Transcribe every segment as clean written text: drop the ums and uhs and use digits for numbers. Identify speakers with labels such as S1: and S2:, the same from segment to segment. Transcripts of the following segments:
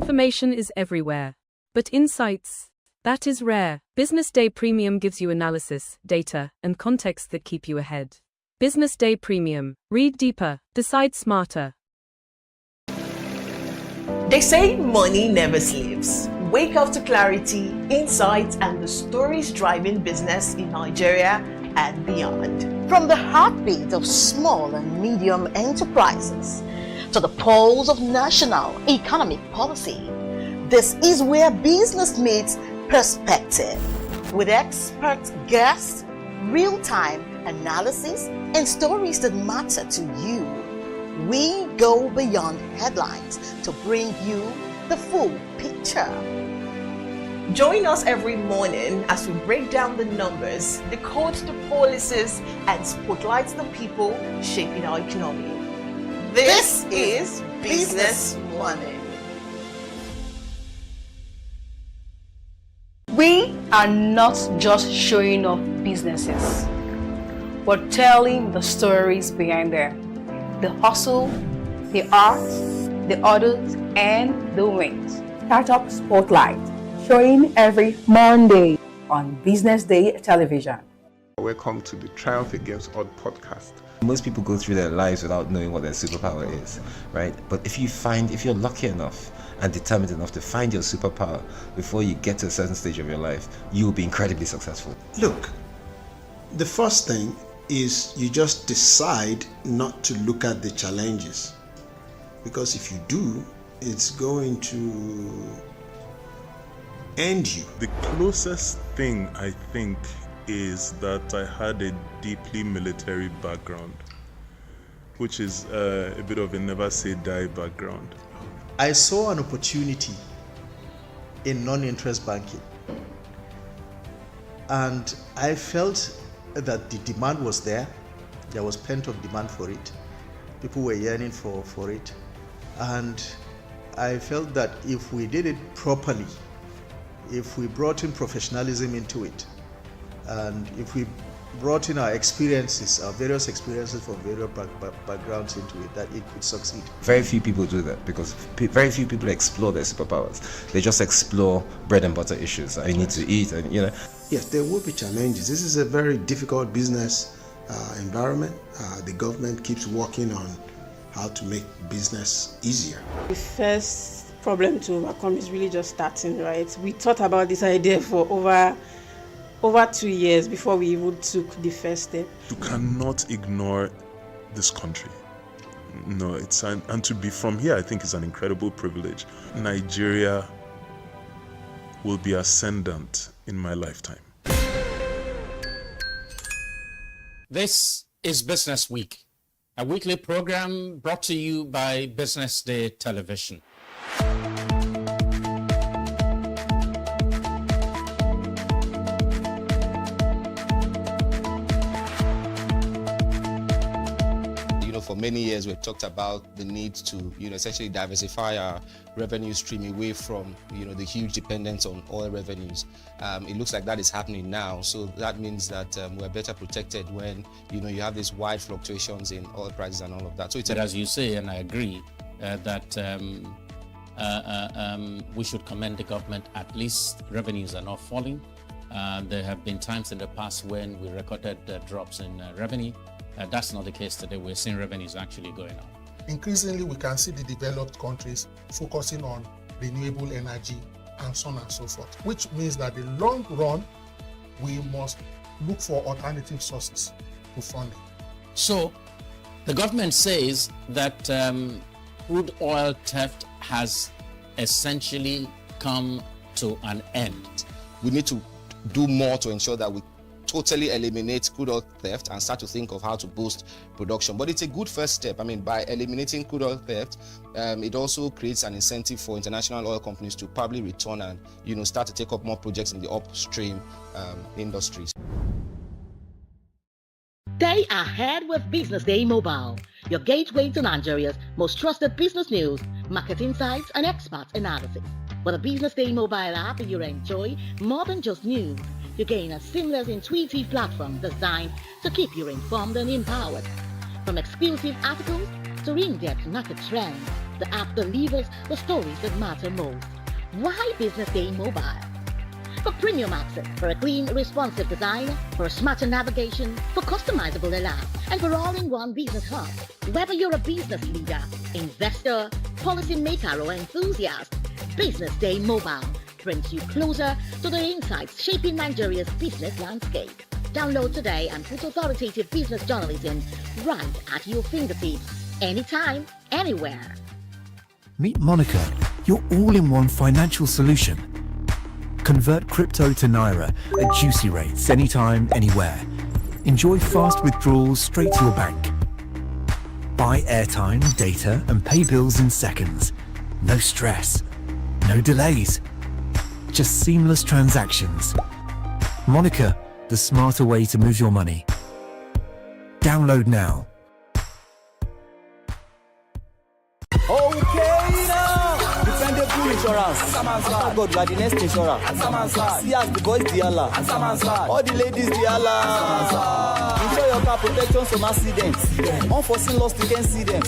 S1: Information is everywhere. But insights, that is rare. Business Day Premium gives you analysis, data, and context that keep you ahead. Business Day Premium. Read deeper, decide smarter.
S2: They say money never sleeps. Wake up to clarity, insights, and the stories driving business in Nigeria and beyond.
S3: From the heartbeat of small and medium enterprises to the pulse of national economic policy, this is where business meets perspective. With expert guests, real-time analysis, and stories that matter to you, we go beyond headlines to bring you the full picture.
S2: Join us every morning as we break down the numbers, decode the policies, and spotlight the people shaping our economy. This is Business Morning.
S4: We are not just showing off businesses, but telling the stories behind them. The hustle, the art, the orders, and the wins.
S5: Startup Spotlight, showing every Monday on Business Day television.
S6: Welcome to the Triumph Against Odd podcast.
S7: Most people go through their lives without knowing what their superpower is, right? But if you're lucky enough and determined enough to find your superpower before you get to a certain stage of your life, you will be incredibly successful.
S8: Look, the first thing is you just decide not to look at the challenges, because if you do, it's going to end you.
S6: The closest thing I think is that I had a deeply military background, which is a bit of a never say die background.
S9: I saw an opportunity in non-interest banking, and I felt that the demand was there. There was pent-up demand for it. People were yearning for it, and I felt that if we did it properly, if we brought in professionalism into it, and if we brought in our experiences, our various experiences from various backgrounds into it, that it could succeed.
S7: Very few people do that because very few people explore their superpowers. They just explore bread and butter issues. I need to eat, and
S8: Yes, there will be challenges. This is a very difficult business environment. The government keeps working on how to make business easier.
S10: The first problem to overcome is really just starting, right? We thought about this idea for over 2 years before we even took the first step.
S6: You cannot ignore this country. No, and to be from here, I think is an incredible privilege. Nigeria will be ascendant in my lifetime.
S11: This is Business Week, a weekly program brought to you by Business Day Television.
S12: For many years, we've talked about the need to, essentially diversify our revenue stream away from, the huge dependence on oil revenues. It looks like that is happening now. So that means that we're better protected when, you have these wide fluctuations in oil prices and all of that. So
S11: but as you say, and I agree, that we should commend the government. At least revenues are not falling. There have been times in the past when we recorded drops in revenue. That's not the case today. We're seeing revenues actually going up.
S13: Increasingly, we can see the developed countries focusing on renewable energy and so on and so forth, which means that in the long run, we must look for alternative sources to funding.
S11: So the government says that crude oil theft has essentially come to an end.
S12: We need to do more to ensure that we totally eliminate crude oil theft and start to think of how to boost production. But it's a good first step. By eliminating crude oil theft, it also creates an incentive for international oil companies to probably return and start to take up more projects in the upstream industries.
S3: Stay ahead with Business Day Mobile, your gateway to Nigeria's most trusted business news, market insights, and expert analysis. With a Business Day Mobile app, you enjoy more than just news. You gain a seamless, intuitive platform designed to keep you informed and empowered. From exclusive articles
S14: to in-depth market trends, the app delivers the stories that matter most. Why Business Day Mobile? For premium access, for a clean, responsive design, for smarter navigation, for customizable alarm, and for all-in-one business hub. Whether you're a business leader, investor, policymaker, or enthusiast, Business Day Mobile brings you closer to the insights shaping Nigeria's business landscape. Download today and put authoritative business journalism right at your fingertips, anytime, anywhere.
S15: Meet Monica, your all-in-one financial solution. Convert crypto to Naira at juicy rates anytime, anywhere. Enjoy fast withdrawals straight to your bank. Buy airtime, data, and pay bills in seconds. No stress, no delays, just seamless transactions. Monica, the smarter way to move your money. Download now.
S16: Okay now, dependable insurance. After God, you are the next insurance. See as the boys the Allah. All the ladies the Allah. Ensure your car protections from accidents. Unforeseen loss, you can see them.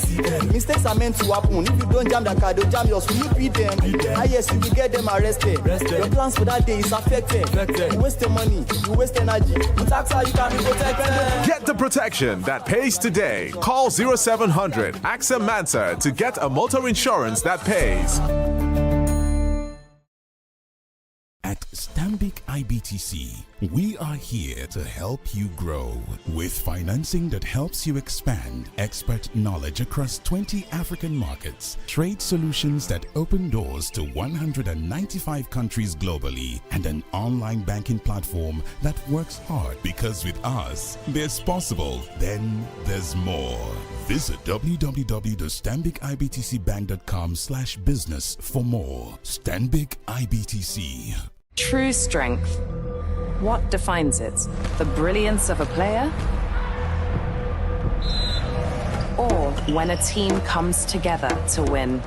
S16: Mistakes are meant to happen. If you don't jam the car, they'll jam yours. Will you beat them? Ah yes, you will get them arrested. Your plans for that day is affected. You waste your money, you waste energy. With AXA, you can be protected.
S17: Get the protection that pays today. Call 0700 AXA Mansa to get a motor insurance that pays.
S18: At Stanbic IBTC, we are here to help you grow with financing that helps you expand, expert knowledge across 20 African markets, trade solutions that open doors to 195 countries globally, and an online banking platform that works hard because with us, there's possible, then there's more. Visit www.stanbicibtcbank.com/business for more. Stanbic IBTC.
S19: True strength. What defines it? The brilliance of a player? Or when a team comes together to win?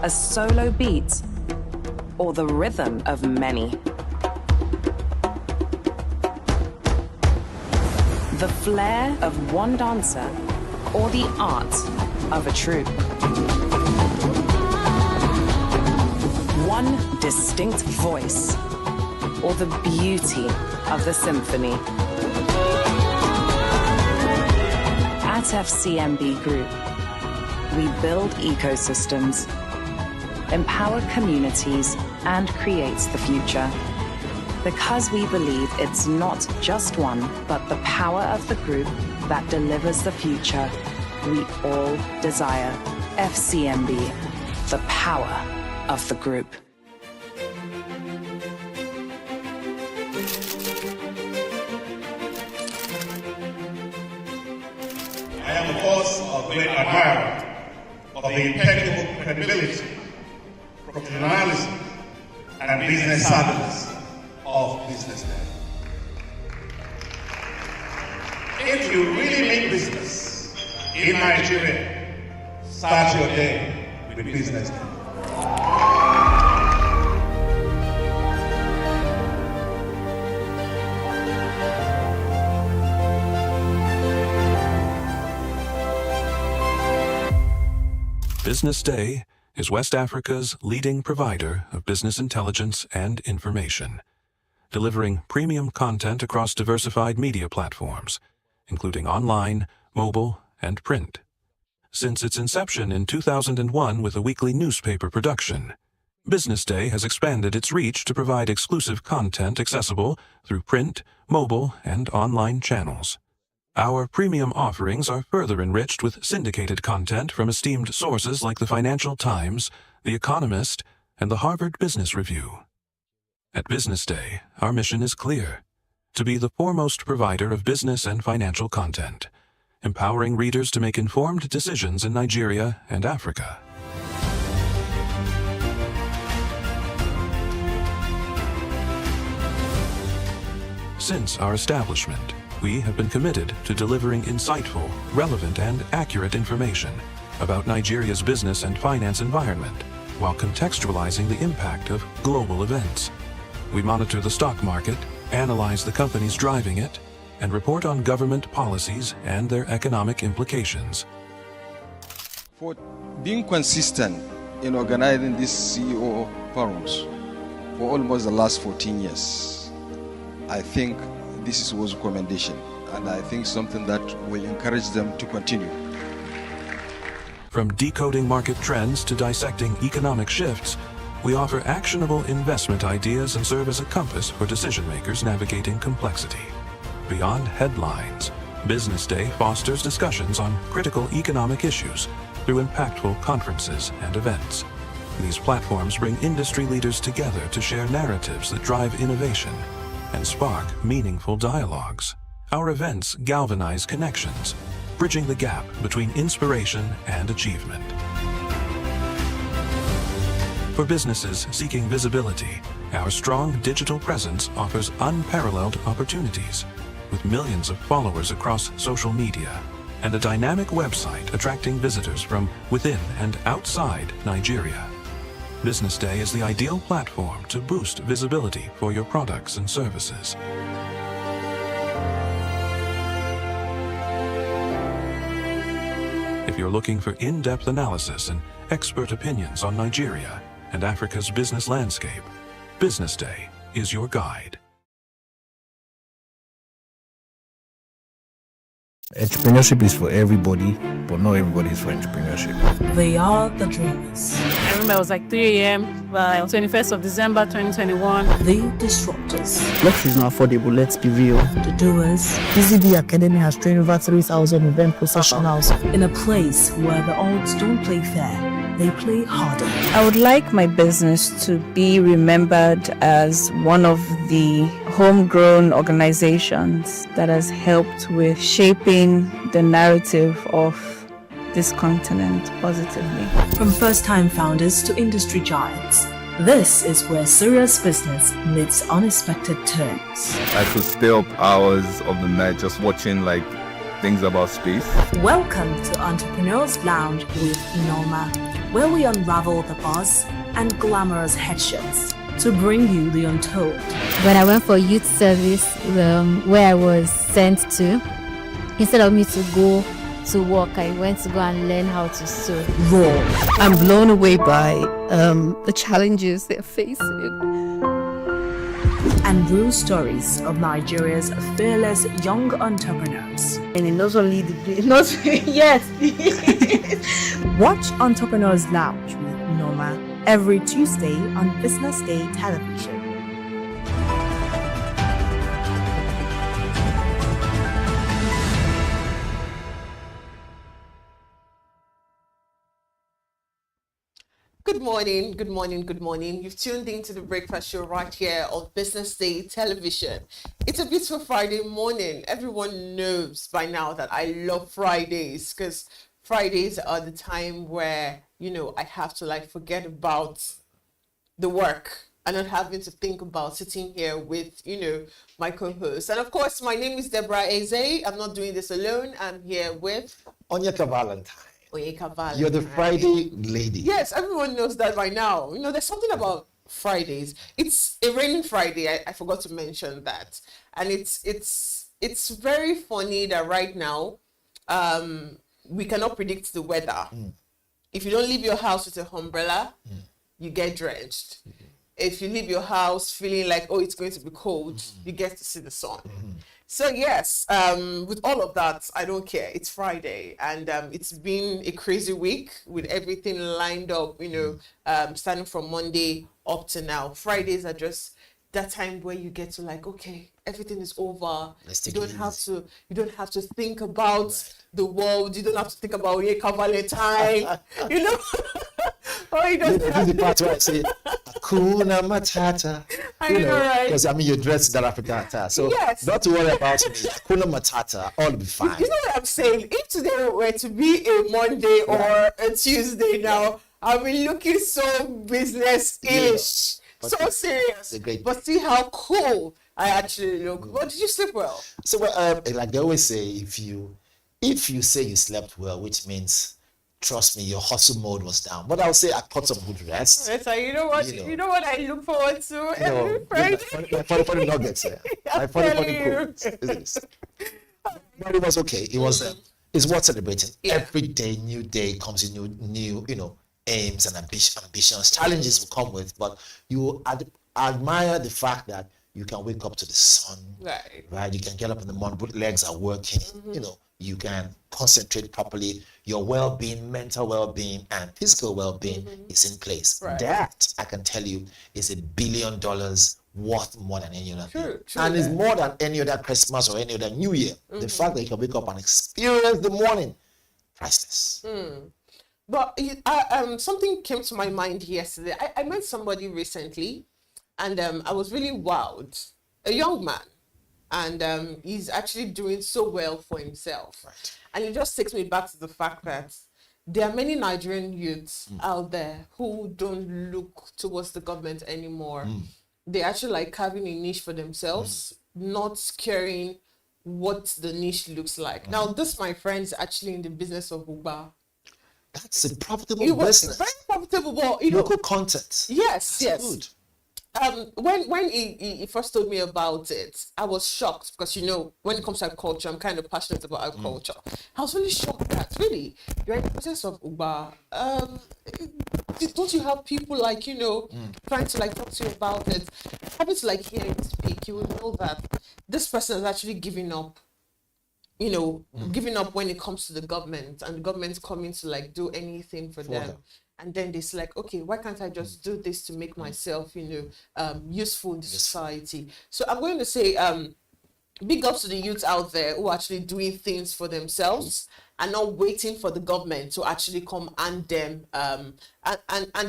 S19: A solo beat? Or the rhythm of many? The flair of one dancer? Or the art of a troupe? One distinct voice, or the beauty of the symphony. At FCMB Group, we build ecosystems, empower communities, and create the future. Because we believe it's not just one, but the power of the group that delivers the future we all desire. FCMB, the power of the group.
S20: I am, of course, a great admirer of the impeccable credibility, professionalism, and business savviness of Business Day. If you really mean business in Nigeria, start your day with Business Day.
S21: Business Day is West Africa's leading provider of business intelligence and information, delivering premium content across diversified media platforms, including online, mobile, and print. Since its inception in 2001 with a weekly newspaper production, Business Day has expanded its reach to provide exclusive content accessible through print, mobile, and online channels. Our premium offerings are further enriched with syndicated content from esteemed sources like the Financial Times, The Economist, and the Harvard Business Review. At Business Day, our mission is clear: to be the foremost provider of business and financial content, empowering readers to make informed decisions in Nigeria and Africa. Since our establishment, we have been committed to delivering insightful, relevant, and accurate information about Nigeria's business and finance environment, while contextualizing the impact of global events. We monitor the stock market, analyze the companies driving it, and report on government policies and their economic implications.
S1: For being consistent in organizing these CEO forums for almost the last 14 years, I think this is worth commendation, and I think something that will encourage them to continue.
S21: From decoding market trends to dissecting economic shifts, we offer actionable investment ideas and serve as a compass for decision makers navigating complexity. Beyond headlines, Business Day fosters discussions on critical economic issues through impactful conferences and events. These platforms bring industry leaders together to share narratives that drive innovation and spark meaningful dialogues. Our events galvanize connections, bridging the gap between inspiration and achievement. For businesses seeking visibility, our strong digital presence offers unparalleled opportunities. With millions of followers across social media and a dynamic website attracting visitors from within and outside Nigeria, Business Day is the ideal platform to boost visibility for your products and services. If you're looking for in-depth analysis and expert opinions on Nigeria and Africa's business landscape, Business Day is your guide.
S22: Entrepreneurship is for everybody, but not everybody is for entrepreneurship.
S23: They are the dreamers.
S10: I remember it was like 3 a.m. by 21st of December 2021.
S23: The disruptors.
S24: Lux is not affordable, let's be real.
S23: The doers.
S24: BZB Academy has trained over 3,000 event professionals.
S23: In a place where the odds don't play fair, they play harder.
S25: I would like my business to be remembered as one of the homegrown organizations that has helped with shaping the narrative of this continent positively.
S23: From first-time founders to industry giants, this is where serious business meets unexpected terms.
S26: I could stay up hours of the night just watching things about space.
S23: Welcome to Entrepreneurs Lounge with Norma, where we unravel the buzz and glamorous headshots to bring you the untold.
S27: When I went for youth service, where I was sent to, instead of me to go to work, I went to go and learn how to sew.
S23: Raw.
S27: I'm blown away by the challenges they're facing.
S23: And real stories of Nigeria's fearless young entrepreneurs.
S24: And not only yes.
S23: Watch Entrepreneurs Lounge with Norma every Tuesday on Business Day television.
S2: Good morning, good morning, good morning. You've tuned into the breakfast show right here on Business Day television. It's a beautiful Friday morning. Everyone knows by now that I love Fridays because Fridays are the time where, I have to forget about the work and not having to think about sitting here with, my co-host. And of course, my name is Deborah Eze. I'm not doing this alone. I'm here with
S28: Onyeka Valentine.
S2: You're
S28: the Friday lady.
S2: Yes, everyone knows that by now. There's something about Fridays. It's a raining Friday. I forgot to mention that. And it's very funny that right now we cannot predict the weather. If you don't leave your house with an umbrella, you get drenched. If you leave your house feeling like, it's going to be cold, you get to see the sun. So yes, with all of that, I don't care. It's Friday, and it's been a crazy week with everything lined up, starting from Monday up to now. Fridays are just that time where you get to okay, everything is over. You don't have to think about the world. You don't have to think about Onyeka Valentine. Or you don't
S28: This is the part where I say Hakuna Matata.
S2: I know, right?
S28: Because you're dressed in that African attire. So
S2: yes.
S28: Not to worry about me. Hakuna Matata, all will be fine.
S2: You know what I'm saying? If today were to be a Monday or a Tuesday now, I'll be looking so business-ish. So serious. But see how cool I actually look. But did you sleep well?
S28: So like they always say, if you say you slept well, which means trust me, your hustle mode was down. But I'll say I caught some good rest.
S2: So you know what? You know what I look forward to every Friday.
S28: Funny nuggets, yeah. Funny quotes. But it was okay. It was. It's worth celebrating.
S2: Yeah.
S28: Every day, new day comes in new, aims and ambitions. Challenges will come with, but you admire the fact that you can wake up to the sun. Right. You can get up in the morning, both legs are working. You can concentrate properly. Your well-being, mental well-being, and physical well-being is in place.
S2: Right.
S28: That, I can tell you, is $1 billion worth more than any other thing.
S2: True,
S28: and it's more than any other Christmas or any other New Year. The fact that you can wake up and experience the morning, priceless.
S2: But something came to my mind yesterday. I met somebody recently, and I was really wowed. A young man. And he's actually doing so well for himself.
S28: Right.
S2: And it just takes me back to the fact that there are many Nigerian youths out there who don't look towards the government anymore. They're actually like carving a niche for themselves, not caring what the niche looks like. Now, this, my friend, is actually in the business of Uber.
S28: That's a profitable business.
S2: Very profitable, but
S28: local content.
S2: Yes,
S28: That's good.
S2: When he first told me about it, I was shocked because when it comes to agriculture, I'm kind of passionate about agriculture. I was really shocked that really you're in the process of Uber. Don't you have people like trying to like talk to you about it? Having to like hear it speak, you will know that this person is actually giving up. Giving up when it comes to the government, and the government's coming to like do anything for them. And then they're like, okay, why can't I just do this to make myself, useful in the society? So I'm going to say, big ups to the youths out there who are actually doing things for themselves and not waiting for the government to actually come and them and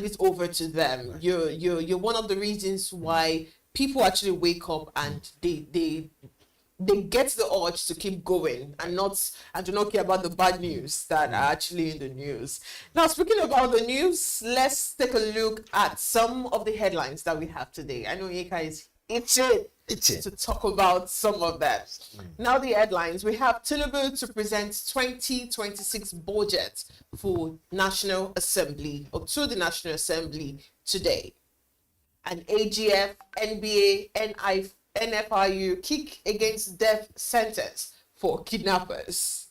S2: it's over to them. You're one of the reasons why people actually wake up and they get the urge to keep going and do not care about the bad news that are actually in the news. Now, speaking about the news, let's take a look at some of the headlines that we have today. I know Yeka is itching to talk about some of that. Now, the headlines, we have Tinubu to present 2026 budget for National Assembly, or to the National Assembly today. And AGF, NBA, NFIU kick against death sentence for kidnappers.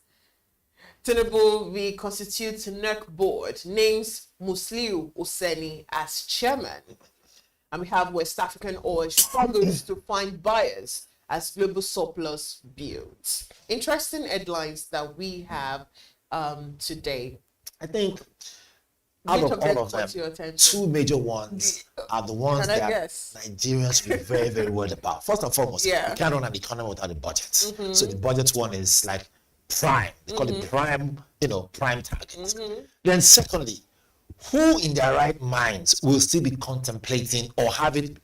S2: Tinubu reconstitutes NERC board, names Musliu Oseni as chairman. And we have West African oil struggles to find buyers as global surplus builds. Interesting headlines that we have today.
S28: I think out of all of them, two major ones are the ones that Nigerians will be very, very worried about. First and foremost, you can't run an economy without a budget. So the budget one is like prime. They call it prime, prime targets. Then secondly, who in their right minds will still be contemplating or have it,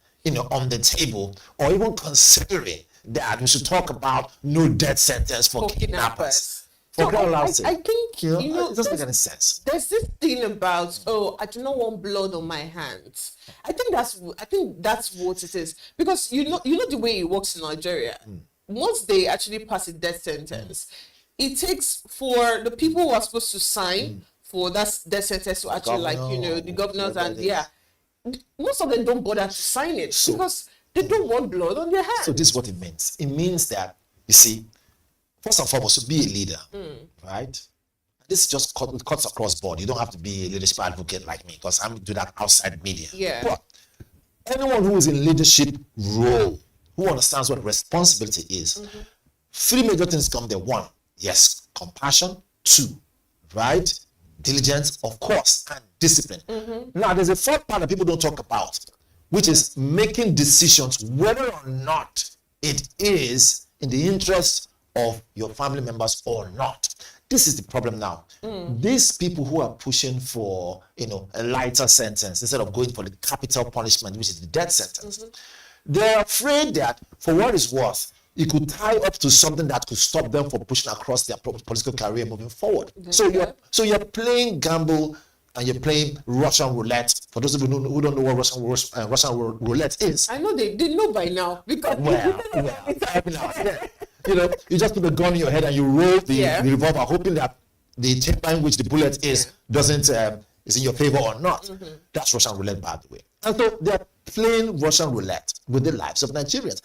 S28: on the table, or even considering that we should talk about no death sentence for kidnappers?
S2: So I think
S28: it doesn't make any sense.
S2: There's this thing about I do not want blood on my hands. I think that's what it is, because you know the way it works in Nigeria. Once they actually pass a death sentence, it takes for the people who are supposed to sign for that death sentence to actually the governors and most of them don't bother to sign it because they don't want blood on their hands.
S28: So this is what it means. It means that first and foremost, to be a leader, right? This is just cuts across board. You don't have to be a leadership advocate like me, because I'm doing that outside media.
S2: Yeah.
S28: But anyone who is in leadership role, who understands what responsibility is, three major things come there. One, yes, compassion. Two, right? Diligence, of course, and discipline. Now, there's a fourth part that people don't talk about, which is making decisions whether or not it is in the interest of your family members or not. This is the problem now. These people who are pushing for, a lighter sentence instead of going for the capital punishment, which is the death sentence, they're afraid that, for what it's worth, it could tie up to something that could stop them from pushing across their political career moving forward. So you're playing gamble and you're playing Russian roulette. For those of you who don't know what Russian roulette is,
S2: I know they know by now, because
S28: you just put a gun in your head and you roll the revolver, hoping that the chamber in which the bullet is doesn't is in your favor or not. That's Russian roulette, by the way. And so they're playing Russian roulette with the lives of Nigerians.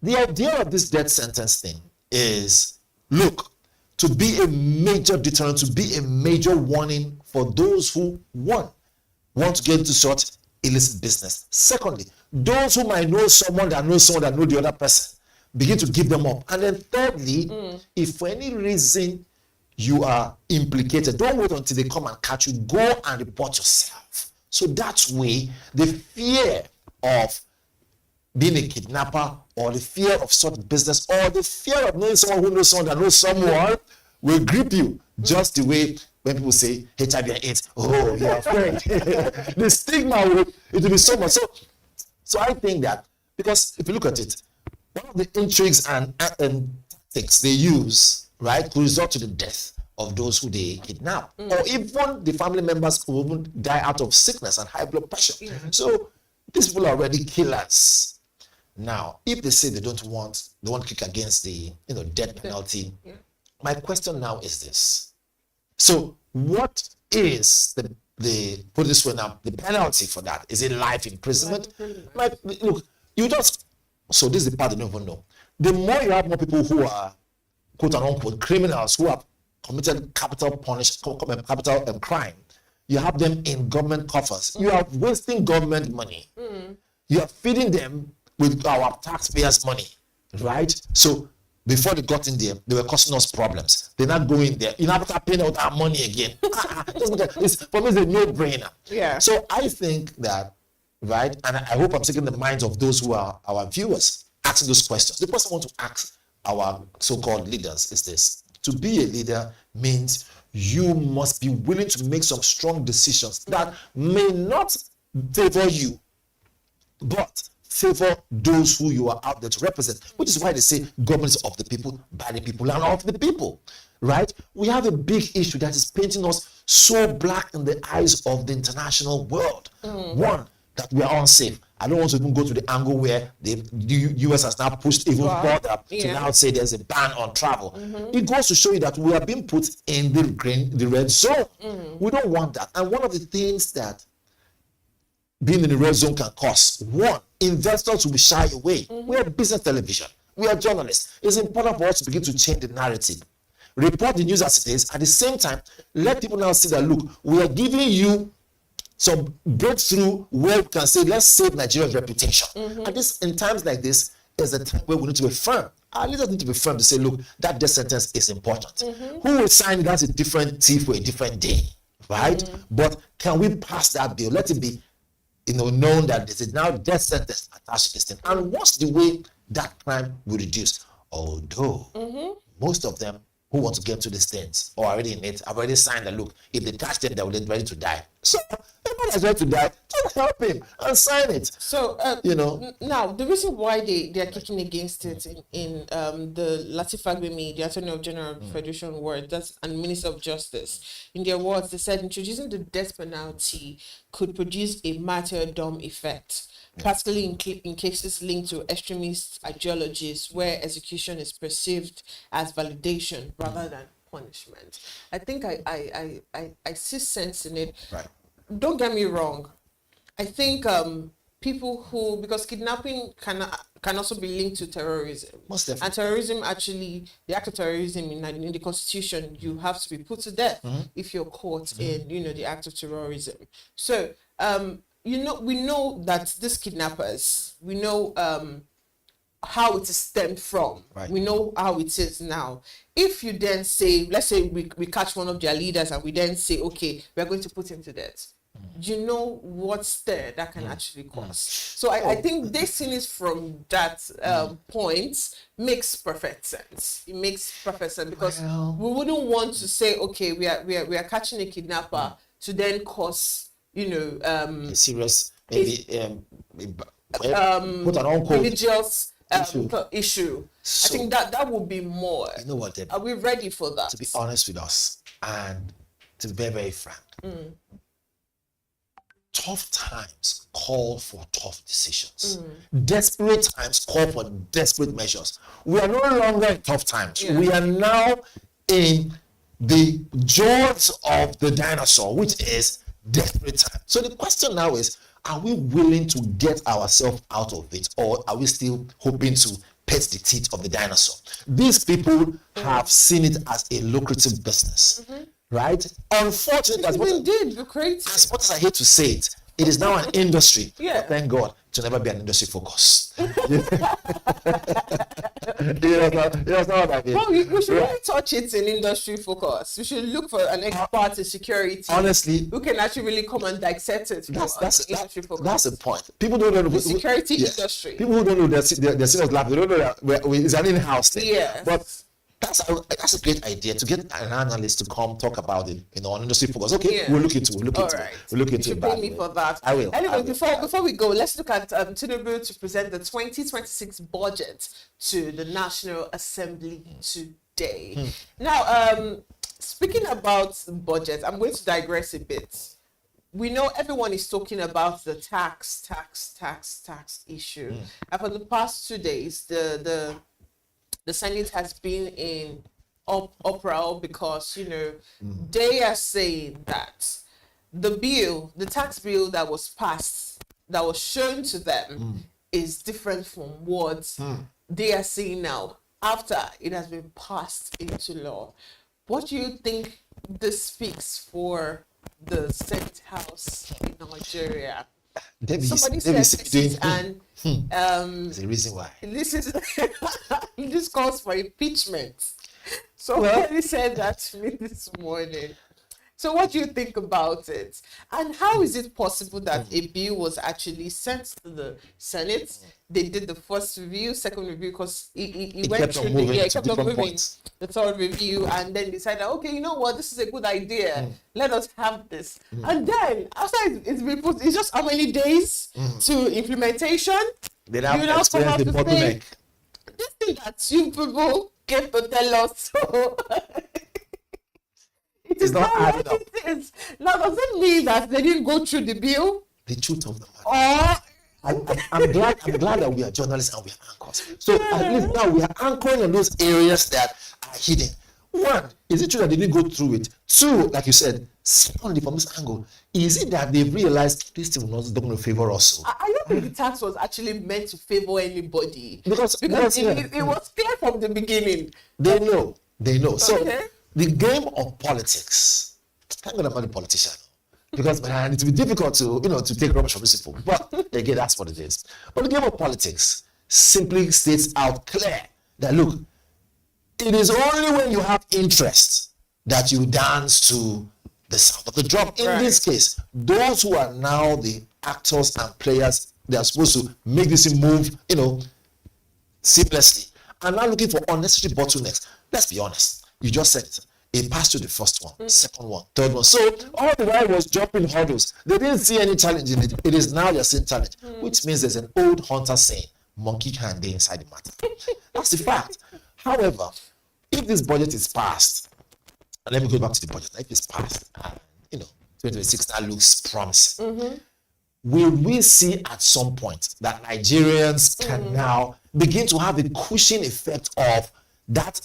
S28: The idea of this death sentence thing is, look, to be a major deterrent, to be a major warning for those who, one, want to get into such illicit business. Secondly, those who might know someone that knows someone that knows the other person, begin to give them up. And then thirdly, if for any reason you are implicated, don't wait until they come and catch you. Go and report yourself. So that way, the fear of being a kidnapper, or the fear of such business, or the fear of knowing someone who knows someone that knows someone will grip you. Just the way when people say HIV and AIDS, oh, you're afraid. The stigma it will be so much. So I think that, because if you look at it, one of the intrigues and tactics they use, right, could result to the death of those who they kidnap, or even the family members who even die out of sickness and high blood pressure. So these people are already killers. Now, if they say they want to kick against the death penalty, my question now is this: so what is the put this way now, the penalty for that? Is it life imprisonment? Look, so this is the part they don't even know. The more you have more people who are quote unquote criminals who have committed capital crime, you have them in government coffers. You are wasting government money. You are feeding them with our taxpayers' money, right? So before they got in there, they were causing us problems. They're not going there. You have to pay out our money again. For me, it's a no-brainer.
S2: Yeah.
S28: So I think that, right, and I hope I'm taking the minds of those who are our viewers asking those questions. The question I want to ask our so-called leaders is this: to be a leader means you must be willing to make some strong decisions that may not favor you, but favor those who you are out there to represent, which is why they say government is of the people, by the people, and of the people, right? We have a big issue that is painting us so black in the eyes of the international world. One, that we are unsafe. I don't want to even go to the angle where the US has now pushed even further to now say there's a ban on travel. It goes to show you that we are being put in the red zone. We don't want that. And one of the things that being in the red zone can cause, one, investors will be shy away. We are business television. We are journalists. It's important for us to begin to change the narrative. Report the news as it is. At the same time, let people now see that, look, we are giving you some breakthrough where we can say, let's save Nigeria's reputation. And this, in times like this, is a time where we need to be firm. Our leaders need to be firm to say, look, that death sentence is important. Who will sign it? That's a different tea for a different day, right? But can we pass that bill? Let it be known that this is now death sentence attached to this thing. And what's the way that crime will reduce? Although most of them who want to get to these things or already in it have already signed that, look, if they catch them, they're ready to die. So everyone is ready to die, just help him and sign it.
S2: So now the reason why they are kicking against it in the Lateef Fagbemi, the Attorney General of the Federation word, and Minister of Justice, in their words, they said introducing the death penalty could produce a martyrdom effect, particularly in cases linked to extremist ideologies where execution is perceived as validation rather than punishment. I think I see sense in it.
S28: Right.
S2: Don't get me wrong. I think people who, because kidnapping can also be linked to terrorism.
S28: Most definitely.
S2: And terrorism, actually, the act of terrorism in the Constitution, you have to be put to death if you're caught in, the act of terrorism. So, we know that these kidnappers, we know how it is stemmed from. Right. We know how it is now. If you then say, let's say we catch one of their leaders and we then say, okay, we're going to put him to death. You know what stir that can actually cause. So I think this thing is from that point makes perfect sense. It makes perfect sense because we wouldn't want to say, okay, we are catching a kidnapper to then cause,
S28: a serious put an unquote
S2: religious issue. So, I think that would be more.
S28: You know what, Debbie?
S2: Are we ready for that?
S28: To be honest with us and to be very, very frank, tough times call for tough decisions. Desperate times call for desperate measures. We are no longer in tough times. We are now in the jaws of the dinosaur, which is desperate time. So the question now is, are we willing to get ourselves out of it, or are we still hoping to pet the teeth of the dinosaur? These people have seen it as a lucrative business, right? Unfortunately, as much as I hate to say it, it is now an industry.
S2: Yeah.
S28: But thank God to never be an industry focus. You know what I mean?
S2: Well, we should really touch it in industry focus. We should look for an expert in security.
S28: Honestly,
S2: who can actually really come and dissect it.
S28: That's the point. People don't know
S2: the security industry.
S28: People who don't know they're serious lab, they don't know that it's an in-house thing.
S2: Yeah.
S28: But that's a great idea to get an analyst to come talk about it, on industry focus. Okay, we'll look into it. We'll look into it.
S2: You should pay me for that.
S28: I will.
S2: Anyway, before we go, let's look at Tinubu to present the 2026 budget to the National Assembly today. Now, speaking about budget, I'm going to digress a bit. We know everyone is talking about the tax issue. And for the past 2 days, the Senate has been in uproar because, they are saying that the tax bill that was passed, that was shown to them, is different from what they are seeing now after it has been passed into law. What do you think this speaks for the Senate House in Nigeria? Somebody said this, and
S28: there's a reason why.
S2: This calls for impeachment. Somebody said that to me this morning. So what do you think about it? And how is it possible that a bill was actually sent to the Senate? They did the first review, second review, because it went through it kept on moving, the third review, and then decided, okay, you know what, this is a good idea. Let us have this. And then after it's been put, it's just how many days to implementation?
S28: They now experience the bottleneck.
S2: This thing that you people came to tell us. So it is not adding up. Now, does it mean that they didn't go through the bill?
S28: The truth of the matter. I'm glad that we are journalists and we are anchors. So at least now we are anchoring on those areas that are hidden. One, is it true that they didn't go through it? Two, like you said, secondly, from this angle, is it that they've realized this thing was not going to favor us?
S2: I don't think the tax was actually meant to favor anybody.
S28: Because
S2: it was clear from the beginning.
S28: They know.
S2: Okay.
S28: So the game of politics, thank God I'm not a politician. Because it will be difficult to take rubbish from this people. But again, that's what it is. But the game of politics simply states out clear that, look, it is only when you have interest that you dance to the sound of the drum. In this case, those who are now the actors and players, they are supposed to make this move, seamlessly, are now looking for unnecessary bottlenecks. Let's be honest. You just said it. It passed through the first one, second one, third one. So all the while was jumping hurdles. They didn't see any challenge in it. It is now they're seeing challenge, which means there's an old hunter saying, monkey can't be inside the matter. That's the fact. However, if this budget is passed, and let me go back to the budget, if it's passed, 2026 now looks promising. Will we see at some point that Nigerians can now begin to have the cushion effect of that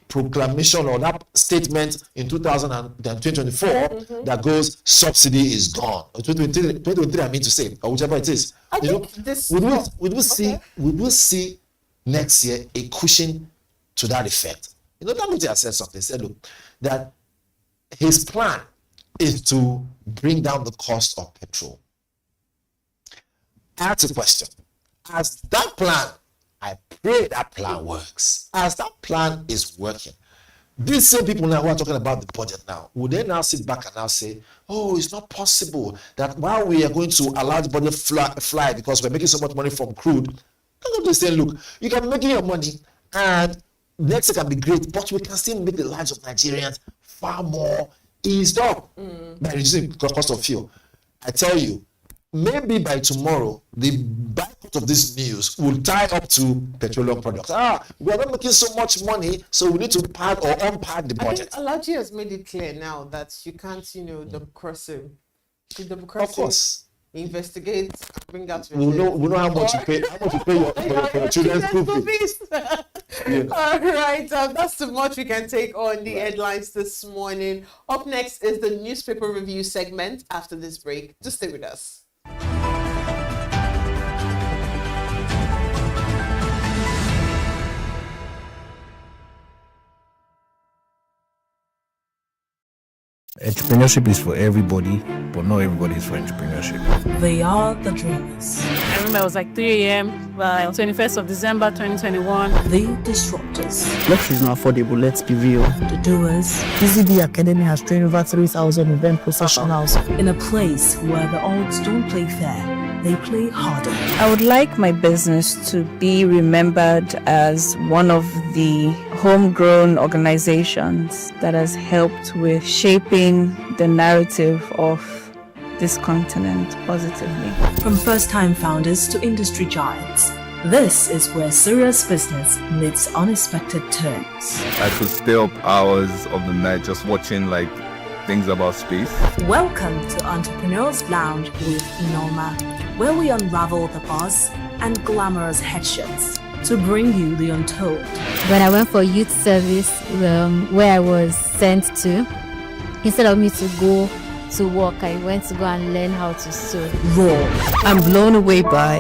S28: proclamation or that statement in 2024 that goes, subsidy is gone, or 2023 I mean to say, or whichever it is. Would we see next year a cushion to that effect? Dangote has said something. He said, look, that his plan is to bring down the cost of petrol. That's a question. As that plan, I pray that plan works. As that plan is working, these same people now who are talking about the budget now, will they now sit back and now say, oh, it's not possible that while we are going to allow the budget fly because we're making so much money from crude, I'm going to say, look, you can make your money and next year can be great, but we can still make the lives of Nigerians far more eased up by reducing the cost of fuel. I tell you, maybe by tomorrow, the byproduct of this news will tie up to petroleum products. We are not making so much money, so we need to pad or unpad the budget.
S2: I think Alaji has made it clear now that you can't, double cross him. Of
S28: course.
S2: Investigate, bring out.
S28: We know how much you pay. How much you pay for your children's school fees.
S2: All right, that's too much we can take on the headlines this morning. Up next is the newspaper review segment after this break. Just stay with us.
S22: Entrepreneurship is for everybody, but not everybody is for entrepreneurship.
S23: They are the dreamers.
S10: I remember it was like 3 a.m. by 21st of December 2021.
S23: The disruptors.
S24: Luxury is not affordable, let's be real.
S23: The doers.
S24: BusinessDay Academy has trained over 3,000 event professionals.
S23: In a place where the odds don't play fair, they play harder.
S25: I would like my business to be remembered as one of the homegrown organizations that has helped with shaping the narrative of this continent positively.
S23: From first-time founders to industry giants, this is where serious business meets unexpected turns.
S26: I could stay up hours of the night just watching things about space.
S23: Welcome to Entrepreneurs Lounge with Norma, where we unravel the buzz and glamorous headshots to bring you the untold.
S27: When I went for youth service, where I was sent to, instead of me to go to work, I went to go and learn how to sew.
S24: Raw. I'm blown away by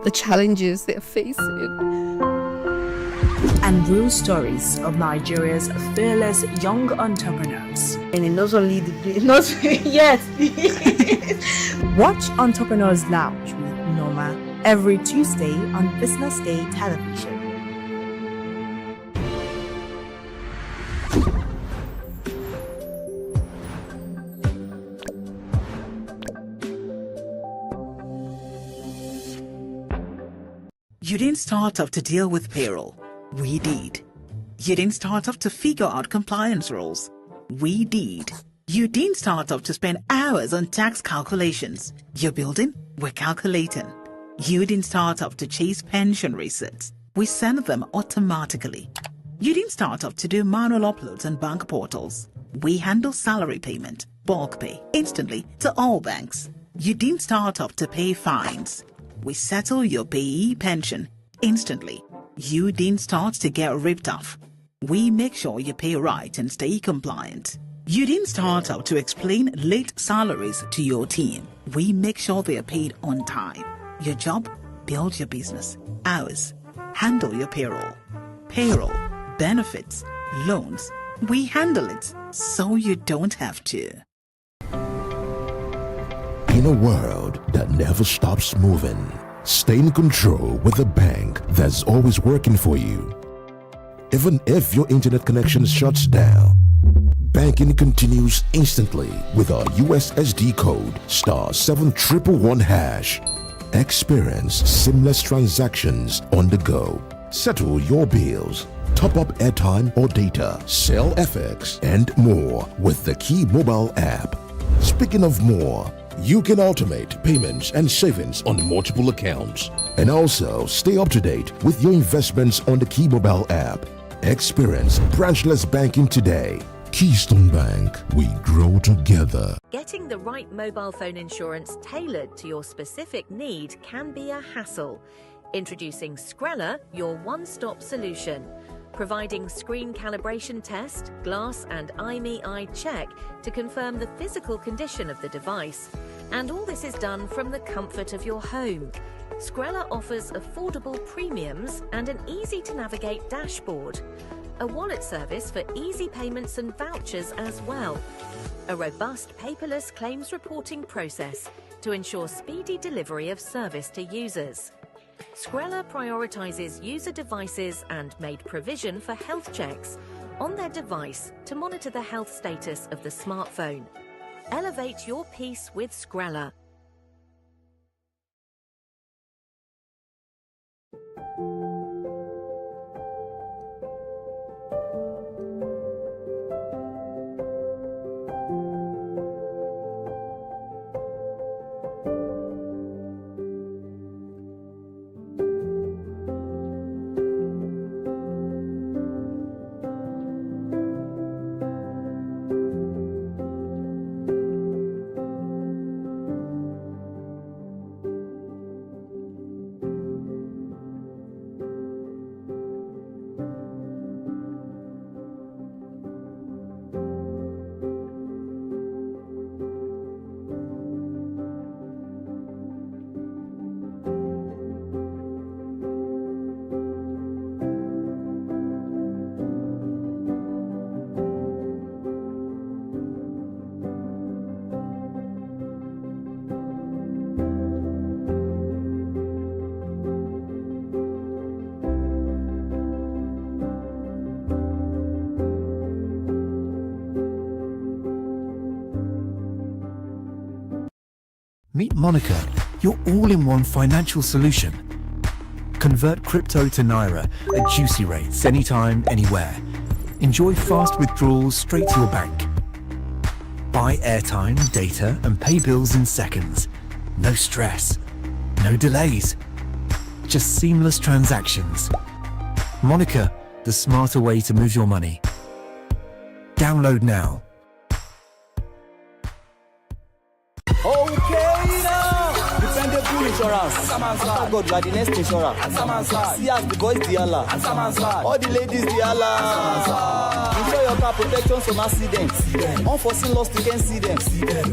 S24: the challenges they're facing.
S23: And real stories of Nigeria's fearless young entrepreneurs.
S24: And it not only yes.
S23: Watch Entrepreneurs Lounge with Norma every Tuesday on BusinessDay television.
S4: You didn't start off to deal with payroll. We did. You didn't start off to figure out compliance rules. We did. You didn't start off to spend hours on tax calculations. You're building, we're calculating. You didn't start off to chase pension receipts. We send them automatically. You didn't start off to do manual uploads on bank portals. We handle salary payment, bulk pay, instantly to all banks. You didn't start off to pay fines. We settle your payee pension instantly. You didn't start to get ripped off. We make sure you pay right and stay compliant. You didn't start out to explain late salaries to your team. We make sure they are paid on time. Your job? Build your business. Ours? Handle your payroll. Payroll, benefits, loans. We handle it so you don't have to.
S5: In a world that never stops moving, stay in control with a bank that's always working for you. Even if your internet connection shuts down, banking continues instantly with our USSD code *7111#. Experience seamless transactions on the go. Settle your bills, top up airtime or data, sell FX, and more with the Key mobile app. Speaking of more, you can automate payments and savings on multiple accounts and also stay up to date with your investments on the Key mobile app. Experience branchless banking today. Keystone Bank, we grow together.
S6: Getting the right mobile phone insurance tailored to your specific need can be a hassle. Introducing Skrella, your one-stop solution. Providing screen calibration test, glass and IMEI eye check to confirm the physical condition of the device. And all this is done from the comfort of your home. Skrella offers affordable premiums and an easy-to-navigate dashboard. A wallet service for easy payments and vouchers as well. A robust paperless claims reporting process to ensure speedy delivery of service to users. Skrella prioritizes user devices and made provision for health checks on their device to monitor the health status of the smartphone. Elevate your peace with Skrella.
S15: Meet Monica, your all-in-one financial solution. Convert crypto to Naira at juicy rates anytime, anywhere. Enjoy fast withdrawals straight to your bank. Buy airtime, data, and pay bills in seconds. No stress, no delays, just seamless transactions. Monica, the smarter way to move your money. Download now.
S16: Okay now, dependable insurance. After God, you are the next insurer. See as the boys the Allah, all the ladies the Allah. Insure your car protection from accidents. Unforeseen loss, you can see them.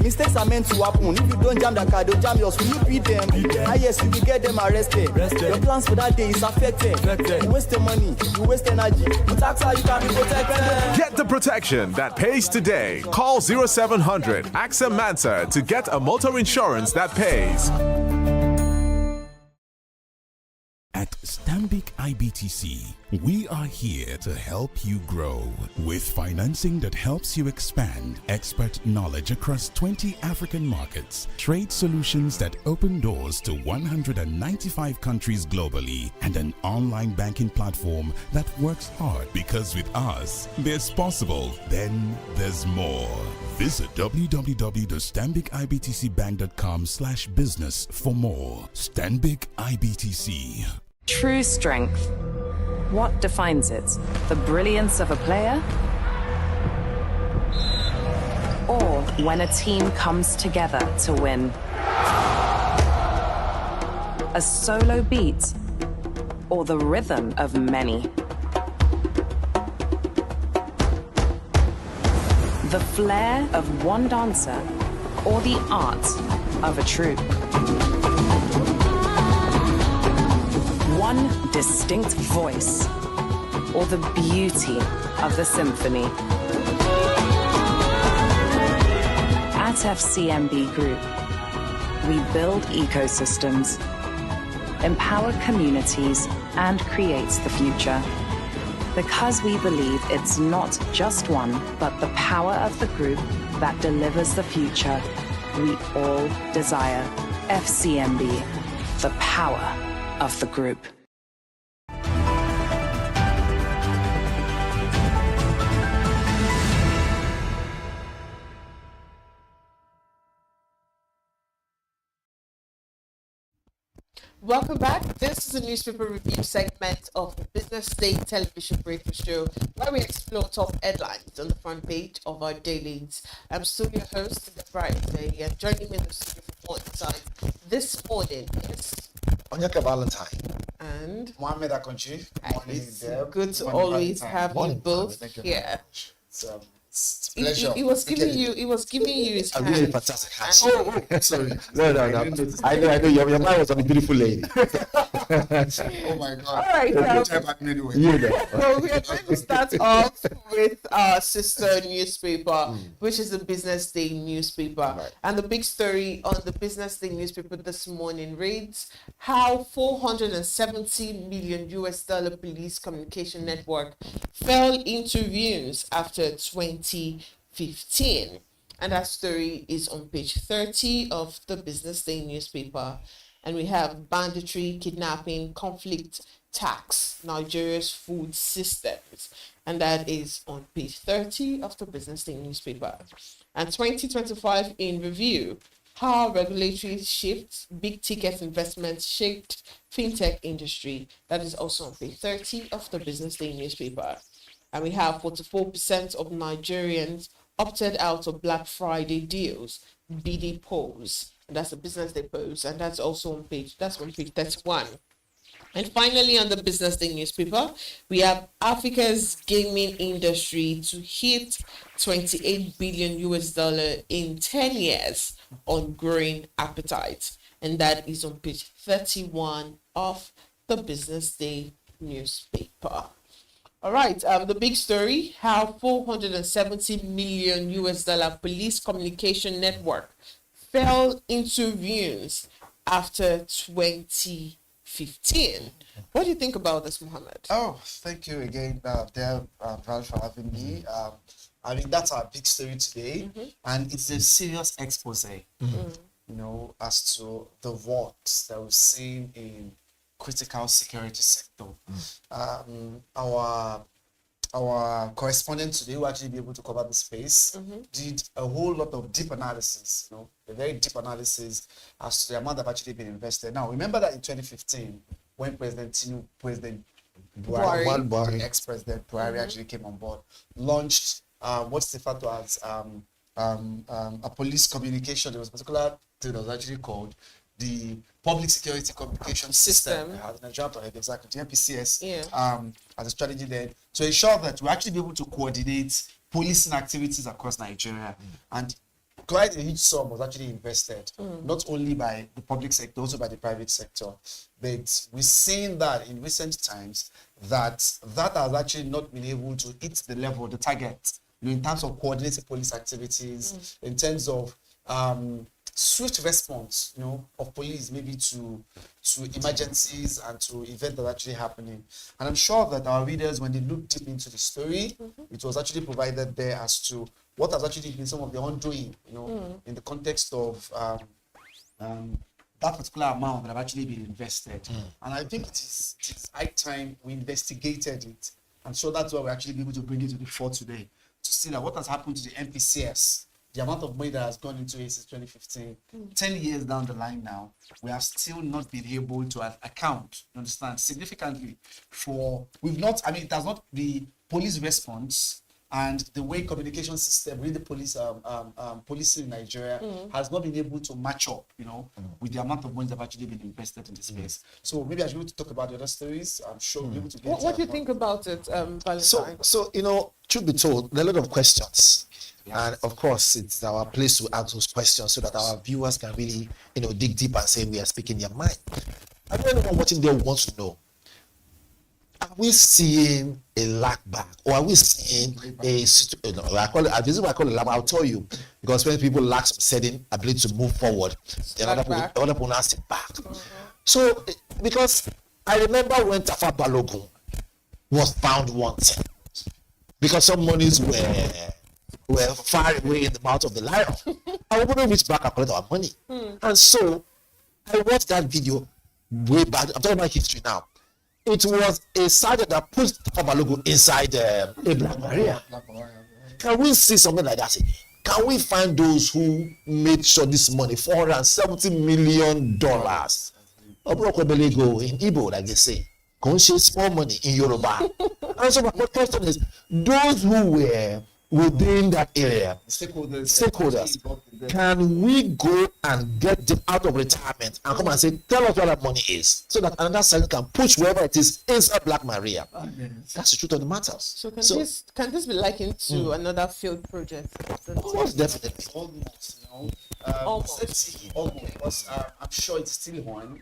S16: Mistakes are meant to happen. If you don't jam the car, they'll jam yours. Will you beat them? Ah yes, you will get them arrested. Your plans for that day is affected. You waste your money, you waste energy. But AXA, you can be protected.
S17: Get the protection that pays today. Call 0700 AXA Mansa to get a motor insurance that pays.
S18: At Stanbic IBTC, we are here to help you grow with financing that helps you expand, expert knowledge across 20 African markets, trade solutions that open doors to 195 countries globally, and an online banking platform that works hard, because with us, there's possible, then there's more. Visit www.stanbicibtcbank.com/business for more. Stanbic IBTC.
S19: True strength. What defines it? The brilliance of a player? Or when a team comes together to win? A solo beat? Or the rhythm of many? The flair of one dancer? Or the art of a troupe? One distinct voice, or the beauty of the symphony. At FCMB Group, we build ecosystems, empower communities, and create the future. Because we believe it's not just one, but the power of the group that delivers the future we all desire. FCMB, the power of the group.
S2: Welcome back. This is a newspaper review segment of the Business Day television breakfast show, where we explore top headlines on the front page of our dailies. I'm still your host, the Friday, and joining me in the studio for more insight this morning is
S28: Onyeka Valentine
S2: and
S28: Mohammed Akonchi.
S2: It's good to always have you both here.
S28: It's a pleasure.
S2: He was giving you his hand.
S28: Really fantastic hand. Sorry. No. I know. Your mind was on a beautiful lady. Oh my God.
S2: All right. So we are going to start off with our sister newspaper, which is the Business Day newspaper. Right. And the big story on the Business Day newspaper this morning reads how $470 million police communication network fell into ruins after 2015. And that story is on page 30 of the Business Day newspaper. And we have banditry, kidnapping, conflict, tax, Nigeria's food systems. And that is on page 30 of the Business Day newspaper. And 2025 in review, how regulatory shifts, big ticket investments shaped fintech industry. That is also on page 30 of the Business Day newspaper. And we have 44% of Nigerians opted out of Black Friday deals, BD polls. And that's the Business Day polls, and that's also on page 31. And finally, on the Business Day newspaper, we have Africa's gaming industry to hit $28 billion in 10 years on growing appetite. And that is on page 31 of the Business Day newspaper. All right, the big story, how $470 million police communication network fell into ruins after 2015. What do you think about this, Mohammed?
S28: Oh, thank you again, Val, for having me. I mean, that's our big story today, and it's a serious expose.
S3: as to the works that we've seen in critical security sector. Our correspondent today will actually be able to cover the space, did a whole lot of deep analysis, a very deep analysis as to the amount that have actually been invested. Now, remember that in 2015, when President Buhari, ex-President Buhari actually came on board, launched what's referred to as a police communication. There was a particular thing that was actually called the Public Security Communication System, exactly, the MPCS, as a strategy there to ensure that we actually be able to coordinate policing activities across Nigeria. And quite a huge sum was actually invested, not only by the public sector, also by the private sector. But we've seen that in recent times that has actually not been able to hit the level, the target, in terms of coordinating police activities, in terms of swift response, of police maybe to emergencies and to events that are actually happening. And I'm sure that our readers, when they look deep into the story, it was actually provided there as to what has actually been some of the undoing, in the context of that particular amount that have actually been invested. And I think it is high time we investigated it. And so that's why we're actually able to bring it to the fore today, to see that what has happened to the MPCS, the amount of money that has gone into it since 2015, 10 years down the line now, we have still not been able to account, you understand, significantly for, it has not, the police response and the way communication system, really the police, policing in Nigeria has not been able to match up, with the amount of money that have actually been invested in this space. So maybe I should be able to talk about the other stories. I'm sure we'll be able to get
S2: What do you think about it, Valentine?
S28: So, truth be told, there are a lot of questions. And of course, it's our place to ask those questions so that our viewers can really, dig deep and say we are speaking their mind. I don't know watching there wants to know. Are we seeing a lack back, or are we seeing I call it lack? I'll tell you, because when people lack some certain ability to move forward, the other people now sit back. So, because I remember when Tafa Balogun was found wanted, because some monies were far away in the mouth of the lion. I wouldn't reach back and collect our money. And so I watched that video way back. I'm talking about history now. It was a sergeant that put Tabalogo inside a Black Maria. Can we see something like that? Can we find those who made sure this money, $470 million? Obrokobelego in Igbo, like they say. Conscious small money in Yoruba. And so my question is, those who were within that area, stakeholders, can we go and get them out of retirement and come and say, tell us what that money is, so that another side can push wherever it is inside Black Maria? That's the truth of the matter.
S2: So can this be likened to another field project?
S28: Almost definitely.
S3: Almost. Because I'm sure it's still on.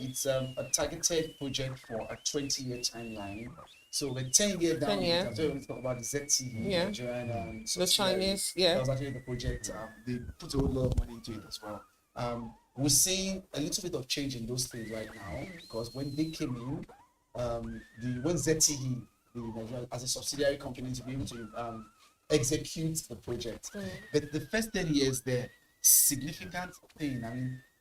S3: It's a targeted project for a 20-year timeline. So we're 10 years down. So we talk about the ZTE, Nigerian,
S2: the Chinese,
S3: That was actually the project. They put a whole lot of money into it as well. We're seeing a little bit of change in those things right now, because when they came in, when ZTE, as a subsidiary company, to be able to execute the project. But the first 10 years, there significant thing.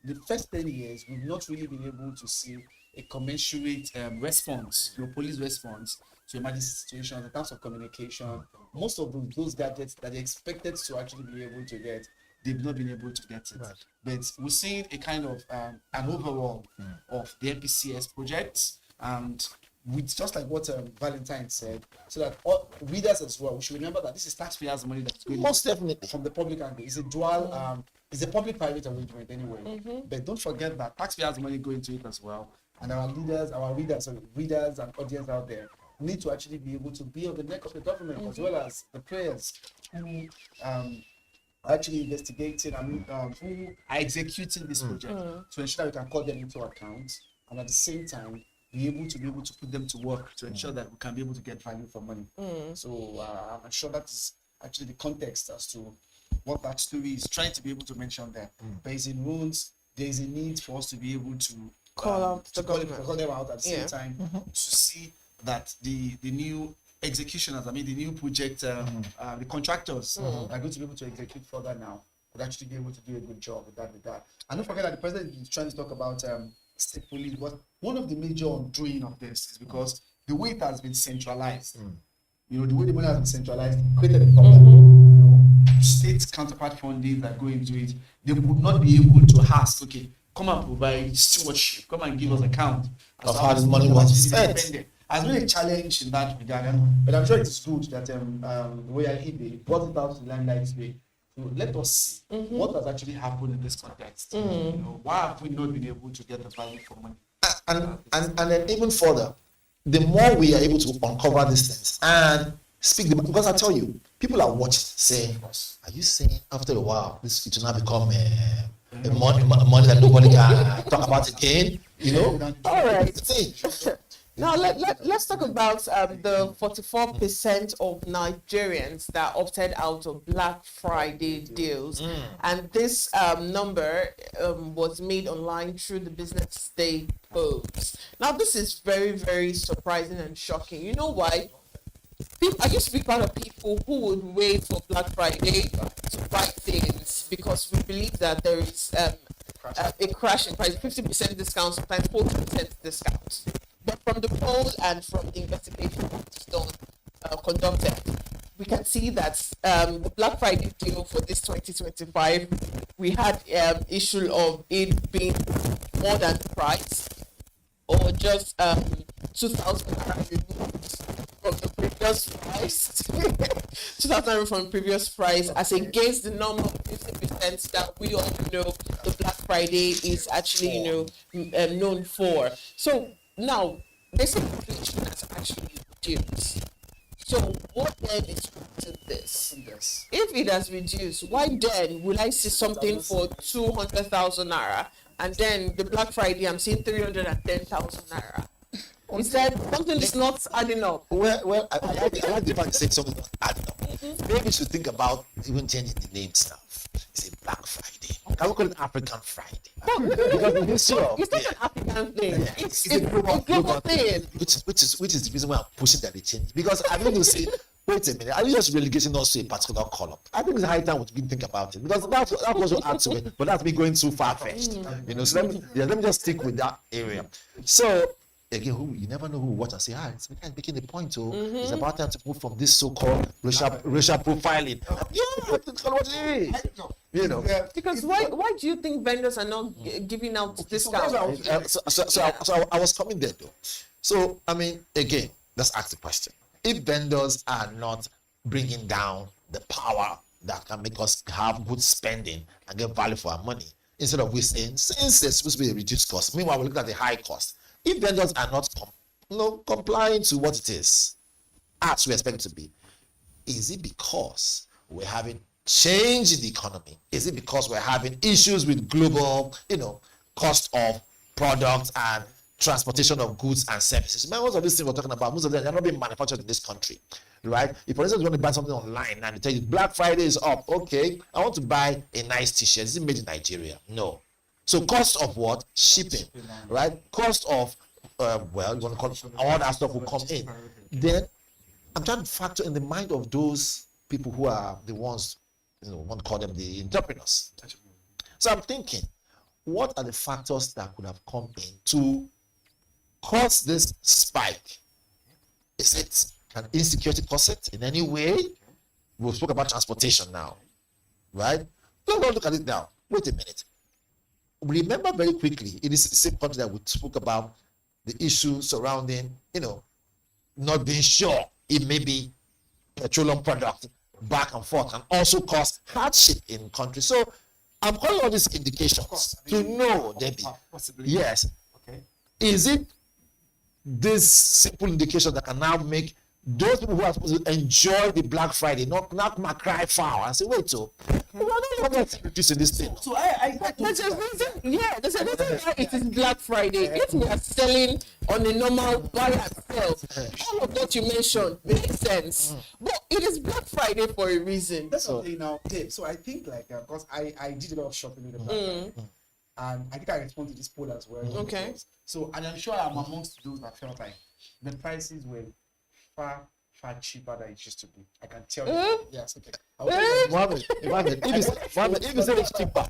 S3: The first 10 years, we've not really been able to see a commensurate response, police response to emergency situations in terms of communication. Most of those gadgets that they expected to actually be able to get, they've not been able to get it. Right. But we're seeing a kind of an overall of the MPCS project, and with just like what Valentine said, so that all readers as well, we should remember that this is taxpayers' money that's going
S28: most definitely
S3: from the public angle. It's a dual, it's a public-private arrangement anyway. But don't forget that taxpayers' money go into it as well. And our readers and audience out there need to actually be able to be on the neck of the government, as well as the players who actually investigating and who are executing this project, to ensure that we can call them into account, and at the same time be able to put them to work to ensure that we can be able to get value for money. So I'm sure that's actually the context as to what that story is trying to be able to mention there. Based in rules, there is a need for us to be able to call them out at the same time, to see that the new executioners, the new project, the contractors are going to be able to execute further now. would actually be able to do a good job with that. And don't forget that the president is trying to talk about state police. But one of the major undoing of this is because the way it has been centralized, you know, the way the money has been centralized created a problem. You know, state counterpart funding that go into it, they would not be able to ask, okay, come and provide stewardship, come and give us account
S28: of how the money was spent.
S3: Has been a challenge in that regard, but I'm sure it's good that Royal Ibe brought it out to limelight today. So let us see what has actually happened in this context. You know, why have we not been able to get the value for money?
S28: And then even further, the more we are able to uncover these things and speak them, because I tell you, people are watching, saying, "Are you saying after a while this it will now become a money that nobody can talk about again?" You know.
S2: All right. Now let's talk about the 44% of Nigerians that opted out of Black Friday deals, and this number was made online through the BusinessDay post. Now this is very, very surprising and shocking. You know why? I used to be part of people who would wait for Black Friday to buy things because we believe that there is a crash in price, 50% discount, sometimes 40% discount. But from the poll and from the investigation conducted, we can see that the Black Friday deal for this 2025, we had issue of it being more than the price, or just 2,000 removed from the previous price, 2,000 from the previous price, as against the normal 50% that we all know the Black Friday is actually, you know, known for. So now, they say inflation has actually reduced. So what then is to this? If it has reduced, why then will I see something for 200,000 naira, and then the Black Friday I'm seeing 310,000 naira? Is that something is not adding up?
S28: Well, I like the fact you said something not adding up. Maybe you should think about even changing the name now. It's a Black Friday. Can we call it African Friday? Because it's not an
S2: African thing. It's a global thing.
S28: Which is the reason why I'm pushing that they change. Because I'm going to say, wait a minute, are you just relegating us to a particular column? I think it's high time we think about it. Because that also adds to it. But that's me going too far-fetched. You know, so let me just stick with that area. So again, you never know who will watch and say, it's making a point. It's about time to move from this so-called racial profiling. Yeah, that's what it is. You know,
S2: because why do you think vendors are not giving out discounts?
S28: So I was coming there though. So I mean, again, let's ask the question: if vendors are not bringing down the power that can make us have good spending and get value for our money, instead of we saying, since there's supposed to be a reduced cost, meanwhile we look at the high cost. If vendors are not complying to what it is, as we expect it to be, is it because we're having change in the economy? Is it because we're having issues with global, cost of products and transportation of goods and services? Most of these things we're talking about, most of them, they're not being manufactured in this country, right? If, for instance, you want to buy something online and they tell you Black Friday is up, okay, I want to buy a nice t-shirt. Is it made in Nigeria? No. So cost of what? Shipping, right? Cost of, you want to call it, all that stuff will come in. Then I'm trying to factor in the mind of those people who are the ones, want to call them the entrepreneurs. So I'm thinking, what are the factors that could have come in to cause this spike? Is it an insecurity cause it in any way? We'll talk about transportation now, right? Let's look at it now. Wait a minute. Remember very quickly, it is the same country that we spoke about the issue surrounding, not being sure it may be petroleum product back and forth and also cause hardship in country. So I'm calling all these indications to know, Debbie. Yes.
S3: Okay.
S28: Is it this simple indication that can now make those people who are supposed to enjoy the Black Friday not cry foul and say, wait, so we're not reducing this thing.
S2: So there's a reason why it is Black Friday. If we are selling on a normal buy and sell, all of what you mentioned makes sense. But it is Black Friday for a reason.
S3: That's okay now, Dave. So I think because I did a lot of shopping with the Black Friday, and I think I respond to this poll as well. So, and I'm sure I'm amongst those that felt like the prices were far far cheaper than it used to be. I can tell you. Yes, okay.
S28: Mohammed, if you say it's cheaper,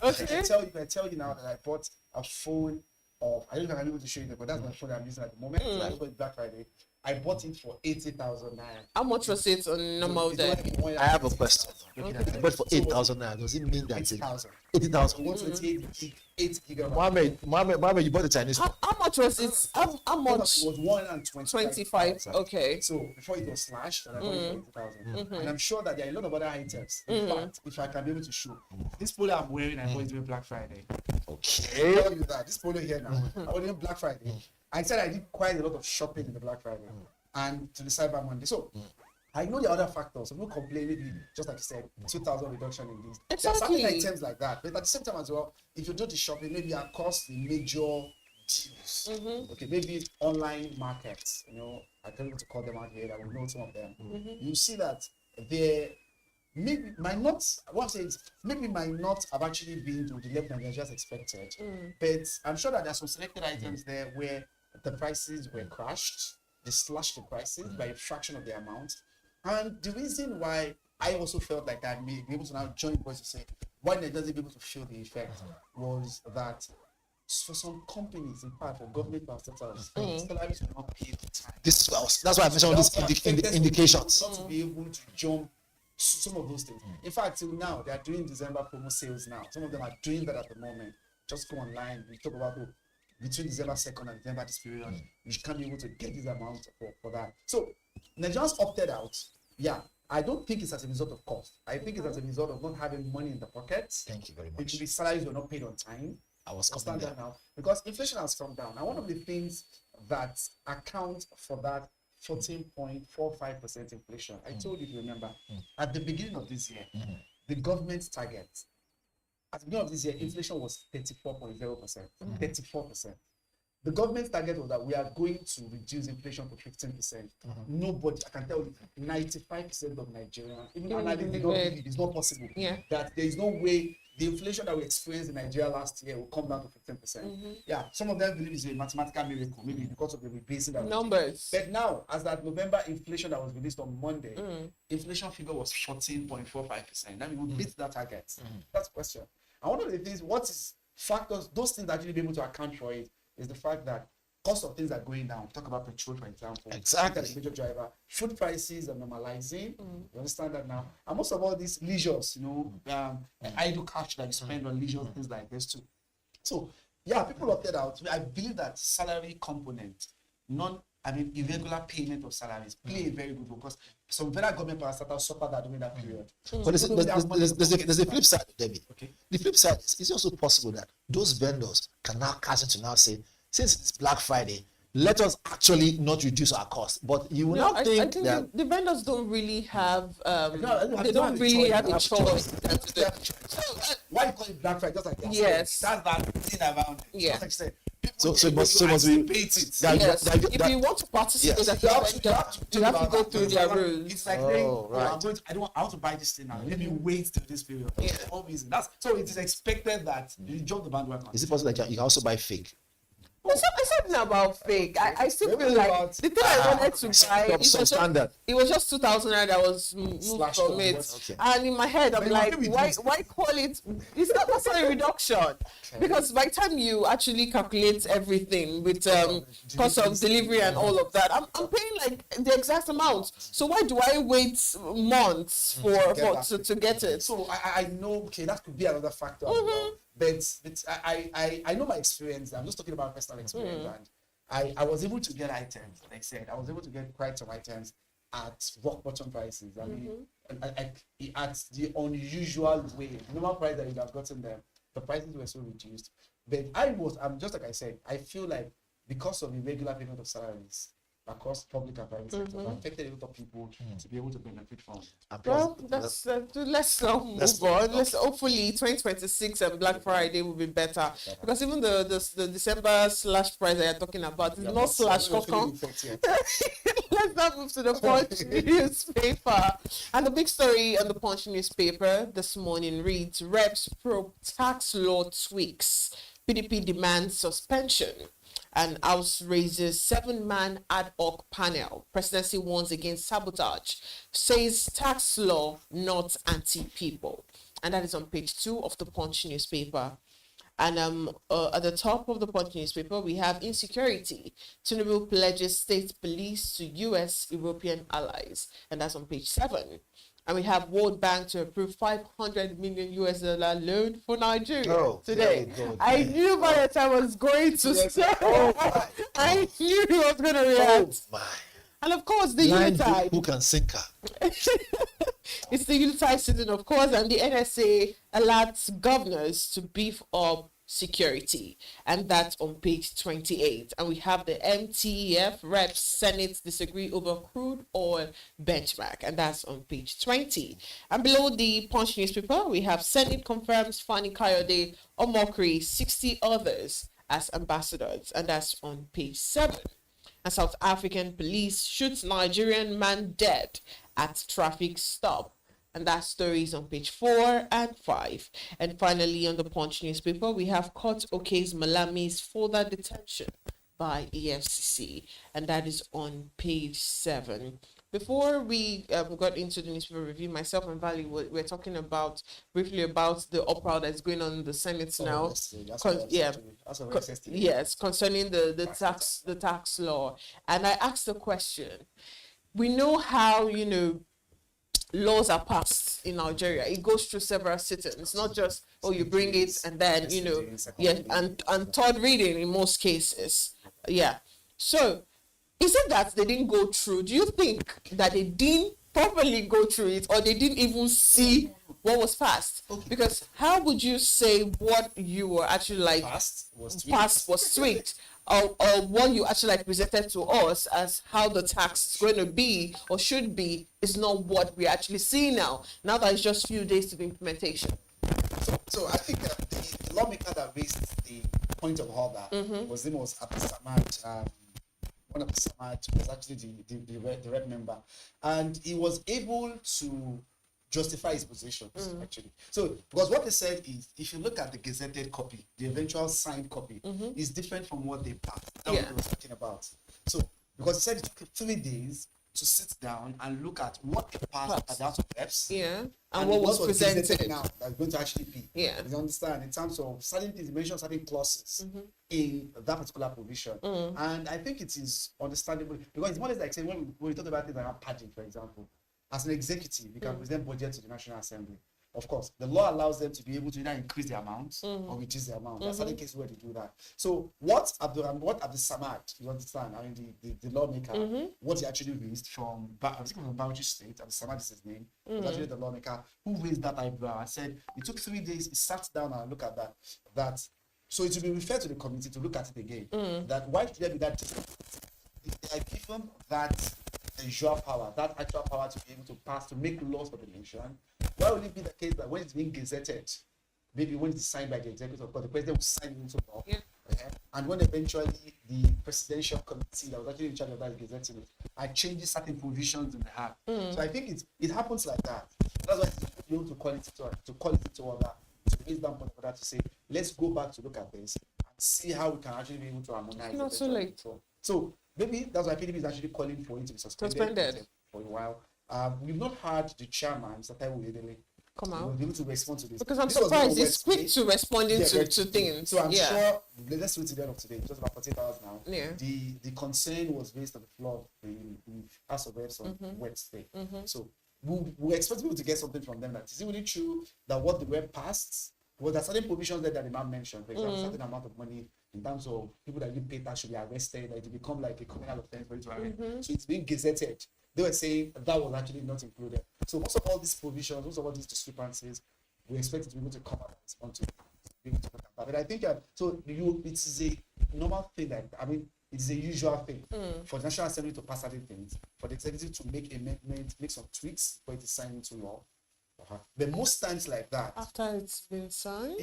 S3: I can tell you now that I bought a phone of, I don't know if I'm able to show you, but that's my phone that I'm using at the moment. I bought it Black Friday. I bought it for 80,000 naira.
S2: How much was it on normal day?
S28: I have a question. I bought for 8,000 naira. Does it mean that
S3: 80,000?
S28: 80,000.
S3: 8 gigabytes.
S28: Mohammed, you bought the Chinese phone.
S2: How much was it? How much?
S3: It was 125.
S2: Okay.
S3: So before it was slashed, and I bought it for 80,000. And I'm sure that there are a lot of other items. In fact, if I can be able to show this polo I'm wearing, I bought it during Black Friday.
S28: Okay.
S3: I'll tell you that this polo here now, I bought it on Black Friday. I said I did quite a lot of shopping in the Black Friday and to the Cyber Monday. So I know the other factors. I'm not complaining, just like you said, 2,000 reduction in these.
S2: Exactly.
S3: There are certain items like that. But at the same time as well, if you do the shopping, maybe across the major deals. Okay, maybe online markets, I can't even call them out here, I will know some of them. You see that they might not have actually been to the level that they just expected. But I'm sure that there are some selected items there where the prices were crashed. They slashed the prices by a fraction of the amount. And the reason why I also felt like I may be able to now join voice to say why they doesn't be able to feel the effect was that for some companies, in fact, for government parastatals, salaries were not paid on time.
S28: That's why I mentioned all these indications.
S3: Not to be able to jump some of those things. In fact, till now, they are doing December promo sales now. Some of them are doing that at the moment. Just go online. We talk about between December 2nd and December this period, you can't be able to get this amount for that. So Nigerians opted out. Yeah, I don't think it's as a result of cost. I think it's as a result of not having money in the pockets.
S28: Thank you very much.
S3: The salaries were not paid on time.
S28: I was coming there
S3: now because inflation has come down. And one of the things that account for that 14.45% inflation, I told you, if you remember, at the beginning of this year, the government's target, at the beginning of this year, inflation was 34.0%. 34%. The government's target was that we are going to reduce inflation to 15%. Nobody, I can tell you, 95% of Nigerians, even analysts, they don't believe it's not possible. That there is no way the inflation that we experienced in Nigeria last year will come down to 15%. Yeah, some of them believe it's a mathematical miracle, maybe because of the rebasing that
S2: numbers.
S3: But now, as that November inflation that was released on Monday, inflation figure was 14.45%. That means we beat that target. That's the question. And one of the things, what is factors, those things that actually be able to account for it is the fact that cost of things are going down. Talk about petrol, for example.
S28: Exactly.
S3: That's a major driver. Food prices are normalizing. You understand that now? And most of all these leisures, idle cash that you spend on leisure, things like this too. So, yeah, people opted out. I believe that salary component, irregular payment of salaries play a very good role because some federal government parastatals suffered that during that period.
S28: But there's a flip side, David. Okay. The flip side is also possible that those vendors can now cash into now say, since it's Black Friday, let us actually not reduce our cost. But you will not think
S2: I think
S28: that
S2: the vendors don't really have they don't really have a choice.
S3: Why you call it Black Friday? Just like that.
S2: Yes.
S3: That's that thing around it.
S2: Yeah.
S3: Just like you said,
S28: so it must be
S2: if you want to participate, you have to go through their rules.
S3: It's like saying, I want to buy this thing now. Let me wait till this period. All reason. So it is expected that you jump the bandwagon.
S28: Is it possible that you can also buy fake?
S2: It's something about fake. I still feel like the thing I wanted to buy, it was just 2,000 naira that was moved from it. Okay. And in my head, I'm like, why call it? It's not necessarily a reduction. Because by the time you actually calculate everything with cost of delivery and all of that, I'm paying like the exact amount. So why do I wait months to get it?
S3: So I know, okay, that could be another factor as well. But I know my experience. I'm just talking about personal experience, and I was able to get items. Like I said, I was able to get quite some items at rock bottom prices. I mean, at the unusual way, the normal price that you'd have gotten them, the prices were so reduced. But I'm just like I said, I feel like because of the regular payment of salaries across public and private sectors, affected a lot of people to be able to benefit from.
S2: Well, let's not move on. Let's hopefully 2026 and Black Friday will be better because even the December slash price that you're talking about is not slash. Let's not move to the Punch newspaper. And the big story on the Punch newspaper this morning reads: Reps probe tax law tweaks. PDP demands suspension. And House raises 7-man ad hoc panel. Presidency warns against sabotage. Says tax law not anti-people. And that is on page 2 of the Punch newspaper. And at the top of the Punch newspaper, we have insecurity. Tinubu pledges state police to U.S. European allies. And that's on page 7. And we have World Bank to approve $500 million loan for Nigeria today. I knew by the time I was going to start, I knew he was going to react. And of course, the Unitide.
S28: Who can sink her?
S2: It's the Unitide sitting, of course, and the NSA alerts governors to beef up security, and that's on page 28. And we have the MTF reps Senate disagree over crude oil benchmark, and that's on page 20. And below the Punch newspaper, we have Senate confirms Fani Kayode, Omokri, 60 others as ambassadors, and that's on page 7. And South African police shoots Nigerian man dead at traffic stop. And that story is on page 4 and 5. And finally, on the Punch newspaper, we have court okays Malami's further detention by EFCC. And that is on page 7. Before we got into the newspaper review, myself and Vali we're talking briefly about the uproar that's going on in the Senate now. Yes, concerning the tax law. And I asked the question. We know how, laws are passed in Nigeria. It goes through several sittings. It's not just, you bring it and then, and third reading in most cases. Yeah. So, is it that they didn't go through? Do you think that they didn't properly go through it, or they didn't even see what was passed? Because how would you say what you were actually passed was tweaked? Or what you actually presented to us as how the tax is going to be or should be is not what we actually see now that it's just a few days to the implementation.
S3: So I think the lawmaker that raised the point of all that was Abdul Samad. One of the Samad was actually the rep member, and he was able to justify his positions actually. So because what they said is, if you look at the gazetted copy, the eventual signed copy is different from what they passed. That's what they were talking about. So because he said it took 3 days to sit down and look at what they passed at the House of Reps,
S2: and what was presented
S3: now that's going to actually be. You understand, in terms of certain things, mention certain clauses in that particular provision, and I think it is understandable because it's more or less like saying when we talk about things like padding, for example. As an executive, you can present budget to the National Assembly. Of course, the law allows them to be able to either increase the amount or reduce the amount. There's certain cases where they do that. So what Abdul Samad, you understand, I mean the lawmaker, what he actually raised from Bauchi State, Abdul Samad is his name, was actually the lawmaker who raised that eyebrow and said it took 3 days, he sat down and looked at that. So it will be referred to the committee to look at it again. That why should there be that if they are given that usual power, that actual power to be able to pass, to make laws for the nation, why would it be the case that when it's being gazetted, maybe when it's signed by the executive, of course, the president will sign it into law, and when eventually the presidential committee that was actually in charge of that gazetting it, and changes certain provisions in the act. So I think it happens like that. That's why it's able to call it to order, to raise down point for that, to say, let's go back to look at this and see how we can actually be able to harmonize.
S2: Not so late.
S3: So maybe that's why PDP is actually calling for it to be suspended for a while. We've not heard the chairman, Mr. Taiwo Edele,
S2: come out.
S3: Be able to respond to this.
S2: Because I'm surprised he's quick to responding to things.
S3: So I'm sure, let's wait till the end of today, just about 48 hours now.
S2: Yeah.
S3: The concern was raised on the floor in House of Reps on Wednesday. So we expect people to get something from them. That is it really true that what the rep passed? Well, there are certain provisions there that the man mentioned. For example, a certain amount of money in terms of people that didn't pay tax should be arrested, that it will become like a criminal offense for it to arrest. So it's being gazetted. They were saying that was actually not included. So most of all these provisions, most of all these discrepancies, we expect it to be able to come out and respond to. Be able to look at that. But I think it is a normal thing it is a usual thing for the National Assembly to pass certain things, for the executive to make amendments, make some tweaks for it to sign into law. But most times like that,
S2: after it's been signed,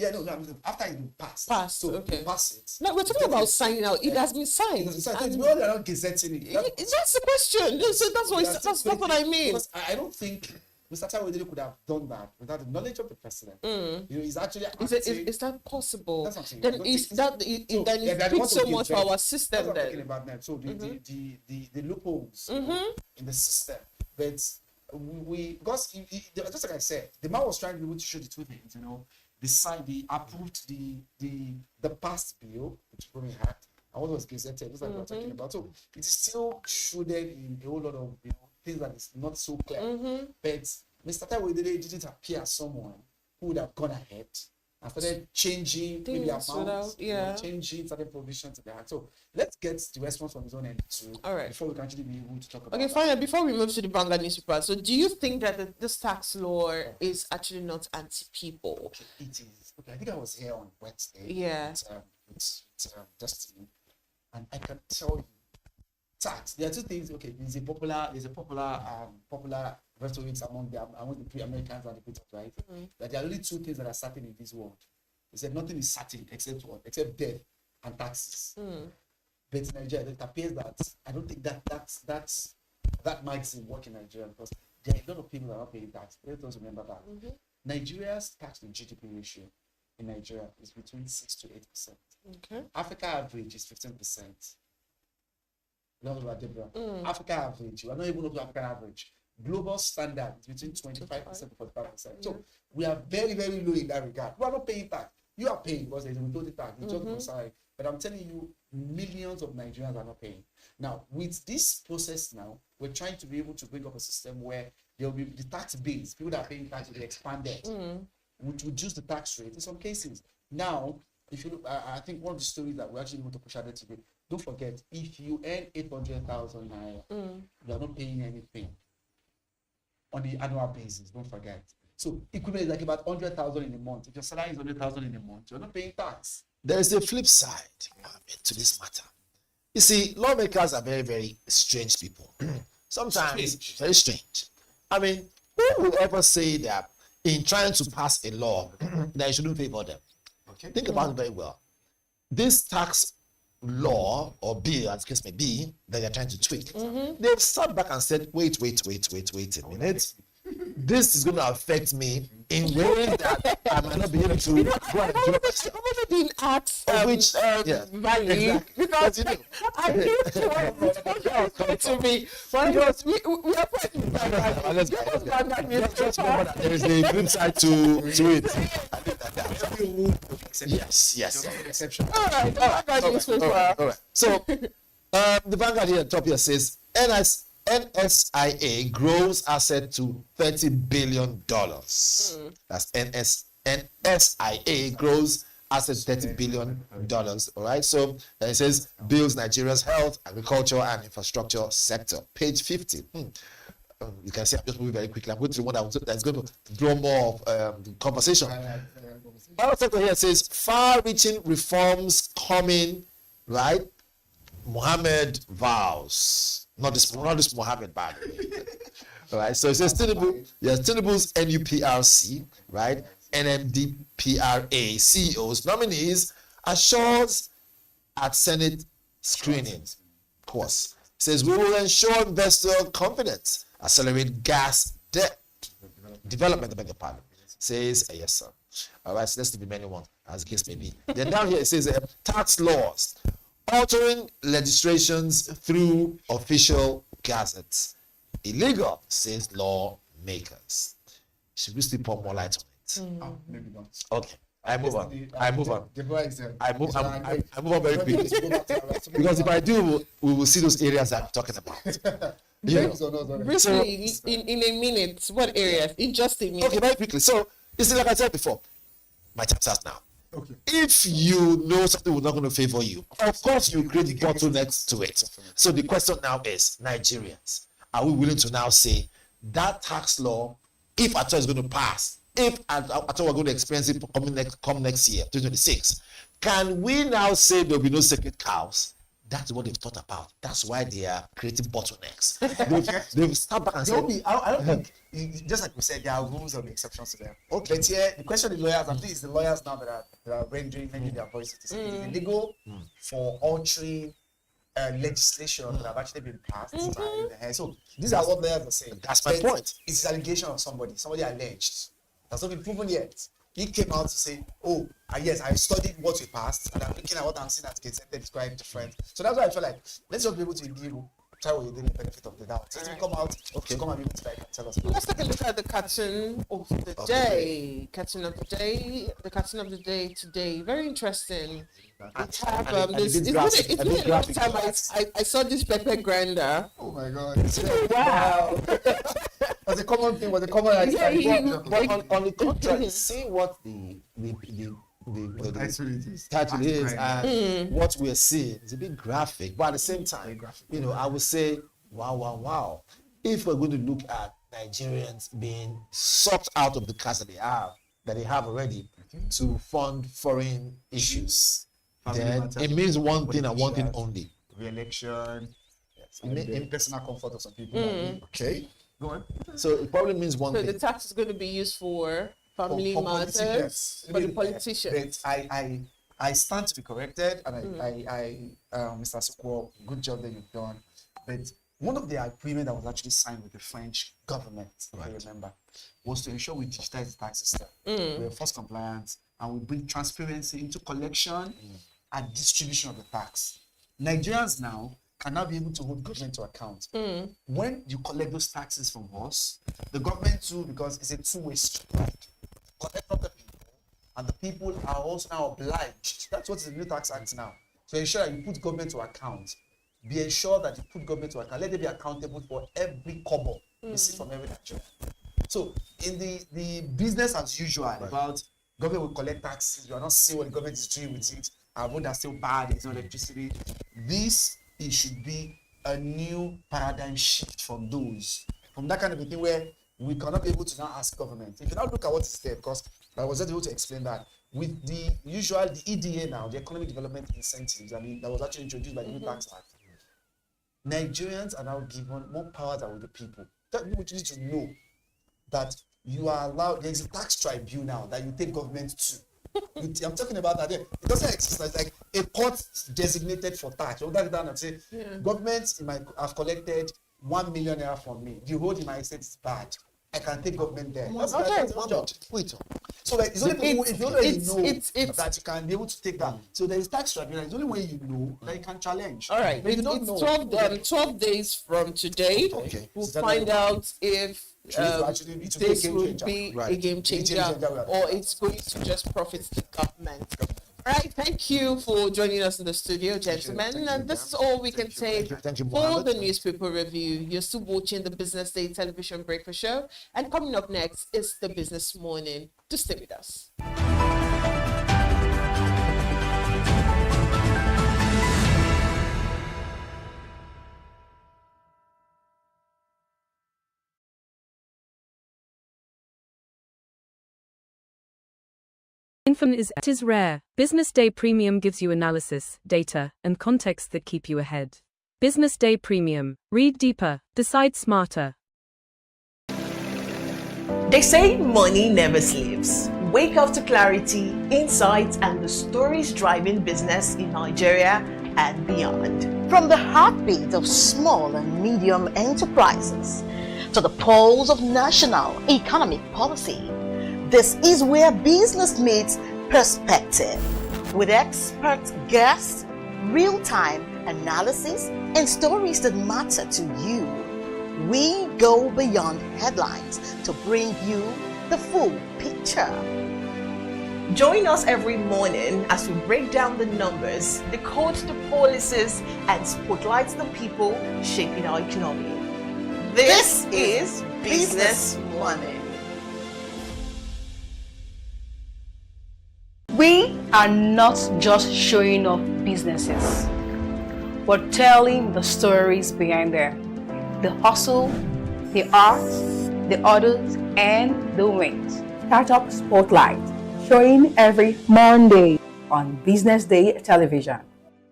S3: after it's been passed,
S2: so
S3: okay, pass it.
S2: No, we're talking about signing out. It has been signed.
S3: It's well, they're not gazetting it.
S2: That's the question. So that's what I mean.
S3: Because I don't think Mr. Taiwo could have done that without the knowledge of the president. He's actually
S2: is that possible?
S3: That's what I'm saying.
S2: Then it speaks so much for our system.
S3: That's what I'm talking about now. So the loopholes in the system, but because just like I said, the man was trying to be able to show the two things. They approved the past bill, which probably had, and what was gazetted, just like we were talking about. So it is still shrouded in a whole lot of things that is not so clear. But Mr. Taiwo didn't appear as someone who would have gone ahead and started changing maybe amounts, changing certain provisions in the act. So let's get the response from his own end too.
S2: All right.
S3: Before we can actually be able to talk about.
S2: Okay, fine. Before we move to the Vanguard newspaper, so do you think that this tax law is actually not anti-people?
S3: Okay, it is. Okay, I think I was here on Wednesday.
S2: Yeah.
S3: With Destiny, and I can tell you, tax. There are two things. Okay, there's a popular rhetoric among the pre-Americans and the British, right? That there are only two things that are certain in this world. They said nothing is certain except what? Except death and taxes. But in Nigeria, it appears that I don't think that might work in Nigeria, because there are a lot of people that are not paying tax. Let us remember that. Nigeria's tax to GDP ratio in Nigeria is between 6 to 8%.
S2: Okay.
S3: Africa average is 15%. Africa average, we are not even up to African average. Global standard is between 25% to 45%. So we are very, very low in that regard. We are not paying tax. You are paying because there's a withholding tax. It's just on side. But I'm telling you, millions of Nigerians are not paying. Now, with this process now, we're trying to be able to bring up a system where there will be the tax base. People that are paying tax will be expanded, which would reduce the tax rate in some cases. Now, if you look, I think one of the stories that we're actually able to push out today, don't forget, if you earn 800,000 naira, you are not paying anything on the annual basis. Don't forget. So equivalent is like about 100,000 in a month. If your salary is 100,000 in a month, you're not paying tax.
S28: There is a flip side to this matter. You see, lawmakers are very, very strange people. Sometimes very strange. I mean, who will ever say that in trying to pass a law that you shouldn't pay for them? Okay. Think about it very well. This tax law or bill, as the case may be, that they're trying to tweak, they've sat back and said, wait a minute. This is going to affect me in ways that I might not be able to go and do.
S2: I'm not being asked
S28: which
S2: value,
S28: exactly.
S2: because I need to to me. Because we are fighting
S28: let's go. There is a flip side to it. Yes.
S3: Exception.
S2: All right.
S28: So the Vanguard here top here says NSIA grows asset to $30 billion. That's NSIA grows asset $30 billion. All right. So then it says builds Nigeria's health, agriculture, and infrastructure sector. Page 50. You can see I'm just moving very quickly. I'm going to the one that's going to draw more of the conversation. Our sector here says far-reaching reforms coming, right? Mohammed vows. Not this Mohammed, by the way. All right, so it says Tinubu's NUPRC, right? NMDPRA CEOs, nominees, assures at Senate screenings. Of course. It says we will ensure investor confidence, accelerate gas debt development, I beg your pardon. Says yes, sir. All right, so let's be many ones, as the case may be. Then down here it says tax laws. Altering legislations through official gazettes. Illegal, says lawmakers. Should we still pour more light on it?
S3: Oh, maybe not.
S28: Okay. I move on. I move on very quickly. Because if I do, we will see those areas that I'm talking about.
S2: Briefly, in a minute, what areas? In just a minute.
S28: Okay, very quickly. So, you see, like I said before, my time starts now. Okay. If you know something will not going to favor you, of course you create bottlenecks to it. So the question now is, Nigerians, are we willing to now say that tax law, if at all is going to pass, if at all we're going to experience it come next year, 2026, can we now say there will be no sacred cows? That's what they've thought about. That's why they are creating bottlenecks. They've stepped back and said,
S3: I don't think, just like we said, there are rules and exceptions to them. Okay. But here, the question of the lawyers, I think it's the lawyers now that are rendering their voices. Is it illegal for altering legislation that have actually been passed. So these are what lawyers are saying.
S28: That's my point.
S3: It's an allegation of somebody alleged. That's not been proven yet. He came out to say, oh, yes, I studied what we passed, and I'm looking at what I'm seeing at Gazette, it's quite different. So that's why I feel like, let's just be able to give try what you did in the benefit of the doubt. Since you come out, to come and be able to tell us.
S2: Let's take a look at the cartoon of the day. Cartoon of the day. The cartoon of the day today. Very interesting. It's been a long time I saw this Pepe Grinder.
S3: Oh my God.
S2: Wow.
S3: Was a common thing, was a common idea.
S28: But on the contrary, see what the title is and what we're seeing is a bit graphic, but at the same time, I would say, wow. If we're going to look at Nigerians being sucked out of the cash that they have already to fund foreign issues, then it means one thing and one thing only.
S3: Re-election, personal comfort of some people.
S28: Okay.
S3: Go on.
S28: So it probably means one thing.
S2: So the tax is going to be used for family matters, for the politicians.
S3: I stand to be corrected, and Mr. Sukwo, good job that you've done. But one of the agreements that was actually signed with the French government, if I remember, was to ensure we digitize the tax system. We're force compliant, and we bring transparency into collection and distribution of the tax. Nigerians now can now be able to hold government to account. When you collect those taxes from us, the government too, because it's a two-way street, right? Collect from the people, and the people are also now obliged. That's what's in the new tax act now. To ensure that you put government to account. Be ensured that you put government to account. Let them be accountable for every kobo you see from every Nigerian. So in the business as usual about government will collect taxes, you are not seeing what the government is doing with it. Our roads are still bad, there's no electricity. It should be a new paradigm shift from that kind of a thing where we cannot be able to now ask government. If you now look at what is there, because I was just able to explain that with the EDA now, the Economic Development Incentives, that was actually introduced by the new tax act. Nigerians are now given more power than with the people. That people need to know that you are allowed. There is a tax tribunal that you take government to. I'm talking about that. It doesn't exist. It's like a court designated for tax. You that down and say, government have collected 1 million naira from me. The road in my estate is bad. I can take government there. That's one job. Wait. So like, it's only people if you already know that you can be able to take that. So there is tax tribunal. It's the only way you know that you can challenge.
S2: All right. It's 12 days from today. Okay. We'll find out if this will be a game changer or it's going to just profit the government. All right, thank you for joining us in the studio, gentlemen. And this is all we can take for the newspaper review. You're still watching the Business Day television breakfast show. And coming up next is the Business Morning. Just stay with us.
S7: It is rare. Business Day Premium gives you analysis, data, and context that keep you ahead. Business Day Premium. Read deeper, decide smarter.
S2: They say money never sleeps. Wake up to clarity, insights, and the stories driving business in Nigeria and beyond.
S8: From the heartbeat of small and medium enterprises to the pulse of national economic policy, this is where business meets perspective. With expert guests, real-time analysis, and stories that matter to you. We go beyond headlines to bring you the full picture.
S2: Join us every morning as we break down the numbers, decode the policies, and spotlight the people shaping our economy. This is Business Morning.
S23: We are not just showing off businesses, but telling the stories behind them. The hustle, the art, the orders, and the wins. Startup Spotlight, showing every Monday on Business Day television.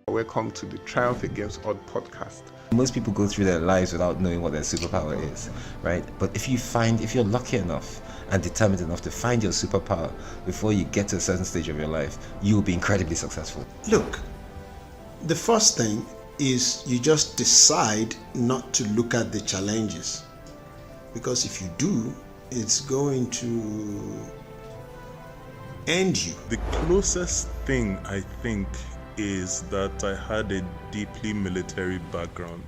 S9: Welcome to the Triumph Against Odd podcast.
S11: Most people go through their lives without knowing what their superpower is, right? But if you're lucky enough and determined enough to find your superpower before you get to a certain stage of your life, you'll be incredibly successful.
S28: Look, the first thing
S1: is you just decide not to look at the challenges. Because if you do, it's going to end you.
S10: The closest thing I think is that I had a deeply military background,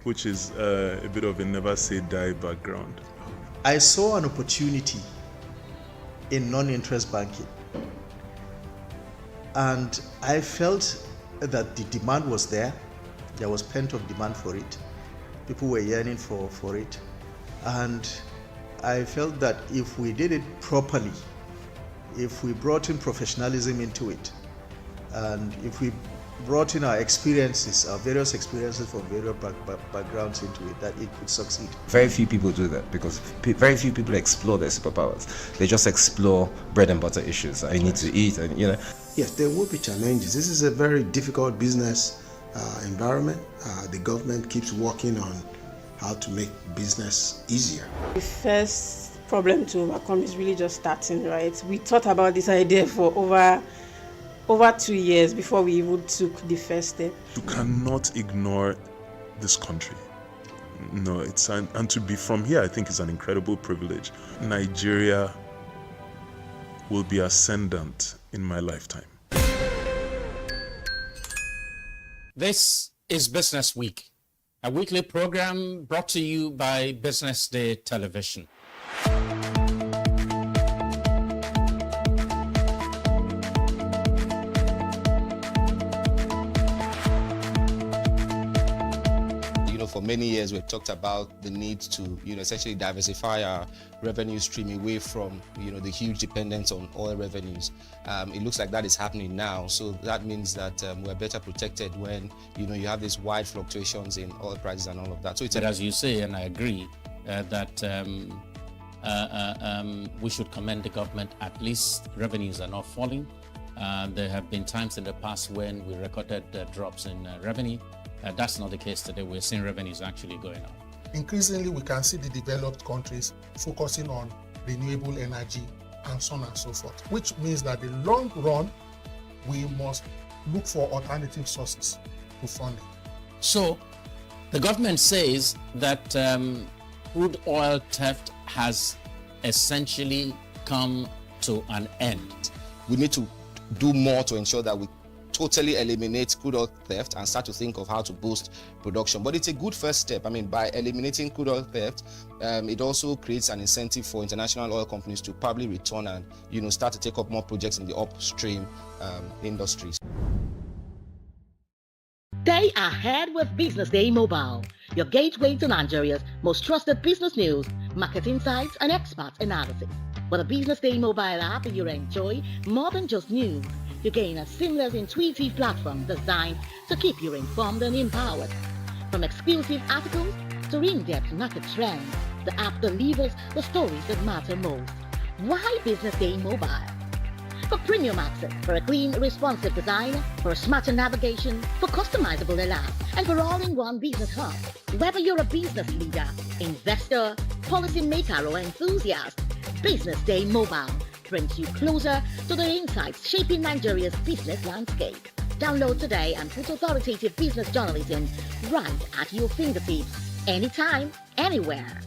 S10: which is a bit of a never say die background.
S12: I saw an opportunity in non-interest banking, and I felt that the demand was there. There was pent-up demand for it. People were yearning for it, and I felt that if we did it properly, if we brought in professionalism into it, and if we brought in our experiences, our various experiences from various backgrounds into it, that it could succeed.
S11: Very few people do that because very few people explore their superpowers. They just explore bread and butter issues. I need to eat, and you know.
S1: Yes, there will be challenges. This is a very difficult business environment. The government keeps working on how to make business easier.
S13: The first problem to overcome is really just starting, right? We thought about this idea for over 2 years before we even took the first step.
S10: You cannot ignore this country. No, and to be from here, I think is an incredible privilege. Nigeria will be ascendant in my lifetime.
S14: This is Business Week, a weekly program brought to you by BusinessDay Television.
S20: For many years, we've talked about the need to, essentially diversify our revenue stream away from, the huge dependence on oil revenues. It looks like that is happening now. So that means that we're better protected when, you have these wide fluctuations in oil prices and all of that. So it's
S14: as you say, and I agree, that we should commend the government. At least revenues are not falling. There have been times in the past when we recorded drops in revenue. That's not the case today. We're seeing revenues actually going up.
S21: Increasingly, we can see the developed countries focusing on renewable energy and so on and so forth, which means that in the long run, we must look for alternative sources to funding.
S14: So, the government says that crude oil theft has essentially come to an end.
S20: We need to do more to ensure that we totally eliminate crude oil theft and start to think of how to boost production. But it's a good first step. I mean, by eliminating crude oil theft, it also creates an incentive for international oil companies to probably return and, start to take up more projects in the upstream industries.
S8: Stay ahead with BusinessDay Mobile, your gateway to Nigeria's most trusted business news, market insights, and expert analysis. With a BusinessDay Mobile app, you enjoy more than just news. You gain a seamless, intuitive platform designed to keep you informed and empowered. From exclusive articles to in-depth market trends, the app delivers the stories that matter most. Why BusinessDay Mobile? For premium access, for a clean, responsive design, for a smarter navigation, for customizable alerts, and for all-in-one business hub. Whether you're a business leader, investor, policymaker, or enthusiast, BusinessDay Mobile brings you closer to the insights shaping Nigeria's business landscape. Download today and put authoritative business journalism right at your fingertips, anytime, anywhere.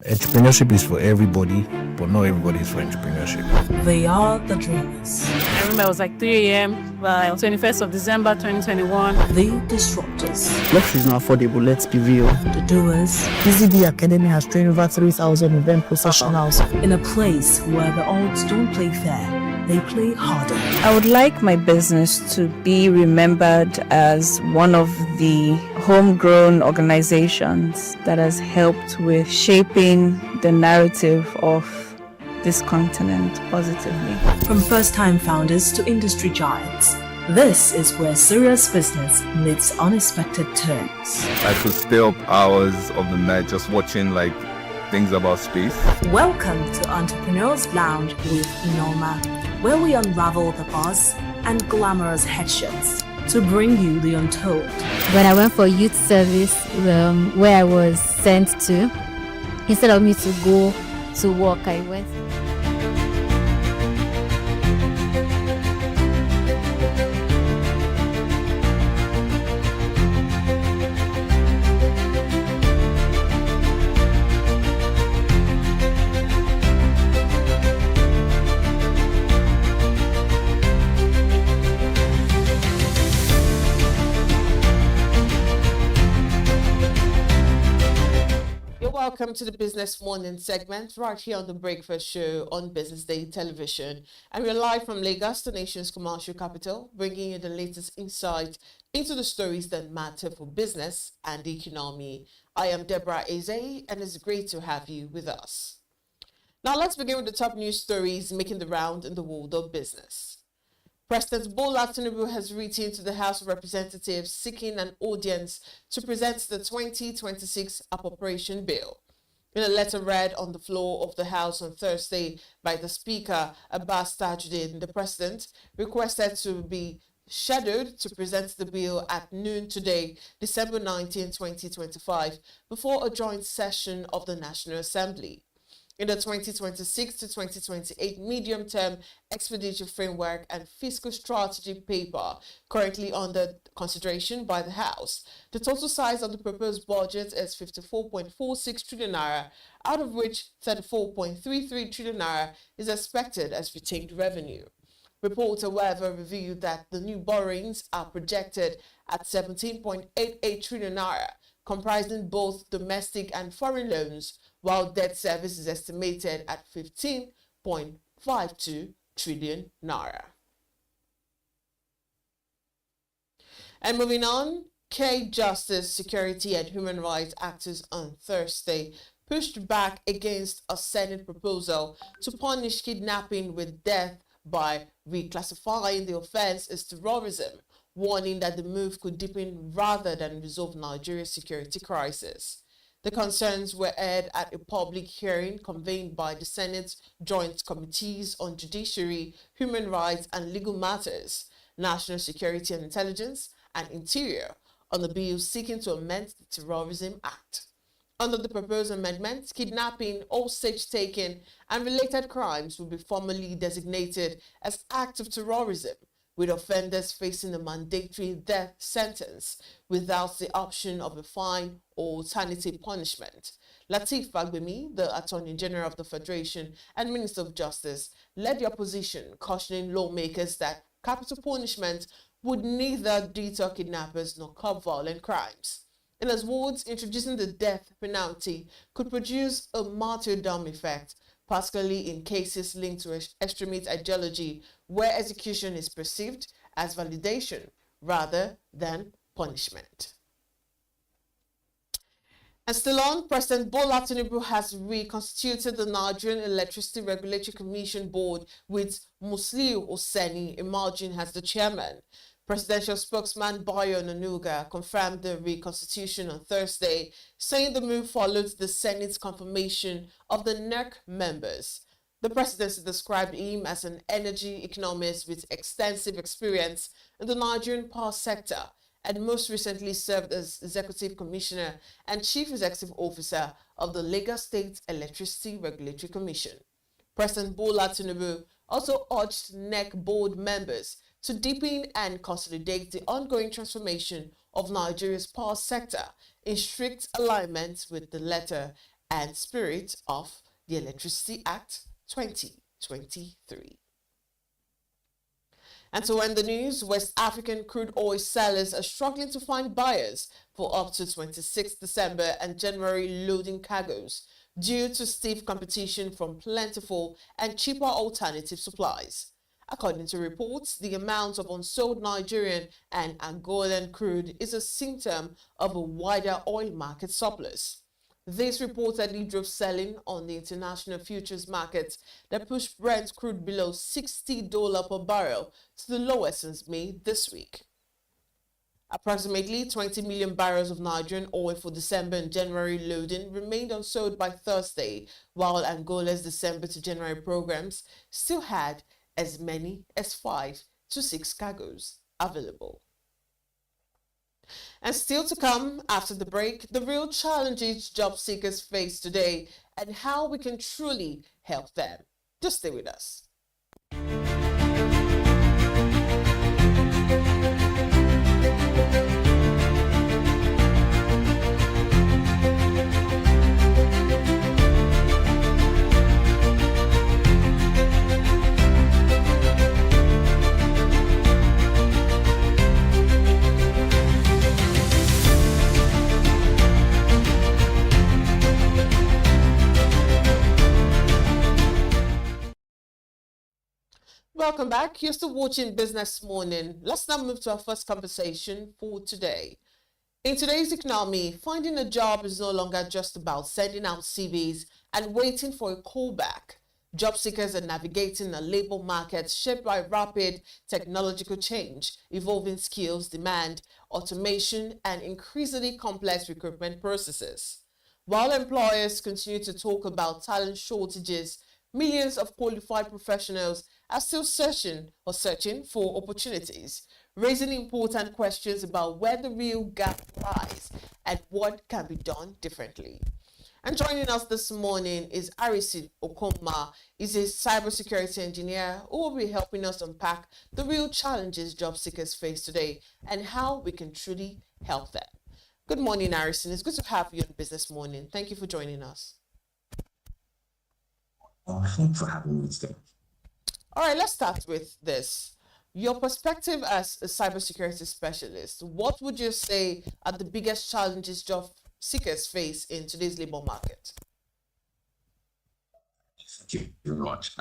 S15: Entrepreneurship is for everybody, but not everybody is for entrepreneurship.
S22: They are the dreamers.
S23: I remember it was like 3 a.m. by 21st of December 2021.
S22: The disruptors.
S24: Life is not affordable, let's be real.
S22: The doers.
S24: BZD Academy has trained over 3,000 event professionals.
S22: In a place where the odds don't play fair, they play harder.
S25: I would like my business to be remembered as one of the homegrown organizations that has helped with shaping the narrative of this continent positively.
S22: From first-time founders to industry giants, this is where serious business meets unexpected turns.
S26: I could stay up hours of the night just watching things about space.
S22: Welcome to Entrepreneurs Lounge with Norma, where we unravel the buzz and glamorous headshots to bring you the untold.
S4: When I went for youth service, where I was sent to, instead of me to go to work, I went.
S2: Welcome to the Business Morning segment right here on the Breakfast Show on Business Day Television. And we're live from Lagos, the nation's commercial capital, bringing you the latest insight into the stories that matter for business and the economy. I am Deborah Eze, and it's great to have you with us. Now let's begin with the top news stories making the round in the world of business. President Bola Tinubu has written to the House of Representatives seeking an audience to present the 2026 appropriation bill. In a letter read on the floor of the House on Thursday by the Speaker, Abbas Tajuddin, the President requested to be scheduled to present the bill at noon today, December 19, 2025, before a joint session of the National Assembly. In the 2026 to 2028 medium-term expenditure framework and fiscal strategy paper currently under consideration by the House, the total size of the proposed budget is 54.46 trillion naira, out of which 34.33 trillion naira is expected as retained revenue. Reports, however, revealed that the new borrowings are projected at 17.88 trillion naira, comprising both domestic and foreign loans, while debt service is estimated at 15.52 trillion naira. And moving on, Justice, Security and Human Rights actors on Thursday pushed back against a Senate proposal to punish kidnapping with death by reclassifying the offense as terrorism, warning that the move could deepen rather than resolve Nigeria's security crisis. The concerns were aired at a public hearing convened by the Senate's Joint Committees on Judiciary, Human Rights and Legal Matters, National Security and Intelligence, and Interior on the bill seeking to amend the Terrorism Act. Under the proposed amendment, kidnapping, hostage-taking, and related crimes will be formally designated as acts of terrorism, with offenders facing a mandatory death sentence without the option of a fine or alternative punishment. Lateef Fagbemi, the Attorney General of the Federation and Minister of Justice, led the opposition, cautioning lawmakers that capital punishment would neither deter kidnappers nor curb violent crimes. In his words, introducing the death penalty could produce a martyrdom effect, particularly in cases linked to extremist ideology, where execution is perceived as validation rather than punishment. And still on, President Bola Tinubu has reconstituted the Nigerian Electricity Regulatory Commission Board with Musliu Oseni emerging as the chairman. Presidential spokesman Bayo Nanuga confirmed the reconstitution on Thursday, saying the move followed the Senate's confirmation of the NERC members. The presidency described him as an energy economist with extensive experience in the Nigerian power sector and most recently served as Executive Commissioner and Chief Executive Officer of the Lagos State Electricity Regulatory Commission. President Bola Tinubu also urged NERC board members to deepen and consolidate the ongoing transformation of Nigeria's power sector in strict alignment with the letter and spirit of the Electricity Act 2023. And to end the news, West African crude oil sellers are struggling to find buyers for up to 26 December and January loading cargoes due to stiff competition from plentiful and cheaper alternative supplies. According to reports, the amount of unsold Nigerian and Angolan crude is a symptom of a wider oil market surplus. This reportedly drove selling on the international futures markets that pushed Brent crude below $60 per barrel to the lowest since May this week. Approximately 20 million barrels of Nigerian oil for December and January loading remained unsold by Thursday, while Angola's December to January programs still had as many as 5 to 6 cargoes available. And still to come after the break, the real challenges job seekers face today and how we can truly help them. Just stay with us. Welcome back. You're still watching Business Morning. Let's now move to our first conversation for today. In today's economy, finding a job is no longer just about sending out CVs and waiting for a callback. Job seekers are navigating a labor market shaped by rapid technological change, evolving skills demand, automation, and increasingly complex recruitment processes. While employers continue to talk about talent shortages, millions of qualified professionals are still searching for opportunities, raising important questions about where the real gap lies and what can be done differently. And joining us this morning is Arisi Okoma. He's a cybersecurity engineer who will be helping us unpack the real challenges job seekers face today and how we can truly help them. Good morning, Arisi. It's good to have you on Business Morning. Thank you for joining us.
S3: Thanks for having me today.
S2: All right, let's start with this. Your perspective as a cybersecurity specialist, what would you say are the biggest challenges job seekers face in today's labor market?
S3: Thank you very much.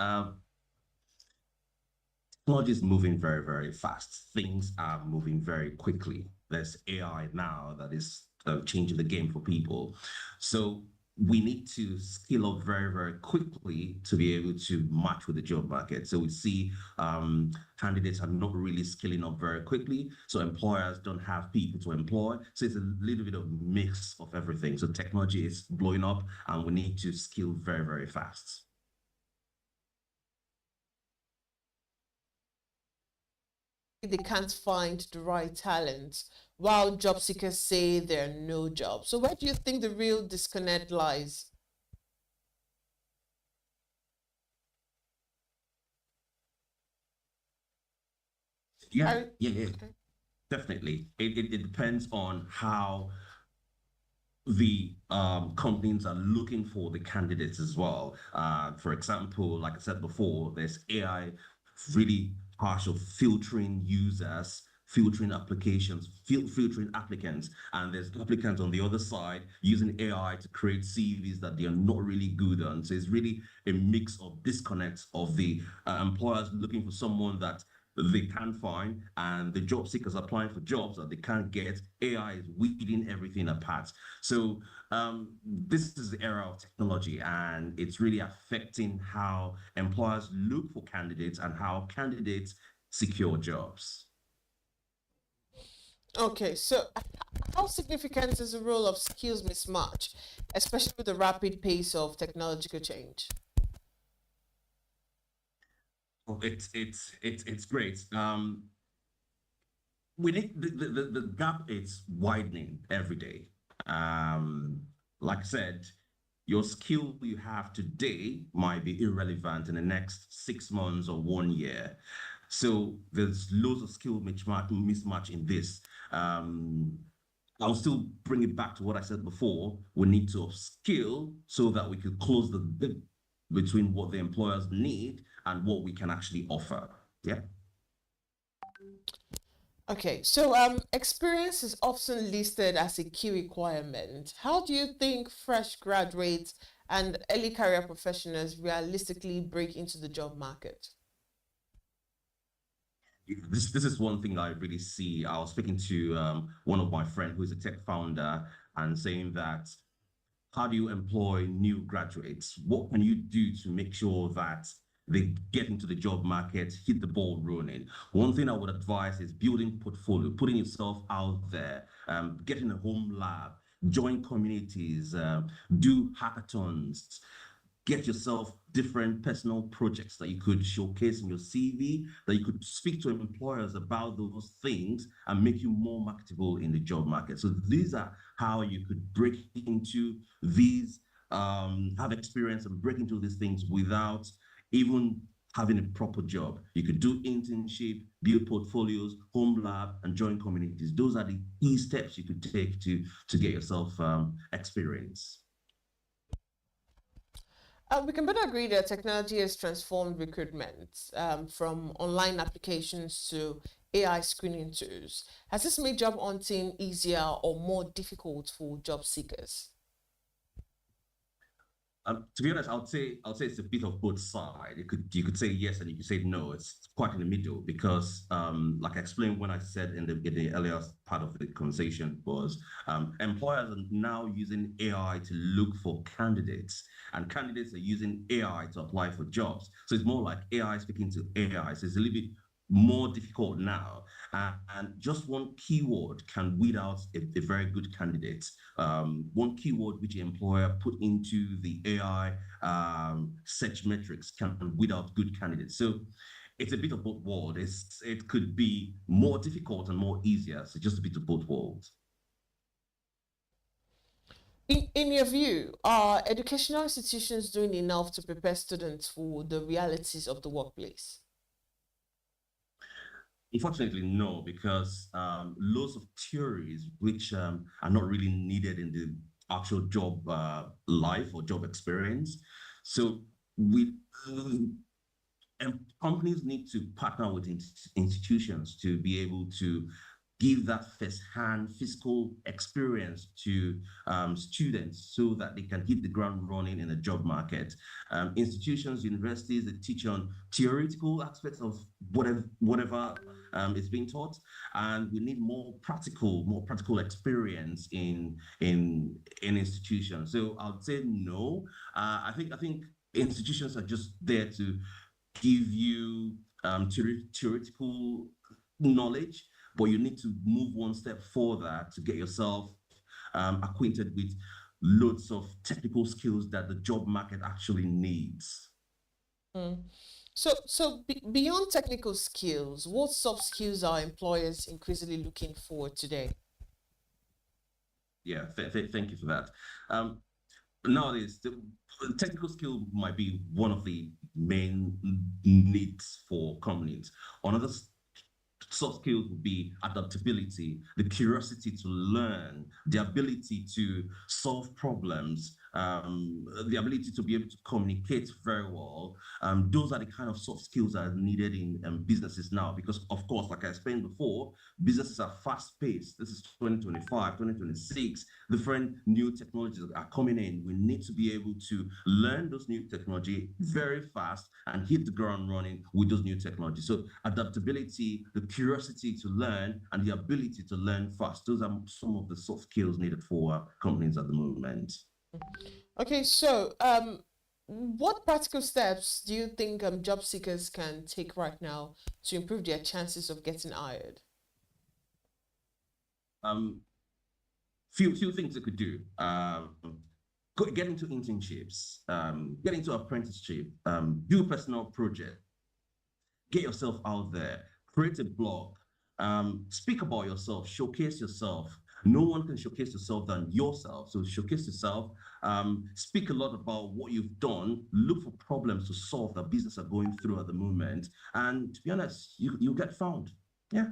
S3: Technology is moving very, very fast. Things are moving very quickly. There's AI now that is changing the game for people. So we need to skill up very, very quickly to be able to match with the job market. So we see candidates are not really skilling up very quickly. So employers don't have people to employ. So it's a little bit of mix of everything. So technology is blowing up and we need to skill very, very fast.
S2: They can't find the right talent, while job seekers say there are no jobs. So where do you think the real disconnect lies?
S3: Yeah. Definitely. It depends on how the companies are looking for the candidates as well. For example, like I said before, there's AI really partial filtering users, filtering applications, filtering applicants, and there's applicants on the other side using AI to create CVs that they are not really good on. So it's really a mix of disconnects of the employers looking for someone that they can't find, and the job seekers applying for jobs that they can't get. AI is weeding everything apart. So this is the era of technology, and it's really affecting how employers look for candidates and how candidates secure jobs.
S2: Okay, so how significant is the role of skills mismatch, especially with the rapid pace of technological change?
S3: It's great. We need the gap is widening every day. Like I said, your skill you have today might be irrelevant in the next 6 months or 1 year. So there's loads of skill mismatch in this. I'll still bring it back to what I said before. We need to upskill so that we can close the gap between what the employers need and what we can actually offer. Yeah.
S2: Okay, so experience is often listed as a key requirement. How do you think fresh graduates and early career professionals realistically break into the job market?
S3: This is one thing I really see. I was speaking to one of my friends who is a tech founder and saying that, how do you employ new graduates? What can you do to make sure that they get into the job market, hit the ball rolling? One thing I would advise is building portfolio, putting yourself out there, getting a home lab, join communities, do hackathons, get yourself different personal projects that you could showcase in your CV, that you could speak to employers about those things and make you more marketable in the job market. So these are how you could break into these, have experience and break into these things without even having a proper job. You could do internship, build portfolios, home lab, and join communities. Those are the key steps you could take to get yourself experience.
S2: We can better agree that technology has transformed recruitment from online applications to AI screening tools. Has this made job hunting easier or more difficult for job seekers?
S3: To be honest, I would say it's a bit of both sides. You could say yes and you could say no. It's quite in the middle because, like I explained when I said in the earlier part of the conversation, was employers are now using AI to look for candidates, and candidates are using AI to apply for jobs. So it's more like AI speaking to AI. So it's a little bit more difficult now, and just one keyword can weed out a very good candidate. One keyword which the employer put into the AI search metrics can weed out good candidates. So it's a bit of both worlds. It could be more difficult and more easier. So just a bit of both worlds.
S2: In your view, are educational institutions doing enough to prepare students for the realities of the workplace?
S3: Unfortunately, no, because loads of theories which are not really needed in the actual job life or job experience. So companies need to partner with institutions to be able to give that first-hand physical experience to students so that they can hit the ground running in the job market. Institutions, universities, they teach on theoretical aspects of whatever is being taught, and we need more practical experience in institutions. So I would say no. I think institutions are just there to give you theoretical knowledge, but you need to move one step further to get yourself acquainted with loads of technical skills that the job market actually needs.
S2: So beyond technical skills, what soft skills are employers increasingly looking for today?
S3: Yeah, thank you for that. Nowadays, the technical skill might be one of the main needs for companies. Another soft skills would be adaptability, the curiosity to learn, the ability to solve problems, the ability to be able to communicate very well. Those are the kind of soft skills that are needed in businesses now, because of course, like I explained before, businesses are fast paced. This is 2025, 2026, different new technologies are coming in. We need to be able to learn those new technology very fast and hit the ground running with those new technologies. So adaptability, the curiosity to learn, and the ability to learn fast. Those are some of the soft skills needed for companies at the moment.
S2: Okay, so what practical steps do you think job seekers can take right now to improve their chances of getting hired?
S3: Few things they could do. Get into internships, get into apprenticeship, do a personal project, get yourself out there, create a blog, speak about yourself, showcase yourself. No one can showcase yourself than yourself. So showcase yourself, speak a lot about what you've done, look for problems to solve that business are going through at the moment. And to be honest, you'll get found. Yeah.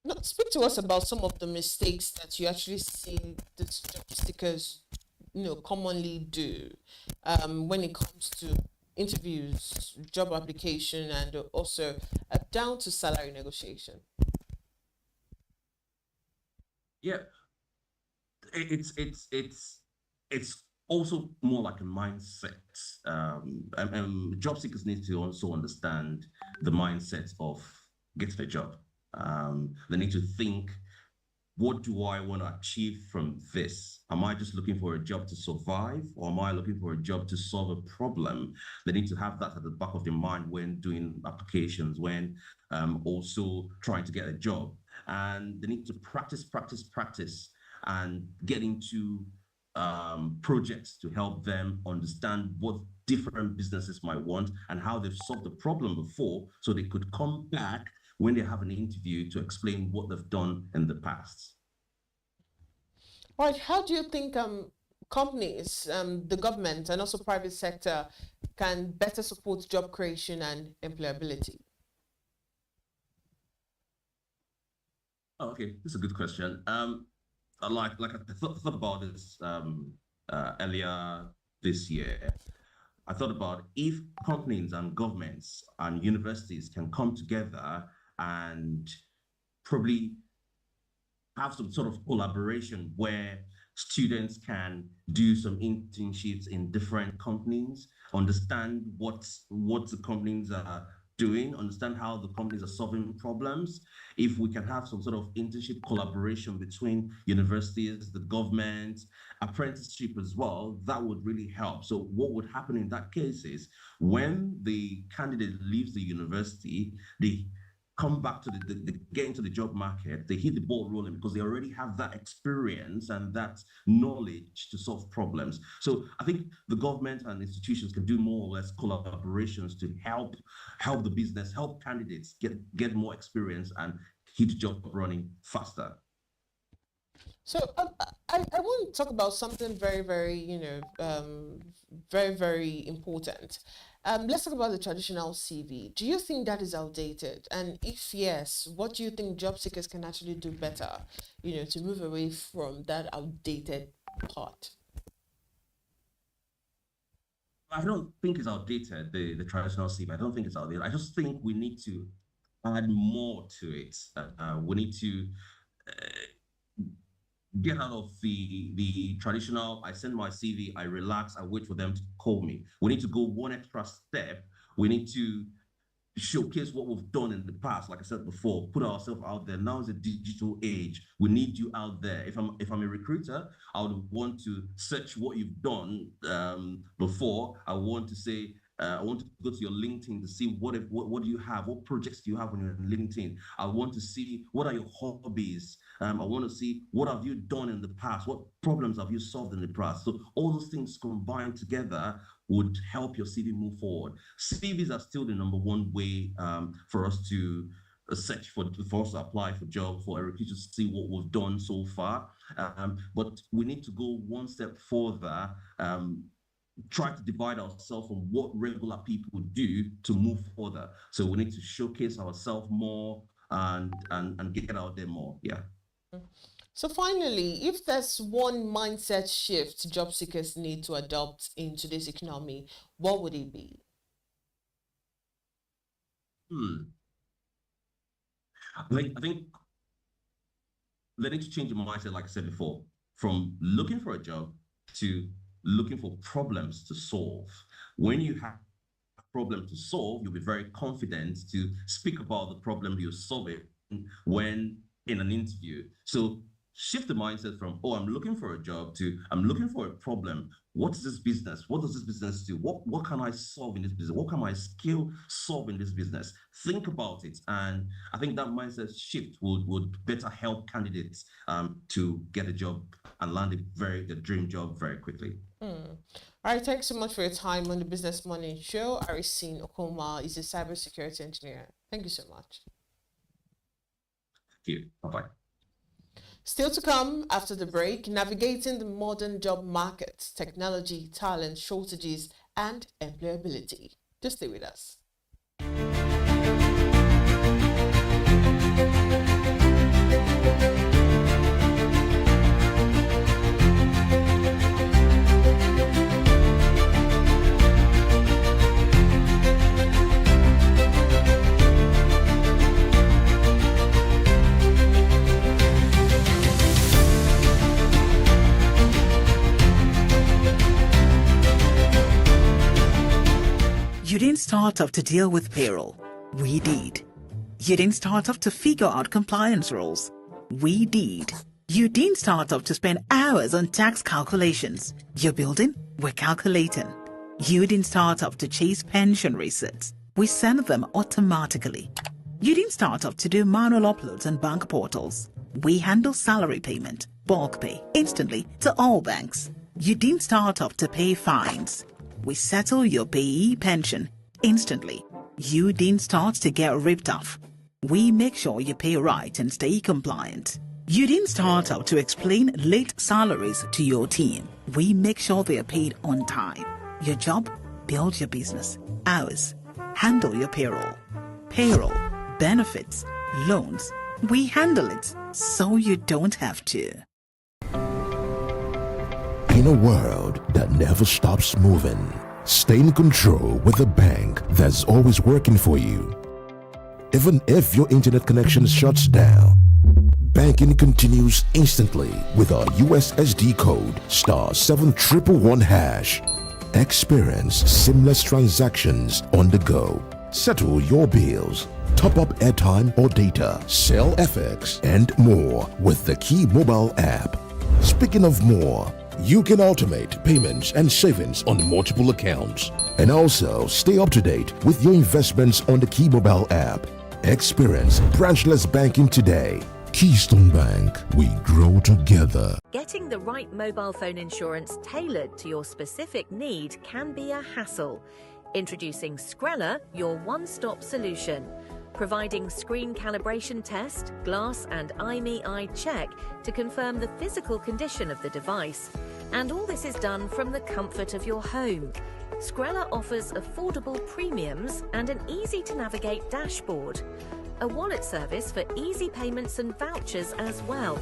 S2: Now, speak to us about some of the mistakes that you actually see the job seekers, commonly do when it comes to interviews, job application, and also down to salary negotiation.
S3: Yeah, it's also more like a mindset. Job seekers need to also understand the mindset of getting a job. They need to think, what do I want to achieve from this? Am I just looking for a job to survive, or am I looking for a job to solve a problem? They need to have that at the back of their mind when doing applications, when also trying to get a job. And they need to practice, and get into projects to help them understand what different businesses might want and how they've solved the problem before, so they could come back when they have an interview to explain what they've done in the past.
S2: Right. How do you think companies, the government, and also private sector can better support job creation and employability?
S3: Oh, okay, this is a good question. Like I thought about this earlier this year. I thought about if companies and governments and universities can come together and probably have some sort of collaboration where students can do some internships in different companies, understand what the companies are doing, understand how the companies are solving problems. If we can have some sort of internship collaboration between universities, the government, apprenticeship as well, that would really help. So what would happen in that case is when the candidate leaves the university, they come back to the get into the job market, they hit the ball rolling because they already have that experience and that knowledge to solve problems. So I think the government and institutions can do more or less collaborations to help the business, help candidates get more experience and hit the job running faster.
S2: So I want to talk about something very, very, very, very important. Let's talk about the traditional CV. Do you think that is outdated? And if yes, what do you think job seekers can actually do better, to move away from that outdated part?
S3: I don't think it's outdated, the traditional CV. I don't think it's outdated. I just think we need to add more to it. We need to get out of the traditional, I send my CV, I relax, I wait for them to call me. We need to go one extra step. We need to showcase what we've done in the past. Like I said before, put ourselves out there. Now is a digital age. We need you out there. If I'm a recruiter, I would want to search what you've done before. I want to say, I want to go to your LinkedIn to see what do you have, what projects do you have on your LinkedIn. I want to see what are your hobbies. I want to see what have you done in the past, what problems have you solved in the past. So all those things combined together would help your CV move forward. CVs are still the number one way for us to search for us to apply for jobs, for a recruiter to see what we've done so far. But we need to go one step further. Try to divide ourselves from what regular people do to move further. So we need to showcase ourselves more and get out there more. Yeah.
S2: So finally, if there's one mindset shift job seekers need to adopt in today's economy, what would it be?
S3: I think they need to change the mindset, like I said before, from looking for a job to looking for problems to solve. When you have a problem to solve, you'll be very confident to speak about the problem you're solving when in an interview. So shift the mindset from, oh, I'm looking for a job to I'm looking for a problem. What's this business? What does this business do? What can I solve in this business? What can my skill solve in this business? Think about it. And I think that mindset shift would better help candidates to get a job and land the dream job very quickly.
S2: All right, thanks so much for your time on the Business Morning Show. Arisin Okoma is a cybersecurity engineer. Thank you so much.
S3: Thank you. Bye-bye.
S2: Still to come after the break, navigating the modern job market, technology, talent, shortages, and employability. Just stay with us.
S5: You didn't start off to deal with payroll. We did. You didn't start off to figure out compliance rules. We did. You didn't start off to spend hours on tax calculations. You're building, we're calculating. You didn't start off to chase pension receipts. We send them automatically. You didn't start off to do manual uploads on bank portals. We handle salary payment, bulk pay, instantly to all banks. You didn't start up to pay fines. We settle your payee pension instantly. You didn't start to get ripped off. We make sure you pay right and stay compliant. You didn't start out to explain late salaries to your team. We make sure they are paid on time. Your job? Build your business. Ours? Handle your payroll. Payroll, benefits, loans. We handle it so you don't have to.
S6: In a world that never stops moving, stay in control with a bank that's always working for you. Even if your internet connection shuts down, banking continues instantly with our USSD code *7111#. Experience seamless transactions on the go. Settle your bills, top up airtime or data, sell FX, and more with the Key mobile app. Speaking of more, you can automate payments and savings on multiple accounts, and also stay up to date with your investments on the Key mobile app. Experience branchless banking today. Keystone Bank, we grow together.
S7: Getting the right mobile phone insurance tailored to your specific need can be a hassle. Introducing Skrella, your one-stop solution. Providing screen calibration test, glass and IMEI eye check to confirm the physical condition of the device. And all this is done from the comfort of your home. Skrella offers affordable premiums and an easy-to-navigate dashboard. A wallet service for easy payments and vouchers as well.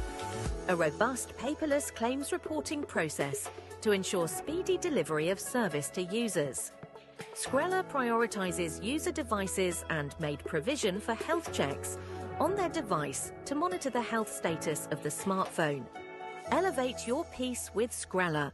S7: A robust paperless claims reporting process to ensure speedy delivery of service to users. Skrella prioritizes user devices and made provision for health checks on their device to monitor the health status of the smartphone. Elevate your peace with Skrella.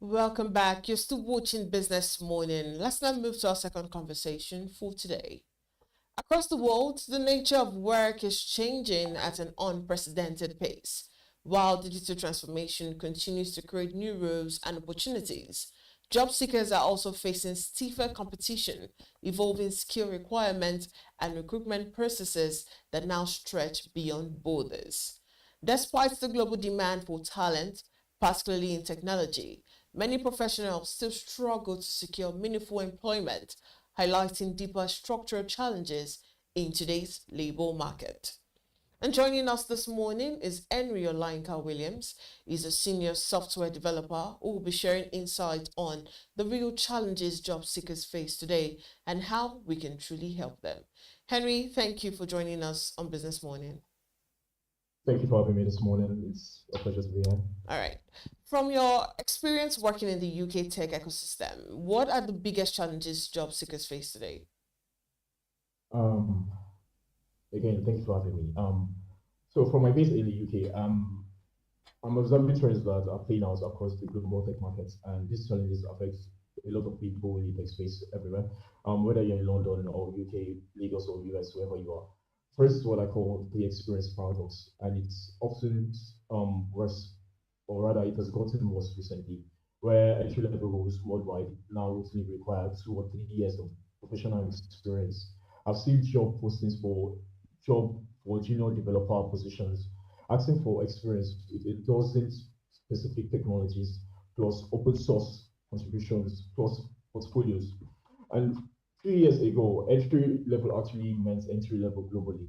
S9: Welcome back. You're still watching Business Morning. Let's now move to our second conversation for today. Across the world, the nature of work is changing at an unprecedented pace. While digital transformation continues to create new roles and opportunities, job seekers are also facing stiffer competition, evolving skill requirements, and recruitment processes that now stretch beyond borders. Despite the global demand for talent, particularly in technology, many professionals still struggle to secure meaningful employment, highlighting deeper structural challenges in today's labor market. And joining us this morning is Henry Olainka Williams. He's a senior software developer who will be sharing insight on the real challenges job seekers face today and how we can truly help them. Henry, thank you for joining us on Business Morning.
S16: Thank you for having me this morning. It's a pleasure to be here.
S9: All right. From your experience working in the UK tech ecosystem, what are the biggest challenges job seekers face today?
S16: Again, thanks for having me. So from my base in the UK, I'm observing trends that are playing out across the global tech markets, and these challenges affect a lot of people in the tech space everywhere, whether you're in London or UK, Lagos or US, wherever you are. First is what I call the experience paradox, and it's often worse, or rather, it has gotten worse recently, where entry-level roles worldwide now routinely require 2 or 3 years of professional experience. I've seen job for junior developer positions asking for experience with a dozen specific technologies, plus open source contributions, plus portfolios. And 3 years ago, entry level actually meant entry level globally.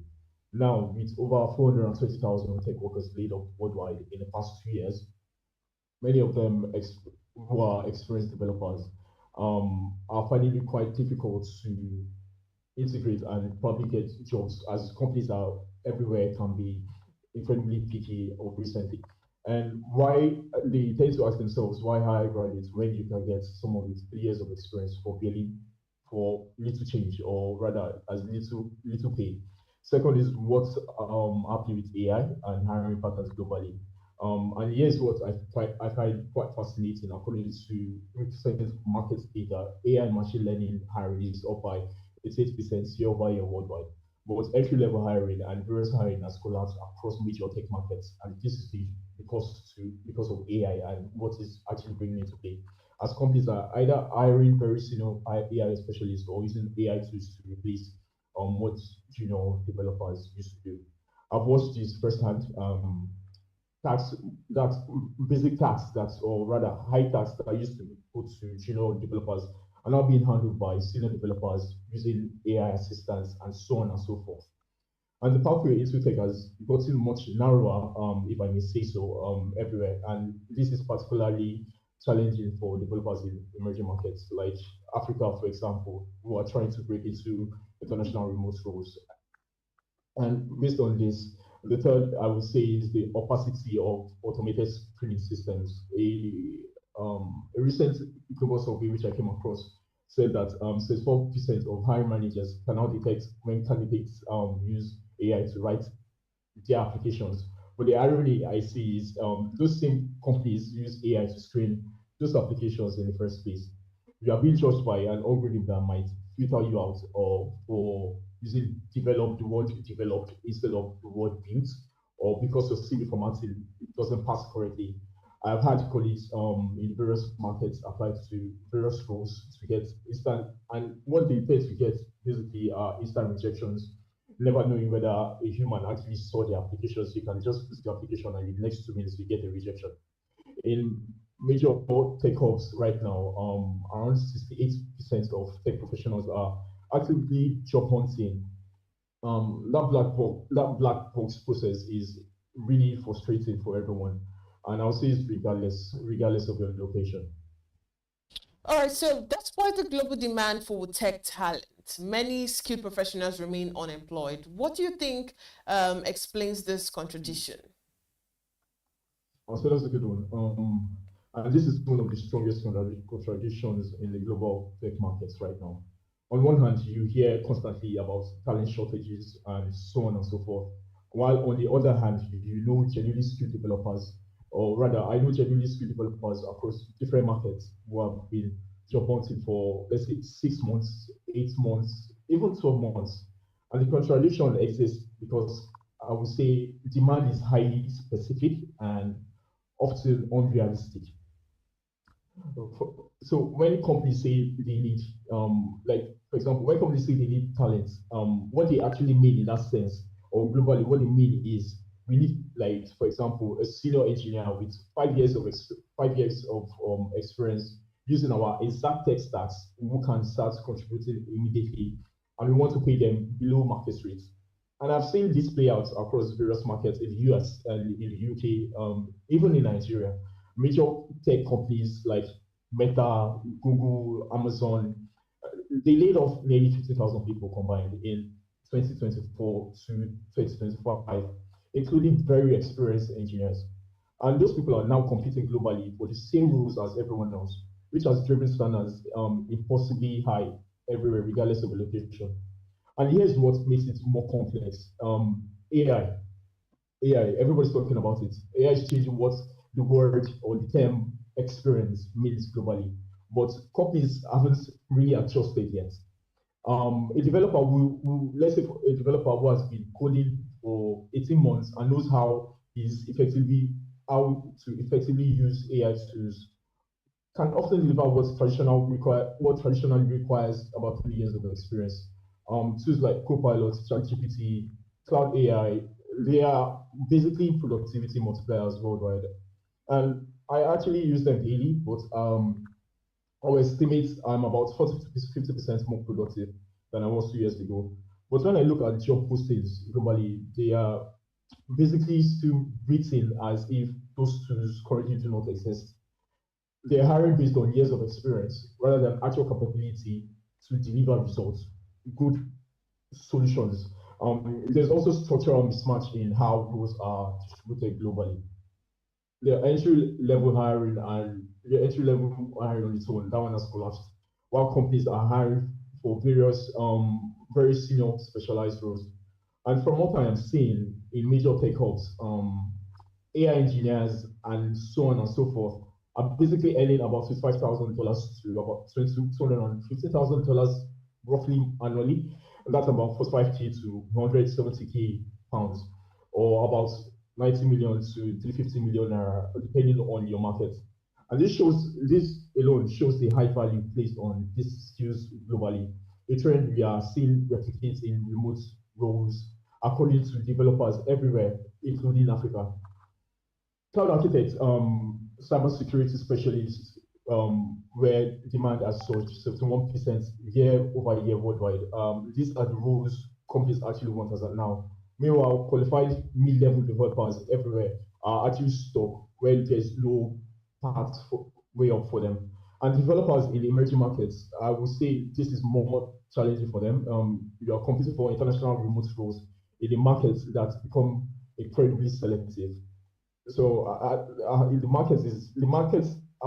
S16: Now, with over 420,000 tech workers laid off worldwide in the past 2 years, many of them who are experienced developers are finding it quite difficult to integrate and probably get jobs, as companies are everywhere can be incredibly picky of recently. And why they tend to ask themselves why hire graduates when you can get someone with 3 years of experience for little change, or rather as little pay. Second is what's happening with AI and hiring patterns globally. And here's what I find quite fascinating. According to recent market data, AI and machine learning hiring is up by 88% year-over-year worldwide. But entry-level hiring and various hiring has collapsed across major tech markets, and this is because of AI and what is actually bringing into play. As companies are either hiring very senior AI specialists or using AI tools to replace what developers used to do. I've watched this firsthand. Basic tasks or rather high tasks that I used to put to junior developers are now being handled by senior developers using AI assistants and so on and so forth. And the pathway into tech has gotten much narrower, if I may say so, everywhere. And this is particularly challenging for developers in emerging markets like Africa, for example, who are trying to break into international remote roles. And based on this, the third I would say is the opacity of automated screening systems. A recent global survey which I came across said that 64% of hiring managers can now detect when candidates use AI to write their applications. But the irony I see is those same companies use AI to screen those applications in the first place. You are being judged by an algorithm that might filter you out, or for using developed, the word developed instead of the word built, or because your CV formatting doesn't pass correctly. I've had colleagues in various markets apply to various roles to get instant, and what they tend to get basically are instant rejections, never knowing whether a human actually saw the application. So you can just put the application and in the next 2 minutes you get a rejection. In major tech hubs right now, around 68% of tech professionals are actively job hunting. That black box process is really frustrating for everyone, and I'll say it's regardless of your location.
S9: All right, so despite the global demand for tech talent, many skilled professionals remain unemployed. What do you think explains this contradiction?
S16: I'll say that's a good one. And this is one of the strongest contradictions in the global tech markets right now. On one hand, you hear constantly about talent shortages and so on and so forth, while on the other hand, you know genuinely skilled developers, or rather, I know genuinely skilled developers across different markets who have been job hunting for, let's say, 6 months, 8 months, even 12 months. And the contradiction exists because I would say demand is highly specific and often unrealistic. So when companies say they need, like for example, when companies say they need talent, what they actually mean in that sense, or globally, what they mean is we need, like for example, a senior engineer with 5 years of experience using our exact tech stacks who can start contributing immediately, and we want to pay them below market rates. And I've seen this play out across various markets in the US and in the UK, even in Nigeria. Major tech companies like Meta, Google, Amazon, they laid off nearly 50,000 people combined in 2024 to 2025, including very experienced engineers. And those people are now competing globally for the same roles as everyone else, which has driven standards impossibly high everywhere, regardless of the location. And here's what makes it more complex. AI. AI, everybody's talking about it. AI is changing what the word or the term experience means globally, but companies haven't really adjusted yet. A developer let's say a developer who has been coding for 18 months and knows how to effectively use AI tools can often deliver what traditionally requires about 3 years of experience. Tools like Copilot, ChatGPT, Cloud AI, they are basically productivity multipliers worldwide. And I actually use them daily, but our estimates I'm about 40 to 50% more productive than I was 2 years ago. But when I look at job postings globally, they are basically still written as if those tools currently do not exist. They're hiring based on years of experience rather than actual capability to deliver results, good solutions. There's also structural mismatch in how roles are distributed globally. The entry level hiring on its own, that one has collapsed. While companies are hiring for various very senior specialized roles. And from what I am seeing in major tech hubs, AI engineers and so on and so forth are basically earning about $55,000 to about $250,000 roughly annually. And that's about 45K to 170K pounds, or about 90 million to 350 million naira, depending on your market. And this alone shows the high value placed on these skills globally, a trend we are seeing replicate in remote roles according to developers everywhere, including Africa. Cloud architects, cybersecurity specialists, where demand has surged 71% year over year worldwide. These are the roles companies actually want as of now. Meanwhile, qualified mid-level developers everywhere are actually stuck where there's no path way up for them. And developers in emerging markets, I would say this is more challenging for them. You are competing for international remote roles in a market that's become incredibly selective. So I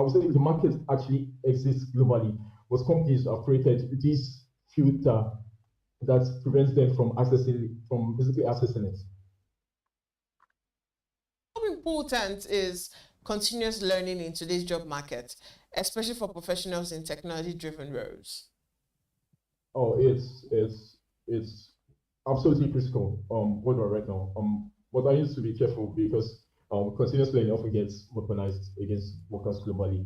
S16: would say the market actually exists globally, but companies have created this filter that prevents them from basically accessing it.
S9: How important is continuous learning in today's job market, especially for professionals in technology-driven roles?
S16: Oh, it's absolutely critical. What do I right now? But I need to be careful because continuous learning often gets weaponized against workers globally.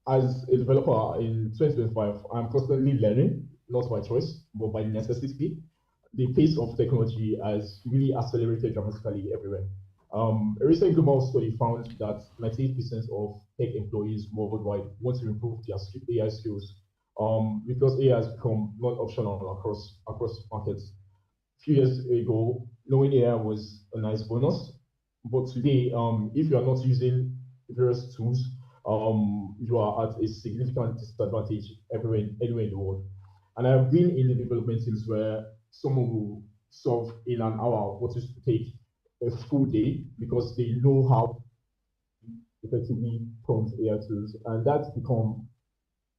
S16: As a developer in 2025, I'm constantly learning, not by choice, but by necessity. The pace of technology has really accelerated dramatically everywhere. A recent global study found that 98% of tech employees worldwide want to improve their AI skills because AI has become non-optional across markets. A few years ago, knowing AI was a nice bonus, but today, if you are not using various tools, you are at a significant disadvantage anywhere in the world. And I've been in the development teams where someone will solve in an hour what used to take a full day because they know how effectively prompt AI tools, and that's become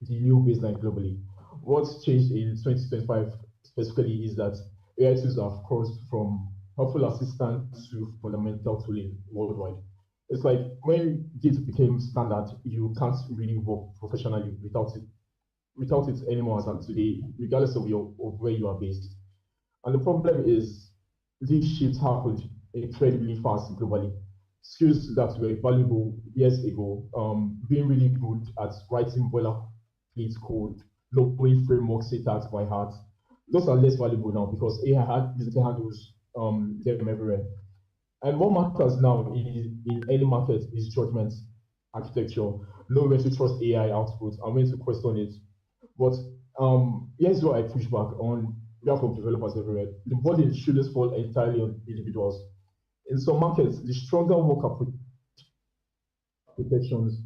S16: the new baseline globally. What's changed in 2025 specifically is that AI tools have crossed from helpful assistant to fundamental tooling worldwide. It's like when Git became standard, you can't really work professionally without it anymore as of today, regardless of where you are based. And the problem is these shifts happened incredibly fast globally. Skills that were valuable years ago, being really good at writing boilerplate code, knowing framework syntax by heart, those are less valuable now because AI basically handles them everywhere. And what matters now in any market is judgment, architecture, know when to trust AI output and when to question it. But here's what I push back on behalf of developers everywhere. The burden shouldn't fall entirely on individuals. In some markets, the stronger worker protections,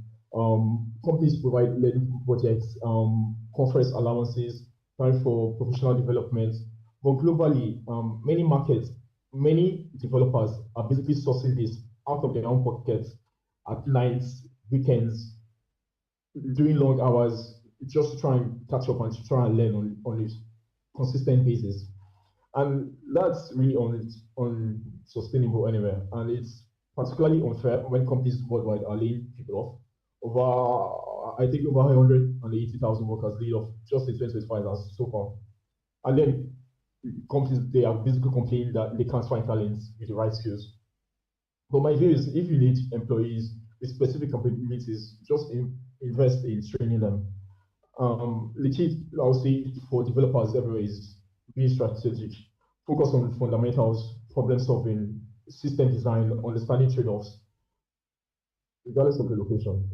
S16: companies provide learning projects, conference allowances, time for professional development. But globally, many developers are basically sourcing this out of their own pockets at nights, weekends, doing long hours, just to try and catch up and to try and learn on a consistent basis. And that's really on sustainable anywhere, and it's particularly unfair when companies worldwide are laying people off. I think over 180,000 workers laid off just in 2025 as so far. And then companies, they are basically complaining that they can't find talents with the right skills. But my view is, if you need employees with specific capabilities, just invest in training them. The key, I would say, for developers everywhere is being strategic, focus on fundamentals, problem solving, system design, understanding trade-offs, regardless of the location.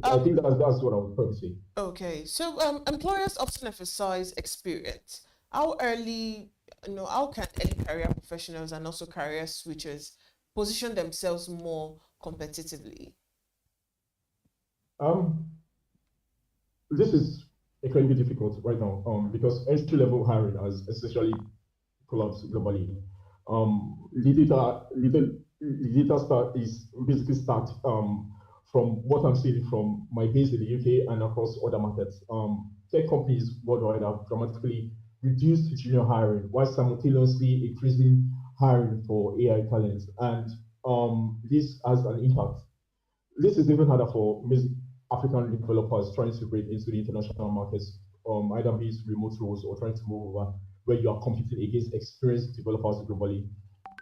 S16: I think that's what I would probably say.
S9: Okay, so employers often emphasize experience. How early, how can early career professionals and also career switchers position themselves more competitively?
S16: This is incredibly difficult right now because entry-level hiring has essentially collapsed globally. The data start is basically start from what I'm seeing from my base in the UK and across other markets. Tech companies worldwide have dramatically reduced junior hiring while simultaneously increasing hiring for AI talent, and this has an impact. This is even harder for African developers trying to break into the international markets, either be it remote roles or trying to move over, where you are competing against experienced developers globally.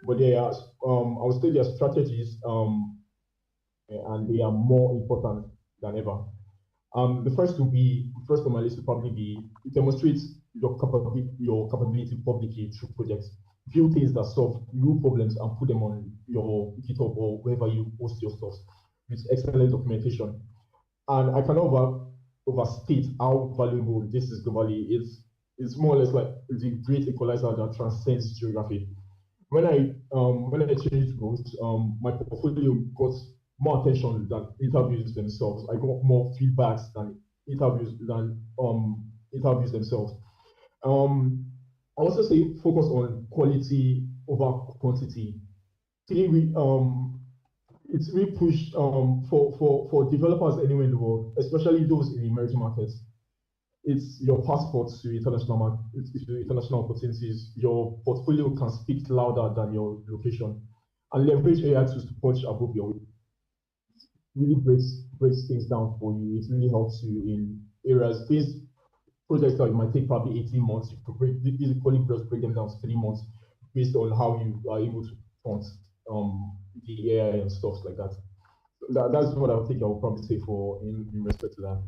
S16: But there are, I would say, there are strategies, and they are more important than ever. The first on my list will probably be demonstrate your capability publicly through projects. Build things that solve real problems and put them on your GitHub or wherever you host your stuff with excellent documentation. And I cannot overstate how valuable this is globally. It's more or less like the great equalizer that transcends geography. When I changed roles, my portfolio got more attention than interviews themselves. I got more feedbacks than interviews themselves. I also say focus on quality over quantity. It's really pushed for developers anywhere in the world, especially those in emerging markets. It's your passport to international opportunities. Your portfolio can speak louder than your location, and leverage AI to punch above your weight. Really breaks things down for you. It really helps you in areas. These projects that might take probably 18 months, you could these colleagues just break them down to 3 months based on how you are able to front the AI and stuff like that. That's what I think I would probably say in respect to that.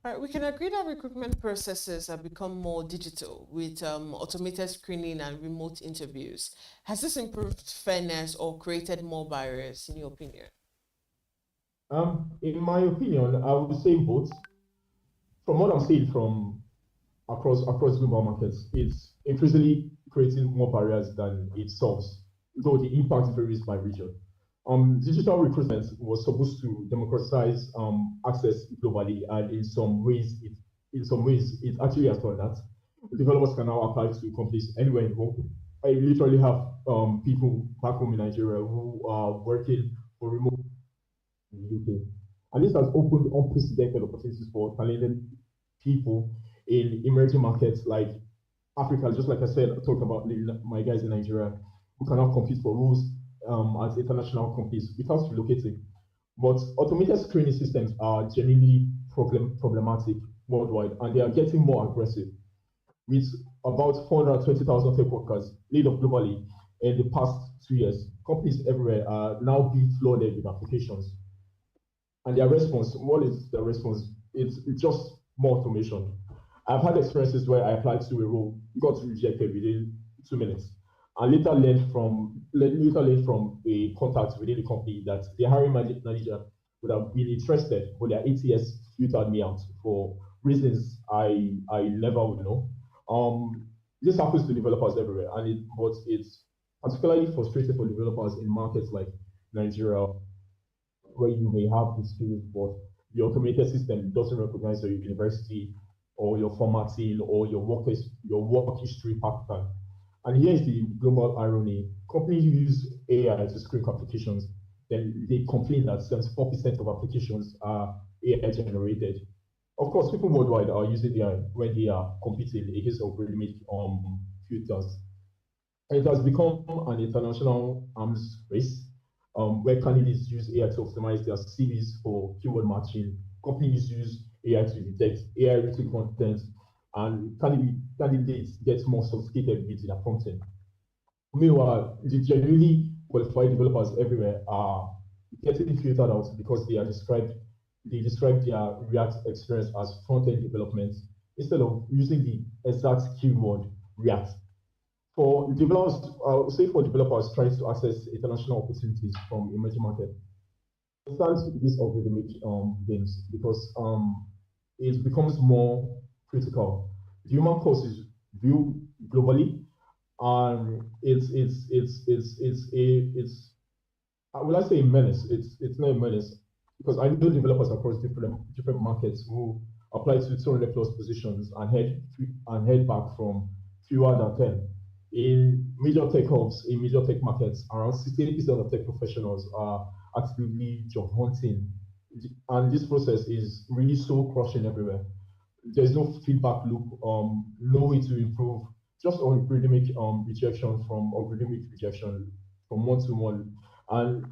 S9: All right, we can agree that recruitment processes have become more digital with automated screening and remote interviews. Has this improved fairness or created more barriers, in your opinion?
S16: In my opinion, I would say both. From what I'm seeing from across global markets, it's increasingly creating more barriers than it solves, though the impact varies by region. Digital recruitment was supposed to democratize access globally, and in some ways it actually has done that. Developers can now apply to companies anywhere in the world. I literally have people back home in Nigeria who are working for remote in the UK, and this has opened unprecedented opportunities for talented people in emerging markets like Africa. Just like I said, I talked about my guys in Nigeria who can now compete for roles as international companies without relocating. But automated screening systems are genuinely problematic worldwide, and they are getting more aggressive. With about 420,000 tech workers laid off globally in the past 2 years, companies everywhere are now being flooded with applications. And their response, what is the response? It's just more automation. I've had experiences where I applied to a role, got rejected within 2 minutes, and later learned from a contact within the company that the hiring manager would have been interested, but their ATS filtered me out for reasons I never would know. This happens to developers everywhere, but it's particularly frustrating for developers in markets like Nigeria, where you may have the skills, but the automated system doesn't recognize your university or your formatting or your work history pattern. And here's the global irony. Companies use AI to screen applications, then they complain that 74% of applications are AI generated. Of course, people worldwide are using AI when they are competing against algorithmic filters. It has become an international arms race where candidates use AI to optimize their CVs for keyword matching. Companies use AI to detect AI-written content, and candidates get more sophisticated with their prompting. Meanwhile, the genuinely qualified developers everywhere are getting filtered out because they describe their React experience as front-end development instead of using the exact keyword React. For developers, I would say for developers trying to access international opportunities from emerging markets, understand these algorithmic games because it becomes more critical. The human cost is viewed globally, and it's will I say a menace? It's not a menace because I know developers across different markets who apply to 200 plus positions and head back from fewer than 10. In major tech hubs, in major tech markets, around 60% of tech professionals are actively job hunting, and this process is really so crushing everywhere. There's no feedback loop, no way to improve, just algorithmic rejection from one to one. And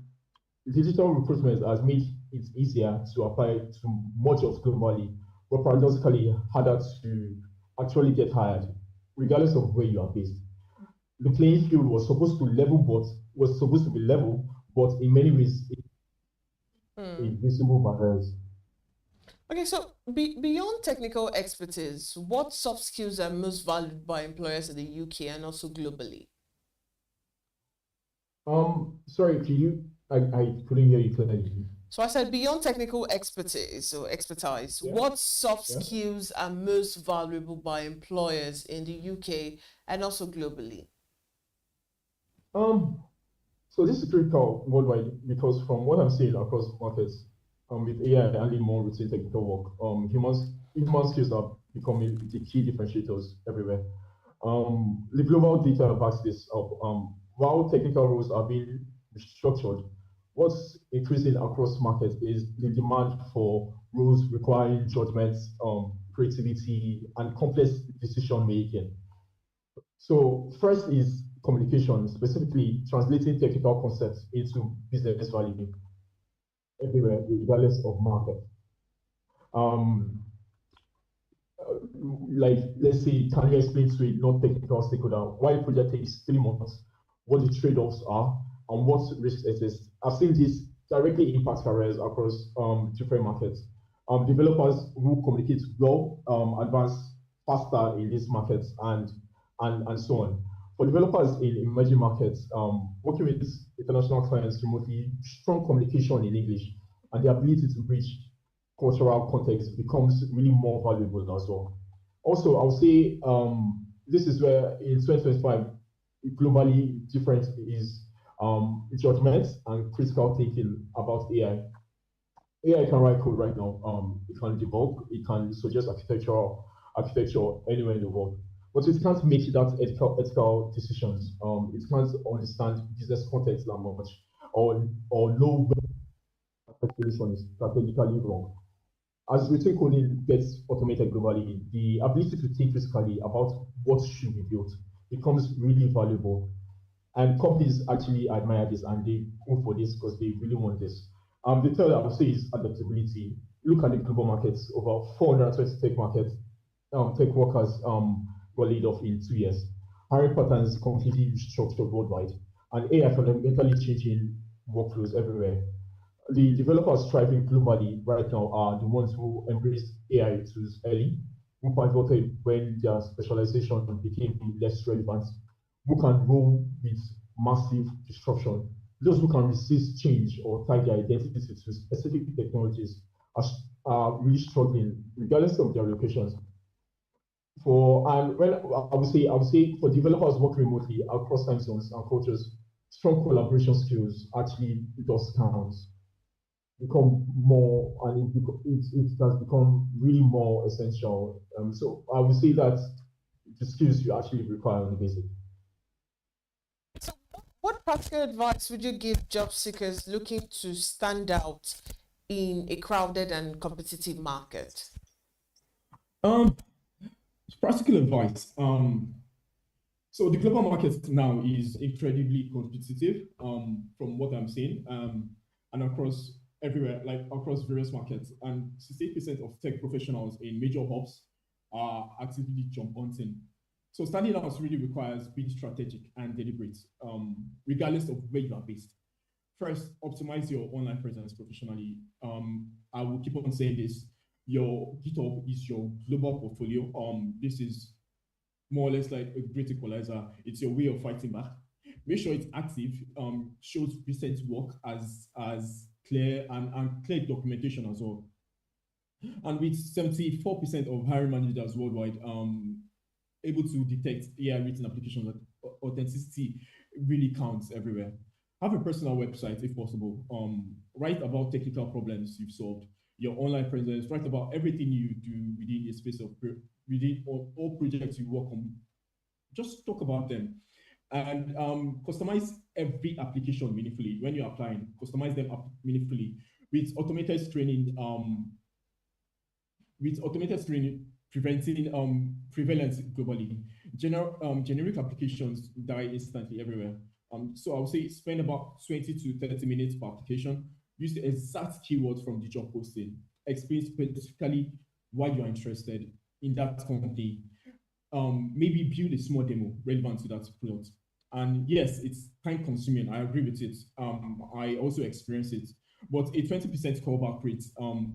S16: digital recruitment has made it easier to apply to much of globally, but paradoxically harder to actually get hired, regardless of where you are based. The playing field was supposed to be level, but in many ways, invisible barriers.
S9: Okay, so beyond technical expertise, what soft skills are most valued by employers in the UK and also globally?
S16: Sorry, I couldn't hear you clearly.
S9: So I said beyond technical expertise or expertise, what soft skills are most valuable by employers in the UK and also globally?
S16: So this is critical worldwide because from what I'm seeing across markets, with AI handling more routine technical work, human skills are becoming the key differentiators everywhere. The global data backs this up. While technical roles are being restructured, what's increasing across markets is the demand for roles requiring judgment, creativity, and complex decision making. So first is communication, specifically translating technical concepts into business value everywhere, regardless of market. Like, let's say, can you explain to a non-technical stakeholder why a project takes 3 months, what the trade-offs are, and what risks exist? I've seen this directly impact careers across different markets. Developers who communicate well advance faster in these markets and so on. For developers in emerging markets, working with international clients remotely, strong communication in English and the ability to bridge cultural context becomes really more valuable as well. Also, I would say this is where in 2025, globally different is judgment and critical thinking about AI. AI can write code right now. It can debug, it can suggest architecture anywhere in the world. But it can't make that ethical decisions. It can't understand business context that much or know where the solution is strategically wrong. As routine coding gets automated globally, the ability to think critically about what should be built becomes really valuable. And companies actually admire this and they go for this because they really want this. The third I would say is adaptability. Look at the global markets, over 420 tech workers got laid off in 2 years. Hiring patterns completely restructured worldwide, and AI fundamentally changing workflows everywhere. The developers thriving globally right now are the ones who embraced AI tools early, who pivoted when their specialization became less relevant, who can roll with massive disruption. Those who can resist change or tie their identity to specific technologies are really struggling, regardless of their locations. I would say for developers working remotely across time zones and cultures, strong collaboration skills actually does count. Become more, and it has become really more essential. So I would say that the skills you actually require on the basic.
S9: So what practical advice would you give job seekers looking to stand out in a crowded and competitive market?
S16: Practical advice. So the global market now is incredibly competitive, from what I'm seeing, and across everywhere, like across various markets. And 68% of tech professionals in major hubs are actively job hunting. So standing out really requires being strategic and deliberate, regardless of where you are based. First, optimize your online presence professionally. I will keep on saying this. Your GitHub is your global portfolio. This is more or less like a great equalizer. It's your way of fighting back. Make sure it's active, shows recent work as clear and clear documentation as well. And with 74% of hiring managers worldwide able to detect AI written applications, that authenticity really counts everywhere. Have a personal website if possible. Write about technical problems you've solved, your online presence, write about everything you do within a space of within all projects you work on. Just talk about them. And customize every application meaningfully when you're applying. Customize them meaningfully with automated screening. Preventing prevalence globally. Generic applications die instantly everywhere. So I would say spend about 20 to 30 minutes per application. Use the exact keywords from the job posting. Explain specifically why you are interested in that company. Maybe build a small demo relevant to that product. And yes, it's time consuming. I agree with it. I also experience it. But a 20% callback rate on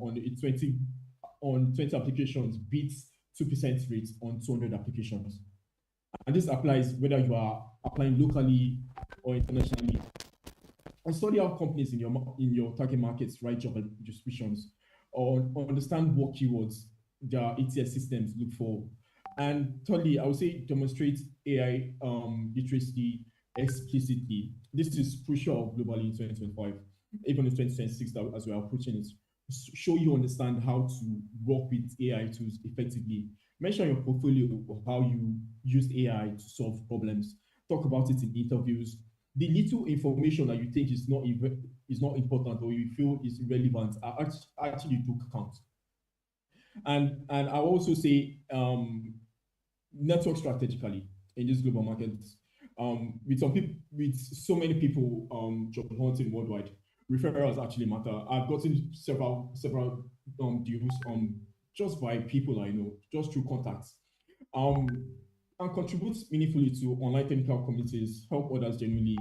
S16: 20 applications beats 2% rate on 200 applications. And this applies whether you are applying locally or internationally. And study how companies in your target markets write job descriptions, or understand what keywords their ATS systems look for. And thirdly, I would say demonstrate AI literacy explicitly. This is crucial globally in 2025, even in 2026 as we are approaching it. Show you understand how to work with AI tools effectively. Mention your portfolio of how you use AI to solve problems. Talk about it in interviews. The little information that you think is not important or you feel is irrelevant actually do count. And I also say network strategically in this global market. With so many people job hunting worldwide, referrals actually matter. I've gotten several deals just by people I know, just through contacts. And contribute meaningfully to online technical communities, help others genuinely,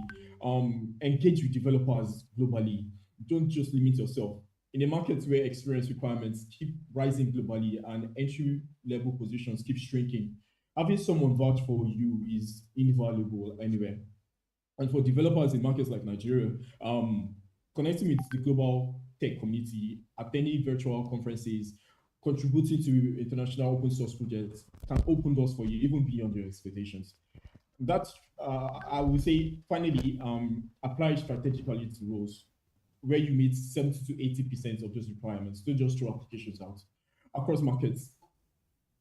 S16: engage with developers globally. Don't just limit yourself. In a market where experience requirements keep rising globally and entry-level positions keep shrinking, having someone vouch for you is invaluable anywhere. And for developers in markets like Nigeria, connecting with the global tech community, attending virtual conferences, contributing to international open source projects can open doors for you even beyond your expectations. That's, I would say, finally, apply strategically to roles where you meet 70 to 80% of those requirements. Don't just throw applications out. Across markets,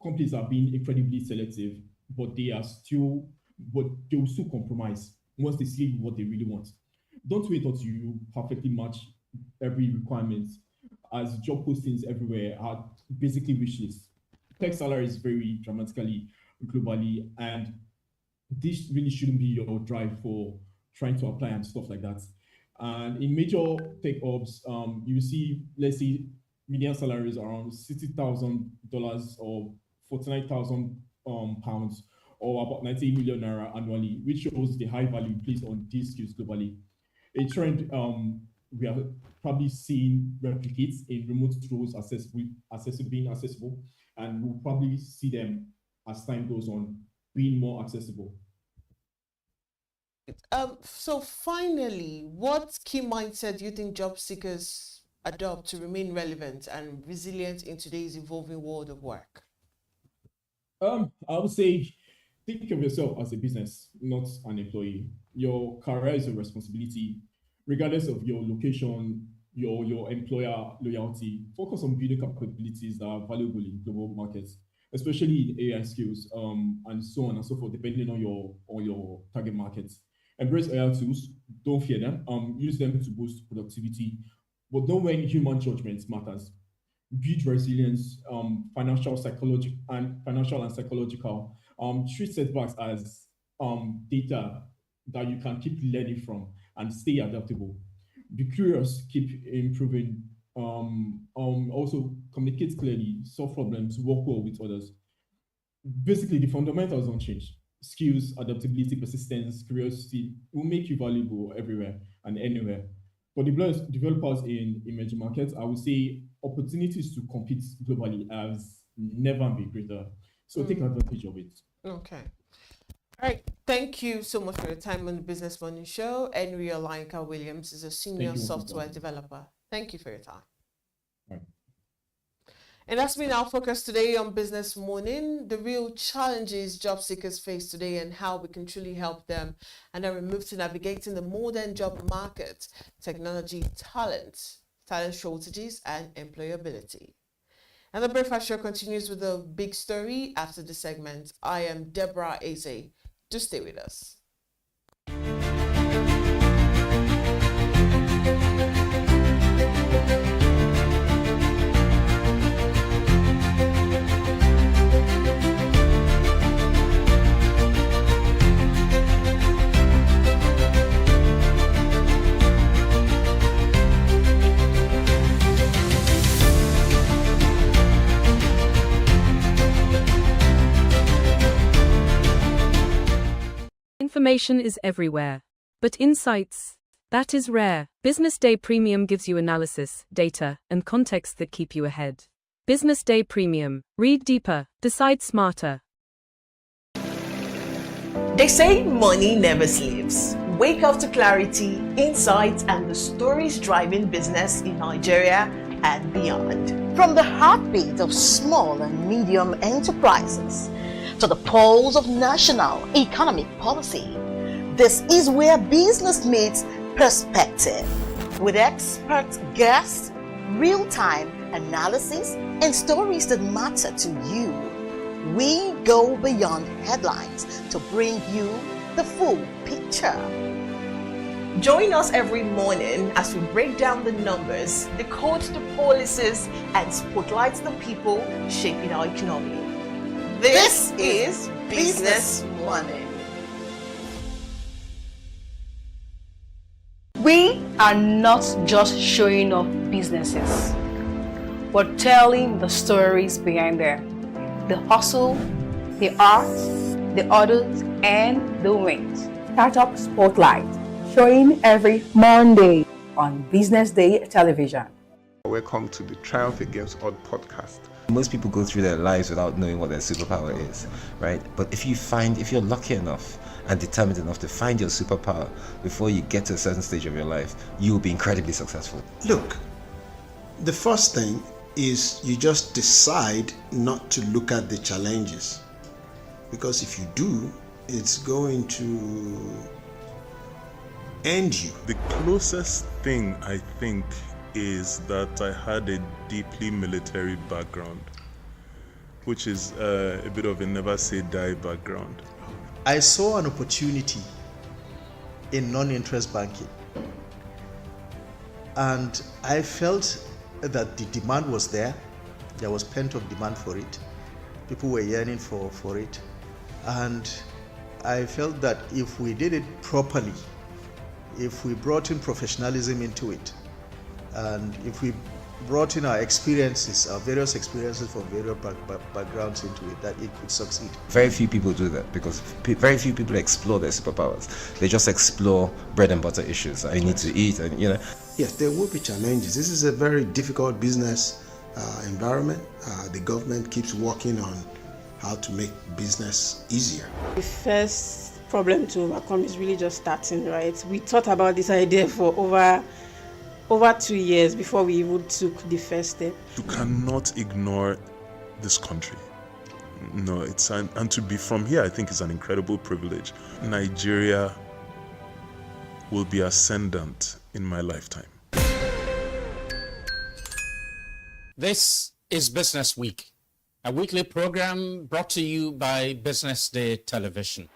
S16: companies are being incredibly selective, but they will still compromise once they see what they really want. Don't wait until you perfectly match every requirement, as job postings everywhere are basically wish lists. Tech salaries vary dramatically globally, and this really shouldn't be your drive for trying to apply and stuff like that. And in major tech hubs, you see, let's say, median salaries around $60,000 or 49,000 pounds, or about 90 million naira annually, which shows the high value placed on these skills globally. A trend we are probably seeing replicates in remote roles being accessible, and we'll probably see them as time goes on being more accessible.
S9: So finally, what key mindset do you think job seekers adopt to remain relevant and resilient in today's evolving world of work?
S16: I would say think of yourself as a business, not an employee. Your career is a responsibility, regardless of your location, your employer loyalty. Focus on building capabilities that are valuable in global markets, especially in AI skills, and so on and so forth, depending on your target markets. Embrace AI tools. Don't fear them. Use them to boost productivity, but know when human judgment matters. Build resilience, financial and psychological. Treat setbacks as data that you can keep learning from and stay adaptable. Be curious, keep improving. Also communicate clearly, solve problems, work well with others. Basically, the fundamentals don't change. Skills, adaptability, persistence, curiosity will make you valuable everywhere and anywhere. For developers in emerging markets, I would say opportunities to compete globally has never been greater. So take advantage of it.
S9: Okay. All right. Thank you so much for your time on the Business Morning Show. Henry Olayinka Williams is a senior software developer. Thank you for your time.
S16: Right.
S9: And that's been our focus today on Business Morning, the real challenges job seekers face today and how we can truly help them. And then we move to navigating the modern job market, technology, talent shortages, and employability. And the Breakfast Show continues with a big story after the segment. I am Deborah Eze. Do stay with us.
S1: Information is everywhere, but insights, that is rare. BusinessDay Premium gives you analysis, data, and context that keep you ahead. BusinessDay Premium. Read deeper, decide smarter.
S2: They say money never sleeps. Wake up to clarity, insights, and the stories driving business in Nigeria and beyond.
S8: From the heartbeat of small and medium enterprises to the pulse of national economic policy, this is where business meets perspective. With expert guests, real-time analysis, and stories that matter to you, we go beyond headlines to bring you the full picture.
S2: Join us every morning as we break down the numbers, decode the policies, and spotlight the people shaping our economy. This is Business Morning.
S23: We are not just showing off businesses, but telling the stories behind them. The hustle, the art, the orders, and the wins.
S22: Startup Spotlight, showing every Monday on Business Day television.
S11: Welcome to the Triumph Against Odd podcast.
S12: Most people go through their lives without knowing what their superpower is, right? But if you're lucky enough and determined enough to find your superpower before you get to a certain stage of your life, you will be incredibly successful.
S17: Look, the first thing is you just decide not to look at the challenges, because if you do, it's going to end you.
S10: The closest thing I think is that I had a deeply military background, which is a bit of a never say die background.
S17: I saw an opportunity in non-interest banking, and I felt that the demand was there. There was pent-up demand for it. People were yearning for it, and I felt that if we did it properly, if we brought in professionalism into it, and if we brought in our experiences, our various experiences from various backgrounds into it, that it could succeed.
S12: Very few people do that because very few people explore their superpowers. They just explore bread and butter issues. I need to eat, and
S17: Yes, there will be challenges. This is a very difficult business environment. The government keeps working on how to make business easier.
S13: The first problem to overcome is really just starting, right? We thought about this idea for over 2 years before we even took the first step.
S10: You cannot ignore this country. No, and to be from here, I think is an incredible privilege. Nigeria will be ascendant in my lifetime.
S14: This is Business Week, a weekly program brought to you by Business Day Television.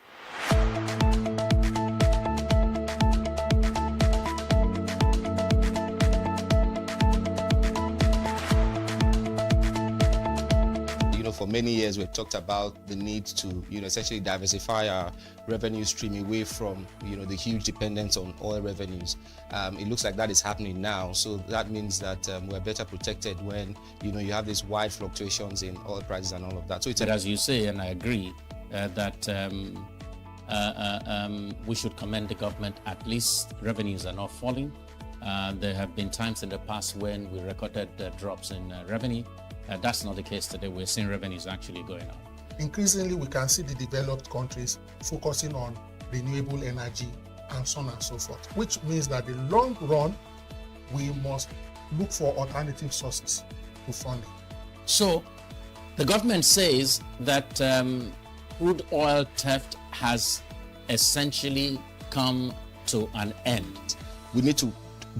S15: for many years we've talked about the need to, essentially diversify our revenue stream away from, the huge dependence on oil revenues. It looks like that is happening now. So that means that we're better protected when, you have these wide fluctuations in oil prices and all of that. So it's
S14: as you say, and I agree, that we should commend the government. At least revenues are not falling. There have been times in the past when we recorded drops in revenue. That's not the case today. We're seeing revenues actually going up.
S18: Increasingly, we can see the developed countries focusing on renewable energy and so on and so forth, which means that in the long run, we must look for alternative sources to funding.
S14: So, the government says that crude oil theft has essentially come to an end.
S15: We need to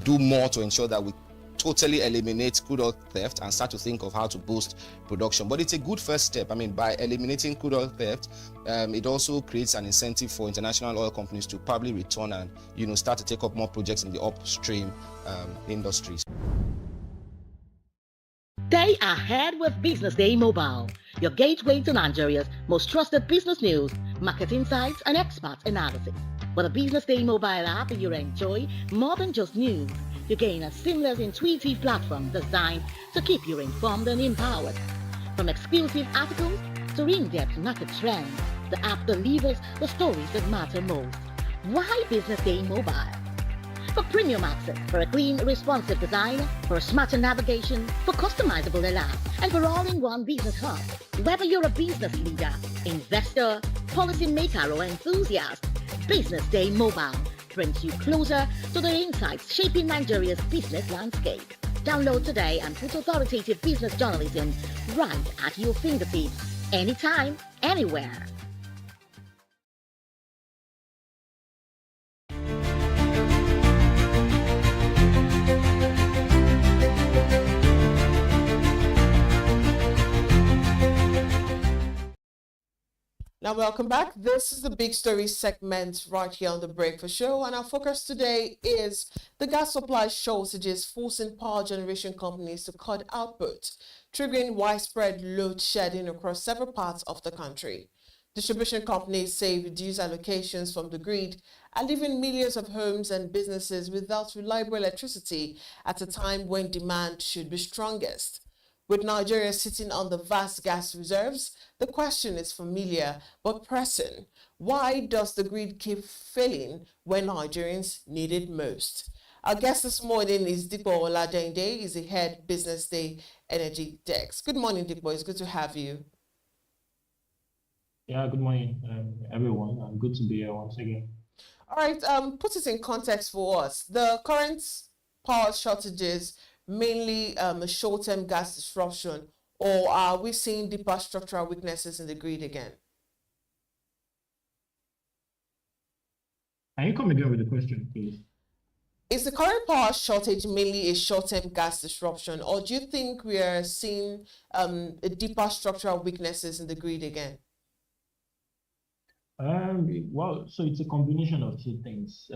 S15: do more to ensure that we totally eliminate crude oil theft and start to think of how to boost production. But it's a good first step. I mean, by eliminating crude oil theft, it also creates an incentive for international oil companies to probably return and, start to take up more projects in the upstream industries.
S8: Stay ahead with Business Day Mobile, your gateway to Nigeria's most trusted business news, market insights, and expert analysis. With a Business Day Mobile app, you enjoy more than just news. You gain a seamless, intuitive platform designed to keep you informed and empowered. From exclusive articles to in-depth market trends, the app delivers the stories that matter most. Why Business Day Mobile? For premium access, for a clean, responsive design, for smarter navigation, for customizable alerts, and for all-in-one business hub. Whether you're a business leader, investor, policymaker, or enthusiast, Business Day Mobile brings you closer to the insights shaping Nigeria's business landscape. Download today and put authoritative business journalism right at your fingertips, anytime, anywhere.
S9: Now, welcome back. This is the Big Story segment right here on the Breakfast Show. And our focus today is the gas supply shortages forcing power generation companies to cut output, triggering widespread load shedding across several parts of the country. Distribution companies say reduced allocations from the grid are leaving millions of homes and businesses without reliable electricity at a time when demand should be strongest. With Nigeria sitting on the vast gas reserves, the question is familiar but pressing. Why does the grid keep failing when Nigerians need it most? Our guest this morning is Dipo Oladende. He's the head Business Day Energy Desk. Good morning, Dipo. It's good to have you.
S16: Yeah, good morning, everyone. I'm good to be here once again.
S9: All right, put it in context for us. The current power shortages mainly a short-term gas disruption, or are we seeing deeper structural weaknesses in the grid again?
S16: Can you come again with the question, please?
S9: Is the current power shortage mainly a short-term gas disruption, or do you think we are seeing a deeper structural weaknesses in the grid again?
S16: Well, so it's a combination of two things.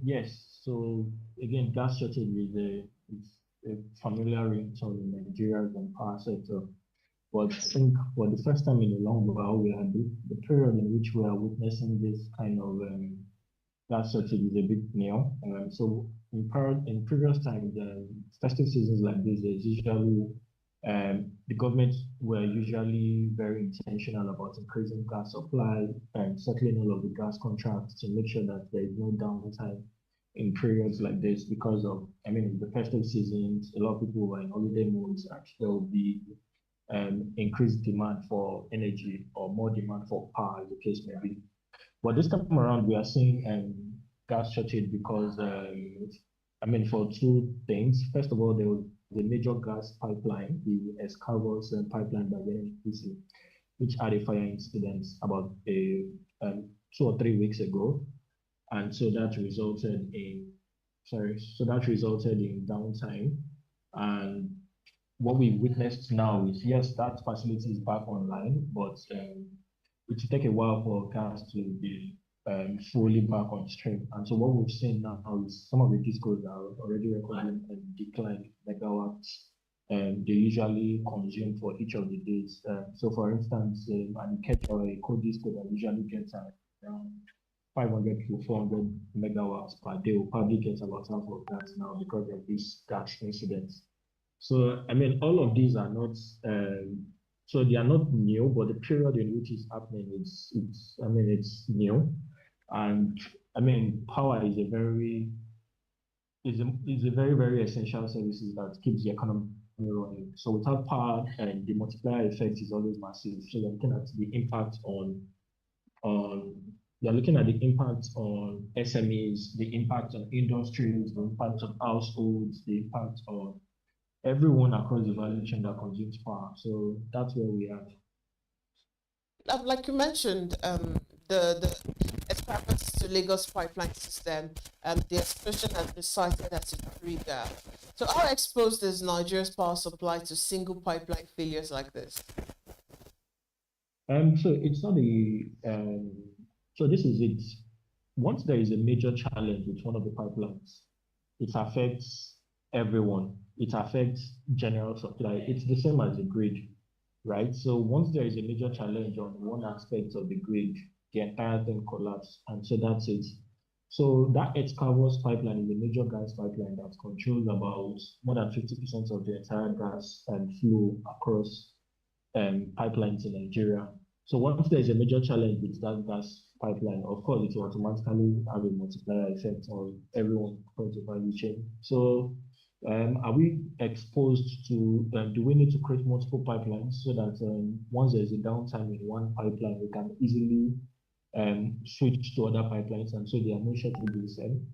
S16: Yes, so again, gas shortage is a familiar ringtone in Nigeria's power sector. But I think for the first time in a long while, we are the period in which we are witnessing this kind of gas shortage is a bit new. So in previous times, festive seasons like this, there's usually the government were usually very intentional about increasing gas supply and settling all of the gas contracts to make sure that there is no downtime in periods like this because of, the festive seasons, a lot of people were in holiday modes and there will be increased demand for energy or more demand for power, as the case may be. But this time around, we are seeing gas shortage because, for two things. First of all, there was the major gas pipeline, the Escavos pipeline by the NNPC, which had a fire incident about 2 or 3 weeks ago. And so that resulted in downtime. And what we witnessed now is, yes, that facility is back online, but it will take a while for gas to be fully back on stream. And so what we've seen now is some of the discos are already recording a decline in megawatts they usually consume for each of the days. So for instance, an catch or a cold disco that usually gets around 500 to 400 megawatts per day will probably get about half of that now because of these gas incidents. So, I mean, all of these are not, so they are not new, but the period in which it's happening, it's new. And I mean, power is a very, very essential services that keeps the economy running. So without power, and the multiplier effect is always massive. So you're looking at the impact on you're looking at the impact on SMEs, the impact on industries, the impact on households, the impact on everyone across the value chain that consumes power. So that's where we are.
S9: Like you mentioned, the experiments to Lagos pipeline system, the explosion has been cited as a trigger. So how exposed is Nigeria's power supply to single pipeline failures like this?
S16: So it's not so this is it. Once there is a major challenge with one of the pipelines, it affects everyone. It affects general supply. It's the same as the grid, right? So once there is a major challenge on one aspect of the grid, the entire thing collapses, and so that's it. So that Escavos pipeline is a major gas pipeline that controls about more than 50% of the entire gas flow across pipelines in Nigeria. So once there's a major challenge with that gas pipeline, of course, it will automatically have a multiplier effect on everyone across the value chain. So are we exposed to, do we need to create multiple pipelines so that once there's a downtime in one pipeline, we can easily switch to other pipelines and so they are not sure to be the same?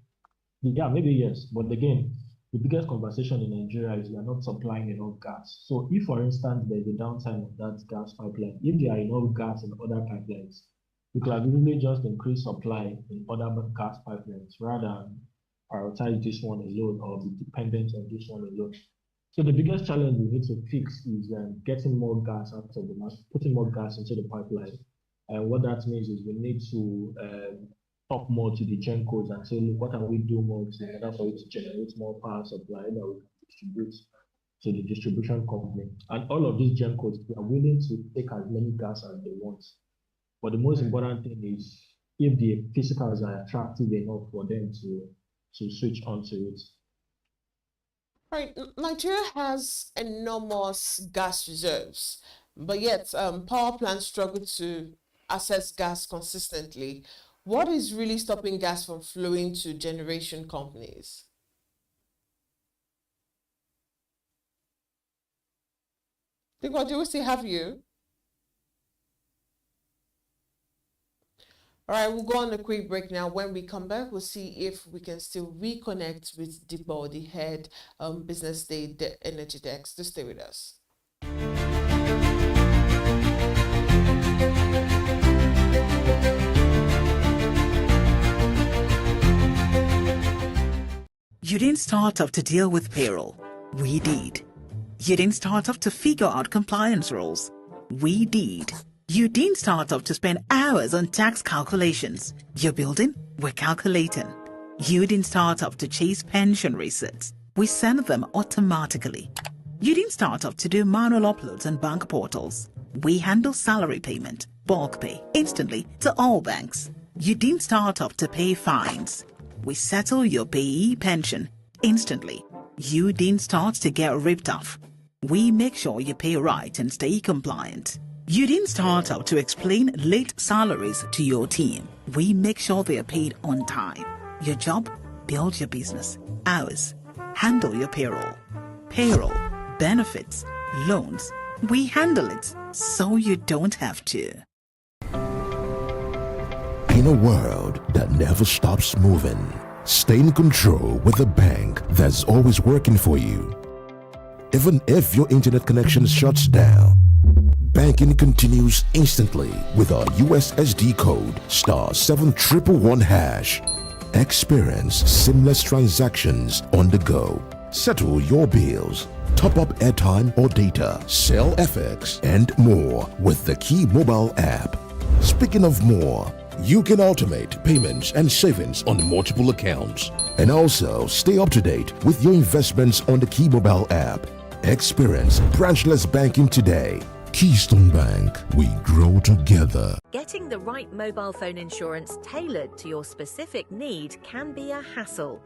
S16: Yeah, maybe yes. But again, the biggest conversation in Nigeria is we are not supplying enough gas. So if, for instance, there's a downtime of that gas pipeline, if there are enough gas in other pipelines, we could have really just increased supply in other gas pipelines rather than prioritize this one alone or be dependent on this one alone. So the biggest challenge we need to fix is getting more gas out of the market, putting more gas into the pipeline. And what that means is we need to talk more to the gen codes and say, look, what can we do more in order for it to generate more power supply that we can distribute to the distribution company. And all of these gen codes are willing to take as many gas as they want. But the most important thing is if the physicals are attractive enough for them to switch onto it.
S9: Right, Nigeria has enormous gas reserves, but yet power plants struggle to access gas consistently. What is really stopping gas from flowing to generation companies? What do we still have you? All right, we'll go on a quick break now. When we come back, we'll see if we can still reconnect with Deepa, the head Business Day Energy Desk. Just stay with us.
S5: You didn't start off to deal with payroll. We did. You didn't start off to figure out compliance rules. We did. You didn't start off to spend hours on tax calculations. You're building, we're calculating. You didn't start off to chase pension receipts. We send them automatically. You didn't start off to do manual uploads on bank portals. We handle salary payment, bulk pay, instantly to all banks. You didn't start off to pay fines. We settle your payee pension instantly. You didn't start to get ripped off. We make sure you pay right and stay compliant. You didn't start out to explain late salaries to your team. We make sure they are paid on time. Your job? Build your business. Ours? Handle your payroll. Payroll, benefits, loans. We handle it so you don't have to.
S6: In a world that never stops moving, stay in control with a bank that's always working for you. Even if your internet connection shuts down, banking continues instantly with our USSD code *7111#. Experience seamless transactions on the go. Settle your bills, top up airtime or data, sell FX, and more with the Key mobile app. Speaking of more, you can automate payments and savings on multiple accounts and also stay up to date with your investments on the Key mobile app. Experience branchless banking today. Keystone Bank, we grow together.
S7: Getting the right mobile phone insurance tailored to your specific need can be a hassle.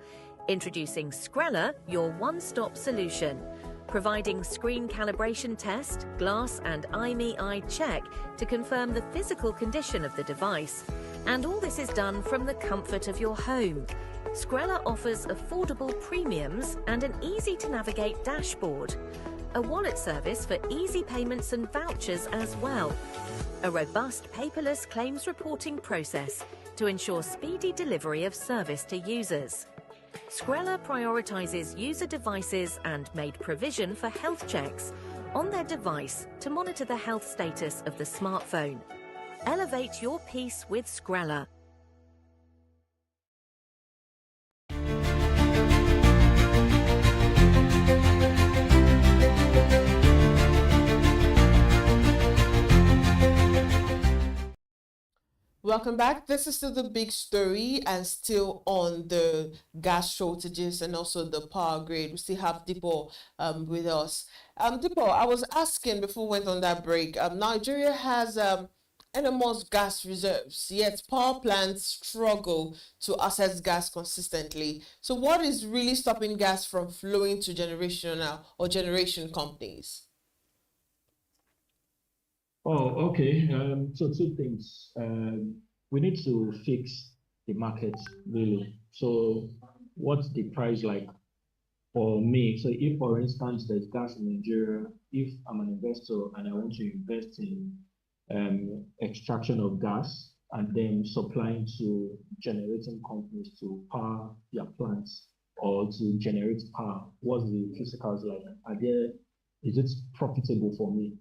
S7: Introducing Skrella, your one-stop solution. Providing screen calibration test, glass and IMEI eye check to confirm the physical condition of the device. And all this is done from the comfort of your home. Skrella offers affordable premiums and an easy-to-navigate dashboard. A wallet service for easy payments and vouchers as well. A robust paperless claims reporting process to ensure speedy delivery of service to users. Skrella prioritizes user devices and made provision for health checks on their device to monitor the health status of the smartphone. Elevate your peace with Skrella.
S9: Welcome back. This is still the big story and still on the gas shortages and also the power grid. We still have Dipo with us. Dipo, I was asking before we went on that break, Nigeria has enormous gas reserves, yet power plants struggle to access gas consistently. So what is really stopping gas from flowing to generational or generation companies?
S16: Oh, okay. So two things. We need to fix the market really. So what's the price like for me? So if, for instance, there's gas in Nigeria, if I'm an investor and I want to invest in extraction of gas and then supplying to generating companies to power their plants or to generate power, what's the physicals like? Is it profitable for me?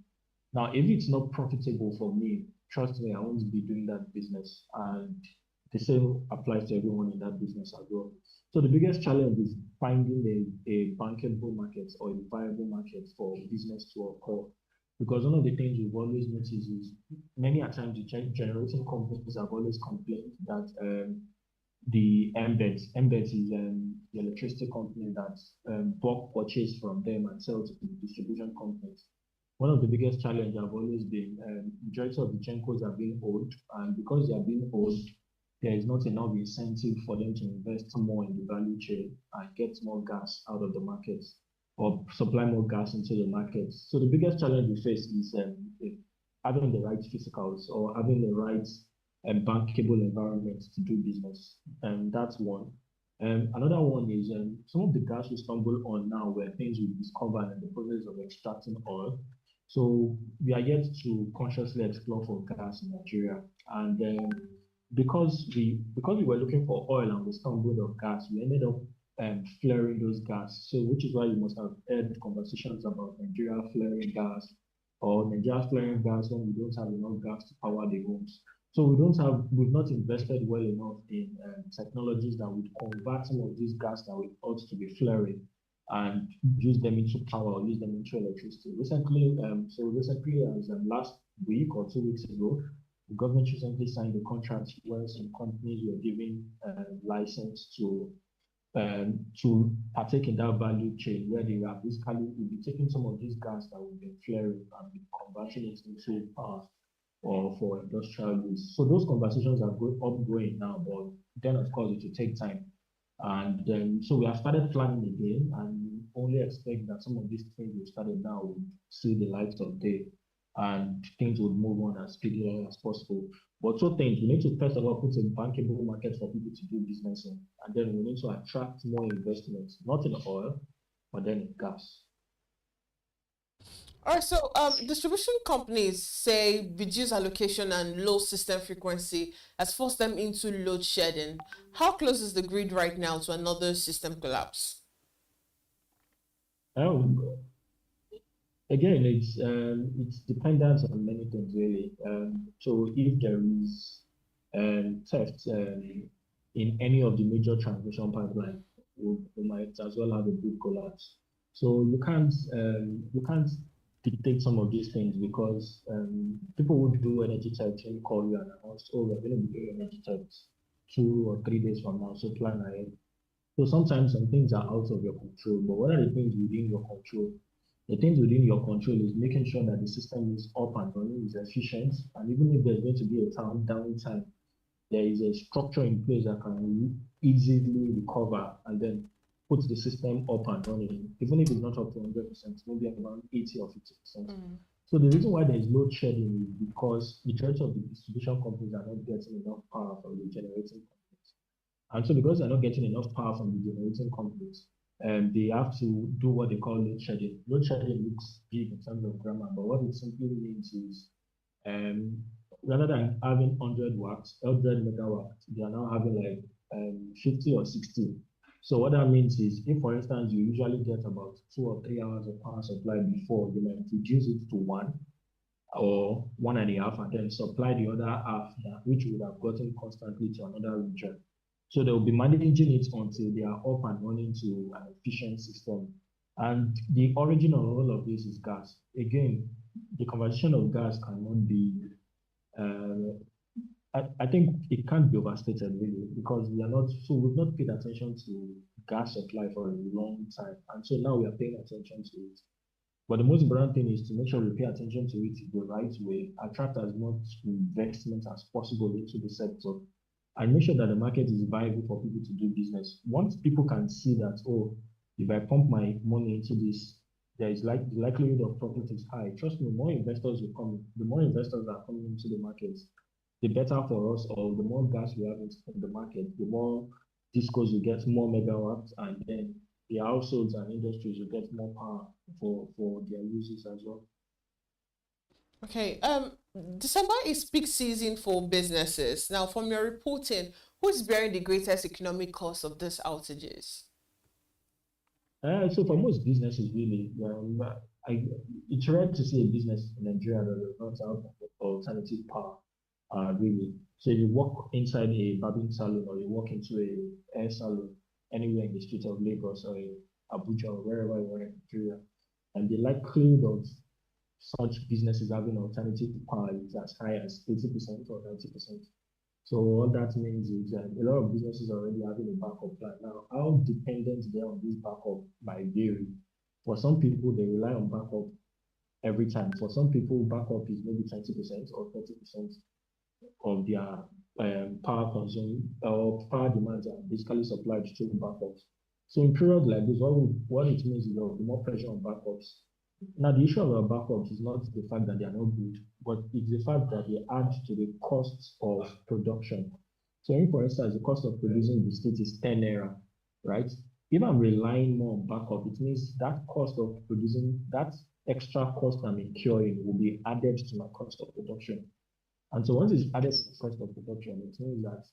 S16: Now, if it's not profitable for me, trust me, I won't be doing that business. And the same applies to everyone in that business as well. So the biggest challenge is finding a bankable market or a viable market for business to occur. Because one of the things we've always noticed is many a times the generating companies have always complained that the MBEDs is the electricity company that bulk purchase from them and sell to the distribution companies. One of the biggest challenges have always been majority of the gencos are being old, and because they are being old, there is not enough incentive for them to invest more in the value chain and get more gas out of the market or supply more gas into the market. So the biggest challenge we face is having the right physicals or having the right bankable environment to do business, and that's one. Another one is some of the gas we stumble on now were things we discovered in the process of extracting oil. So we are yet to consciously explore for gas in Nigeria. And because we were looking for oil and we stumbled on gas, we ended up flaring those gas. So which is why you must have heard conversations about Nigeria flaring gas or Nigeria flaring gas when we don't have enough gas to power the homes. So we've not invested well enough in technologies that would convert some of these gas that we ought to be flaring and use them into power or use them into electricity. Recently, as last week or 2 weeks ago, the government recently signed a contract where some companies were given license to partake in that value chain where they are basically will be taking some of these gas that we've been flaring and be converting it into power or for industrial use. So those conversations are ongoing now, but then of course it will take time. And so we have started planning again and only expect that some of these things we started now will see the light of day and things will move on as speedily as possible. But two things, we need to first of all put a bankable market for people to do business in, and then we need to attract more investments, not in oil, but then in gas.
S9: All right, so distribution companies say reduced allocation and low system frequency has forced them into load shedding. How close is the grid right now to another system collapse?
S16: Again, it's dependent on many things really. So if there is theft in any of the major transmission pipeline, we might as well have a big collapse. So you can't dictate some of these things because people would do energy testing, call you and announce, oh, we're going to be doing energy tests 2 or 3 days from now, so plan ahead. So sometimes some things are out of your control, but what are the things within your control? The things within your control is making sure that the system is up and running, is efficient, and even if there's going to be a downtime, there is a structure in place that can easily recover and then put the system up and running, even if it's not up to 100%, maybe around 80 or 50%. So the reason why there is load shedding is because the majority of the distribution companies are not getting enough power from the generating companies. And so because they're not getting enough power from the generating companies, they have to do what they call load shedding. Load shedding looks big in terms of grammar, but what it simply means is rather than having 100 watts, 100 megawatts, they are now having like 50 or 60. So what that means is, if for instance you usually get about 2 or 3 hours of power supply before, you might reduce it to 1 or 1.5, and then supply the other half, which would have gotten constantly to another region. So they'll be managing it until they are up and running to an efficient system. And the origin of all of this is gas. Again, the conversation of gas cannot be, I think it can't be overstated really, because we've not paid attention to gas supply for a long time. And so now we are paying attention to it. But the most important thing is to make sure we pay attention to it the right way, attract as much investment as possible into the sector, and make sure that the market is viable for people to do business. Once people can see that, oh, if I pump my money into this, there is the likelihood of profit is high. Trust me, more investors will come. The more investors that are coming into the market, the better for us, or the more gas we have in the market, the more discos will get more megawatts, and then the households and industries will get more power for their users as well.
S9: Okay, December is peak season for businesses. Now, from your reporting, who is bearing the greatest economic cost of these outages?
S16: So for most businesses, really, it's rare to see a business in Nigeria that does not have alternative power, really. So if you walk inside a barbing salon, or you walk into a hair salon anywhere in the streets of Lagos or in Abuja or wherever you are in Nigeria, and the likelihood of such businesses having alternative power is as high as 80% or 90%. So what that means is that a lot of businesses are already having a backup plan. Now, how dependent they are on this backup might vary. For some people, they rely on backup every time. For some people, backup is maybe 20% or 30% of their power consumed or power demands are basically supplied through backups. So in periods like this, what it means is there will be more pressure on backups. Now, the issue of our backups is not the fact that they are not good, but it's the fact that they add to the costs of production. So, for instance, the cost of producing biscuits is 10 naira, right? If I'm relying more on backup, it means that cost of producing, that extra cost I'm incurring will be added to my cost of production. And so once it's added to the cost of production, it means that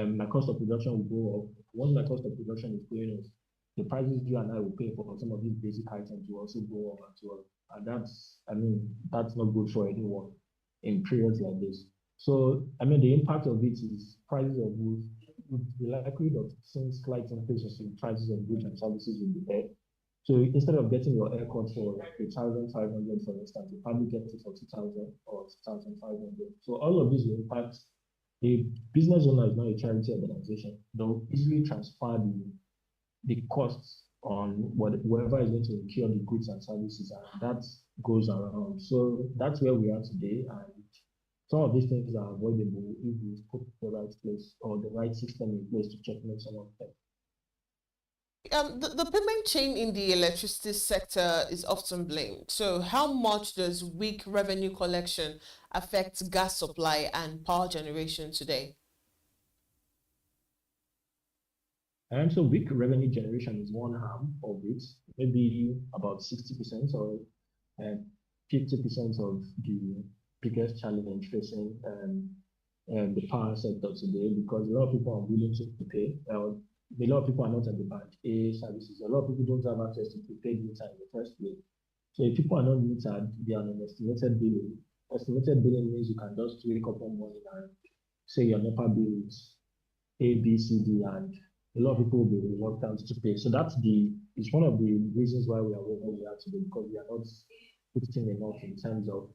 S16: my cost of production will go up. Once my cost of production is going up, the prices you and I will pay for some of these basic items will also go up as well. And that's not good for anyone in periods like this. So, the impact of it is prices of goods, the likelihood of seeing slight increases in prices of goods and services will be there. So instead of getting your aircon for 1,500, for instance, you probably get it for 2,000 or 2,500. So all of this will impact. A business owner is not a charity organization. They'll easily transfer the costs on whoever is going to incur the goods and services, and that goes around. So that's where we are today, and some of these things are avoidable if we put the right place or the right system in place to checkmate some of them.
S9: The payment chain in the electricity sector is often blamed. So how much does weak revenue collection affect gas supply and power generation today?
S16: And so weak revenue generation is one arm of it, maybe about 60% or 50% of the biggest challenge facing the power sector today, because a lot of people are willing to pay. A lot of people are not at the band A services. A lot of people don't have access to prepaid meter in the first place. So if people are not metered, they are on estimated billing. Estimated billing means you can just wake up one morning and say your NEPA bill is A, B, C, D, and a lot of people will be reluctant to pay. So it's one of the reasons why we are where we are today, because we are not putting enough in terms of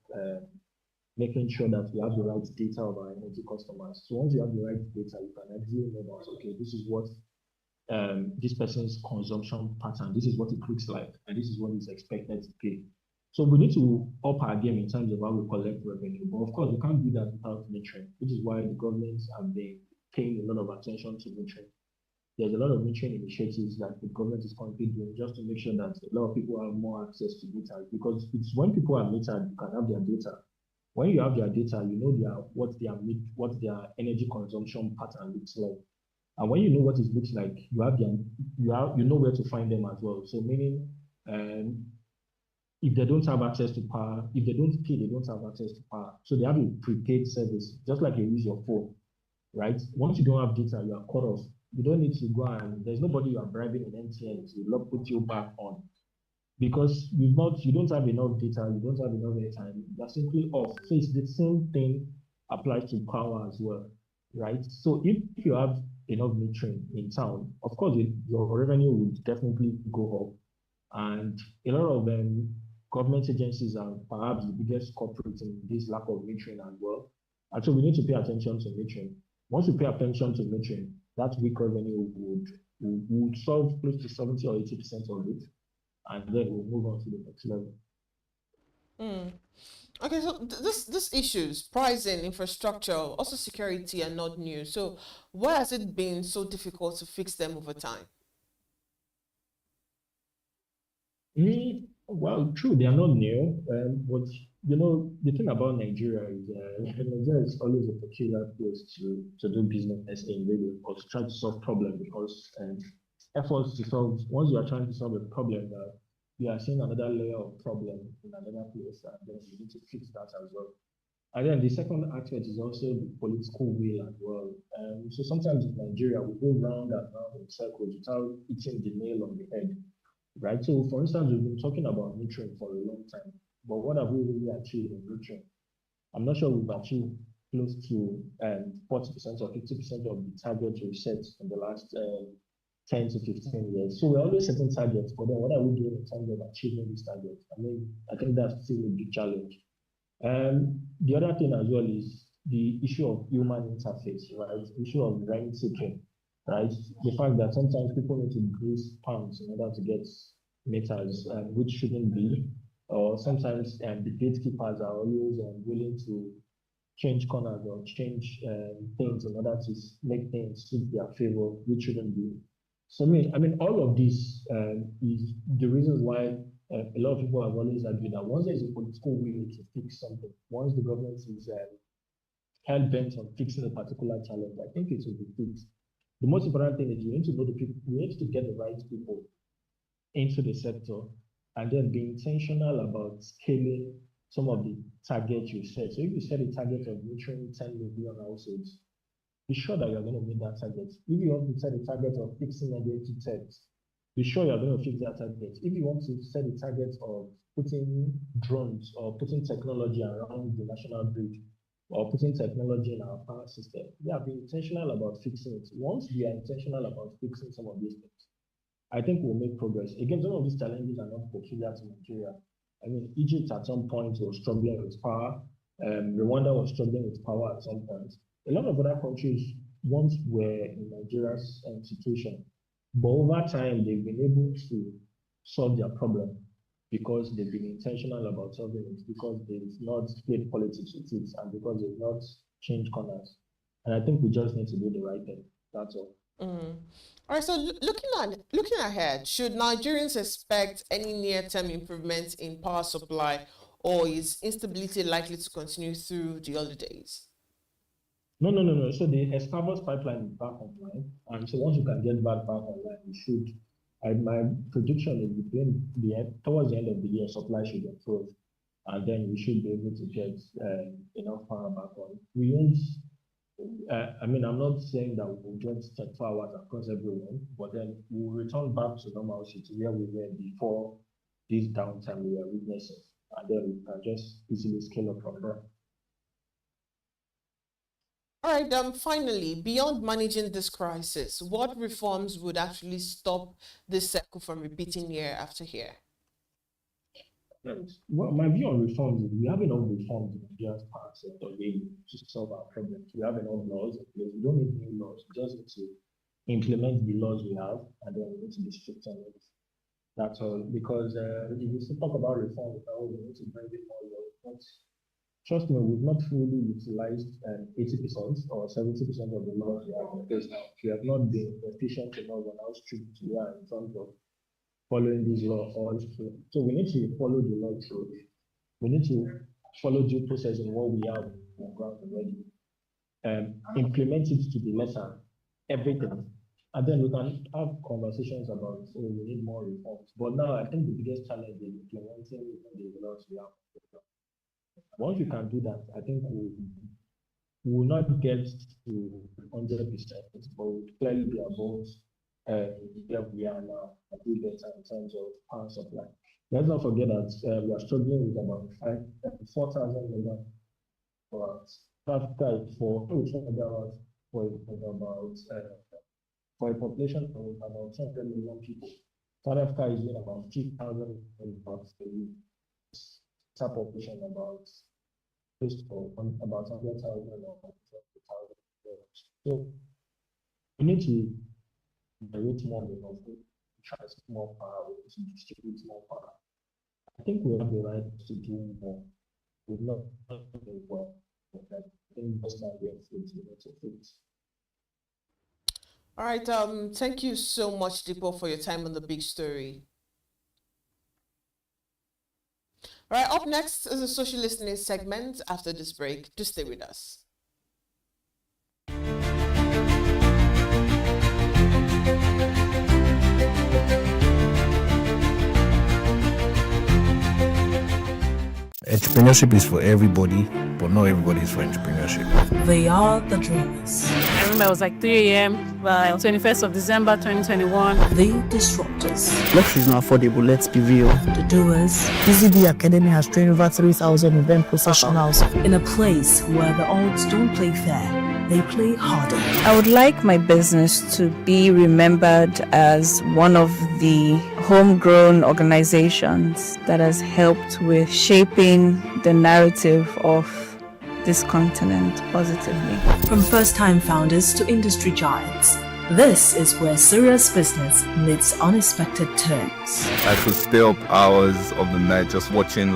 S16: making sure that we have the right data of our energy customers. So once you have the right data, you can actually know that, okay, this is what this person's consumption pattern. This is what it looks like, and this is what is expected to pay. So we need to up our game in terms of how we collect revenue. But of course, we can't do that without metering, which is why the governments have been paying a lot of attention to metering. There's a lot of metering initiatives that the government is currently doing just to make sure that a lot of people have more access to data. Because it's when people are metered, you can have their data. When you have their data, you know what their energy consumption pattern looks like. And when you know what it looks like, you know where to find them as well. So meaning, if they don't have access to power, if they don't pay, they don't have access to power. So they have a prepaid service, just like you use your phone, right? Once you don't have data, you are cut off. You don't need to go and there's nobody you are bribing in MTN to put you back on because you don't have enough data, you don't have enough airtime, you're simply off. So it's the same thing applies to power as well, right? So if you have enough metering in town, of course your revenue would definitely go up. And a lot of government agencies are perhaps the biggest culprits in this lack of metering as well. And so we need to pay attention to metering. Once we pay attention to metering, that weak revenue would solve close to 70 or 80% of it, and then we'll move on to the next level.
S9: Okay, so this issues, pricing, infrastructure, also security are not new. So why has it been so difficult to fix them over time?
S16: Well, true, they are not new, but the thing about Nigeria is Nigeria is always a peculiar place to do business in, really, or to try to solve problems because efforts to solve, once you are trying to solve a problem, you are seeing another layer of problem in another place, and then you need to fix that as well. And then the second aspect is also the political will as well. So sometimes in Nigeria, we go round and round in circles without hitting the nail on the head, right? So for instance, we've been talking about metering for a long time, but what have we really achieved in metering? I'm not sure we've achieved close to 40% or 50% of the targets we've set in the last 10 to 15 years. So we're always setting targets, but then what are we doing in terms of achieving these targets? I think that's still a big challenge. The other thing as well is the issue of human interface, right? The issue of rent seeking, right? The fact that sometimes people need to grease palms in order to get meters, which shouldn't be, or sometimes the gatekeepers are always willing to change corners or change things in order to make things suit their favor, which shouldn't be. So all of this is the reasons why a lot of people have always argued that once there's a political will to fix something, once the government is hell bent on fixing a particular challenge, I think it will be fixed. The most important thing is you need to know the people, you need to get the right people into the sector and then be intentional about scaling some of the targets you set. So if you set a target of nurturing 10 million households, be sure that you're going to meet that target. If you want to set a target of fixing negative thefts, be sure you're going to fix that target. If you want to set a target of putting drones or putting technology around the national grid or putting technology in our power system, we have been intentional about fixing it. Once we are intentional about fixing some of these things, I think we'll make progress. Again, some of these challenges are not peculiar to Nigeria. Egypt at some point was struggling with power. Rwanda was struggling with power at some point. A lot of other countries once were in Nigeria's situation, but over time they've been able to solve their problem because they've been intentional about solving it, because they've not played politics with it, and because they've not changed corners. And I think we just need to do the right thing. That's all.
S9: All right. So looking ahead, should Nigerians expect any near-term improvements in power supply, or is instability likely to continue through the holidays?
S16: No. So the Escavos pipeline is back online, and so once you can get back online, we should. My prediction is towards the end of the year, supply should improve, and then we should be able to get enough power back on. We won't. I'm not saying that we'll get 24 hours across everyone, but then we'll return back to normalcy to where we were before this downtime we are witnessing, and then we can just easily scale up from there.
S9: All right, finally, beyond managing this crisis, what reforms would actually stop this cycle from repeating year after year?
S16: Well, my view on reforms is we have enough reforms in Nigeria's power sector really to solve our problems. We have enough laws in place. We don't need new laws. We just need to implement the laws we have, and then we need to be strict on it. That's all. Because if you still talk about reform, we need to bring in more laws. But trust me, we've not fully utilized 80% or 70% of the laws we have in place now. We have not been efficient enough on how strict we are in terms of following these laws all through. So we need to follow the law through. We need to follow due process in what we have on ground already. Implement it to the letter, everything. And then we can have conversations about, we need more reforms. But now I think the biggest challenge is implementing the laws we have. Once we can do that, I think we will not get to 100%, but we'll clearly be above where we are now, and do better in terms of power supply. Let's not forget that we are struggling with about 4,000 megawatts for Africa for a population of about 200 million people. South Africa is doing about 3,000 megawatts a year. South population about close to about 100,000 or 100,000. So we need to generate more renewables, transfer more power, to distribute more power. I think we have the right to do more. We've not done well. I think this time we have to fix.
S9: All right. Thank you so much, Dipo, for your time on the big story. All right. Up next is a social listening segment. After this break, do stay with us.
S19: Entrepreneurship is for everybody, but not everybody is for entrepreneurship.
S22: They are the dreamers.
S20: I remember it was like 3 a.m. by 21st of December 2021.
S22: The disruptors.
S21: Luxury is not affordable, let's be real.
S22: The doers.
S21: BZD Academy has trained over 3,000 event professionals.
S22: In a place where the odds don't play fair, they play harder.
S24: I would like my business to be remembered as one of the homegrown organizations that has helped with shaping the narrative of this continent positively.
S22: From first-time founders to industry giants, this is where serious business meets unexpected turns.
S25: I could stay up hours of the night just watching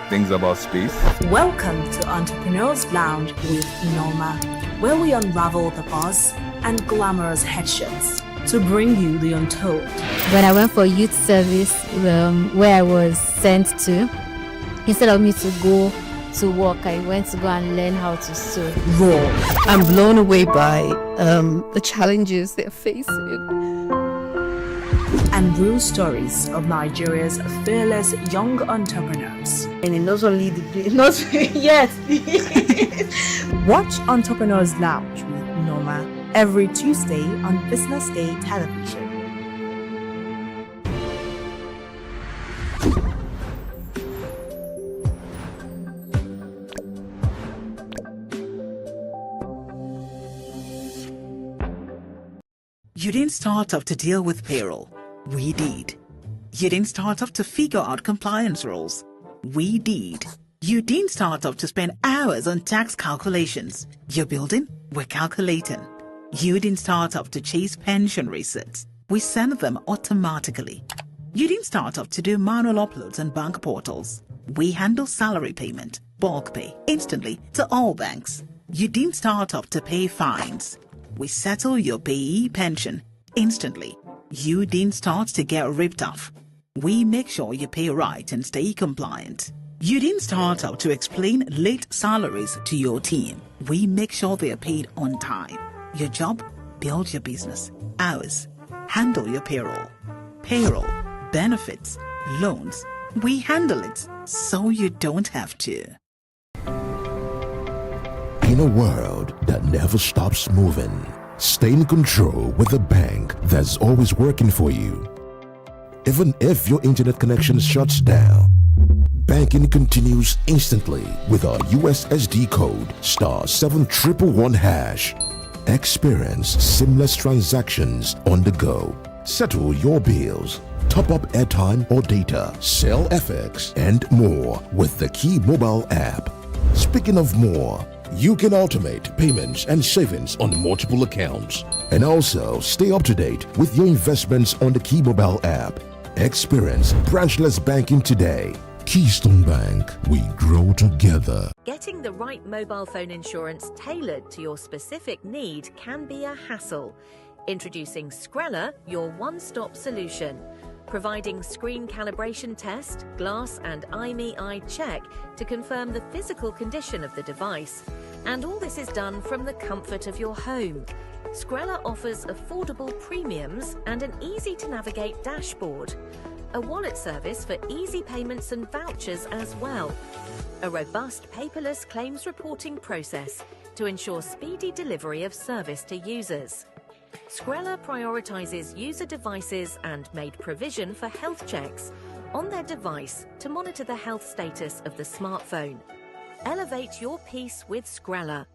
S25: things about space.
S22: Welcome to Entrepreneurs Lounge with Norma, where we unravel the buzz and glamorous headshots to bring you the untold.
S4: When I went for youth service, where I was sent to, instead of me to go to work, I went to go and learn how to sew.
S22: Raw.
S26: I'm blown away by the challenges they're facing.
S22: And real stories of Nigeria's fearless young entrepreneurs.
S26: And not only yes.
S22: Watch Entrepreneurs Lounge with Norma every Tuesday on BusinessDay television.
S5: You didn't start off to deal with payroll. We did. You didn't start off to figure out compliance rules. We did. You didn't start off to spend hours on tax calculations. You're building, we're calculating. You didn't start off to chase pension receipts. We send them automatically. You didn't start off to do manual uploads on bank portals. We handle salary payment, bulk pay, instantly to all banks. You didn't start off to pay fines. We settle your payee pension instantly. You didn't start to get ripped off. We make sure you pay right and stay compliant. You didn't start out to explain late salaries to your team. We make sure they are paid on time. Your job, build your business. Ours, handle your payroll. Payroll, benefits, loans. We handle it so you don't have to.
S6: In a world that never stops moving, stay in control with a bank that's always working for you. Even if your internet connection shuts down, banking continues instantly with our USSD code *7111#. Experience seamless transactions on the go. Settle your bills, top up airtime or data, sell FX, and more with the Key mobile app. Speaking of more, you can automate payments and savings on multiple accounts. And also stay up to date with your investments on the Key Mobile app. Experience branchless banking today. Keystone Bank, we grow together.
S7: Getting the right mobile phone insurance tailored to your specific need can be a hassle. Introducing Skrella, your one-stop solution. Providing screen calibration test, glass and IMEI eye check to confirm the physical condition of the device. And all this is done from the comfort of your home. Skrella offers affordable premiums and an easy-to-navigate dashboard. A wallet service for easy payments and vouchers as well. A robust paperless claims reporting process to ensure speedy delivery of service to users. Skrella prioritizes user devices and made provision for health checks on their device to monitor the health status of the smartphone. Elevate your peace with Skrella.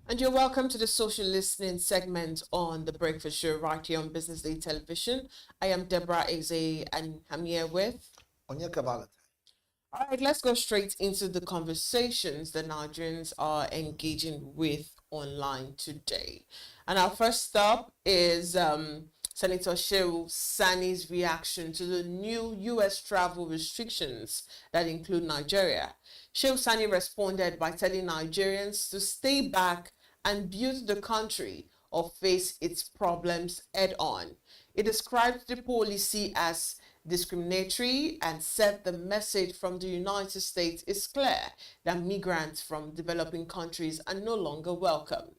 S9: And you're welcome to the social listening segment on The Breakfast Show right here on Business Day Television. I am Deborah Eze and I'm here with
S1: Onyeka Valentine.
S9: All right, let's go straight into the conversations that Nigerians are engaging with online today. And our first stop is Senator Shehu Sani's reaction to the new U.S. travel restrictions that include Nigeria. Shehu Sani responded by telling Nigerians to stay back and build the country or face its problems head-on. It described the policy as discriminatory and said the message from the United States is clear that migrants from developing countries are no longer welcome.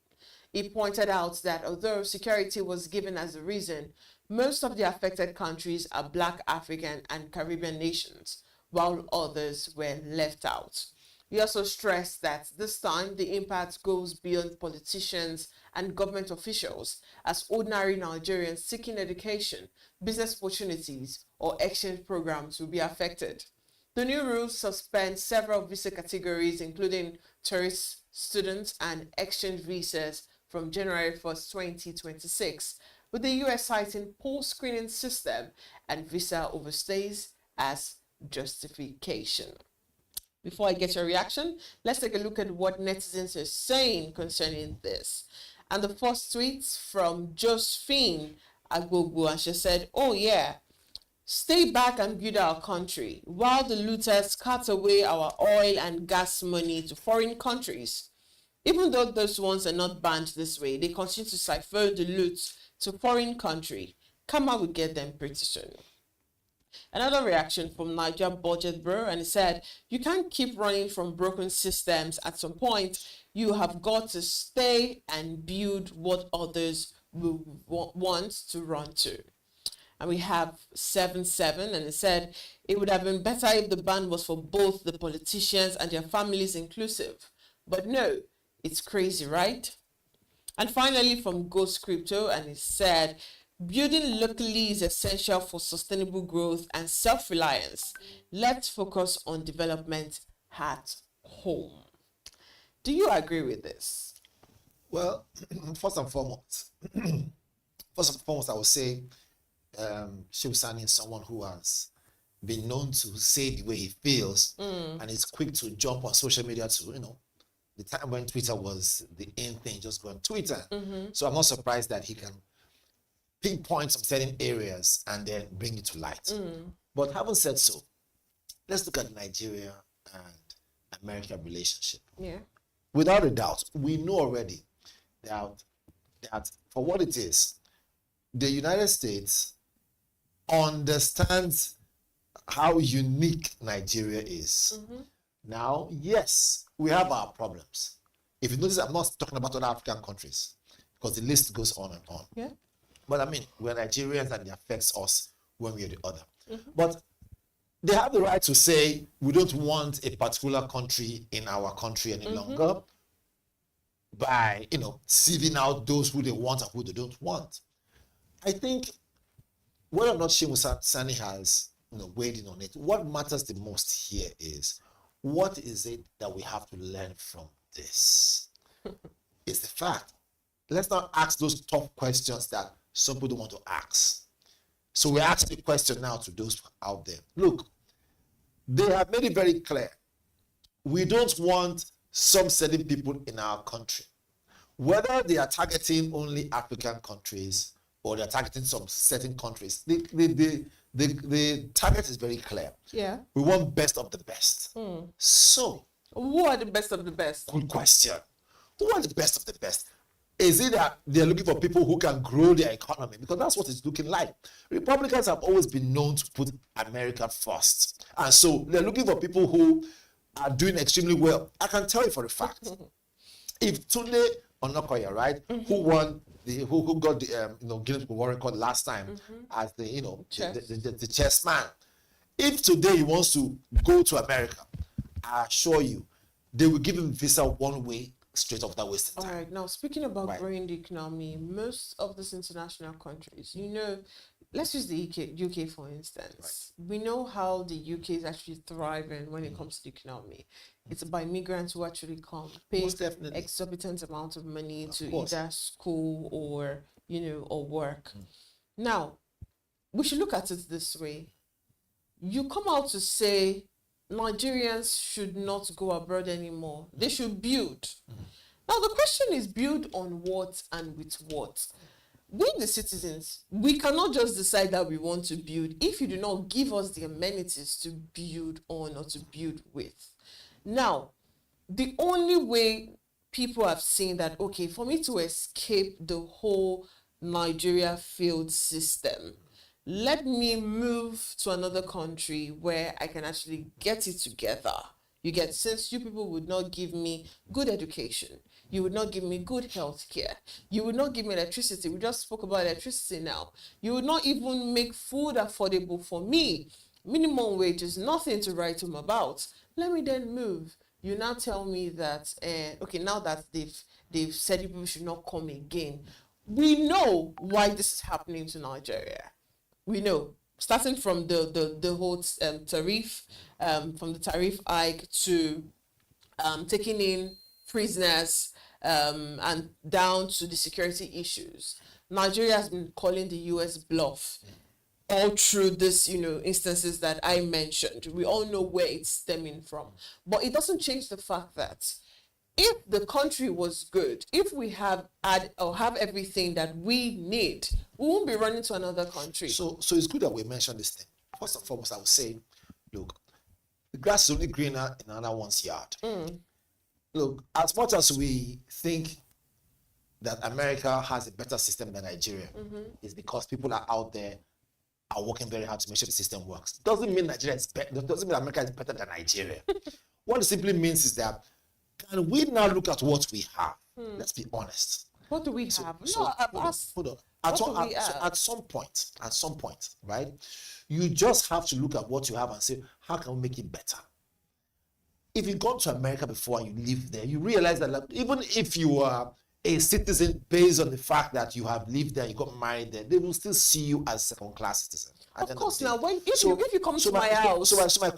S9: He pointed out that although security was given as a reason, most of the affected countries are Black, African, and Caribbean nations, while others were left out. He also stressed that this time the impact goes beyond politicians and government officials, as ordinary Nigerians seeking education, business opportunities, or exchange programs will be affected. The new rules suspend several visa categories, including tourists, students, and exchange visas from January 1st, 2026, with the US citing poor screening system and visa overstays as justification. Before I get your reaction, let's take a look at what netizens are saying concerning this. And the first tweet from Josephine Agogo, and she said, "Oh yeah, stay back and build our country while the looters cut away our oil and gas money to foreign countries. Even though those ones are not banned this way, they continue to siphon the loot to foreign country. Karma will get them pretty soon." Another reaction from Niger Budget Bro, and he said, "You can't keep running from broken systems. At some point, you have got to stay and build what others will want to run to." And we have 77, and it said, "It would have been better if the ban was for both the politicians and their families inclusive. But no, it's crazy, right?" And finally from Ghost Crypto, and it said, "Building locally is essential for sustainable growth and self-reliance. Let's focus on development at home." Do you agree with this?
S1: Well, first and foremost, I would say Shivsani is someone who has been known to say the way he feels, and is quick to jump on social media to, the time when Twitter was the in thing, just go on Twitter. So I'm not surprised that he can pinpoint some certain areas and then bring it to light. But having said so, let's look at Nigeria and America relationship.
S9: Yeah.
S1: Without a doubt, we know already that for what it is, the United States understands how unique Nigeria is. Now, yes, we have our problems. If you notice, I'm not talking about other African countries because the list goes on and on.
S9: Yeah.
S1: But I mean, we're Nigerians and it affects us one way or the other. But they have the right to say, we don't want a particular country in our country any longer by, sieving out those who they want and who they don't want. I think whether or not Shehu Sani has weighed in on it, what matters the most here is, what is it that we have to learn from this? It's the fact. Let's not ask those tough questions that some people don't want to ask. So we're asking the question now to those out there. Look, they have made it very clear. We don't want some certain people in our country. Whether they are targeting only African countries or they're targeting some certain countries, the target is very clear.
S9: Yeah.
S1: We want best of the best. So,
S9: who are the best of the best?
S1: Good question. Who are the best of the best? Is it that they're looking for people who can grow their economy? Because that's what it's looking like. Republicans have always been known to put America first. And so they're looking for people who are doing extremely well. I can tell you for a fact. If Tunde Onakoya, right, who got the Guinness World Record last time as the chess man, if today he wants to go to America, I assure you, they will give him visa one way straight off that wasting time.
S9: All right, now speaking about growing the economy, most of these international countries, let's use the UK for instance. We know how the UK is actually thriving when it comes to the economy. It's by migrants who actually come, pay exorbitant amount of money to either school or or work. Now, we should look at it this way. You come out to say Nigerians should not go abroad anymore. They should build. Now, the question is, build on what and with what? We, the citizens, we cannot just decide that we want to build if you do not give us the amenities to build on or to build with. Now, the only way people have seen that, okay, for me to escape the whole Nigeria failed system, let me move to another country where I can actually get it together. You get, since you people would not give me good education, you would not give me good health care, you would not give me electricity. We just spoke about electricity now. You would not even make food affordable for me. Minimum wage is nothing to write home about. Let me then move. You now tell me that, okay, now that they've said people should not come again. We know why this is happening to Nigeria. We know, starting from the whole tariff, from the tariff hike to taking in prisoners and down to the security issues. Nigeria has been calling the US bluff all through this, instances that I mentioned. We all know where it's stemming from. But it doesn't change the fact that if the country was good, if we have everything that we need, we won't be running to another country.
S1: So it's good that we mentioned this thing. First and foremost, I would say, look, the grass is only greener in another one's yard. Look, as much as we think that America has a better system than Nigeria, it's because people are out there are working very hard to make sure the system works. Doesn't mean Nigeria is better. Doesn't mean America is better than Nigeria. What it simply means is that, can we now look at what we have? Let's be honest.
S9: What do we have?
S1: Hold on. At some point, right? You just have to look at what you have and say, how can we make it better? If you've gone to America before and you live there, you realize that, like, even if you are a citizen based on the fact that you have lived there, you got married there, they will still see you as second-class citizen.
S9: Of course, now if you come to my house.
S1: So my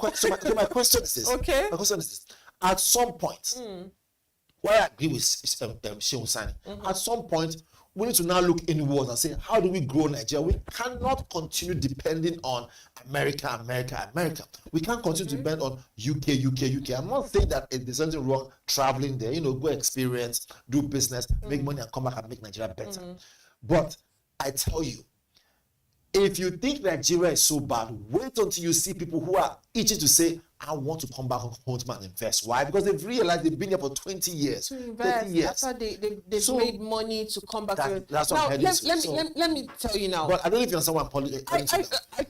S1: question is this.
S9: Okay.
S1: My question is this. At some point, why I agree with Shehu Sani, at some point, we need to now look inwards and say, how do we grow Nigeria? We cannot continue depending on America. We can't continue to depend on UK. I'm not saying that there's something wrong traveling there, go experience, do business, make money and come back and make Nigeria better. But I tell you, if you think Nigeria is so bad, wait until you see people who are itching to say, I want to come back home and invest. Why? Because they've realized they've been here for 20 years,
S9: to invest,
S1: 30 years.
S9: After they've made money to come back.
S1: That's
S9: now,
S1: what
S9: let me tell you now.
S1: But I don't know if you understand what I'm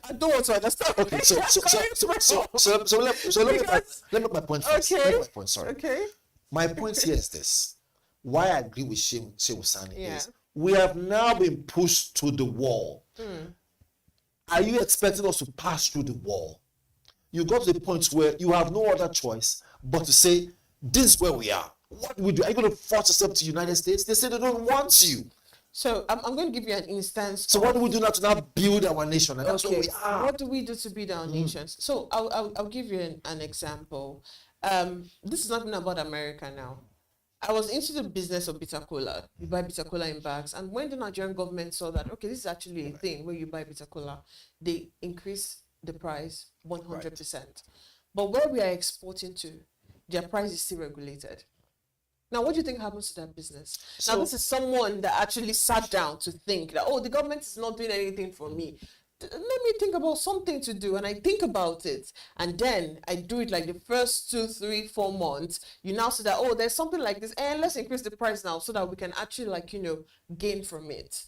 S9: I don't want to understand.
S1: Okay, so let me make my point first.
S9: Okay.
S1: Let me make my point, sorry.
S9: Okay.
S1: My point here is this. Why I agree with Shehu Sani is we have now been pushed to the wall. Are you expecting us to pass through the wall? You got to the point where you have no other choice but to say, this is where we are. What do we do? Are you going to force yourself to the United States? They say they don't want you.
S9: So I'm going to give you an instance.
S1: So what do we do now to now build our nation? And that's where we are.
S9: What do we do to build our nations? So I'll give you an example. This is not even about America now. I was into the business of bitter cola. You buy bitter cola in bags. And when the Nigerian government saw that, okay, this is actually a thing where you buy bitter cola, they increase the price 100%. But where we are exporting to, their price is still regulated. Now, what do you think happens to that business? Now, this is someone that actually sat down to think that, the government is not doing anything for me. Let me think about something to do, and I think about it, and then I do it like the first 2, 3, 4 months. You now say that, there's something like this, and let's increase the price now so that we can actually gain from it.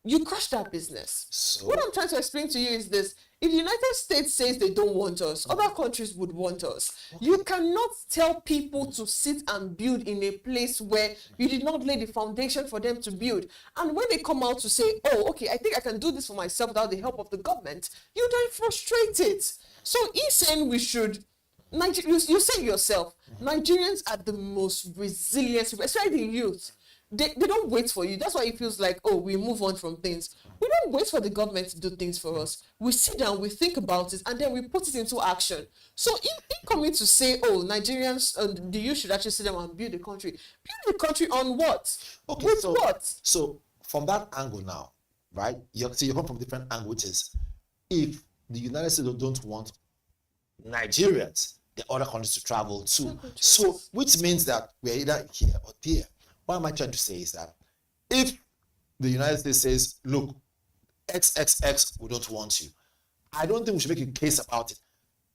S9: You crush that business. What I'm trying to explain to you is this: if the United States says they don't want us, other countries would want us. You cannot tell people to sit and build in a place where you did not lay the foundation for them to build. And when they come out to say, okay, I think I can do this for myself without the help of the government, you're then frustrated. So he's saying we should, you say yourself, Nigerians are the most resilient, especially the youth. They don't wait for you. That's why it feels like, we move on from things. We don't wait for the government to do things for us. We sit down, we think about it, and then we put it into action. So in coming to say, Nigerians, the youth should actually sit down and build the country. Build the country on what?
S1: Okay,
S9: with what?
S1: So from that angle now, right? You come from different angles, which is if the United States don't want Nigerians, the other countries to travel to. So which means that we're either here or there. What am I trying to say is that if the United States says, look, XXX, we don't want you, I don't think we should make a case about it.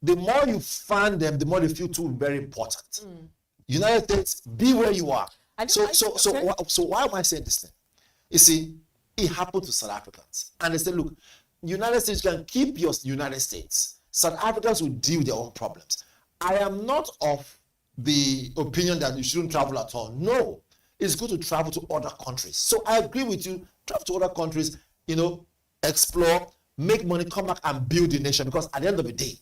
S1: The more you fan them, the more they feel too very important. United States, be where you are. So why am I saying this thing? You see, it happened to South Africans. And they said, look, United States can keep your United States. South Africans will deal with their own problems. I am not of the opinion that you shouldn't travel at all. No. It's good to travel to other countries. So I agree with you. Travel to other countries, explore, make money, come back and build the nation. Because at the end of the day,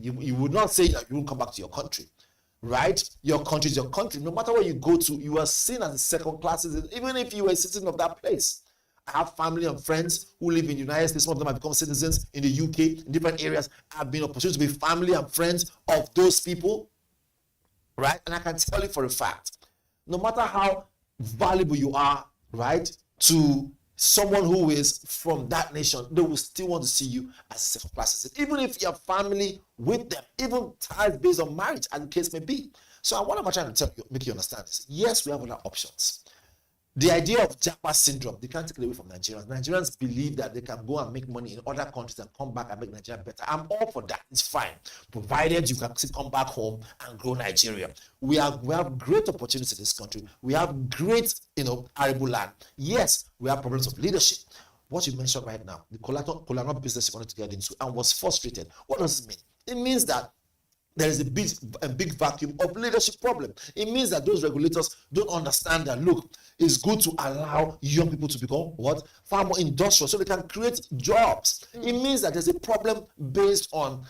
S1: you would not say that you won't come back to your country, right? Your country is your country. No matter where you go to, you are seen as a second-class citizen, even if you were a citizen of that place. I have family and friends who live in the United States. Some of them have become citizens in the UK, in different areas. I've been opportunity to be family and friends of those people, right? And I can tell you for a fact, no matter how valuable you are, right, to someone who is from that nation, they will still want to see you as a second-class citizen, even if you have family with them, even ties based on marriage, as the case may be. So what am I trying to tell you, make you understand this? Yes, we have other options. The idea of Japa syndrome, they can't take it away from Nigerians. Nigerians believe that they can go and make money in other countries and come back and make Nigeria better. I'm all for that. It's fine, provided you can still come back home and grow Nigeria. We have great opportunities in this country. We have great, arable land. Yes, we have problems of leadership. What you mentioned right now, the cola nut business you wanted to get into and was frustrated. What does it mean? It means that there is a big vacuum of leadership problem. It means that those regulators don't understand that, look, it's good to allow young people to become far more industrial so they can create jobs. It means that there's a problem based on,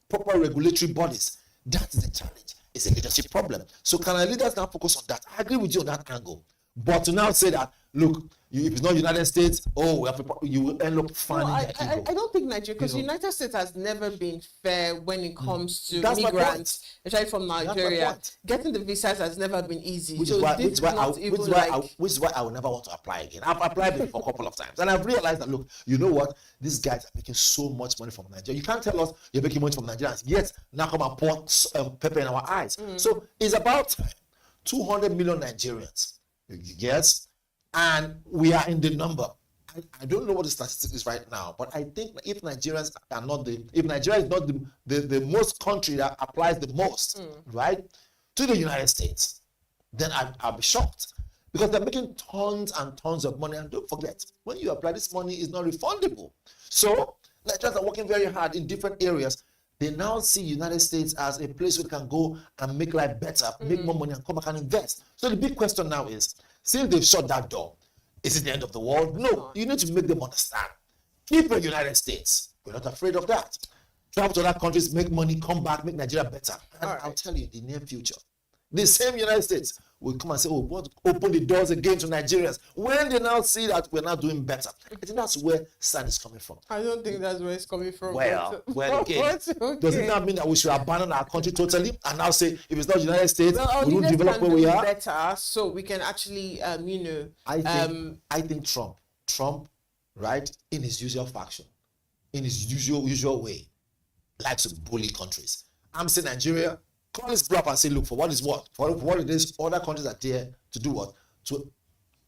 S1: proper regulatory bodies. That is the challenge. It's a leadership problem. So can our leaders now focus on that? I agree with you on that angle. But to now say that, look, if it's not United States, you will end up finding
S9: I don't think Nigeria, because United States has never been fair when it comes to migrants, especially from Nigeria. Getting the visas has never been easy.
S1: Which is why I will never want to apply again. I've applied before a couple of times, and I've realized that, look, you know what? These guys are making so much money from Nigeria. You can't tell us you're making money from Nigerians, yet now come and pour pepper in our eyes. So it's about 200 million Nigerians. Yes. And we are in the number. I don't know what the statistic is right now, but I think if Nigeria is not the most country that applies the most, right, to the United States, then I'll be shocked, because they're making tons and tons of money. And don't forget, when you apply, this money is not refundable. So Nigerians are working very hard in different areas. They now see United States as a place where they can go and make life better, make more money, and come back and invest. So the big question now is, since they've shut that door, is it the end of the world? No, you need to make them understand. Keep the United States. We're not afraid of that. Travel to other countries, make money, come back, make Nigeria better. And I'll tell you, in the near future, the same United States will come and say, we want to open the doors again to Nigerians. When they now see that we're not doing better, I think that's where San is coming from.
S9: I don't think that's where it's coming from.
S1: Well, again, does it not mean that we should abandon our country totally and now say, if it's not the United States, we won't develop where we are?
S9: Better, so we can actually,
S1: I think Trump, right, in his usual fashion, in his usual way, likes to bully countries. I'm saying Nigeria, call his bluff and say, look, for what it is, other countries are there to do what? To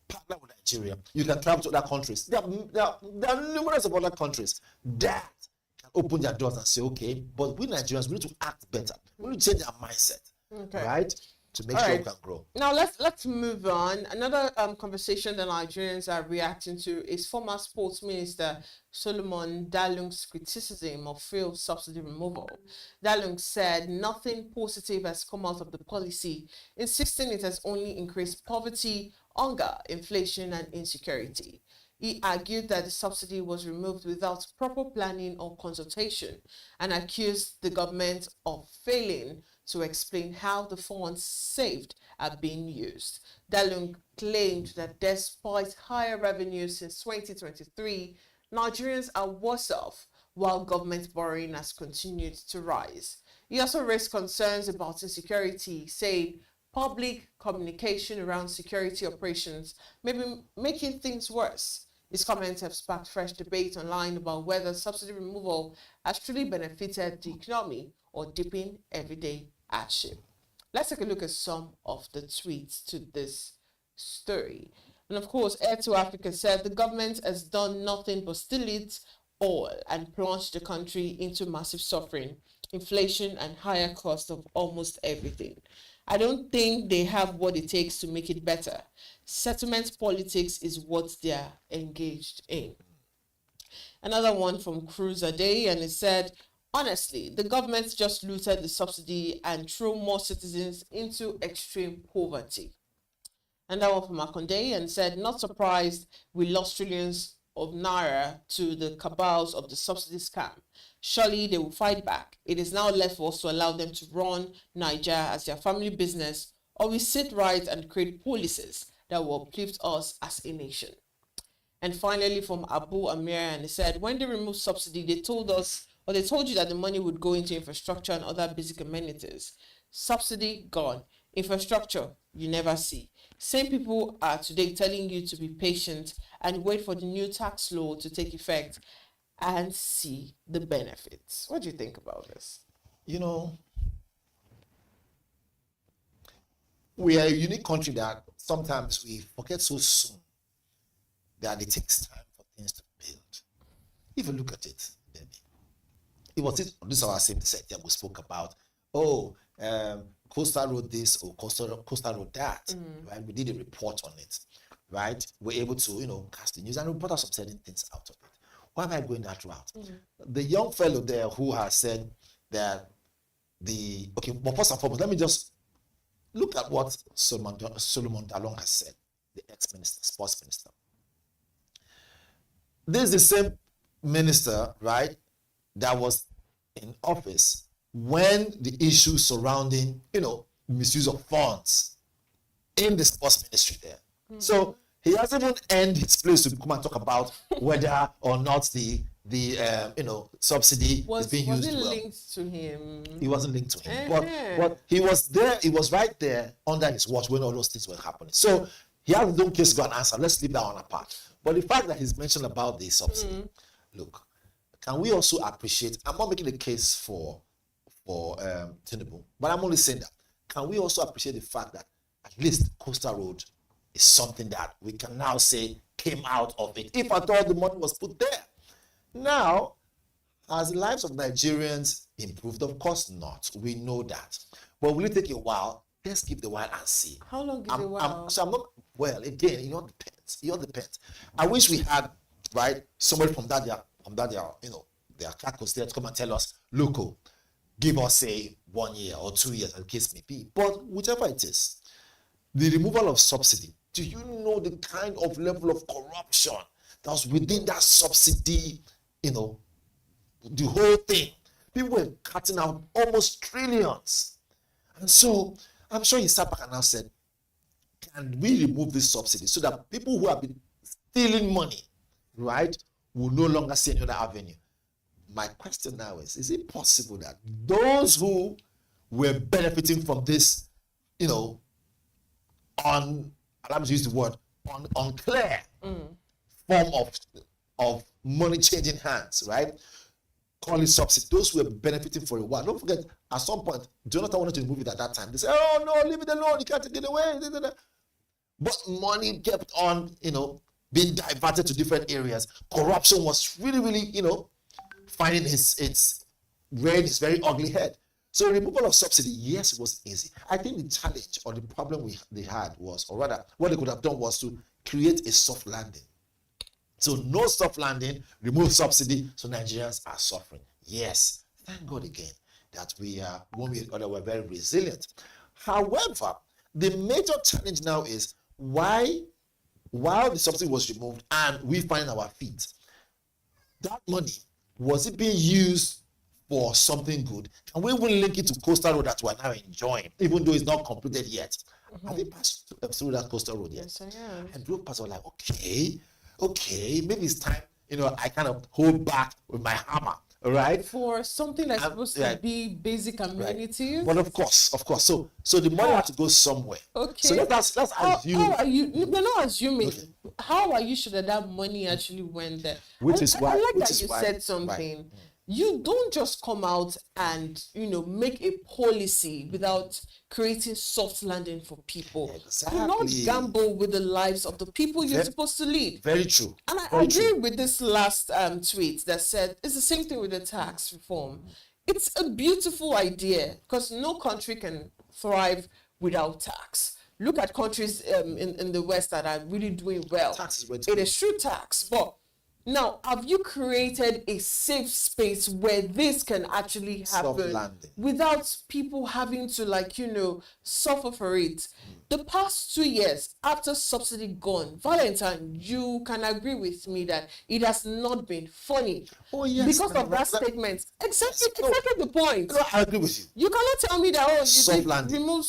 S1: partner with Nigeria. You can travel to other countries. There are numerous of other countries that can open their doors and say, okay, but we Nigerians, we need to act better. We need to change our mindset, right? To make sure we can grow.
S9: Now let's move on. Another conversation that Nigerians are reacting to is former Sports Minister Solomon Dalung's criticism of fuel subsidy removal. Dalung said nothing positive has come out of the policy, insisting it has only increased poverty, hunger, inflation, and insecurity. He argued that the subsidy was removed without proper planning or consultation, and accused the government of failing to explain how the funds saved are being used. Dalung claimed that despite higher revenues since 2023, Nigerians are worse off while government borrowing has continued to rise. He also raised concerns about insecurity, saying public communication around security operations may be making things worse. His comments have sparked fresh debate online about whether subsidy removal has truly benefited the economy or deepened everyday hardship. Let's take a look at some of the tweets to this story. And of course, Air to Africa said the government has done nothing but steal it all and plunged the country into massive suffering, inflation, and higher cost of almost everything. I don't think they have what it takes to make it better. Settlement politics is what they are engaged in. Another one from Cruiser Day, and it said, honestly, the government just looted the subsidy and threw more citizens into extreme poverty. And that one from Akonde, and said, not surprised we lost trillions of naira to the cabals of the subsidy scam. Surely they will fight back. It is now left for us to allow them to run Niger as their family business, or we sit right and create policies that will uplift us as a nation. And finally from Abu Amir, and he said, when they removed subsidy, they told us, or they told you that the money would go into infrastructure and other basic amenities. Subsidy gone. Infrastructure, you never see. Same people are today telling you to be patient and wait for the new tax law to take effect and see the benefits. What do you think about this?
S1: You know, we are a unique country that sometimes we forget so soon that it takes time for things to build. If you look at it, baby, it was this our same set that we spoke about. Coastal Road this or Coastal Road that, right? We did a report on it, right? We're able to, cast the news and report out some certain things out of it. Why am I going that route? The young fellow there who has said that but first and foremost, let me just look at what Solomon Dalung has said, the ex-minister, sports minister. This is the same minister, right, that was in office when the issue surrounding, misuse of funds in the sports ministry there So he hasn't even earned his place to come and talk about whether or not the subsidy is being used
S9: Was it
S1: well.
S9: linked to him?
S1: He wasn't linked to him, but he was there. He was right there under his watch when all those things were happening. So he has no case to go and answer. Let's leave that one apart. But the fact that he's mentioned about the subsidy, look, can we also appreciate? I'm not making a case for Tinubu, but I'm only saying that. Can we also appreciate the fact that at least Coastal Road is something that we can now say came out of it, if at all the money was put there? Now, has the lives of Nigerians improved? Of course not. We know that. But will it take a while? Let's give the while and see.
S9: How long is the while?
S1: I'm not, well, again, it all depends. It all depends. I wish we had, right, somebody from their caucus there to come and tell us, look, give us, say, 1 year or 2 years, as the case may be. But whichever it is, the removal of subsidy, do you know the kind of level of corruption that was within that subsidy, the whole thing? People were cutting out almost trillions. And so I'm sure he sat back and now said, can we remove this subsidy so that people who have been stealing money, right, will no longer see any other avenue? My question now is it possible that those who were benefiting from this, allow me to use the word, unclear form of money changing hands, right? Call it subsidy. Those who were benefiting for a while. Don't forget, at some point, Jonathan wanted to remove it at that time. They said, oh no, leave it alone, you can't take it away. But money kept on, being diverted to different areas. Corruption was really, really, finding its rearing its very ugly head. So removal of subsidy, yes, it was easy. I think the challenge or the problem they had was, or rather, what they could have done was to create a soft landing. So no soft landing, remove subsidy, so Nigerians are suffering. Yes, thank God again that we are, one way or other, we're very resilient. However, the major challenge now is why, while the subsidy was removed and we find our feet, that money, was it being used for something good? Can we even link it to Coastal Road that we're now enjoying, even though it's not completed yet? Have you passed through that Coastal Road yet?
S9: Yes, I am.
S1: And drove past, I was like, okay, maybe it's time, I kind of hold back with my hammer, right?
S9: For something that's supposed to be basic amenities.
S1: Right. But of course. So the money had to go somewhere.
S9: Okay.
S1: So let's assume.
S9: How are you? We're not assuming. Okay. How are you sure that money actually went there?
S1: Which is why.
S9: I like that you said something. Right. You don't just come out and make a policy without creating soft landing for people.
S1: Exactly.
S9: Do not gamble with the lives of the people you're supposed to lead.
S1: Very true.
S9: And I agree with this last tweet that said it's the same thing with the tax reform. It's a beautiful idea because no country can thrive without tax. Look at countries in the West that are really doing well. It is true tax, but now, have you created a safe space where this can actually happen without people having to suffer for it? The past 2 years after subsidy gone, Valentine, you can agree with me that it has not been funny.
S1: Oh yes,
S9: because of that statement. Exactly the point.
S1: No, I agree with you.
S9: You cannot tell me that you remove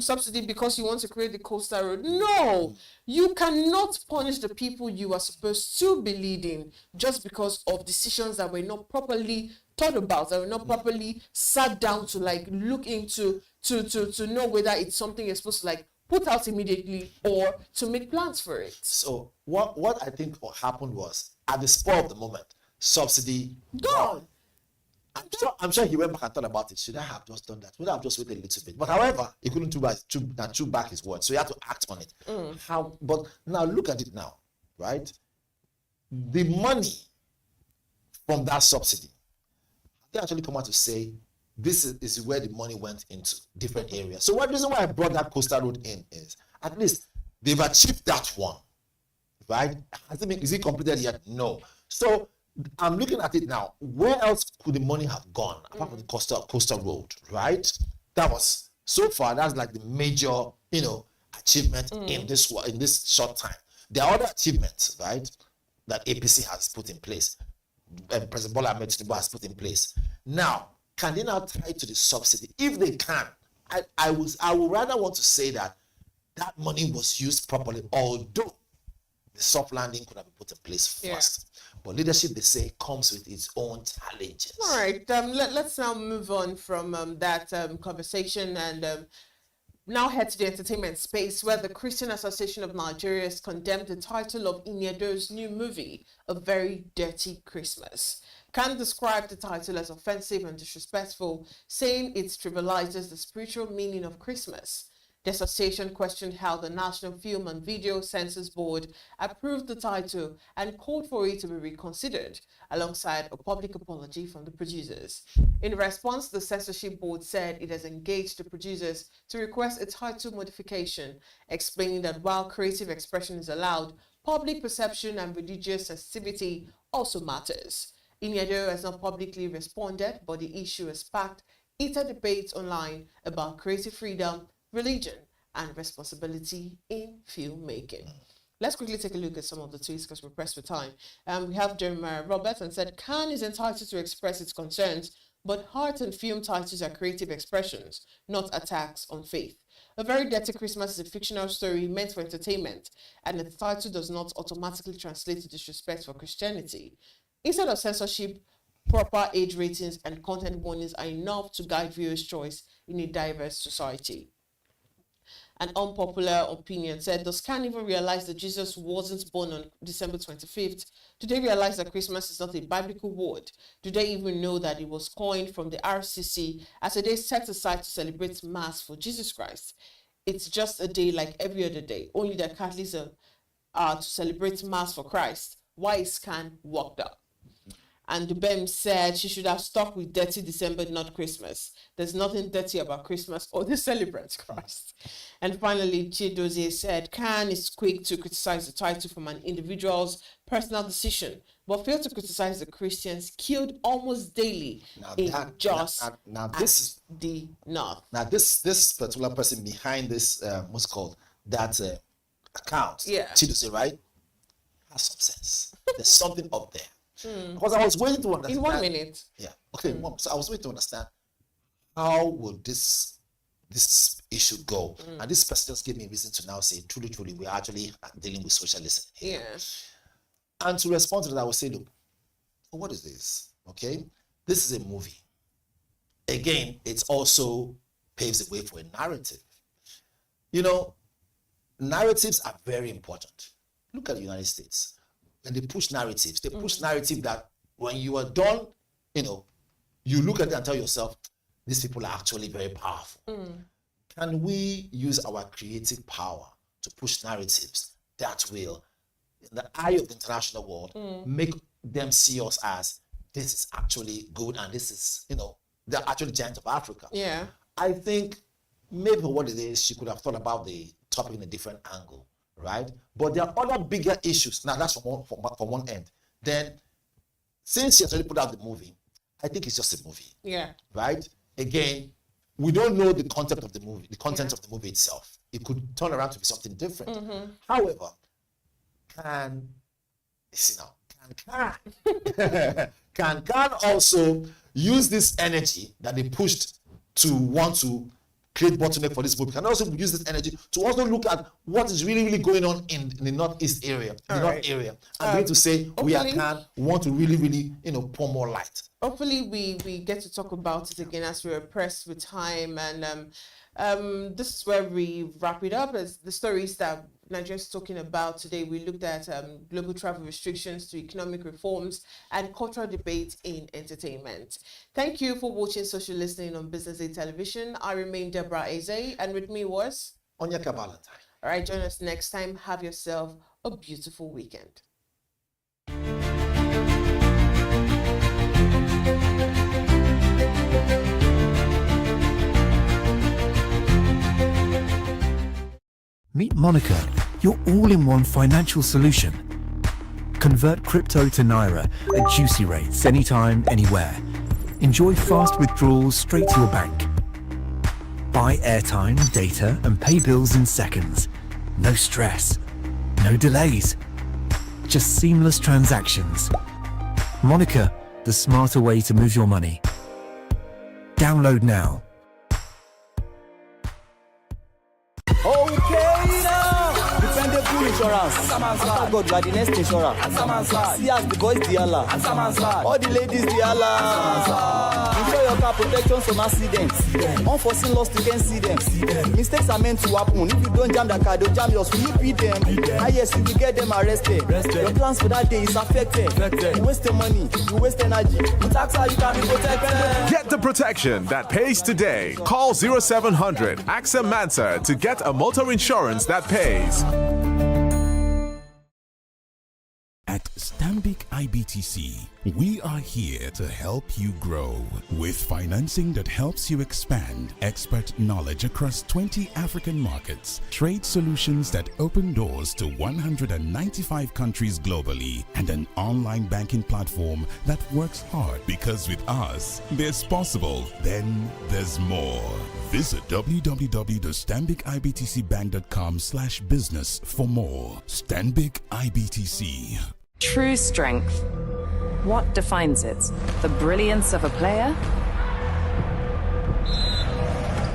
S9: subsidy because you want to create the Coastal Road. No. You cannot punish the people you are supposed to be leading just because of decisions that were not properly thought about, that were not properly sat down to look into to know whether it's something you're supposed to put out immediately or to make plans for it.
S1: So what I think what happened was at the spur of the moment, subsidy
S9: gone.
S1: I'm sure he went back and thought about it. Should I have just done that? Would I have just waited a little bit? But however, he couldn't chew back his words. So he had to act on it. But now look at it now, right? The money from that subsidy, they actually come out to say this is where the money went into different areas. So one reason why I brought that Coastal Road in is at least they've achieved that one, right? Is it completed yet? No. So I'm looking at it now. Where else could the money have gone apart from the Coastal Road, right? That was so far. That's like the major, achievement in this short time. There are other achievements, right, that APC has put in place, and President Bola Ahmed Tinubu has put in place. Now, can they now tie to the subsidy? If they can, I would rather want to say that that money was used properly, although the soft landing could have been put in place first. But leadership, they say, comes with its own challenges.
S9: All right, let's now move on from that conversation and now head to the entertainment space, where the Christian Association of Nigeria has condemned the title of Iniedo's new movie, A Very Dirty Christmas. Khan described the title as offensive and disrespectful, saying it trivializes the spiritual meaning of Christmas. The association questioned how the National Film and Video Censors Board approved the title and called for it to be reconsidered, alongside a public apology from the producers. In response, the censorship board said it has engaged the producers to request a title modification, explaining that while creative expression is allowed, public perception and religious sensitivity also matters. Iniedo has not publicly responded, but the issue has sparked heated debates online about creative freedom, religion, and responsibility in filmmaking. Let's quickly take a look at some of the tweets because we're pressed for time. We have Jeremiah Roberts and said, Khan is entitled to express its concerns, but art and film titles are creative expressions, not attacks on faith. A Very Dirty Christmas is a fictional story meant for entertainment, and the title does not automatically translate to disrespect for Christianity. Instead of censorship, proper age ratings and content warnings are enough to guide viewers' choice in a diverse society. An unpopular opinion said, does Khan even realize that Jesus wasn't born on December 25th? Do they realize that Christmas is not a biblical word? Do they even know that it was coined from the RCC as a day set aside to celebrate Mass for Jesus Christ? It's just a day like every other day, only that Catholics are to celebrate Mass for Christ. Why is Khan walked up? And Dubem said she should have stuck with Dirty December, not Christmas. There's nothing dirty about Christmas or the celebrant Christ. And finally, Chidozie said, Khan is quick to criticize the title from an individual's personal decision, but failed to criticize the Christians killed almost daily in Jos and the North.
S1: Now, this particular person behind this, what's called, that account, Chidozie, right, has some sense. There's something up there. Because I was waiting to understand.
S9: In 1 minute.
S1: Yeah. Okay. So I was waiting to understand how will this issue go, and this person just gave me a reason to now say, truly, we are actually dealing with socialism here. Yeah. And to respond to that, I would say, look, what is this? Okay, this is a movie. Again, it also paves the way for a narrative. You know, narratives are very important. Look at the United States. And they push narratives. They push narrative that when you are done, you know, you look at it and tell yourself, these people are actually very powerful. Can we use our creative power to push narratives that will, in the eye of the international world, make them see us as this is actually good and this is, you know, they're actually giants of Africa. Yeah. I think maybe what it is, she could have thought about the topic in a different angle. Right, but there are other bigger issues. Now that's from one end. Then, since she has already put out the movie, I think it's just a movie. Yeah. Right. Again, we don't know the concept of the movie, the content of the movie itself. It could turn around to be something different. However, can also use this energy that they pushed to want to create bottleneck for this movie, can also use this energy to also look at what is really going on in the northeast area, north area, and begin to say we want to really pour more light.
S9: Hopefully we get to talk about it again as we're pressed with time, and this is where we wrap it up. As the stories that Nigerians talking about today, we looked at global travel restrictions to economic reforms and cultural debate in entertainment. Thank you for watching Social Listening on BusinessDay Television. I remain Deborah Eze, and with me was
S1: Onyeka Valentine.
S9: All right, join us next time. Have yourself a beautiful weekend.
S2: Meet Monica, your all-in-one financial solution. Convert crypto to Naira at juicy rates anytime, anywhere. Enjoy fast withdrawals straight to your bank. Buy airtime, data, and pay bills in seconds. No stress, no delays. Just seamless transactions. Monica, the smarter way to move your money. Download now.
S3: Okay. insurance. After God, you are the next insurer. See as the boys the Allah. All the ladies the Allah. Insure your car protection from accidents. Unforeseen loss, you can see them. Mistakes are meant to happen. If you don't jam the car, they'll jam yours. Will you beat them? Yes, you will get them arrested. Your plans for that day is affected. You waste your money, you waste energy. With AXA, you can be protected.
S11: Get the protection that pays today. Call 0700 AXA Mansa to get a motor insurance that pays.
S12: At Stanbic IBTC, we are here to help you grow with financing that helps you expand, expert knowledge across 20 African markets, trade solutions that open doors to 195 countries globally, and an online banking platform that works hard because with us, there's possible, then there's more. Visit www.stanbicibtcbank.com/business for more. Stanbic IBTC.
S13: True strength. What defines it? The brilliance of a player?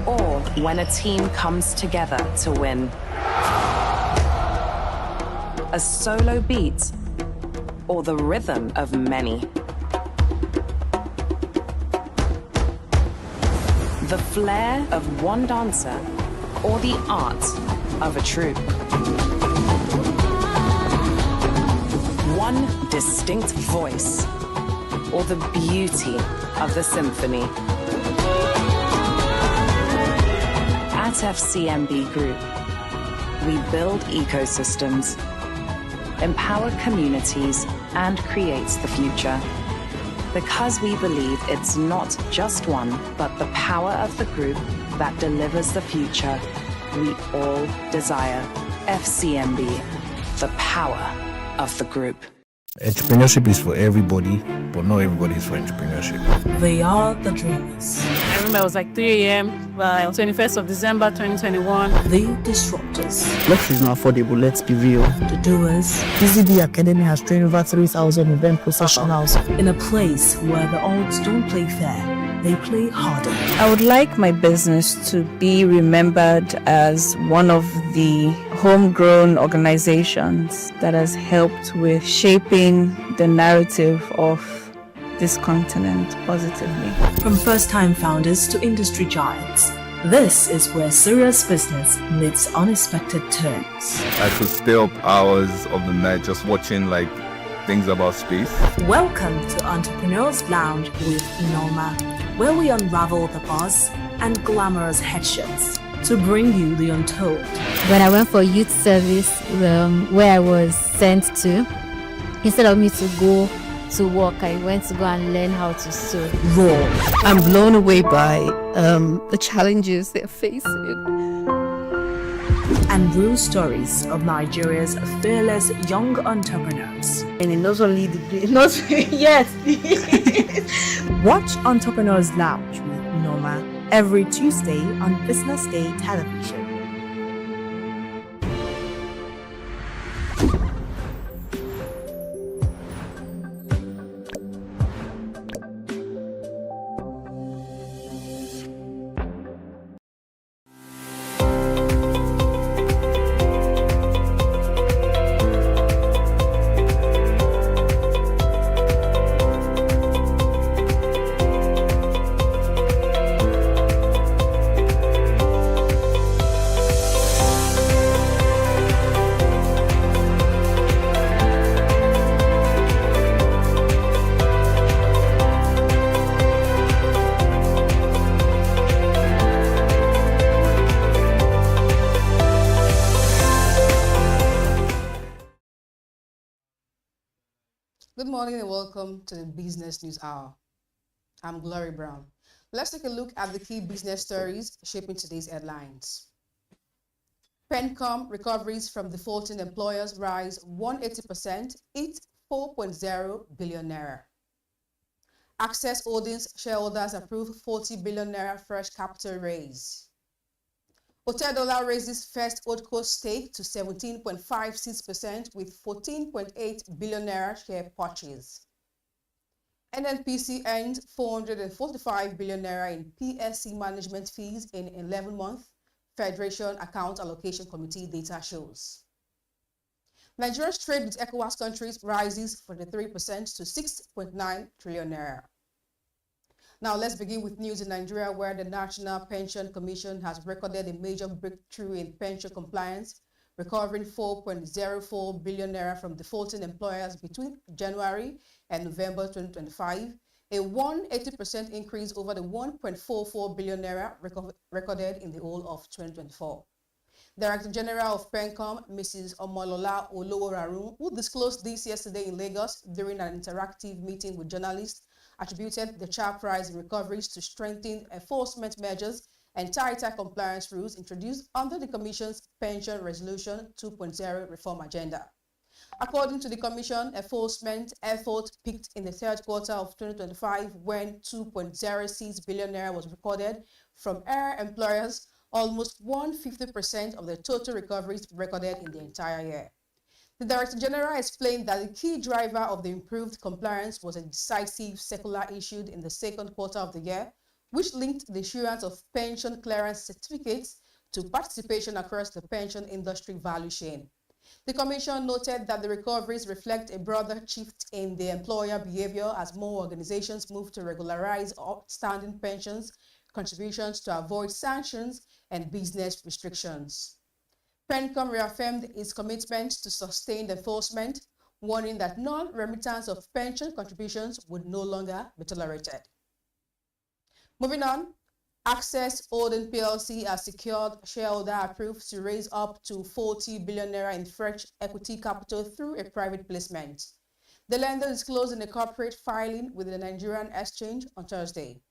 S13: Or when a team comes together to win? A solo beat? Or the rhythm of many? The flair of one dancer? Or the art of a troupe? One distinct voice, or the beauty of the symphony. At FCMB Group, we build ecosystems, empower communities, and create the future. Because we believe it's not just one, but the power of the group that delivers the future we all desire. FCMB, the power of the group.
S19: Entrepreneurship is for everybody, but not everybody is for entrepreneurship.
S22: They are the dreamers.
S20: I remember it was like 3 a.m. by 21st of December 2021.
S22: The disruptors.
S21: Luxury is not affordable, let's be real.
S22: The doers.
S21: BusinessDay Academy has trained over 3,000 event professionals.
S22: In a place where the odds don't play fair, they play harder.
S24: I would like my business to be remembered as one of the homegrown organizations that has helped with shaping the narrative of this continent positively.
S22: From first-time founders to industry giants, this is where serious business meets unexpected turns.
S25: I could stay up hours of the night just watching things about space.
S22: Welcome to Entrepreneurs Lounge with Norma, where we unravel the buzz and glamorous headshots to bring you the untold.
S4: When I went for youth service, where I was sent to, instead of me to go to work, I went to go and learn how to sew.
S26: Raw. I'm blown away by the challenges they're facing.
S22: And real stories of Nigeria's fearless young entrepreneurs.
S21: And not only yes.
S22: Watch Entrepreneurs Lounge with Norma every Tuesday on BusinessDay television.
S17: Good morning and welcome to the Business News Hour. I'm Glory Brown. Let's take a look at the key business stories shaping today's headlines. Pencom recoveries from defaulting employers rise 180%, hit 4.0 billion naira. Access Holdings shareholders approve 40 billion naira fresh capital raise. Hotel raises first HoldCo stake to 17.56% with 14.8 billion naira share purchase. NNPC earned 445 billion naira in PSC management fees in 11 months, Federation Account Allocation Committee data shows. Nigeria's trade with ECOWAS countries rises 43% to 6.9 trillion naira. Now let's begin with news in Nigeria, where the National Pension Commission has recorded a major breakthrough in pension compliance, recovering 4.04 billion naira from defaulting employers between January and November 2025, a 180% increase over the 1.44 billion naira recorded in the whole of 2024. Director General of PENCOM, Mrs. Omolola Oloworarun, who disclosed this yesterday in Lagos during an interactive meeting with journalists, attributed the sharp rise in recoveries to strengthened enforcement measures and tighter compliance rules introduced under the Commission's Pension Resolution 2.0 reform agenda. According to the Commission, enforcement effort peaked in the third quarter of 2025 when 2.06 billion naira was recorded from air employers, almost 150% of the total recoveries recorded in the entire year. The Director General explained that the key driver of the improved compliance was a decisive circular issued in the second quarter of the year, which linked the issuance of pension clearance certificates to participation across the pension industry value chain. The Commission noted that the recoveries reflect a broader shift in the employer behavior as more organizations move to regularize outstanding pensions contributions to avoid sanctions and business restrictions. PENCOM reaffirmed its commitment to sustained enforcement, warning that non-remittance of pension contributions would no longer be tolerated. Moving on, Access Holding PLC has secured shareholder approval to raise up to 40 billion naira in fresh equity capital through a private placement. The lender disclosed in a corporate filing with the Nigerian Exchange on Thursday.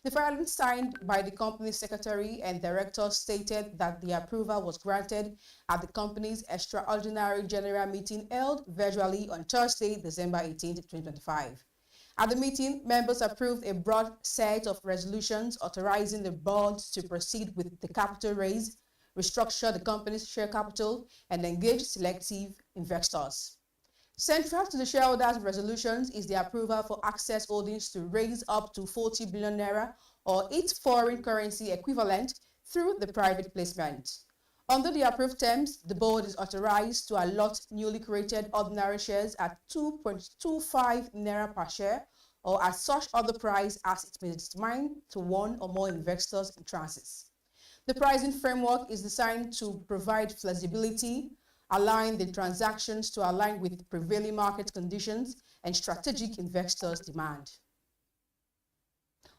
S17: The filing signed by the company's secretary and director stated that the approval was granted at the company's extraordinary general meeting held virtually on Thursday, December 18, 2025. At the meeting, members approved a broad set of resolutions authorizing the board to proceed with the capital raise, restructure the company's share capital, and engage selective investors. Central to the shareholders' resolutions is the approval for Access Holdings to raise up to 40 billion naira or its foreign currency equivalent through the private placement. Under the approved terms, the board is authorized to allot newly created ordinary shares at 2.25 naira per share or at such other price as it may determine to one or more investors in tranches. The pricing framework is designed to provide flexibility, allowing the transactions to align with prevailing market conditions and strategic investors' demand.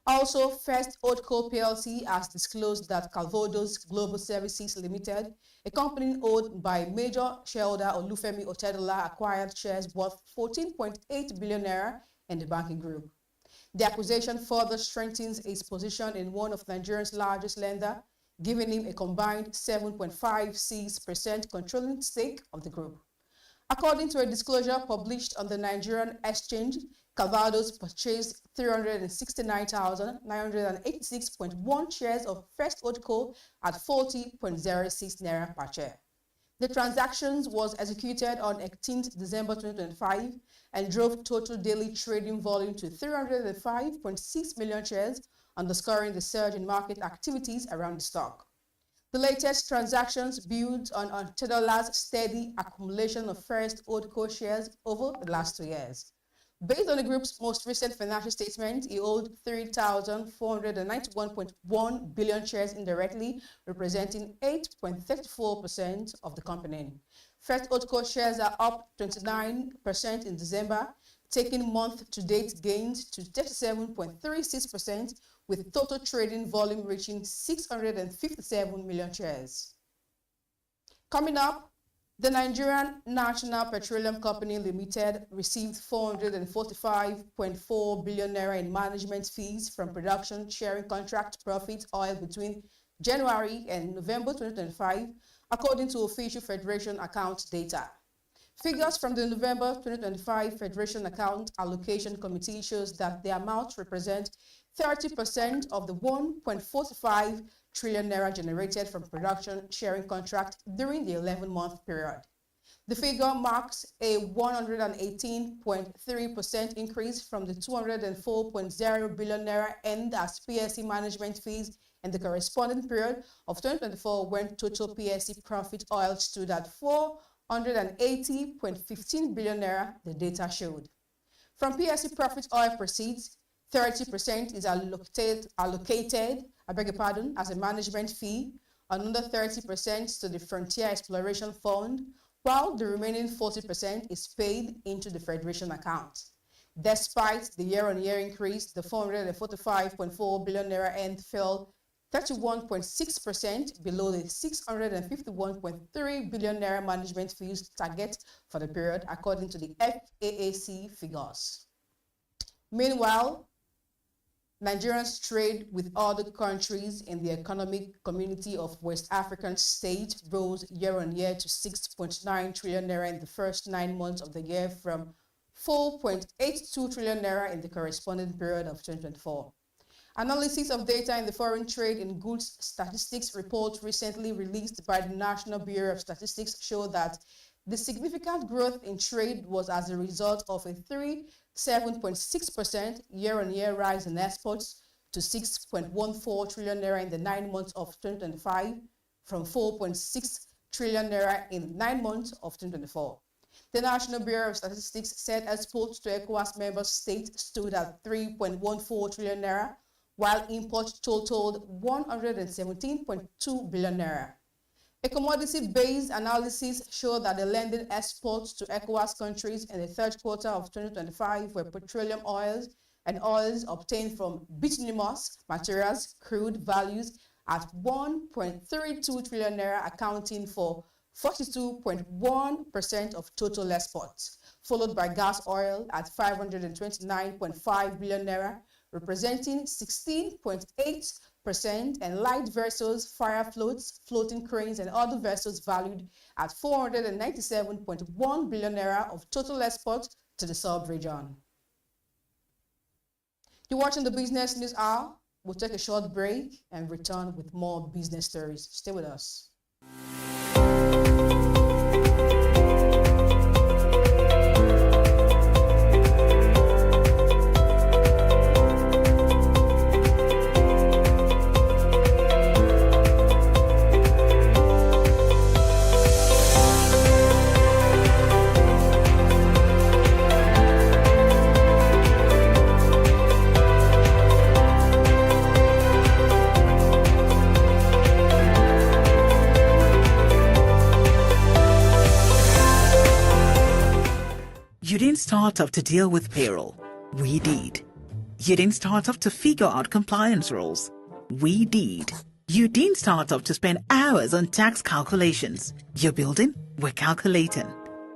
S17: Also, First Holdco PLC has disclosed that Calvados Global Services Limited, a company owned by major shareholder Olufemi Otedola, acquired shares worth 14.8 billion naira in the banking group. The acquisition further strengthens its position in one of Nigeria's largest lenders, giving him a combined 7.56% controlling stake of the group. According to a disclosure published on the Nigerian Exchange, Calvados purchased 369,986.1 shares of First Holdco at 40.06 naira per share. The transactions was executed on 18th December 2025 and drove total daily trading volume to 305.6 million shares, underscoring the surge in market activities around the stock. The latest transactions build on Tedola's steady accumulation of First Holdco shares over the last 2 years. Based on the group's most recent financial statement, he owed 3,491.1 billion shares indirectly, representing 8.34% of the company. First Holdco shares are up 29% in December, taking month-to-date gains to 37.36%, with total trading volume reaching 657 million shares. Coming up, the Nigerian National Petroleum Company Limited received 445.4 billion naira in management fees from production sharing contract profit oil between January and November 2025, according to official Federation account data. Figures from the November 2025 Federation Account Allocation Committee shows that the amount represents 30% of the 1.45 trillion naira generated from production sharing contract during the 11-month period. The figure marks a 118.3% increase from the 204.0 billion naira earned as PSC management fees in the corresponding period of 2024, when total PSC profit oil stood at 180.15 billion naira, the data showed. From PSC profit oil proceeds, 30% is allocated, as a management fee, another 30% to the Frontier Exploration Fund, while the remaining 40% is paid into the Federation account. Despite the year-on-year increase, the 445.4 billion naira end fell 31.6% below the 651.3 billion naira management fees target for the period, according to the FAAC figures. Meanwhile, Nigerians trade with other countries in the economic community of West African states rose year-on-year to 6.9 trillion naira in the first 9 months of the year from 4.82 trillion naira in the corresponding period of 2024. Analysis of data in the Foreign Trade in Goods Statistics report recently released by the National Bureau of Statistics showed that the significant growth in trade was as a result of a 7.6% year-on-year rise in exports to 6.14 trillion naira in the 9 months of 2025 from 4.6 trillion naira in 9 months of 2024. The National Bureau of Statistics said exports to ECOWAS member states stood at 3.14 trillion naira, while imports totaled 117.2 billion naira. A commodity-based analysis showed that the lending exports to ECOWAS countries in the third quarter of 2025 were petroleum oils and oils obtained from bituminous materials, crude values at 1.32 trillion naira, accounting for 42.1% of total exports, followed by gas oil at 529.5 billion naira, representing 16.8%, and light vessels, fire floats, floating cranes, and other vessels valued at 497.1 billion naira of total exports to the sub-region. You're watching the Business News Hour. We'll take a short break and return with more business stories. Stay with us.
S5: You didn't start off to deal with payroll. We did. You didn't start off to figure out compliance rules. We did. You didn't start off to spend hours on tax calculations. You're building, we're calculating.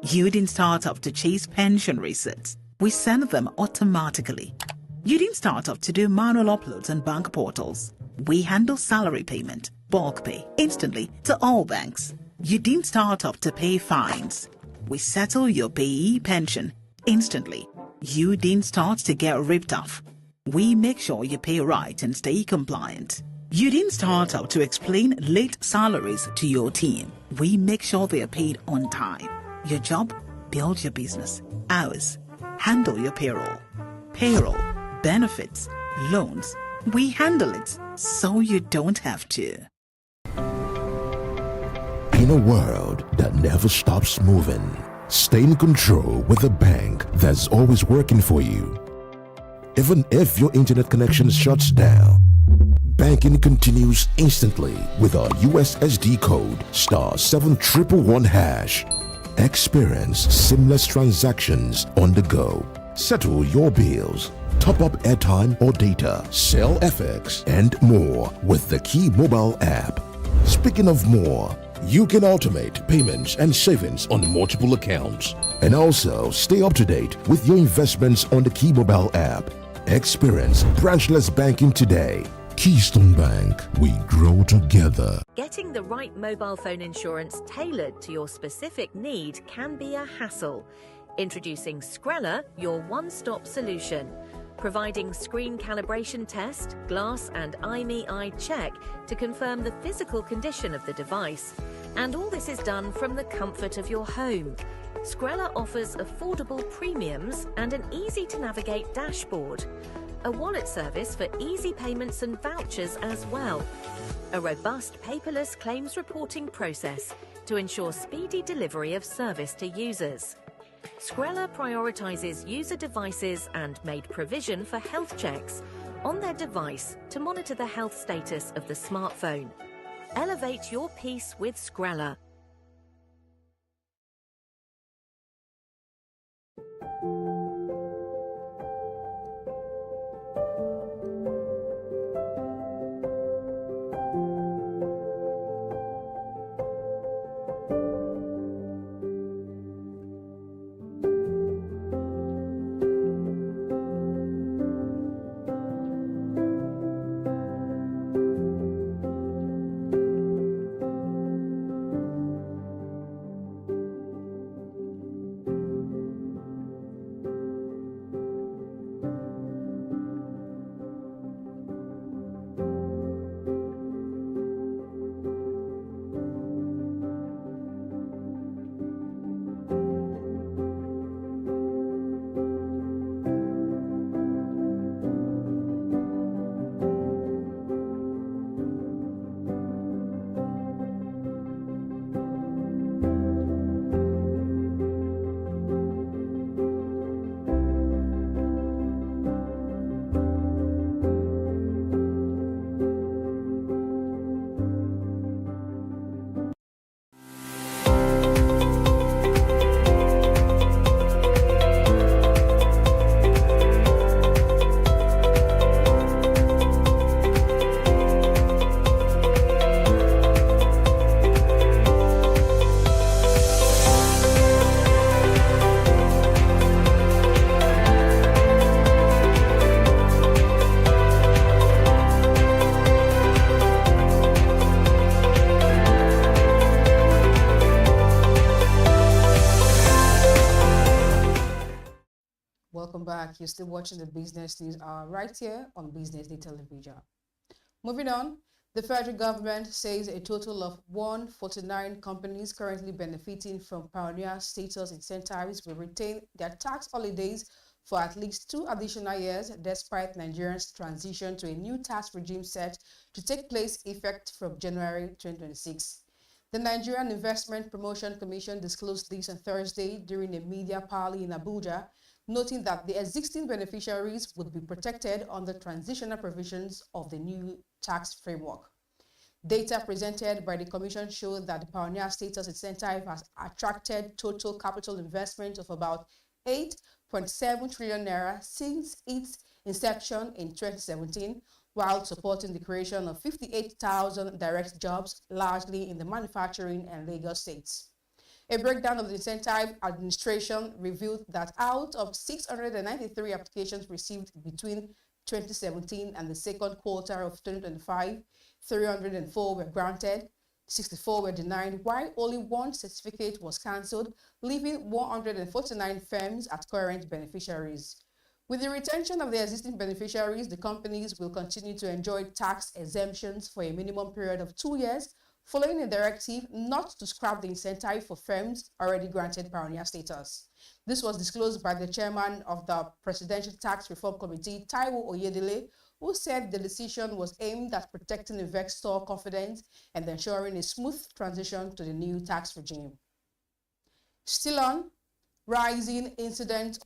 S5: You didn't start off to chase pension receipts. We send them automatically. You didn't start off to do manual uploads on bank portals. We handle salary payment, bulk pay, instantly to all banks. You didn't start off to pay fines. We settle your payee pension instantly. You didn't start to get ripped off. We make sure you pay right and stay compliant. You didn't start out to explain late salaries to your team. We make sure they are paid on time. Your job, build your business. Ours, handle your payroll. Payroll, benefits, loans. We handle it so you don't have to.
S6: In a world that never stops moving, stay in control with a bank that's always working for you. Even if your internet connection shuts down, banking continues instantly with our USSD code *7111#. Experience seamless transactions on the go. Settle your bills, top up airtime or data, sell FX, and more with the Key mobile app. Speaking of more, you can automate payments and savings on multiple accounts, and also stay up to date with your investments on the Key mobile app. Experience branchless banking today. Keystone Bank, we grow together.
S7: Getting the right mobile phone insurance tailored to your specific need can be a hassle. Introducing Skrella, your one-stop solution. Providing screen calibration test, glass and IMEI eye check to confirm the physical condition of the device. And all this is done from the comfort of your home. Skrella offers affordable premiums and an easy-to-navigate dashboard. A wallet service for easy payments and vouchers as well. a robust paperless claims reporting process to ensure speedy delivery of service to users. Scrella prioritises user devices and made provision for health checks on their device to monitor the health status of the smartphone. Elevate your peace with Scrella.
S17: Welcome back. You're still watching the Business News Hour right here on BusinessDay Television. Moving on, the federal government says a total of 149 companies currently benefiting from pioneer status incentives will retain their tax holidays for at least 2 additional years, despite Nigeria's transition to a new tax regime set to take place effect from January 2026. The Nigerian Investment Promotion Commission disclosed this on Thursday during a media parley in Abuja, noting that the existing beneficiaries would be protected under transitional provisions of the new tax framework. Data presented by the Commission showed that the Pioneer Status Incentive has attracted total capital investment of about 8.7 trillion naira since its inception in 2017, while supporting the creation of 58,000 direct jobs, largely in the manufacturing and Lagos states. A breakdown of the incentive administration revealed that out of 693 applications received between 2017 and the second quarter of 2025, 304 were granted, 64 were denied, while only 1 certificate was cancelled, leaving 149 firms as current beneficiaries. With the retention of the existing beneficiaries, the companies will continue to enjoy tax exemptions for a minimum period of 2 years, following a directive not to scrap the incentive for firms already granted pioneer status. This was disclosed by the chairman of the Presidential Tax Reform Committee, Taiwo Oyedele, who said the decision was aimed at protecting investor confidence and ensuring a smooth transition to the new tax regime. Still on, rising incident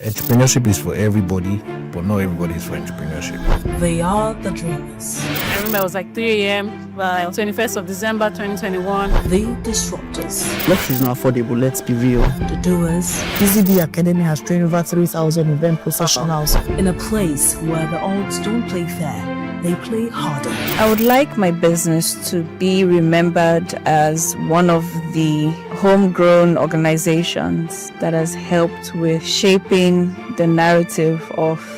S19: Entrepreneurship is for everybody, but but not everybody is for entrepreneurship.
S22: They are the dreamers,
S20: I remember it was like 3 a.m. by 21st of December 2021.
S22: the disruptors,
S21: Life is not affordable, let's be real.
S22: the doers,
S21: BusinessDay Academy has trained over 3,000 event professionals.
S22: in a place where the odds don't play fair, they play harder.
S24: I would like my business to be remembered as one of the homegrown organizations that has helped with shaping the narrative of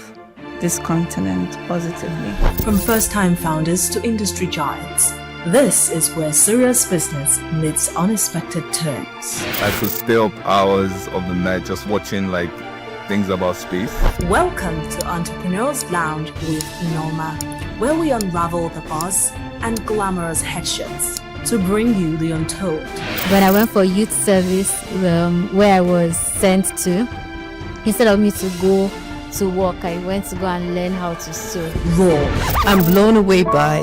S24: this continent positively.
S22: From first-time founders to industry giants, this is where serious business meets unexpected terms.
S25: I could stay up hours of the night just watching like things about space.
S22: Welcome to Entrepreneurs Lounge with Norma, where we unravel the buzz and glamorous headshots to bring you the untold.
S4: When I went for youth service, where I was sent to, instead of me to go to work, I went to go and learn how to sew.
S22: Raw.
S26: I'm blown away by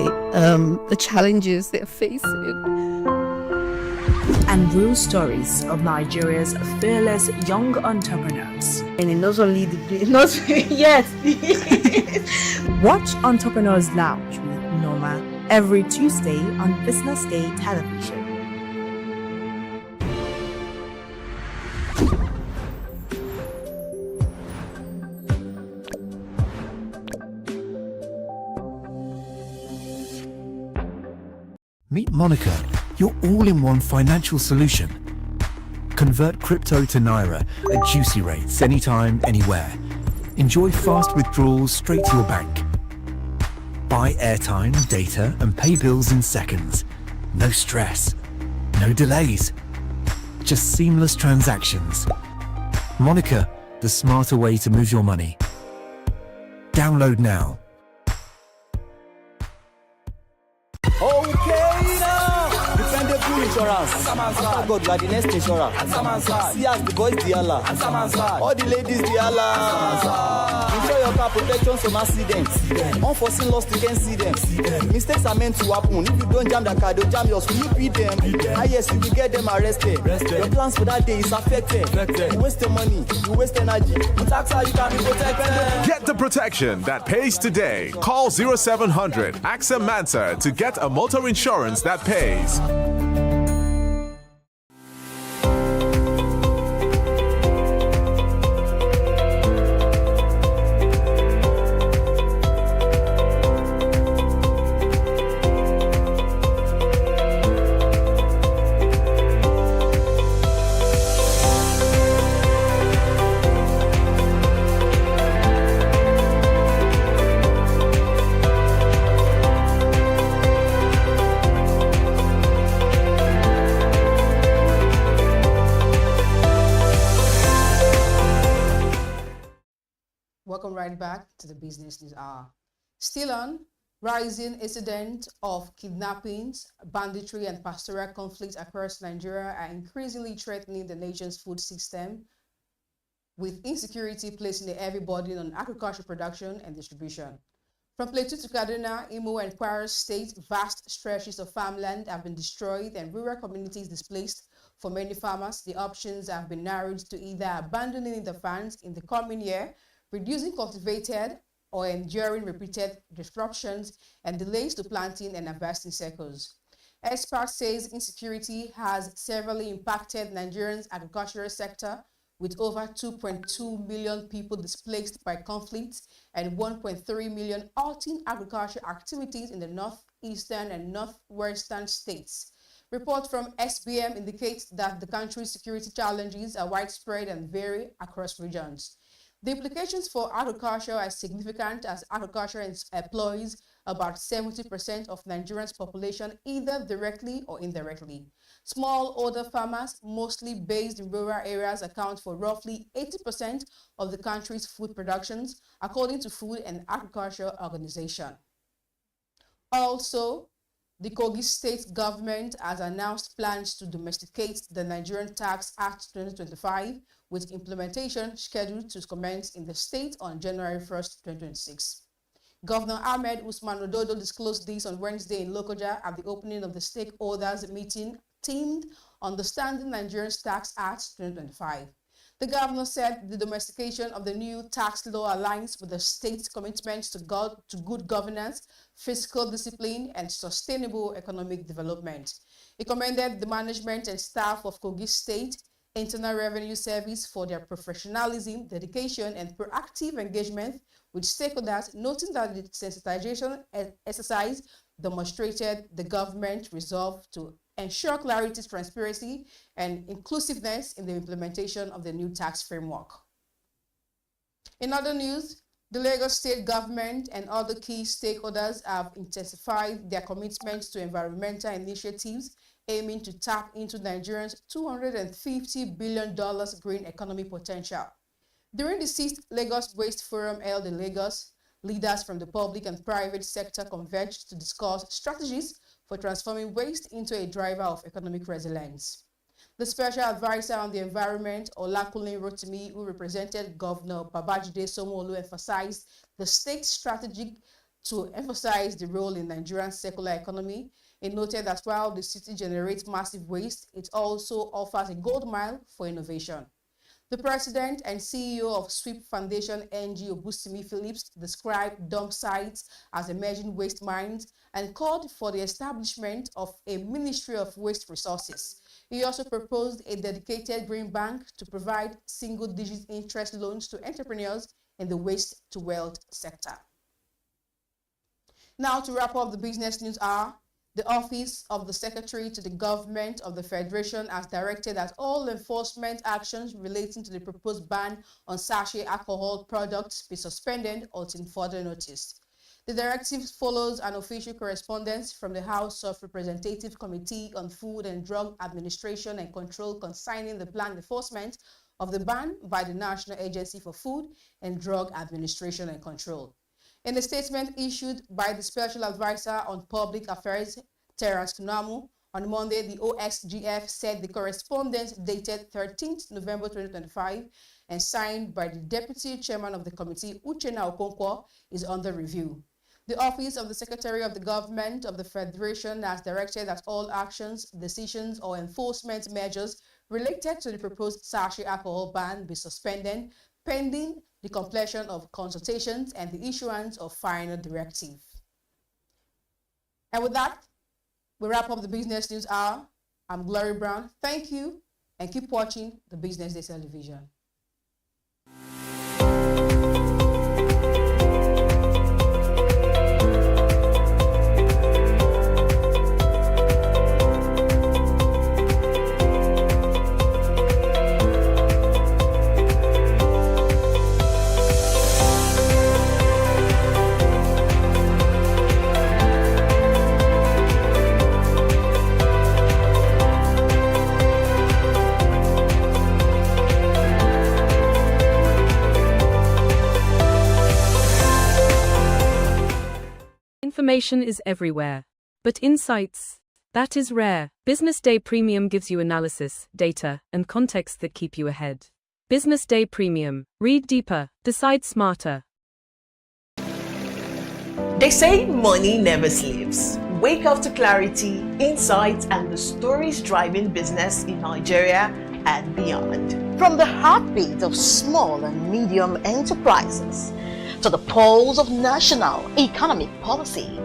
S26: the challenges they're facing.
S22: And real stories of Nigeria's fearless young entrepreneurs.
S21: And not only not yes.
S22: Watch Entrepreneurs Lounge with Norma every Tuesday on BusinessDay television.
S2: Meet Monica, your all-in-one financial solution. Convert crypto to Naira at juicy rates anytime, anywhere. Enjoy fast withdrawals straight to your bank. Buy airtime, data, and pay bills in seconds. No stress, no delays. Just seamless transactions. Monica, the smarter way to move your money. Download now.
S3: Okay now. Dependable insurance. After God, you are the next insurer. See as the boys the Allah. All the ladies the Allah. Insure your car protection from accidents. Unforeseen loss, you can see them. Mistakes are meant to happen. If you don't jam the car, they'll jam yours. Will you beat them? Ah yes, you will get them arrested. Your plans for that day is affected. You waste your money, you waste energy. With AXA, you can be protected.
S11: Get the protection that pays today. Call 0700 AXA Mansa to get a motor insurance that pays.
S17: Welcome right back to the Business News Hour. Still on, rising incidents of kidnappings, banditry, and pastoral conflicts across Nigeria are increasingly threatening the nation's food system, with insecurity placing a heavy burden on agricultural production and distribution. From Plateau to Kaduna, Imo, and Kwara State, vast stretches of farmland have been destroyed and rural communities displaced. For many farmers, the options have been narrowed to either abandoning the farms in the coming year, reducing cultivated, or enduring repeated disruptions and delays to planting and harvesting cycles. Experts says insecurity has severely impacted Nigeria's agricultural sector, with over 2.2 million people displaced by conflicts and 1.3 million halting agricultural activities in the northeastern and northwestern states. Reports from SBM indicates that the country's security challenges are widespread and vary across regions. The implications for agriculture are significant, as agriculture employs about 70% of Nigeria's population either directly or indirectly. Smallholder farmers, mostly based in rural areas, account for roughly 80% of the country's food productions, according to Food and Agriculture Organization. Also, the Kogi state government has announced plans to domesticate the Nigerian Tax Act 2025, with implementation scheduled to commence in the state on January 1st, 2026. Governor Ahmed Usman Ododo disclosed this on Wednesday in Lokoja at the opening of the stakeholders meeting themed Understanding Nigerian Tax Act 2025. The governor said the domestication of the new tax law aligns with the state's commitments to good governance, fiscal discipline, and sustainable economic development. He commended the management and staff of Kogi State Internal Revenue Service for their professionalism, dedication, and proactive engagement with stakeholders, noting that the sensitization exercise demonstrated the government resolve to ensure clarity, transparency, and inclusiveness in the implementation of the new tax framework. In other news, the Lagos State government and other key stakeholders have intensified their commitments to environmental initiatives aiming to tap into Nigeria's $250 billion green economy potential. During the 6th Lagos Waste Forum held in Lagos, leaders from the public and private sector converged to discuss strategies for transforming waste into a driver of economic resilience. The special advisor on the environment, Olakunle Rotimi, who represented Governor Babajide Sanwo-Olu, emphasized the state's strategy to emphasize the role in Nigeria's circular economy. He noted that while the city generates massive waste, it also offers a gold mile for innovation. The president and CEO of Sweep Foundation, NG Obusimi Phillips, described dump sites as emerging waste mines and called for the establishment of a Ministry of Waste Resources. He also proposed a dedicated green bank to provide single-digit interest loans to entrepreneurs in the waste-to-wealth sector. Now, to wrap up the Business News Hour, the Office of the Secretary to the Government of the Federation has directed that all enforcement actions relating to the proposed ban on sachet alcohol products be suspended until further notice. The directive follows an official correspondence from the House of Representatives Committee on Food and Drug Administration and Control concerning the planned enforcement of the ban by the National Agency for Food and Drug Administration and Control. In a statement issued by the Special Advisor on Public Affairs, Terence Kunamu, on Monday, the OSGF said the correspondence dated 13th November 2025 and signed by the Deputy Chairman of the Committee, Uchenna Okonkwo, is under review. The Office of the Secretary of the Government of the Federation has directed that all actions, decisions, or enforcement measures related to the proposed sachet alcohol ban be suspended pending the completion of consultations and the issuance of final directive. And with that, we wrap up the Business News Hour. I'm Glory Brown. Thank you, and keep watching the Business Day television.
S8: Information is everywhere, but insights, that is rare. Business Day Premium gives you analysis, data, and context that keep you ahead. Business Day Premium. Read deeper, decide smarter.
S10: They say money never sleeps. Wake up to clarity, insights, and the stories driving business in Nigeria and beyond. From the heartbeat of small and medium enterprises to the pulse of national economic policy,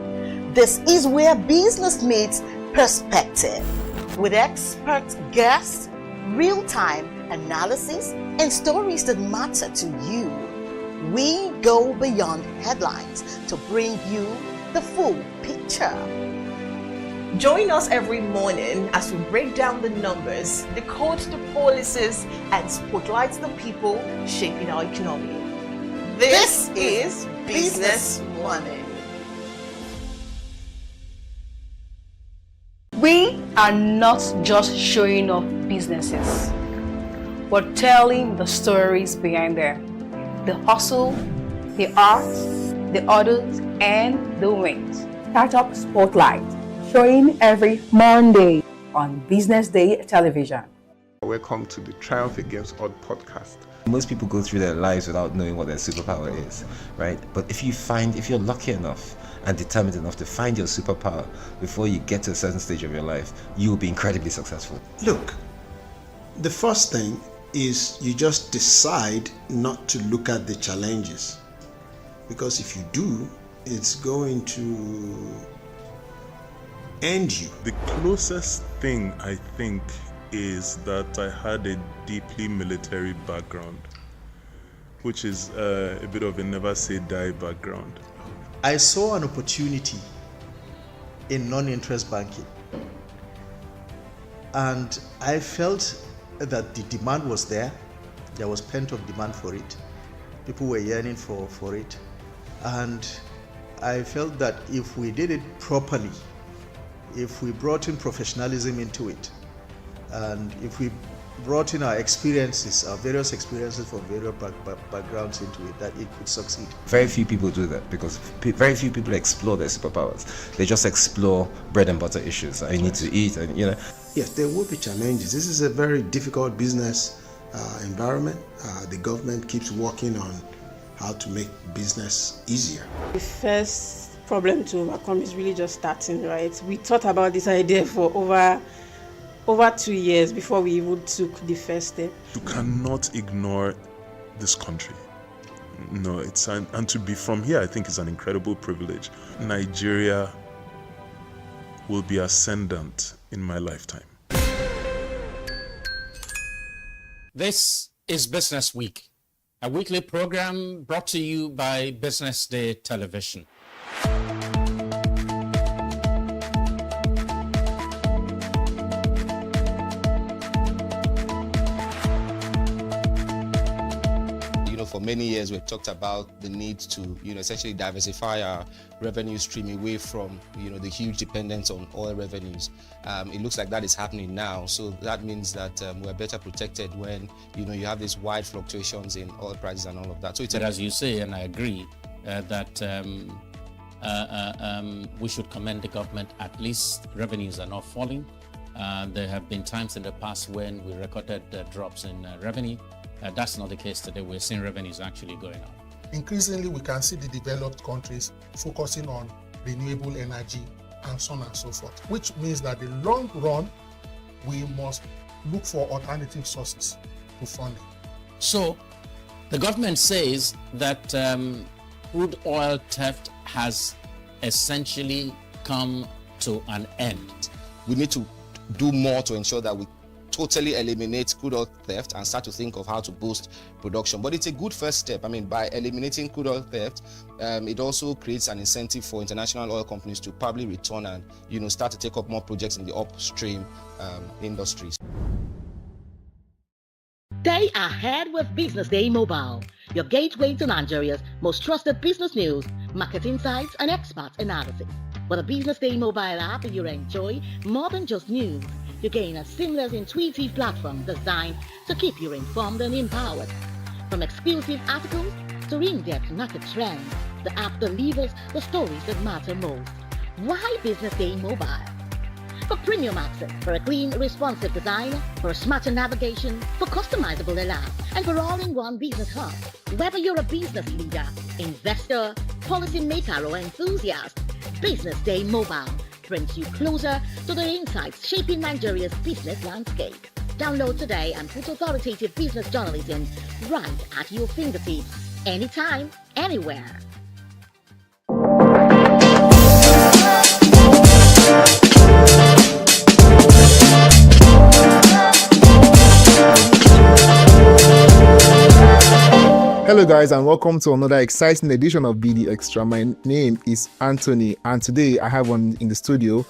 S10: this is where business meets perspective. With expert guests, real-time analysis, and stories that matter to you, we go beyond headlines to bring you the full picture. Join us every morning as we break down the numbers, decode the policies, and spotlight the people shaping our economy. This is Business Money.
S14: We are not just showing off businesses, but telling the stories behind them. The hustle, the art, the orders, and the wins. Startup Spotlight, showing every Monday on Business Day television.
S15: Welcome to the Triumph Against Odd podcast.
S18: Most people go through their lives without knowing what their superpower is, right? But if you're lucky enough and determined enough to find your superpower before you get to a certain stage of your life, you will be incredibly successful.
S23: Look, the first thing
S1: is you just decide not to look at the challenges. Because if you do, it's going to end you.
S9: The closest thing I think is that I had a deeply military background, which is a bit of a never say die background.
S12: I saw an opportunity in non-interest banking, and I felt that the demand was there. There was pent-up demand for it. People were yearning for it, and I felt that if we did it properly, if we brought in professionalism into it, and if we brought in our experiences, our various experiences from various backgrounds into it, that it could succeed.
S18: Very few people do that because very few people explore their superpowers. They just explore bread and butter issues. I need to eat, and you know.
S1: Yes, there will be challenges. This is a very difficult business environment. The government keeps working on how to make business easier.
S13: The first problem to overcome is really just starting, right? We thought about this idea for over 2 years before we even took the first step.
S9: You cannot ignore this country. No, and to be from here, I think is an incredible privilege. Nigeria will be ascendant in my lifetime.
S16: This is Business Week, a weekly program brought to you by Business Day Television.
S23: For many years, we've talked about the need to, essentially diversify our revenue stream away from, the huge dependence on oil revenues. It looks like that is happening now. So that means that we're better protected when, you have these wide fluctuations in oil prices and all of that. So it's
S16: as you say, and I agree, that we should commend the government. At least revenues are not falling. There have been times in the past when we recorded drops in revenue. That's not the case today. We're seeing revenues actually going up.
S27: Increasingly, we can see the developed countries focusing on renewable energy and so on and so forth, which means that in the long run, we must look for alternative sources to funding.
S16: So, the government says that crude oil theft has essentially come to an end.
S23: We need to do more to ensure that we totally eliminate crude oil theft and start to think of how to boost production. But it's a good first step. I mean, by eliminating crude oil theft, it also creates an incentive for international oil companies to probably return and, start to take up more projects in the upstream industries.
S28: Stay ahead with Business Day Mobile, your gateway to Nigeria's most trusted business news, market insights, and expert analysis. With a Business Day Mobile app, you enjoy more than just news. You gain a seamless, intuitive platform designed to keep you informed and empowered. From exclusive articles to in-depth market trends, the app delivers the stories that matter most. Why Business Day Mobile? For premium access, for a clean, responsive design, for a smarter navigation, for customizable alerts, and for all-in-one business hub. Whether you're a business leader, investor, policymaker, or enthusiast, Business Day Mobile brings you closer to the insights shaping Nigeria's business landscape. Download today and put authoritative business journalism right at your fingertips, anytime, anywhere.
S29: Hello guys, and welcome to another exciting edition of BD Extra. My name is Anthony, and today I have in the studio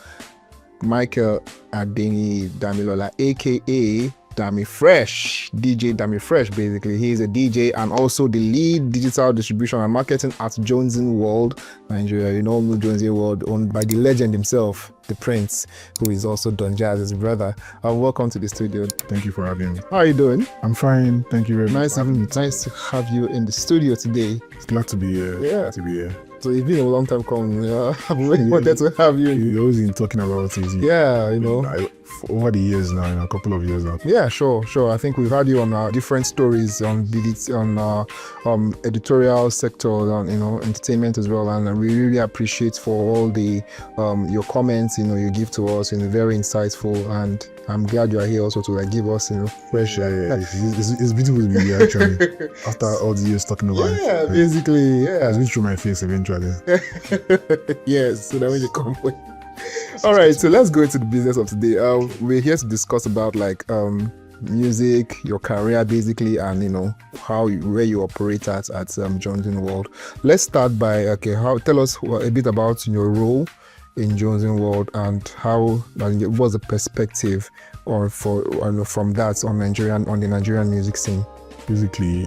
S29: Michael Adeni Damilola, aka Dami Fresh, DJ Dami Fresh. Basically, he is a DJ and also the lead digital distribution and marketing at Jonesing World Nigeria. You know Jonesing World, owned by the legend himself, the Prince, who is also Don Jazz's brother. Welcome to the studio.
S19: Thank you for having me.
S29: How are you doing?
S19: I'm fine. Thank you very much.
S29: Nice to have you in the studio today.
S19: It's glad to be here.
S29: Yeah.
S19: Glad to be here.
S29: So it's been a long time coming. I've really wanted to have you.
S19: You've always been talking about it.
S29: Yeah, you know.
S19: over the years now, in a couple of years now.
S29: Yeah, sure. I think we've had you on different stories on editorial sector, on entertainment as well, and we really appreciate for all the your comments you give to us, very insightful, and I'm glad you are here also to give us
S19: fresh. It's beautiful to be here actually. After all the years talking about it,
S29: basically,
S19: it's been through my face eventually.
S29: Yes, so that when you come with. All right, so let's go into the business of today. We're here to discuss about music, your career basically, and where you operate at Johnson World. Let's start by tell us a bit about your role in Johnson World and what was the perspective from that on the Nigerian music scene.
S19: Basically,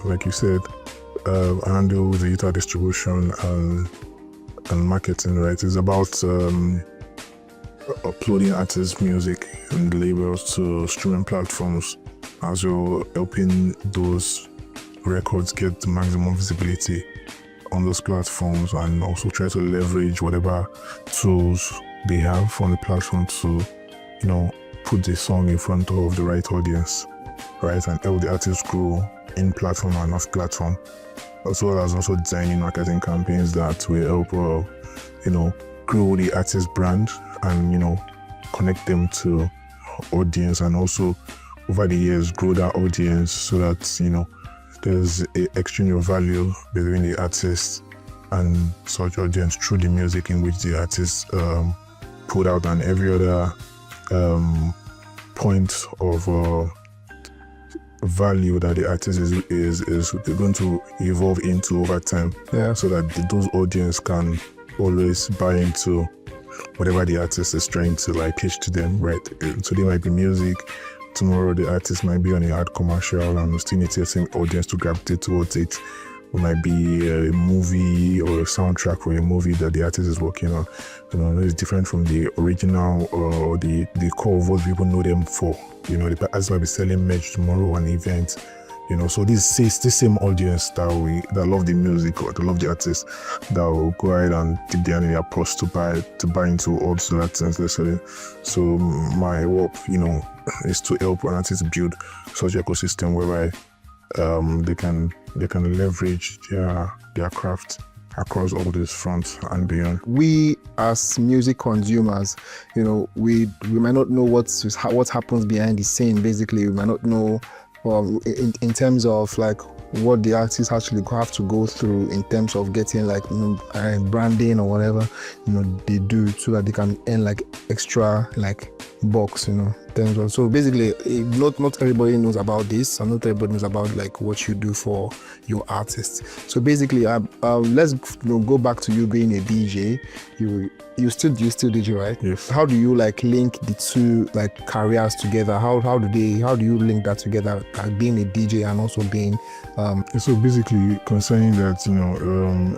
S19: like you said, I handle the guitar distribution and marketing, right? It's about uploading artists' music and labels to streaming platforms, as you're helping those records get the maximum visibility on those platforms, and also try to leverage whatever tools they have on the platform to, put the song in front of the right audience, right, and help the artists grow in platform and off platform, as well as also designing marketing campaigns that will help, grow the artist brand and, connect them to audience, and also over the years grow that audience so that, there's an exchange of value between the artist and such audience through the music in which the artist put out, and every other point of value that the artist is going to evolve into over time, so that those audience can always buy into whatever the artist is trying to pitch to them, right? So they might be music, tomorrow the artist might be on an ad commercial and still need the same audience to gravitate towards it. It might be a maybe or a soundtrack for a movie that the artist is working on. It's different from the original or the core of what people know them for. The artist might be selling merch tomorrow, an event. So this is the same audience that love the music or to love the artist that will go ahead and dip their in their purse to buy into all that necessarily. So my work, is to help an artist build such ecosystem whereby they can leverage their craft across all these fronts and beyond.
S29: We as music consumers, we might not know what happens behind the scene. Basically, we might not know in terms of what the artists actually have to go through in terms of getting branding or whatever they do, so that they can earn extra bucks So basically, not everybody knows about this, and not everybody knows about what you do for your artists. So basically, let's go back to you being a DJ. You still DJ, right?
S19: Yes.
S29: How do you link the two careers together? How do you link that together, being a DJ and also being
S19: so basically, concerning that,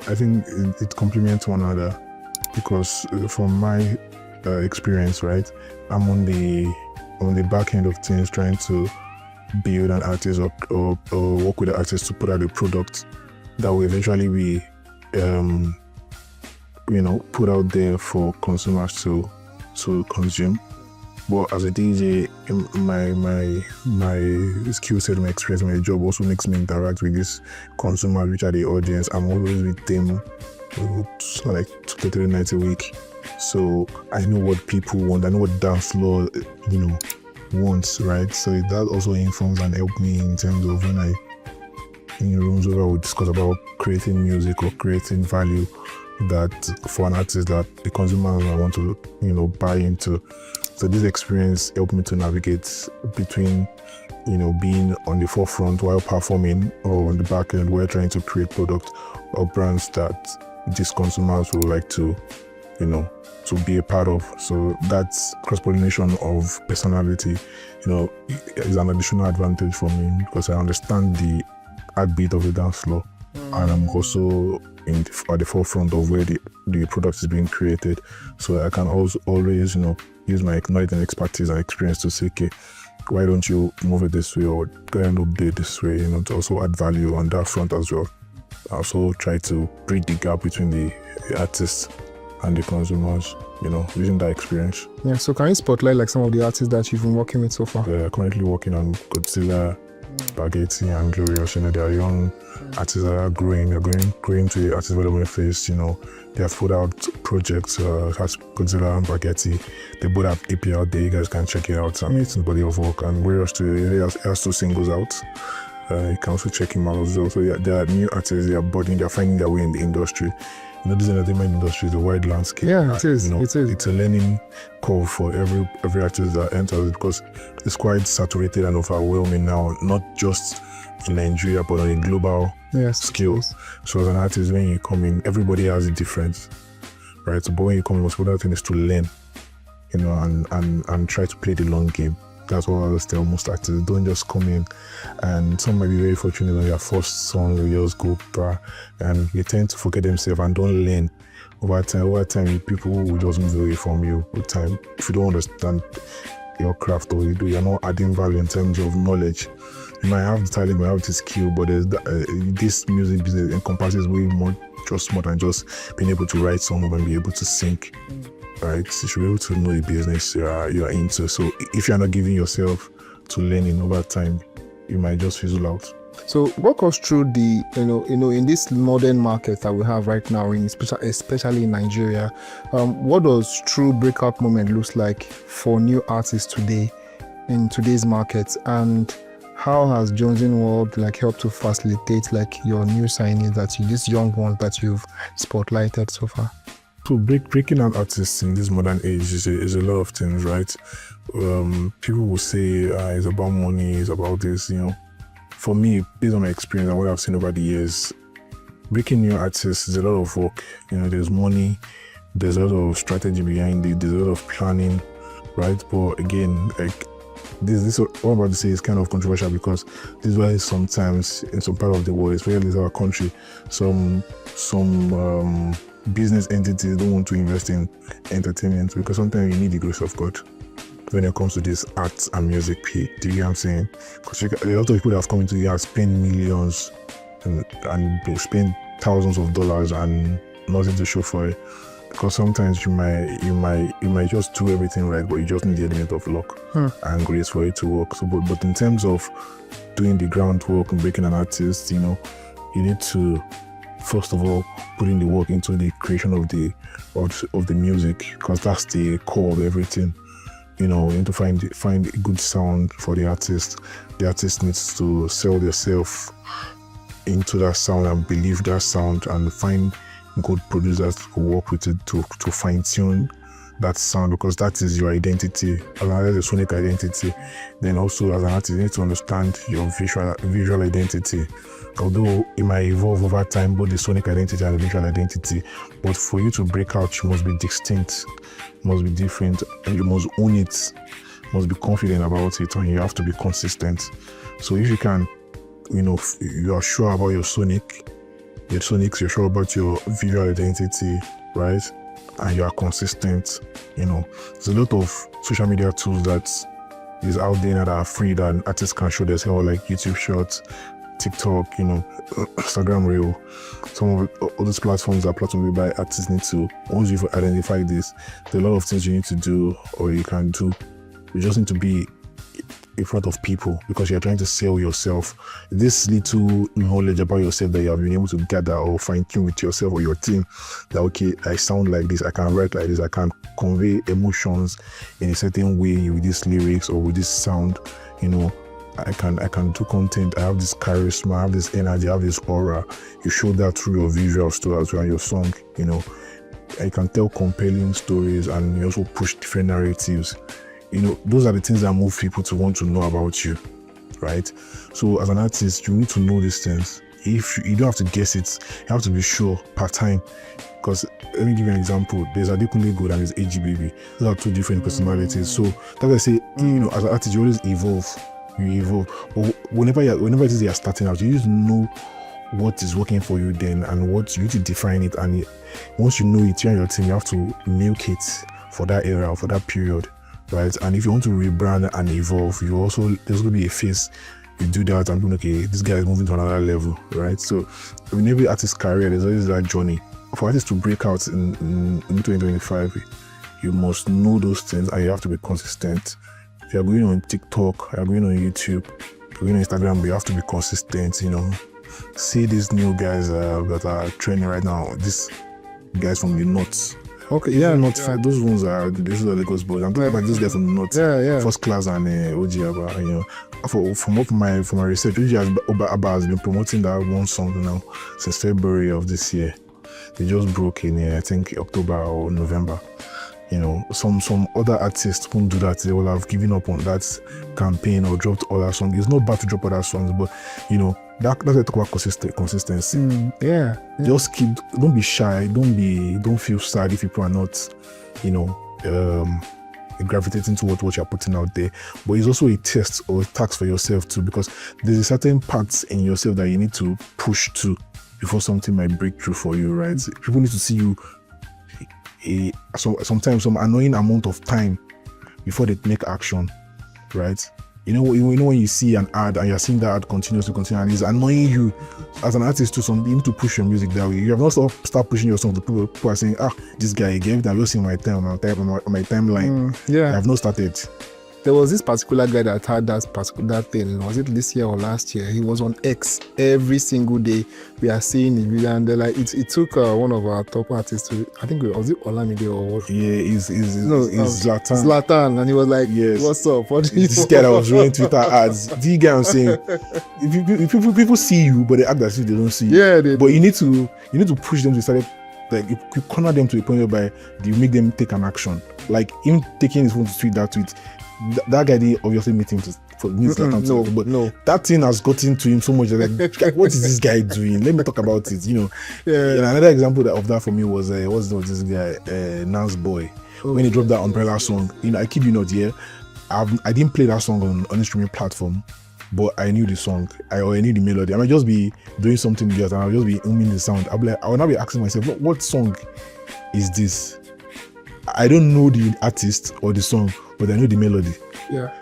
S19: I think it complements one another, because from my experience, right, I'm on the back end of things, trying to build an artist or work with the artist to put out a product that will eventually be put out there for consumers to consume. But as a DJ, my skill set, my experience, my job also makes me interact with these consumers, which are the audience. I'm always with them, 2 to 3 nights a week. So I know what people want. I know what dance floor, wants, right? So that also informs and helps me in terms of when I, in rooms where we discuss about creating music or creating value that for an artist that the consumers want to, buy into. So this experience helped me to navigate between, being on the forefront while performing, or on the back end where trying to create product or brands that these consumers would like to, to be a part of. So that's cross-pollination of personality, is an additional advantage for me, because I understand the heartbeat of the dance floor, and I'm also at the forefront of where the product is being created. So I can also always, use my knowledge and expertise and experience to say, okay, why don't you move it this way, or go and update this way, to also add value on that front as well. I also try to bridge the gap between the artist and the consumers, using that experience.
S29: Yeah, so can you spotlight like some of the artists that you've been working with so far?
S19: They're currently working on Godzilla, Spaghetti, and Glorious. They are young artists that are growing. They're growing to the artist development phase. They have put out projects, has Godzilla and Spaghetti. They both have EP out there. You guys can check it out. It's a body of work. And Glorious too, he has 2 singles out. You can also check him out as well. So yeah, there are new artists. They're finding their way in the industry. This entertainment industry is a wide landscape.
S29: Yeah, it is.
S19: It's a learning curve for every artist that enters because it's quite saturated and overwhelming now, not just in Nigeria but on a global scale. So as an artist, when you come in, everybody has a difference, right? So, but when you come in, most important thing is to learn, and try to play the long game. That's what I always tell most artists. Don't just come in, and some might be very fortunate on their first song, they just go and they tend to forget themselves and don't learn. Over time, people will just move away from you with time. If you don't understand your craft or you're not adding value in terms of knowledge. You might have the talent, you might have the skill, but this music business encompasses way more than just being able to write songs and be able to sing. Right, so you should be able to know the business you're into. So if you're not giving yourself to learning over time, you might just fizzle out.
S29: So walk us through the in this modern market that we have right now, especially in Nigeria, what does true breakout moment looks like for new artists today in today's market, and how has Jonesing World helped to facilitate your new signees these young ones that you've spotlighted so far?
S19: So breaking out artists in this modern age is a lot of things, right? People will say it's about money, it's about this, For me, based on my experience and what I've seen over the years, breaking new artists is a lot of work. There's money, there's a lot of strategy behind it, there's a lot of planning, right? But again, this what I'm about to say is kind of controversial because this is why sometimes in some part of the world, especially in our country, some business entities don't want to invest in entertainment because sometimes you need the grace of God when it comes to this arts and music. Do you get what I'm saying? Because a lot of people that have come into here spend millions and they spend thousands of dollars and nothing to show for it. Because sometimes you might just do everything right, but you just need the element of luck and grace for it to work. So, but in terms of doing the groundwork and breaking an artist, you need to first of all put in the work into the creation of the music, because that's the core of everything. You need to find a good sound for the artist. The artist needs to sell themselves into that sound and believe that sound and find good producers to work with it to fine-tune that sound, because that is your identity. As a sonic identity, then also as an artist you need to understand your visual identity. Although it might evolve over time, both the sonic identity and the visual identity, but for you to break out, you must be distinct, you must be different, and you must own it, you must be confident about it, and you have to be consistent. So if you can, you are sure about your sonics, you're sure about your visual identity, right? And you are consistent, There's a lot of social media tools that is out there that are free that artists can show themselves, like YouTube Shorts, TikTok, Instagram Reel. Some of all these platforms are platforms whereby artists need to, once you've identified this, there are a lot of things you need to do or you can do. You just need to be in front of people because you're trying to sell yourself. This little knowledge about yourself that you have been able to gather or fine-tune with yourself or your team, that okay, I sound like this, I can write like this, I can convey emotions in a certain way with these lyrics or with this sound, I can do content, I have this charisma, I have this energy, I have this aura. You show that through your visuals too as well, and your song, I can tell compelling stories and you also push different narratives. Those are the things that move people to want to know about you, right? So as an artist, you need to know these things. If you don't have to guess it, you have to be sure part-time. Because let me give you an example. There's Adekunle Gold and there's AG Baby. Those are two different personalities. So that's why I say, as an artist, you always evolve. You evolve. But whenever it is you're starting out, you just know what is working for you then and what you need to define it. And once you know it, you and your team, you have to milk it for that era or for that period. Right, and if you want to rebrand and evolve, there's going to be a phase. You do that and okay, this guy is moving to another level, right? So in every artist's career, there's always that journey for artists to break out in 2025, you must know those things and you have to be consistent. If you're going on TikTok, you're going on YouTube, you're going on Instagram, but you have to be consistent, See these new guys that are training right now, these guys from the north. Okay, yeah, not those ones are the Lagos boys. I'm talking about these guys from the north. Yeah. First Class and OG Abba, from my research, OG Abba has been promoting that one song now since February of this year. They just broke in, I think, October or November. Some other artists won't do that. They will have given up on that campaign or dropped other songs. It's not bad to drop other songs, but that's what I talk about consistency. Just don't be shy. Don't feel sad if people are not, gravitating to what you're putting out there. But it's also a test or a task for yourself too, because there's a certain parts in yourself that you need to push to before something might break through for you, right? People need to see you sometimes some annoying amount of time before they make action, right? When you see an ad and you're seeing that ad continuously and it's annoying you as an artist too, you need to push your music that way. You have not start pushing your song to people who are saying, this guy again, I've just seen my timeline. I have not started.
S29: There was this particular guy that had that thing. Was it this year or last year? He was on X every single day. We are seeing the video, and it took one of our top artists to, I think, was it Olamide or what?
S19: Yeah, it's Zlatan.
S29: Zlatan, and he was like,
S19: yes.
S29: What's up? What do you
S19: this guy that was running Twitter ads. Do you get what I'm saying? If people see you, but they act as if they don't see you.
S29: Yeah,
S19: but you need to push them to start. Like, you corner them to a point whereby you make them take an action. Like, him taking his phone to tweet that tweet. That guy didn't obviously meet him no, that thing has gotten to him so much. Like, what is this guy doing? Let me talk about it. And another example of that for me was this guy, Nance Boy, when he dropped that Umbrella song. I kid you not, I didn't play that song on any streaming platform, but I knew the song. I knew the melody. I might just be doing something else, and I'll just be humming the sound. I will now be asking myself, what song is this? I don't know the artist or the song, but I know the melody.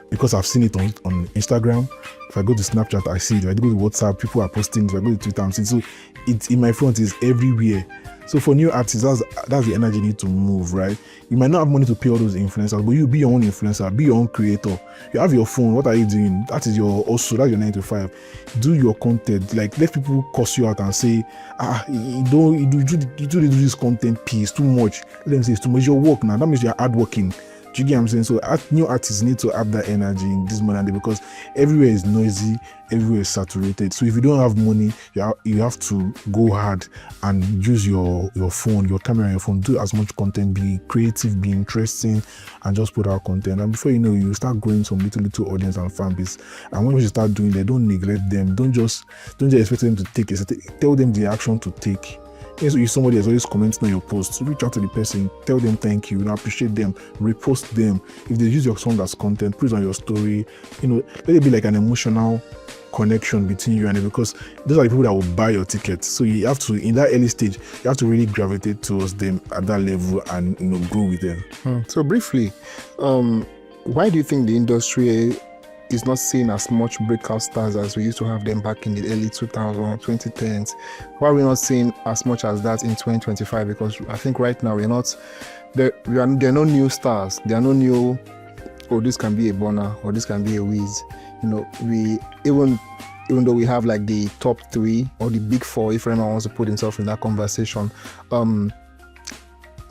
S19: Because I've seen it on Instagram. If I go to Snapchat, I see it. If I go to WhatsApp, people are posting. If I go to Twitter, I'm seeing. So it's in my front, is everywhere. So for new artists, that's the energy you need to move, right? You might not have money to pay all those influencers, but you be your own influencer, be your own creator. You have your phone. What are you doing? That is that's your 9 to 5. Do your content. Like, let people cuss you out and say, you do this content piece too much. Let them say it's too much. Your work now. That means you're hardworking. Do you get what I'm saying? So new artists need to have that energy in this modern day, because everywhere is noisy, everywhere is saturated. So if you don't have money, you have to go hard and use your phone, your camera and your phone, do as much content, be creative, be interesting, and just put out content. And before you know, you start growing some little audience and fan base. And when you start doing that, don't neglect them. Don't just expect them to take it. Tell them the action to take. If somebody is always commenting on your post, reach out to the person, tell them thank you, appreciate them, repost them. If they use your song as content, put it on your story. Let it be like an emotional connection between you and them, because those are the people that will buy your tickets. So you have to, in that early stage, you have to really gravitate towards them at that level and grow with them.
S29: So briefly, why do you think the industry is not seeing as much breakout stars as we used to have them back in the early 2000s, 2010s? Why are we not seeing as much as that in 2025? Because I think right now there are no new stars. There are no new, this can be a Bonner or this can be a Wiz. We even though we have like the top 3 or the big 4, if anyone wants to put himself in that conversation,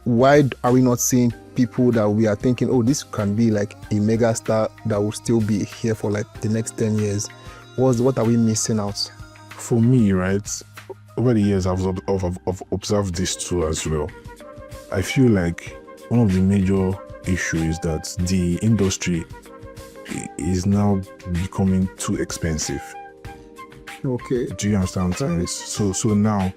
S29: why are we not seeing people that we are thinking, this can be like a mega star that will still be here for like the next 10 years? What are we missing out?
S19: For me, right, over the years I've observed this too as well. I feel like one of the major issues is that the industry is now becoming too expensive.
S29: Okay.
S19: Do you understand what I'm saying? So now,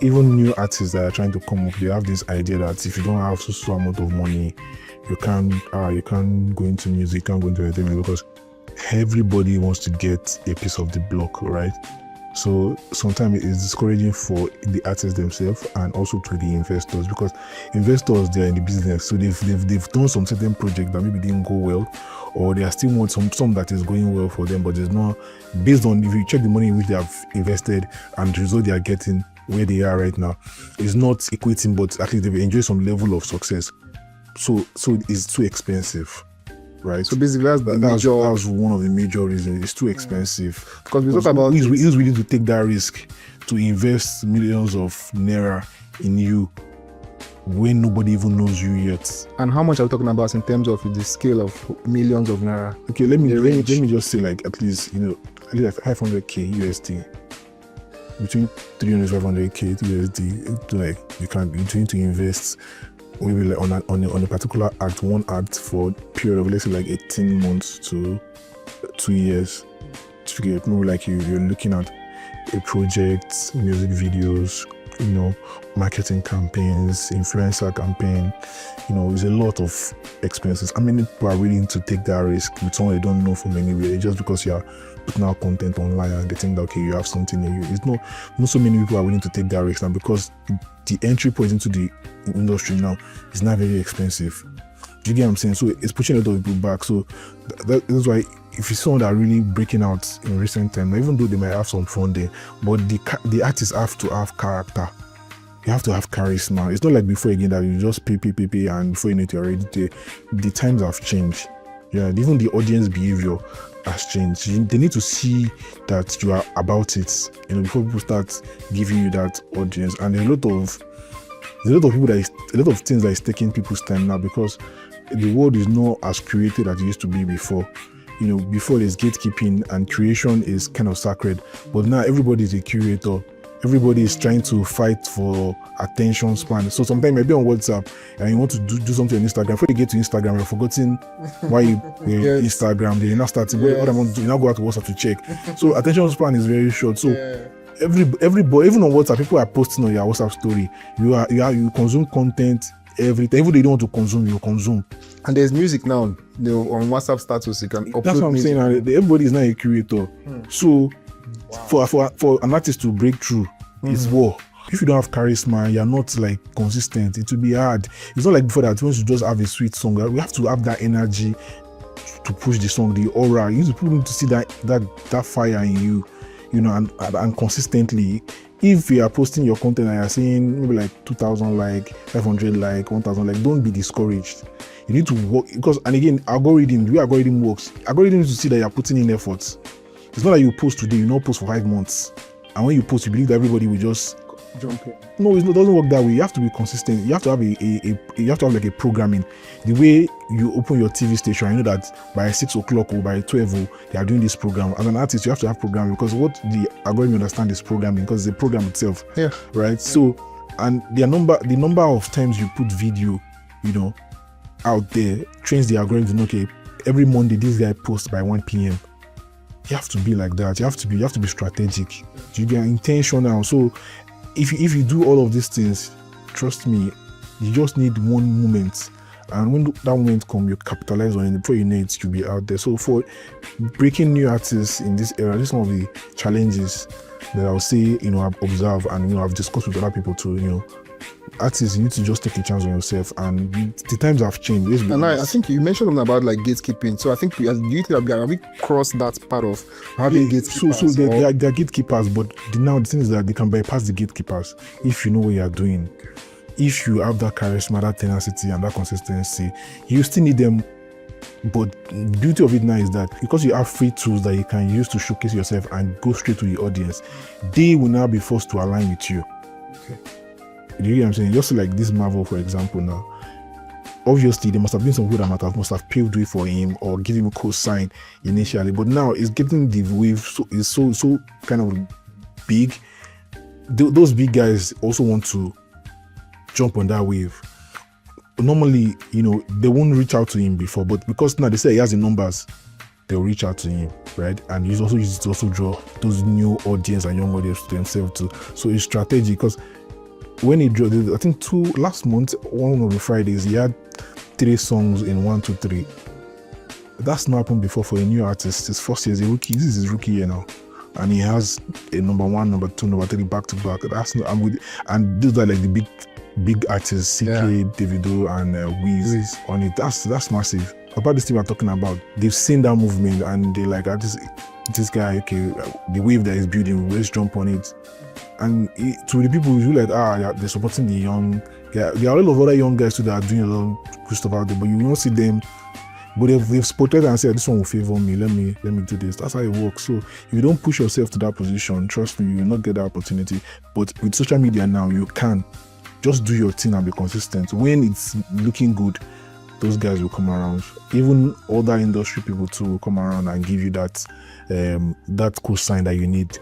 S19: even new artists that are trying to come up, they have this idea that if you don't have so amount of money, you can't go into music, you can't go into entertainment, because everybody wants to get a piece of the block, right? So sometimes it's discouraging for the artists themselves and also to the investors, because investors, they're in the business, so they've done some certain project that maybe didn't go well, or they are still want some that is going well for them, but there's not, based on, if you check the money in which they have invested and the result they are getting, where they are right now. It's not equating, but at least they've enjoyed some level of success. So it's too expensive, right?
S29: So basically, that's
S19: one of the major reasons. It's too expensive.
S29: Because we talk about
S19: who's willing to take that risk to invest millions of naira in you when nobody even knows you yet.
S29: And how much are we talking about in terms of the scale of millions of naira?
S19: Okay, let me just say, like, at least, at least like 500k USD, between 300 500k USD. Like, you need to invest maybe like on a particular act, one act for a period of, let's say, like 18 months to 2 years. To get maybe like you're looking at a project, music videos, marketing campaigns, influencer campaign. There's a lot of expenses. How many people are willing to take that risk with someone they don't know from anywhere just because you are putting out content online and they think that, okay, you have something in you? It's not so many people are willing to take that risk now, because the entry point into the industry now is not very expensive. Do you get what I'm saying? So it's pushing a lot of people back. So that's why if you saw that really breaking out in recent time, even though they might have some funding, but the artists have to have character. You have to have charisma. It's not like before again that you just pay, and before you know it, you're already there. The times have changed. Yeah, even the audience behavior has changed. They need to see that you are about it, before people start giving you that audience. And there's a lot of people a lot of things that is taking people's time now, because the world is not as created as it used to be before. Before there's gatekeeping and creation is kind of sacred, but now everybody is a curator. Everybody is trying to fight for attention span. So sometimes maybe on WhatsApp and you want to do something on Instagram. Before you get to Instagram, you're forgetting why you Instagram. Then you're not starting. What I want to do, you now go out to WhatsApp to check. So attention span is very short. So everybody, even on WhatsApp, people are posting on your WhatsApp story. You consume content every time. Even though you don't want to consume, you consume.
S29: And there's music now. On WhatsApp status, you can upload.
S19: That's what I'm saying. Everybody is not a curator. So for an artist to break through, it's war. If you don't have charisma, you're not like consistent, it will be hard. It's not like before that once you just have a sweet song. We have to have that energy to push the song, the aura. People need to see that fire in you, and consistently. If you are posting your content and you're saying maybe like 2,000 like, 500 like, 1,000 like, don't be discouraged. You need to work, because, and again, the way algorithm works, algorithm needs to see that you're putting in efforts. It's not like you post today, you not post for 5 months, and when you post, you believe that everybody will just
S29: jump in.
S19: No, it doesn't work that way. You have to be consistent. You have to have you have to have like a programming. The way you open your TV station, I know that by 6 o'clock or by 12, they are doing this program. As an artist, you have to have programming, because what the algorithm understand is programming, because it's the program itself.
S29: Yeah.
S19: Right. So, and the number of times you put video, out there trains the algorithm. Okay, every Monday this guy posts by 1 p.m. You have to be like that. You have to be strategic. You get intentional. So if you do all of these things, trust me, you just need one moment, and when that moment comes, you capitalize on it. Before you know it, you'll be out there. So for breaking new artists in this era, this is one of the challenges that I would say, I've observed, and I've discussed with other people too. Artists, you need to just take a chance on yourself, and the times have changed.
S29: And I think you mentioned something about like gatekeeping. So I think have we crossed that part of having gatekeepers?
S19: So they're gatekeepers, but now the thing is that they can bypass the gatekeepers if you know what you are doing. If you have that charisma, that tenacity, and that consistency, you still need them. But the beauty of it now is that because you have free tools that you can use to showcase yourself and go straight to the audience, they will now be forced to align with you.
S29: Okay.
S19: Do you get what I'm saying? Just like this Marvel, for example, now. Obviously, there must have been some people that must have paved way for him or give him a co-sign initially. But now it's getting the wave, so it's so kind of big. Those big guys also want to jump on that wave. Normally, they won't reach out to him before, but because now they say he has the numbers, they'll reach out to him, right? And he's also used to also draw those new audience and young audience to themselves too. So it's strategic, because when he drew, I think last month, one of the Fridays, he had 3 songs in 1, 2, 3. That's not happened before for a new artist. His first year as a rookie. This is his rookie year now, and he has a number 1, number 2, number 3 back to back. And those are like the big artists, CK, Davido, and Wiz on it. That's massive. about this thing we're talking about, they've seen that movement and they like, this guy, okay, the wave that is building, let's jump on it. And to the people who like, they're supporting the young. Yeah, there are a lot of other young guys too that are doing a lot of stuff out there, but you don't see them. But they've spotted and said, this one will favor me. Let me do this. That's how it works. So if you don't push yourself to that position, trust me, you will not get that opportunity. But with social media now, you can just do your thing and be consistent. When it's looking good, those guys will come around. Even other industry people too will come around and give you that cool sign that you need.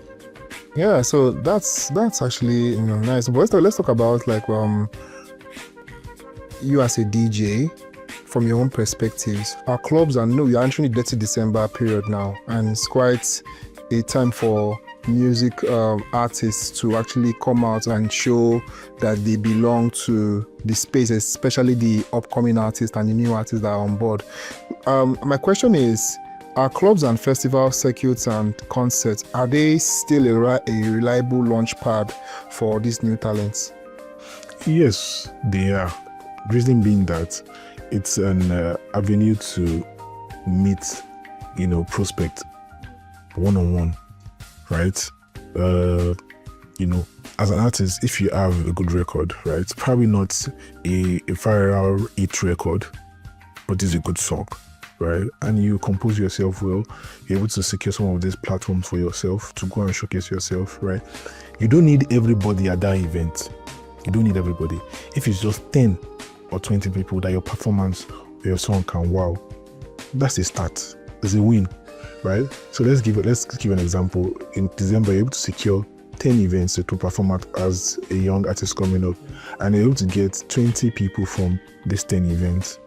S29: Yeah, so that's actually nice. But let's talk about like you as a DJ from your own perspectives. Our clubs you're entering the dirty December period now, and it's quite a time for music artists to actually come out and show that they belong to the space, especially the upcoming artists and the new artists that are on board. My question is, are clubs and festival circuits and concerts, are they still a reliable launch pad for these new talents?
S19: Yes, they are. Reason being that it's an avenue to meet, prospect one-on-one, right? As an artist, if you have a good record, right, it's probably not a viral hit record, but it's a good song, right? And you compose yourself well, you're able to secure some of these platforms for yourself to go and showcase yourself, right? You don't need everybody at that event. You don't need everybody. If it's just 10 or 20 people that your performance or your song can wow, that's a start. It's a win, right? So let's give an example. In December, you're able to secure 10 events to perform at as a young artist coming up, and you're able to get 20 people from these 10 events,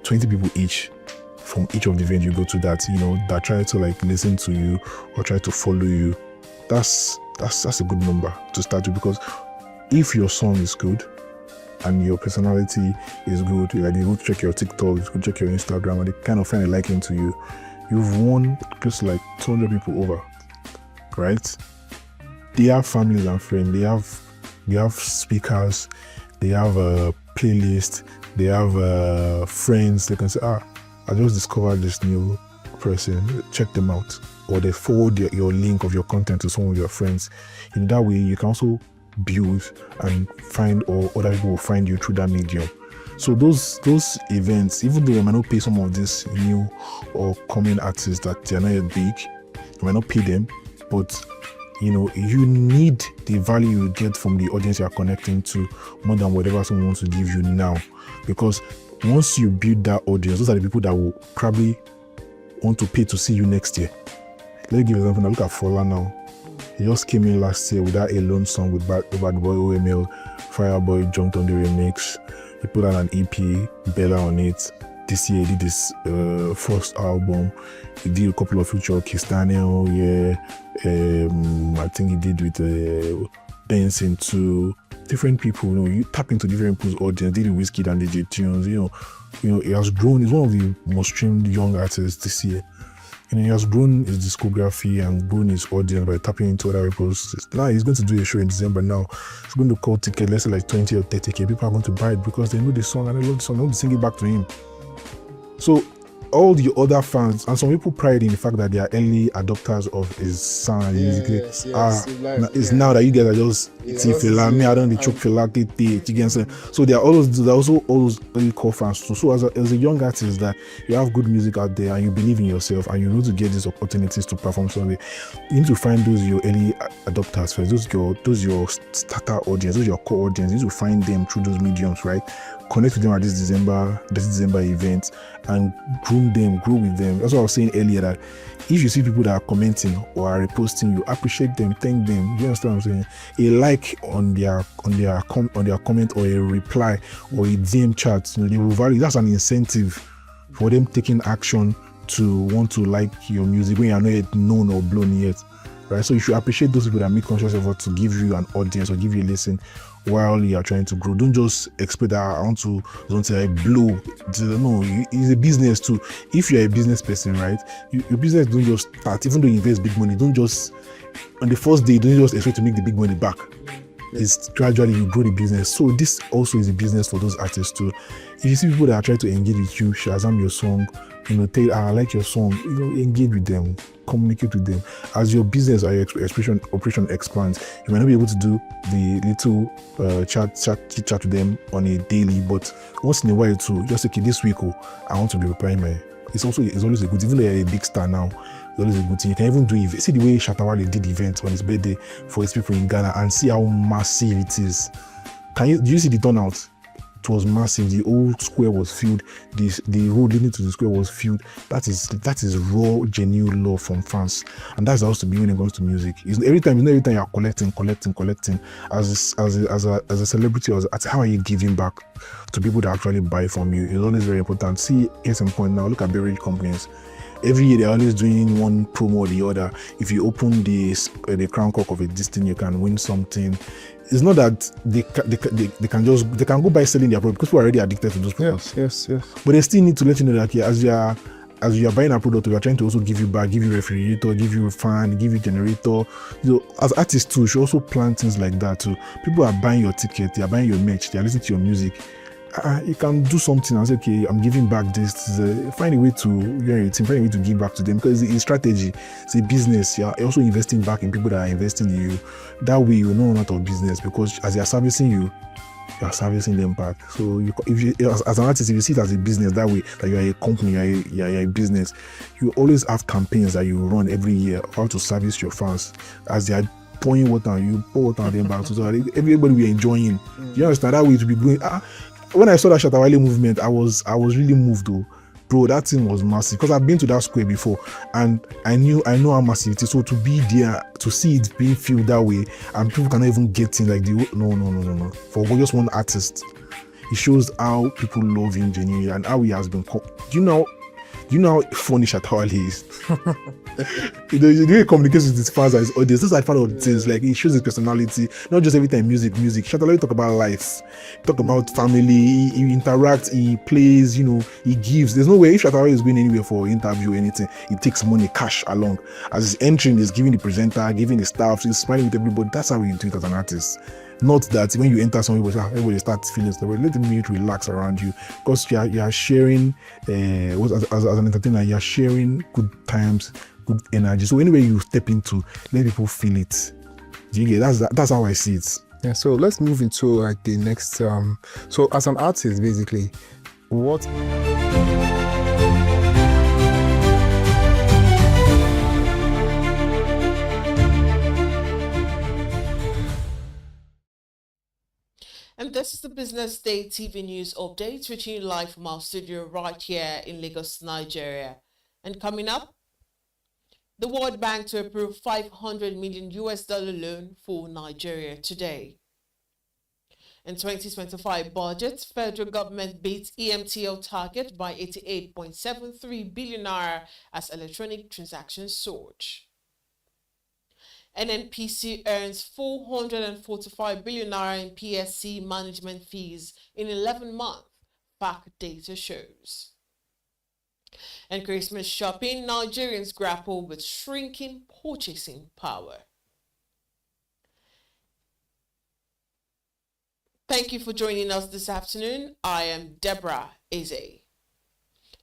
S19: 20 people each from each of the events you go to that try to like listen to you or try to follow you. That's a good number to start with, because if your song is good and your personality is good, like they go check your TikTok, they go check your Instagram, and they kind of find a liking to you, you've won close to like 200 people over, right? They have families and friends, they have speakers, they have a playlist, they have friends. They can say, I just discovered this new person, check them out. Or they forward your link of your content to some of your friends. In that way, you can also build and find, or other people will find you through that medium. So those events, even though you might not pay some of these new or coming artists that they are not yet big, you might not pay them, but you need the value you get from the audience you are connecting to more than whatever someone wants to give you now. Because once you build that audience, those are the people that will probably want to pay to see you next year. Let me give you an example. Now look at Fola now. He just came in last year with that Alone song with Bad Boy OML. Fireboy jumped on the remix. He put out an EP, Bella on it. This year he did his first album. He did a couple of feature Kistanio, I think he did with Dancing to different people. You tap into different people's audience. Did Whiskey and DJ Tunes. He has grown. He's one of the most streamed young artists this year. He has grown his discography and grown his audience by tapping into other people's. Now he's going to do a show in December now. He's going to call ticket, let's say like 20 or 30K. People are going to buy it because they know the song and they love the song. They want to sing it back to him. So all the other fans, and some people pride in the fact that they are early adopters of his sound. It's now that you guys are just me, I don't choke fela. So there are also all those early core fans too. So as a young artist, that you have good music out there and you believe in yourself and you need to get these opportunities to perform somewhere, you need to find those your early adopters first. Those your starter audience, those your core audience. You need to find them through those mediums, right? Connect with them at this December event and groom them, grow with them. That's what I was saying earlier, that if you see people that are commenting or are reposting you, appreciate them, thank them. You understand what I'm saying? A like on their comment or a reply or a DM chat, they will value. That's an incentive for them taking action to want to like your music when you are not yet known or blown yet. Right? So you should appreciate those people that make conscious effort to give you an audience or give you a listen while you are trying to grow. Don't just expect that I want to blow. No, it's a business too. If you're a business person, right, your business don't just start. Even though you invest big money, don't just on the first day, don't just expect to make the big money back. It's gradually you grow the business. So this also is a business for those artists too. If you see people that are trying to engage with you, Shazam your song, tell I like your song, engage with them, communicate with them. As your business or your operation expands, you might not be able to do the little chat with them on a daily, but once in a while too, just okay, this week I want to be preparing my. It's always a good, even though you're a big star now, it's always a good thing. You can even do see the way Shatawale did the event on his birthday for his people in Ghana and see how massive it is. Do you see the turnout? It was massive. The old square was filled. The road leading to the square was filled. That is raw, genuine love from fans, and that's supposed to be when it comes to music. Every time you're collecting. As a celebrity, how are you giving back to people that actually buy from you? It's always very important. See, here's some point now. Look at beverage companies. Every year they're always doing one promo or the other. If you open the crown cork of this thing, you can win something. It's not that they can go by selling their product because people are already addicted to those products.
S29: Yes.
S19: But they still need to let you know that as you are buying a product, we are trying to also give you back, give you refrigerator, give you a fan, give you generator. As artists too, you should also plan things like that too. People are buying your ticket, they are buying your merch, they are listening to your music. You can do something and say, okay, I'm giving back this. Find a way to give back to them because it's a strategy. It's a business. You're also investing back in people that are investing in you. That way, you know out of business because as they are servicing you, you are servicing them back. So, as an artist, if you see it as a business that way, that you are a company, you are a business, you always have campaigns that you run every year how to service your fans as they are pouring water, you pour water on them back. So everybody will be enjoying. You understand that way to be going. When I saw that Shatawale movement, I was really moved though. Bro, that thing was massive because I've been to that square before and I know how massive it is. So to be there, to see it being filled that way and people cannot even get in no. For just one artist, it shows how people love him genuinely and how he has been. Do you know how funny Shatawale is? The way he communicates with his fans and his audience, this is like part of the things. Like, he shows his personality, not just every time music. Shatawale talk about life, talk about family, he interacts, he plays, he gives. There's no way if Shatawale is going anywhere for interview or anything, he takes money, cash along. As he's entering, he's giving the presenter, giving the staff, he's smiling with everybody. That's how you do it as an artist. Not that when you enter somewhere, everybody starts feeling stuff. Let them relax around you because you are sharing. As an entertainer, you are sharing good times, good energy. So anywhere you step into, let people feel it. Do you get? That's how I see it.
S29: Yeah. So let's move into like the next. So as an artist, basically, what?
S4: And this is the Business Day TV News Update, reaching you live from our studio right here in Lagos, Nigeria. And coming up, the World Bank to approve $500 million loan for Nigeria today. In 2025 budget, federal government beat EMTL target by 88.73 billion naira as electronic transactions surge. NNPC earns 445 billion naira in PSC management fees in 11 months, FAC data shows. And Christmas shopping, Nigerians grapple with shrinking purchasing power. Thank you for joining us this afternoon. I am Deborah Eze.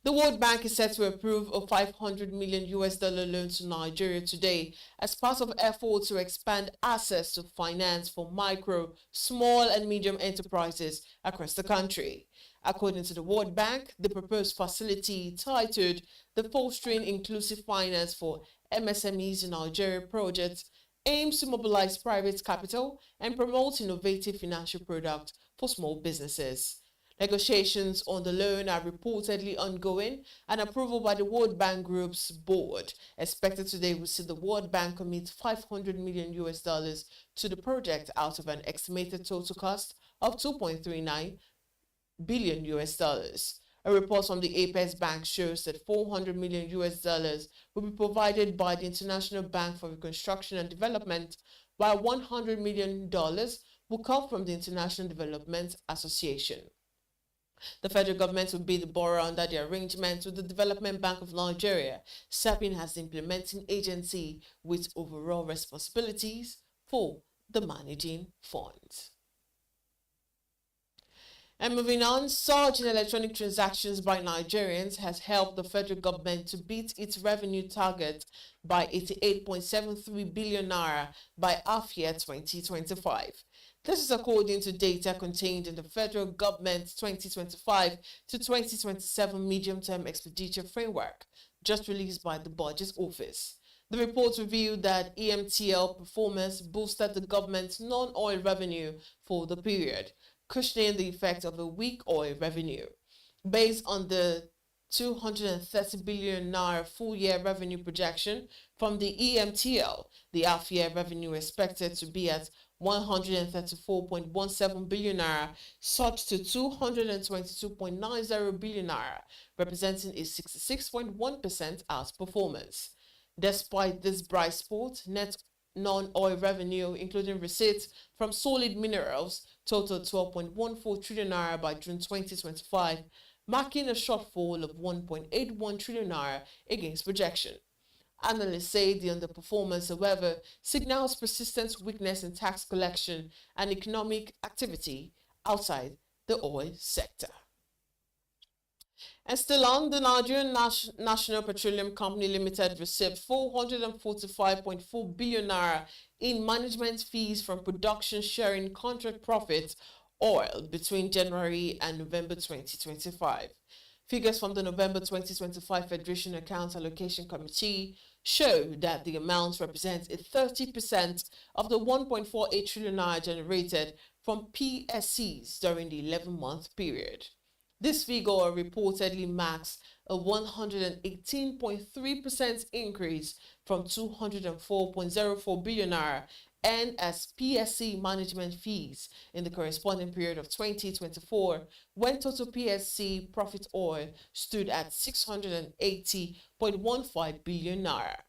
S4: The World Bank is set to approve a $500 million loan to Nigeria today as part of efforts to expand access to finance for micro, small and medium enterprises across the country. According to the World Bank, the proposed facility, titled the Fostering Inclusive Finance for MSMEs in Nigeria project, aims to mobilize private capital and promote innovative financial products for small businesses. Negotiations on the loan are reportedly ongoing, and approval by the World Bank Group's board expected today will see the World Bank commit $500 million to the project out of an estimated total cost of $2.39 billion. A report from the Apex Bank shows that $400 million will be provided by the International Bank for Reconstruction and Development, while $100 million will come from the International Development Association. The federal government will be the borrower under the arrangement with the Development Bank of Nigeria, serving as the implementing agency with overall responsibilities for the managing fund. And moving on, surge in electronic transactions by Nigerians has helped the federal government to beat its revenue target by 88.73 billion naira by half-year 2025. This is according to data contained in the federal government's 2025 to 2027 medium-term expenditure framework, just released by the Budget Office. The report revealed that EMTL performance boosted the government's non-oil revenue for the period, cushioning the effect of a weak oil revenue. Based on the 230 billion naira full-year revenue projection from the EMTL, the half-year revenue expected to be at 134.17 billion naira, surged to 222.90 billion naira, representing a 66.1% outperformance. Despite this bright spot, net non-oil revenue, including receipts from solid minerals, totaled 12.14 trillion naira by June 2025, marking a shortfall of 1.81 trillion naira against projection. Analysts say the underperformance, however, signals persistent weakness in tax collection and economic activity outside the oil sector. And still on, the Nigerian National Petroleum Company Limited received 445.4 billion naira in management fees from production sharing contract profits oil between January and November 2025. Figures from the November 2025 Federation Accounts Allocation Committee show that the amount represents a 30% of the 1.48 trillion naira generated from PSCs during the 11-month period. This figure reportedly marks a 118.3% increase from 204.04 billion naira earned as PSC management fees in the corresponding period of 2024, when total PSC profit oil stood at 680.15 billion naira.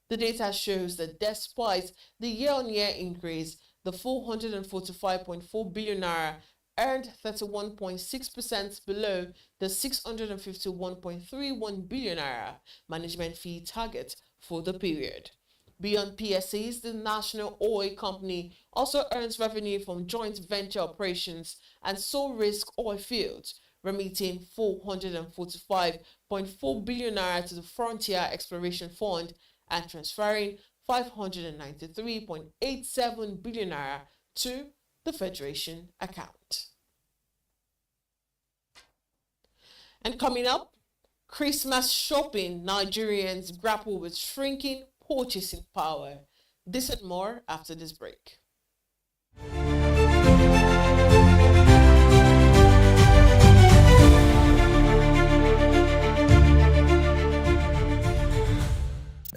S4: The data shows that despite the year-on-year increase, the 445.4 billion naira earned 31.6% below the 651.31 billion naira management fee target for the period. Beyond PSCs, the National Oil Company also earns revenue from joint venture operations and sole risk oil fields, remitting 445.4 billion naira to the Frontier Exploration Fund and transferring 593.87 billion naira to the Federation account. And coming up, Christmas shopping, Nigerians grapple with shrinking purchasing power. This and more after this break.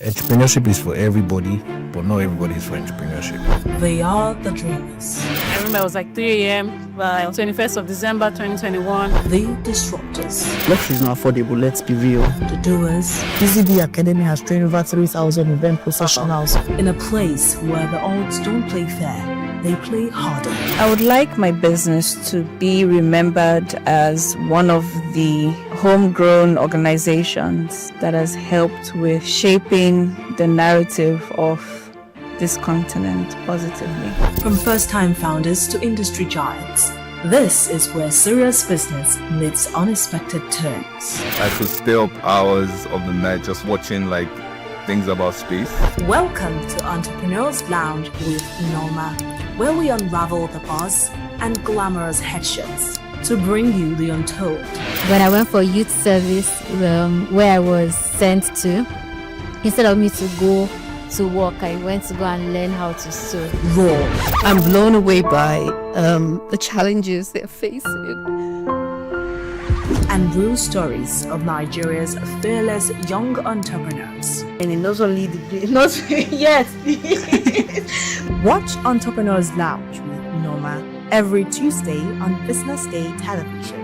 S5: Entrepreneurship is for everybody, but not everybody is for entrepreneurship.
S6: They are the dreamers.
S7: I remember it was like 3 a.m. by 21st of December 2021.
S6: The disruptors.
S20: Luxury is not affordable, let's be real.
S6: The doers.
S20: BCB Academy has trained over 3,000 event professionals.
S6: In a place where the odds don't play fair, they play harder.
S21: I would like my business to be remembered as one of the homegrown organizations that has helped with shaping the narrative of this continent positively.
S6: From first-time founders to industry giants, this is where serious business meets unexpected turns.
S22: I could stay up hours of the night just watching things about space.
S6: Welcome to Entrepreneurs Lounge with Norma, where we unravel the buzz and glamorous headshots to bring you the untold.
S24: When I went for youth service, where I was sent to, instead of me to go to work, I went to go and learn how to sew.
S6: Raw.
S24: I'm blown away by the challenges they're facing.
S6: And real stories of Nigeria's fearless young entrepreneurs.
S20: And not only yes.
S6: Watch Entrepreneurs Lounge with Norma every Tuesday on BusinessDay television.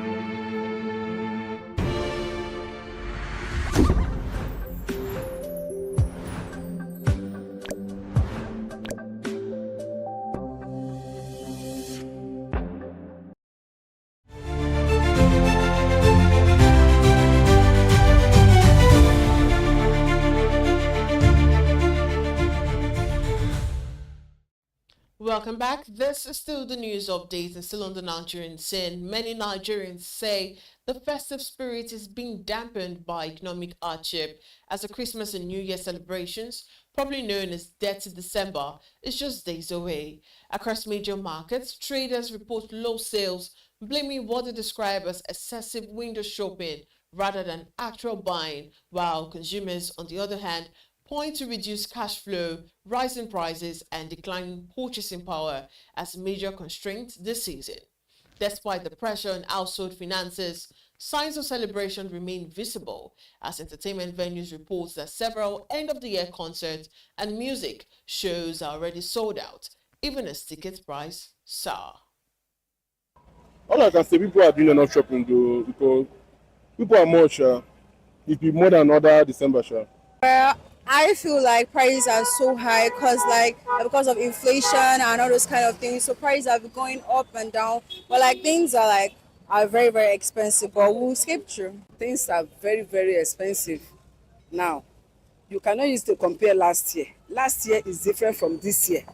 S4: Welcome back. This is still the news update and still on the Nigerian scene. Many Nigerians say the festive spirit is being dampened by economic hardship as the Christmas and New Year celebrations, probably known as Dirty December, is just days away. Across major markets, traders report low sales, blaming what they describe as excessive window shopping rather than actual buying, while consumers, on the other hand, point to reduced cash flow, rising prices, and declining purchasing power as major constraints this season. Despite the pressure on household finances, signs of celebration remain visible as entertainment venues report that several end-of-the-year concerts and music shows are already sold out, even as ticket price soar.
S2: All I can say, people are doing enough shopping though, because people are more sure. It be more than other December sure.
S3: I feel like prices are so high because of inflation and all those kind of things. So prices are going up and down. But things are very, very expensive. But we'll skip through.
S8: Things are very, very expensive now. You cannot use to compare last year. Last year is different from this year.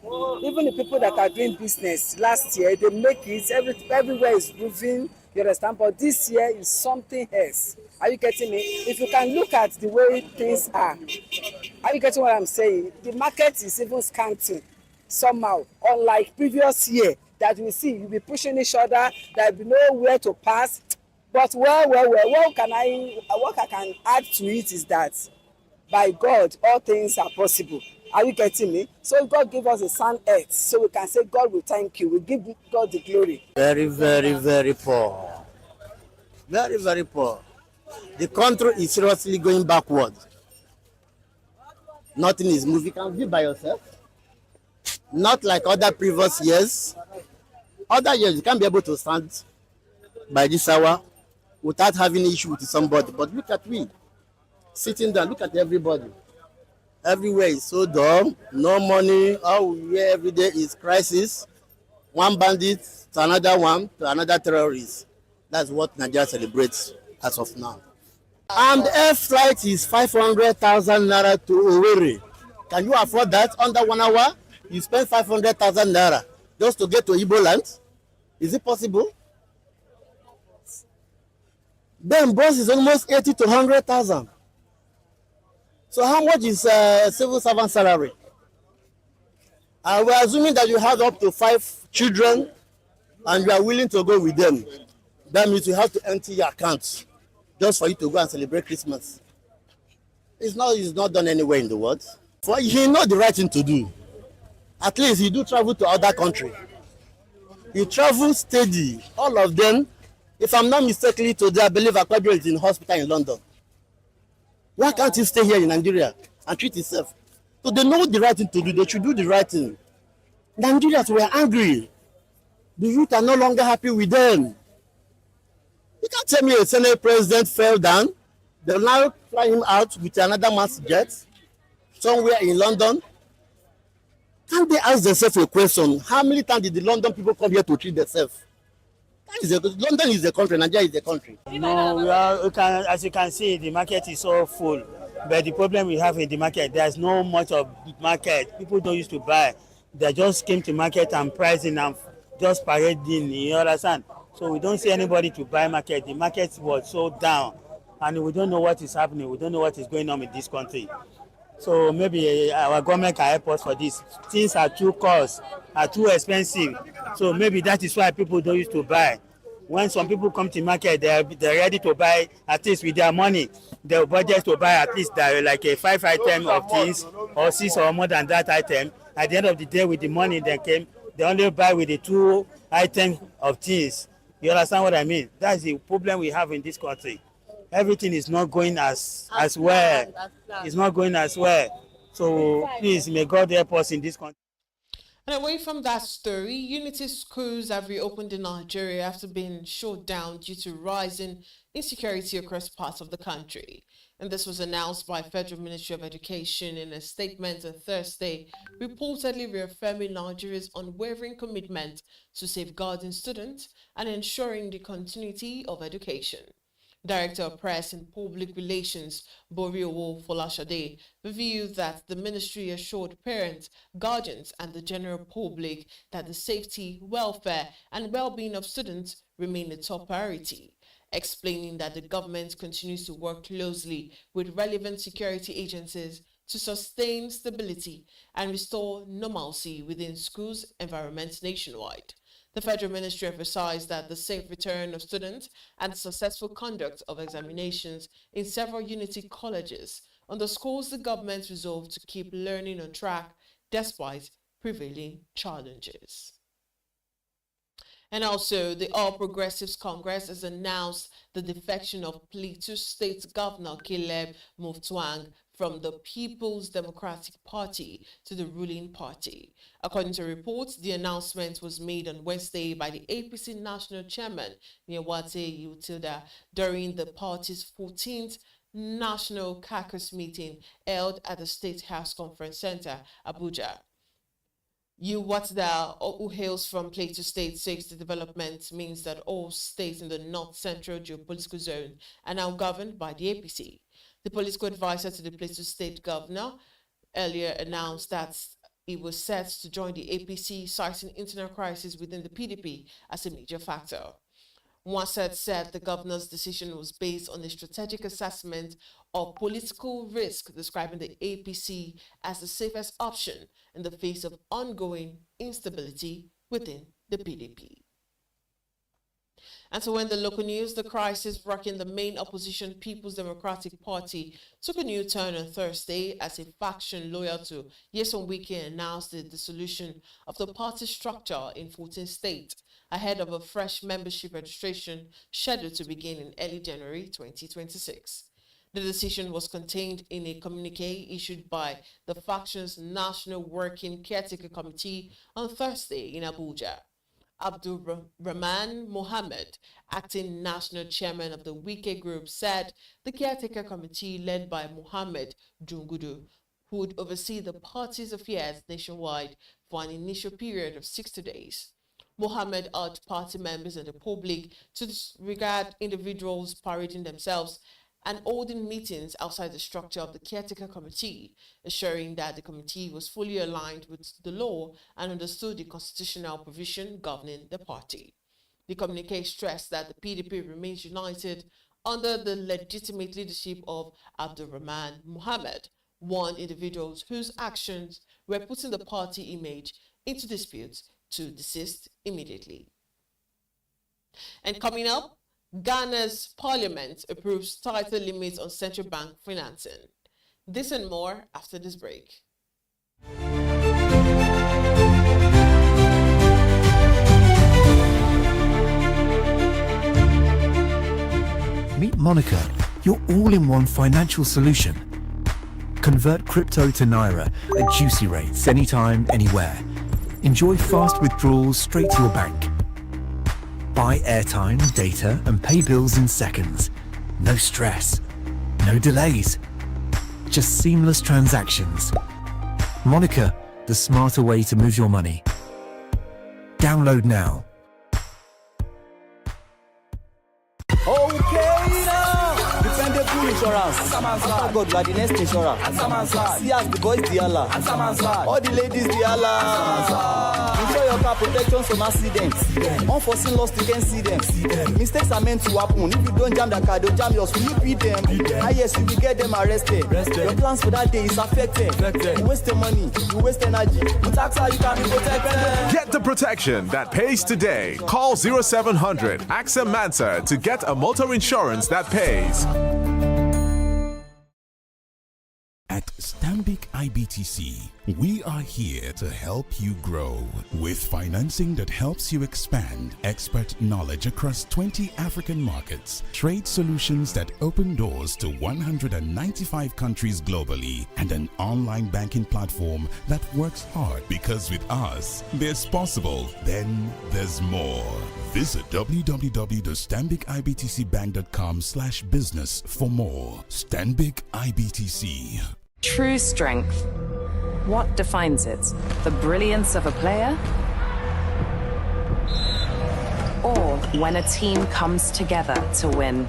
S8: Even the people that are doing business last year, they make it, everywhere is moving, you understand? But this year is something else. Are you getting me? If you can look at the way things are you getting what I'm saying? The market is even scanting somehow, unlike previous year that we see, you'll be pushing each other, there'll be nowhere to pass. But what I can add to it is that by God, all things are possible. Are you getting me? So God give us a sound earth, so we can say, God, we thank you. We give God the glory.
S10: Very, very, very poor. Very, very poor. The country is seriously going backward. Nothing is moving. You can be by yourself. Not like other previous years. Other years, you can't be able to stand by this hour without having an issue with somebody. But look at me. Sitting down, look at everybody. Everywhere is so dumb, no money. All we hear every day is crisis. One bandit to another one, to another terrorist. That's what Nigeria celebrates as of now. And the air flight is 500,000 naira to Owerri. Can you afford that under 1 hour? You spend 500,000 naira just to get to Igbo land? Is it possible? Then bus is almost 80 to 100,000. So how much is civil servant salary? We're assuming that you have up to 5 children and you are willing to go with them. That means you have to empty your account just for you to go and celebrate Christmas. It's not done anywhere in the world. For you know the right thing to do. At least you do travel to other country. You travel steady, all of them. If I'm not mistaken, today I believe Akpabio is in hospital in London. Why can't he stay here in Nigeria and treat himself? So they know the right thing to do. They should do the right thing. Nigerians were angry. The youth are no longer happy with them. You can't tell me a Senate president fell down. They'll now fly him out with another man's jet somewhere in London. Can't they ask themselves a question? How many times did the London people come here to treat themselves? London is the country, Nigeria is the country.
S8: No, as you can see, the market is so full. But the problem we have in the market, there's no much of market. People don't used to buy. They just came to market and pricing and just parading, you understand? So we don't see anybody to buy market. The market was so down. And we don't know what is happening. We don't know what is going on in this country. So maybe our government can help us for this. Things are too cost, are too expensive. So maybe that is why people don't used to buy. When some people come to market, they're ready to buy at least with their money. They'll budget to buy at least like a 5 item of things or 6 or more than that item. At the end of the day, with the money they only buy with the 2 items of things. You understand what I mean? That's the problem we have in this country. Everything is not going as well. It's not going as well. So please, may God help us in this country.
S4: And away from that story, Unity schools have reopened in Nigeria after being shut down due to rising insecurity across parts of the country. And this was announced by Federal Ministry of Education in a statement on Thursday, reportedly reaffirming Nigeria's unwavering commitment to safeguarding students and ensuring the continuity of education. Director of Press and Public Relations, Boriowo Folashade, revealed that the ministry assured parents, guardians, and the general public that the safety, welfare, and well-being of students remain a top priority, explaining that the government continues to work closely with relevant security agencies to sustain stability and restore normalcy within schools' environments nationwide. The Federal Ministry emphasized that the safe return of students and successful conduct of examinations in several Unity colleges underscores the government's resolve to keep learning on track despite prevailing challenges. And also, the All Progressives Congress has announced the defection of Plateau State Governor Caleb Mutfwang from the People's Democratic Party to the ruling party. According to reports, the announcement was made on Wednesday by the APC National Chairman, Nyewate Utilda, during the party's 14th National Caucus meeting held at the State House Conference Center, Abuja. Uwatda, who hails from Plateau State, says the development means that all states in the north-central geopolitical zone are now governed by the APC. The political advisor to the Plateau State governor earlier announced that he was set to join the APC, citing internal crisis within the PDP as a major factor. Mwasset said the governor's decision was based on a strategic assessment of political risk, describing the APC as the safest option in the face of ongoing instability within the PDP. And so in the local news, the crisis rocking the main opposition People's Democratic Party took a new turn on Thursday as a faction loyal to Nyesom Wike announced the dissolution of the party structure in 14 states ahead of a fresh membership registration scheduled to begin in early January 2026. The decision was contained in a communique issued by the faction's National Working Caretaker Committee on Thursday in Abuja. Abdul Rahman Mohammed, acting national chairman of the Wike Group, said the caretaker committee led by Mohammed Jungudu would oversee the party's affairs nationwide for an initial period of 60 days. Mohammed urged party members and the public to disregard individuals parading themselves and holding meetings outside the structure of the caretaker committee, assuring that the committee was fully aligned with the law and understood the constitutional provision governing the party. The communique stressed that the PDP remains united under the legitimate leadership of Abdul Rahman Mohammed, warned individuals whose actions were putting the party image into dispute to desist immediately. And coming up, Ghana's parliament approves tighter limits on central bank financing. This and more after this break.
S1: Meet Monica, your all-in-one financial solution. Convert crypto to Naira at juicy rates anytime, anywhere. Enjoy fast withdrawals straight to your bank. Buy airtime, data, and pay bills in seconds. No stress, no delays, just seamless transactions. Monica, the smarter way to move your money. Download now.
S11: Okay now, dependable insurance. After God, you are the next insurance. See as the boys the Allah, all the ladies the Allah. Ensure your car protections from accidents. Unforeseen loss, you can see them. Mistakes are meant to happen. If you don't jam the car, they'll jam yours. Will you beat them? Ah yes, you will get them arrested. Your plans for that day is affected. You waste your money, you waste energy. With AXA, you can be protected.
S12: Get the protection that pays today. Call 0700 AXA Mansa to get a motor insurance that pays.
S14: At Stanbic IBTC, we are here to help you grow with financing that helps you expand, expert knowledge across 20 African markets, trade solutions that open doors to 195 countries globally, and an online banking platform that works hard because with us, there's possible, then there's more. Visit www.stanbicibtcbank.com/business for more. Stanbic IBTC.
S15: True strength. What defines it? The brilliance of a player? Or when a team comes together to win?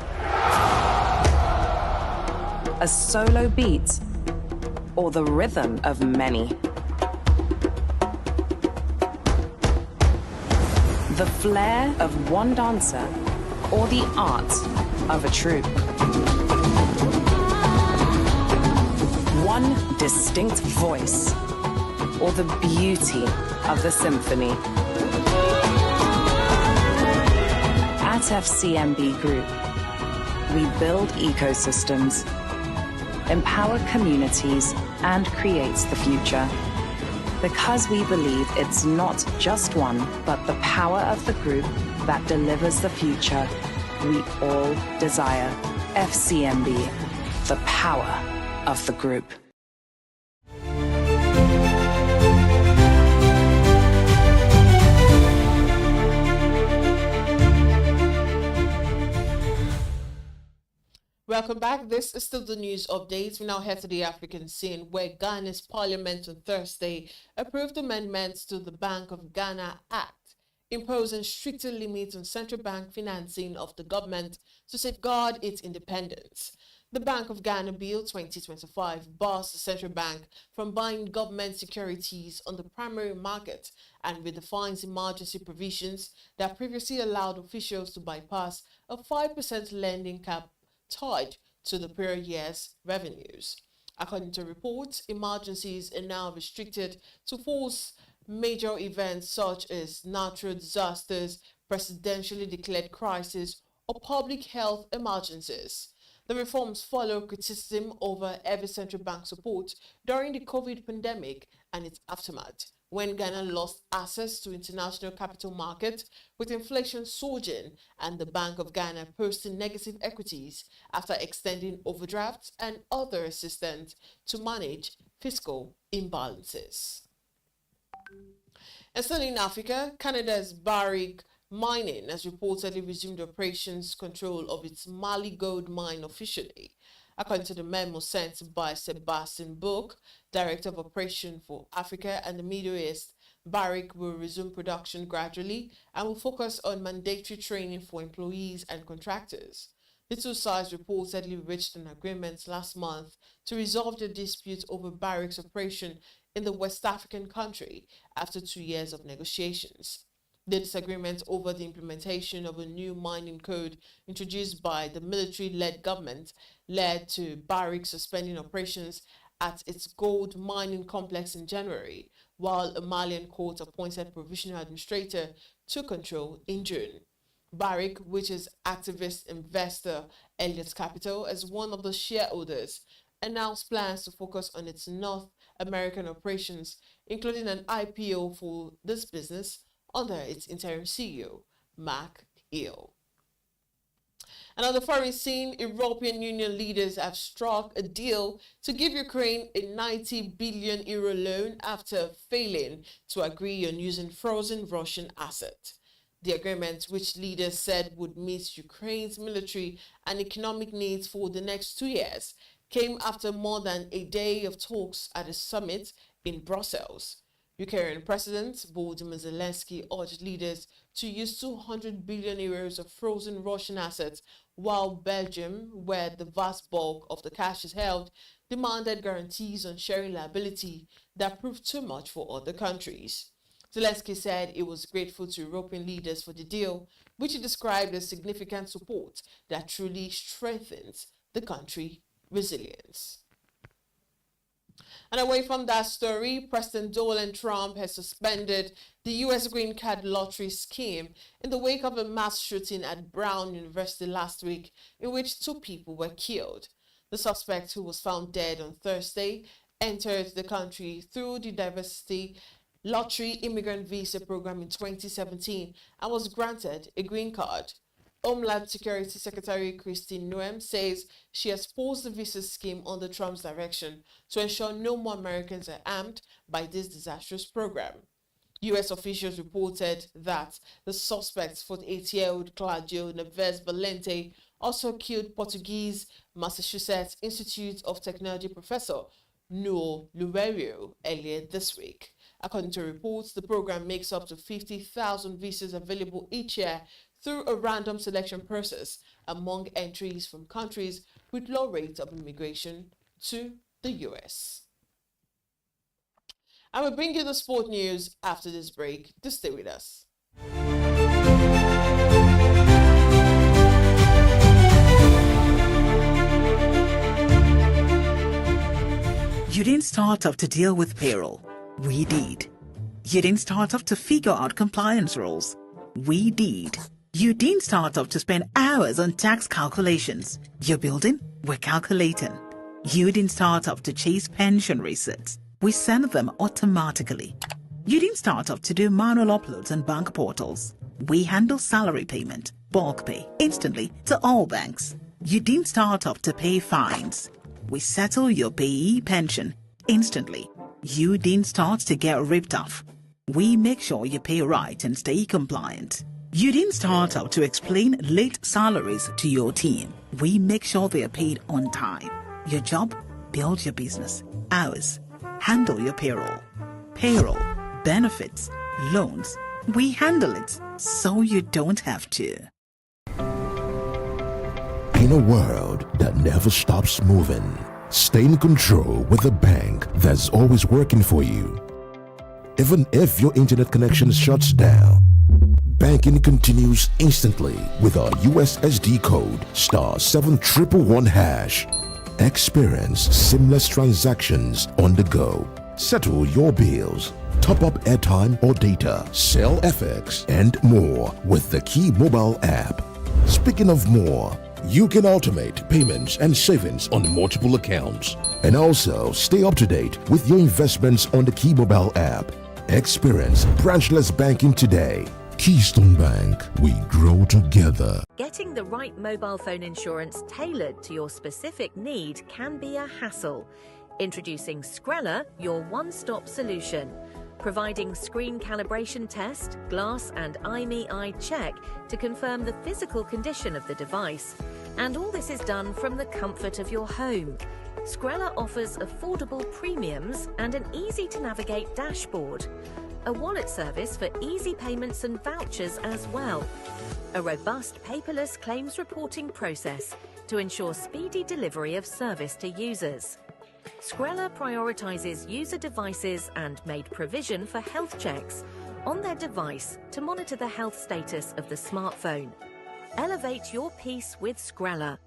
S15: a solo beat, or the rhythm of many. The flair of one dancer, or the art of a troupe. One distinct voice, or the beauty of the symphony. At FCMB Group, we build ecosystems, empower communities, and create the future. Because we believe it's not just one, but the power of the group that delivers the future we all desire. FCMB, the power of the group.
S4: Welcome back. This is still the news updates. We now head to the African scene, where Ghana's parliament on Thursday approved amendments to the Bank of Ghana Act, imposing stricter limits on central bank financing of the government to safeguard its independence. The Bank of Ghana Bill 2025 bars the central bank from buying government securities on the primary market and redefines emergency provisions that previously allowed officials to bypass a 5% lending cap tied to the prior year's revenues. According to reports, emergencies are now restricted to force major events such as natural disasters, presidentially declared crises, or public health emergencies. The reforms follow criticism over heavy central bank support during the COVID pandemic and its aftermath, when Ghana lost access to international capital markets, with inflation surging and the Bank of Ghana posting negative equities after extending overdrafts and other assistance to manage fiscal imbalances. And still in Africa, Canada's Barrick Mining has reportedly resumed operations control of its Mali gold mine officially. According to the memo sent by Sebastian Book, Director of Operation for Africa and the Middle East, Barrick will resume production gradually and will focus on mandatory training for employees and contractors. The two sides reportedly reached an agreement last month to resolve the dispute over Barrick's operation in the West African country after 2 years of negotiations. The disagreement over the implementation of a new mining code introduced by the military-led government led to Barrick suspending operations at its gold mining complex in January, while a Malian court appointed provisional administrator took control in June. Barrick, which is activist investor Elliott Capital, as one of the shareholders, announced plans to focus on its North American operations, including an IPO for this business under its interim CEO, Mark Hill. And on the foreign scene, European Union leaders have struck a deal to give Ukraine a 90 billion euro loan after failing to agree on using frozen Russian assets. The agreement, which leaders said would meet Ukraine's military and economic needs for the next 2 years, came after more than a day of talks at a summit in Brussels. Ukrainian President Volodymyr Zelensky urged leaders to use 200 billion euros of frozen Russian assets, while Belgium, where the vast bulk of the cash is held, demanded guarantees on sharing liability that proved too much for other countries. Zelensky said he was grateful to European leaders for the deal, which he described as significant support that truly strengthens the country's resilience. And away from that story, President Donald Trump has suspended the U.S. green card lottery scheme in the wake of a mass shooting at Brown University last week, in which 2 people were killed. The suspect, who was found dead on Thursday, entered the country through the diversity lottery immigrant visa program in 2017 and was granted a green card. Homeland Security Secretary Christine Noem says she has paused the visa scheme under Trump's direction to ensure no more Americans are harmed by this disastrous program. U.S. officials reported that the suspect, 48-year-old Claudio Neves Valente, also killed Portuguese Massachusetts Institute of Technology professor Noel Loureiro earlier this week. According to reports, the program makes up to 50,000 visas available each year through a random selection process among entries from countries with low rates of immigration to the US. I will bring you the sport news after this break. To stay with us.
S9: You didn't start off to deal with payroll. We did. You didn't start off to figure out compliance rules. We did. You didn't start off to spend hours on tax calculations. You're building, we're calculating. You didn't start off to chase pension receipts. We send them automatically. You didn't start off to do manual uploads on bank portals. We handle salary payment, bulk pay, instantly to all banks. You didn't start off to pay fines. We settle your payee pension instantly. You didn't start to get ripped off. We make sure you pay right and stay compliant. You didn't start out to explain late salaries to your team. We make sure they are paid on time. Your job? Build your business. Ours? Handle your payroll. Payroll, benefits, loans. We handle it so you don't have to.
S13: In a world that never stops moving, stay in control with a bank that's always working for you. Even if your internet connection shuts down, banking continues instantly with our USSD code *7111#. Experience seamless transactions on the go. Settle your bills, top up airtime or data, sell FX, and more with the Key mobile app. Speaking of more, you can automate payments and savings on multiple accounts and also stay up to date with your investments on the Key mobile app. Experience branchless banking today. Keystone Bank, we grow together.
S16: Getting the right mobile phone insurance tailored to your specific need can be a hassle. Introducing Skrella, your one-stop solution. Providing screen calibration test, glass and IMEI eye check to confirm the physical condition of the device. And all this is done from the comfort of your home. Skrella offers affordable premiums and an easy-to-navigate dashboard. A wallet service for easy payments and vouchers as well. A robust paperless claims reporting process to ensure speedy delivery of service to users. Skrella prioritizes user devices and made provision for health checks on their device to monitor the health status of the smartphone. Elevate your peace with Skrella.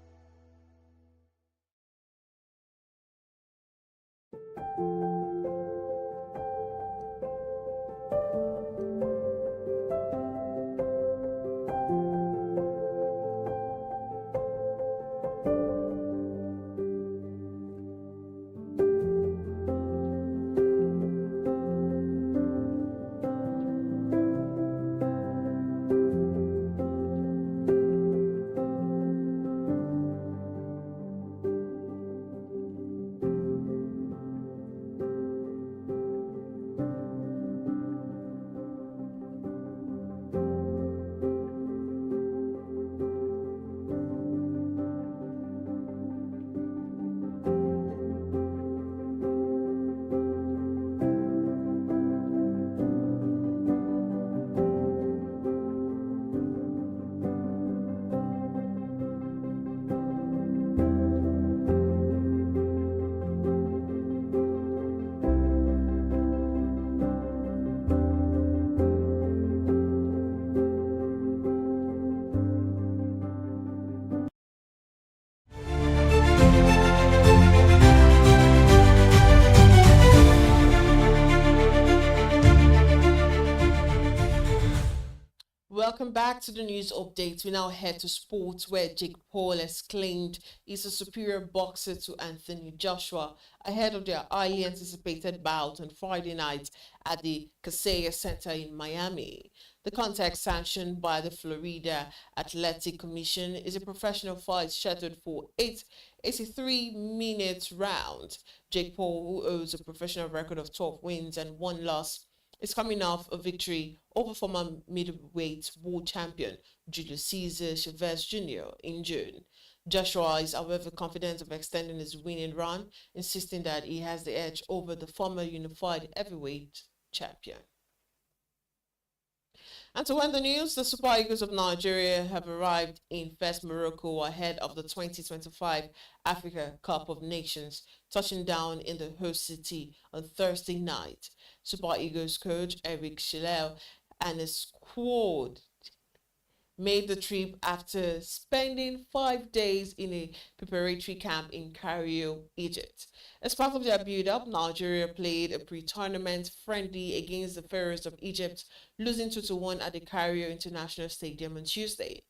S4: Welcome back to the news update. We now head to sports, where Jake Paul has claimed he's a superior boxer to Anthony Joshua ahead of their highly anticipated bout on Friday night at the Kaseya Center in Miami. The contest, sanctioned by the Florida Athletic Commission, is a professional fight scheduled for 83-minute round. Jake Paul, who owns a professional record of 12 wins and 1 loss, is coming off a victory over former middleweight world champion Julius Caesar Chavez Jr. in June. Joshua is, however, confident of extending his winning run, insisting that he has the edge over the former unified heavyweight champion. And to end the news, the Super Eagles of Nigeria have arrived in first Morocco ahead of the 2025 Africa Cup of Nations, touching down in the host city on Thursday night. Super Eagles coach Eric Schilel and his squad made the trip after spending 5 days in a preparatory camp in Cairo, Egypt. As part of their build-up, Nigeria played a pre-tournament friendly against the Pharaohs of Egypt, losing 2-1 at the Cairo International Stadium on Tuesday.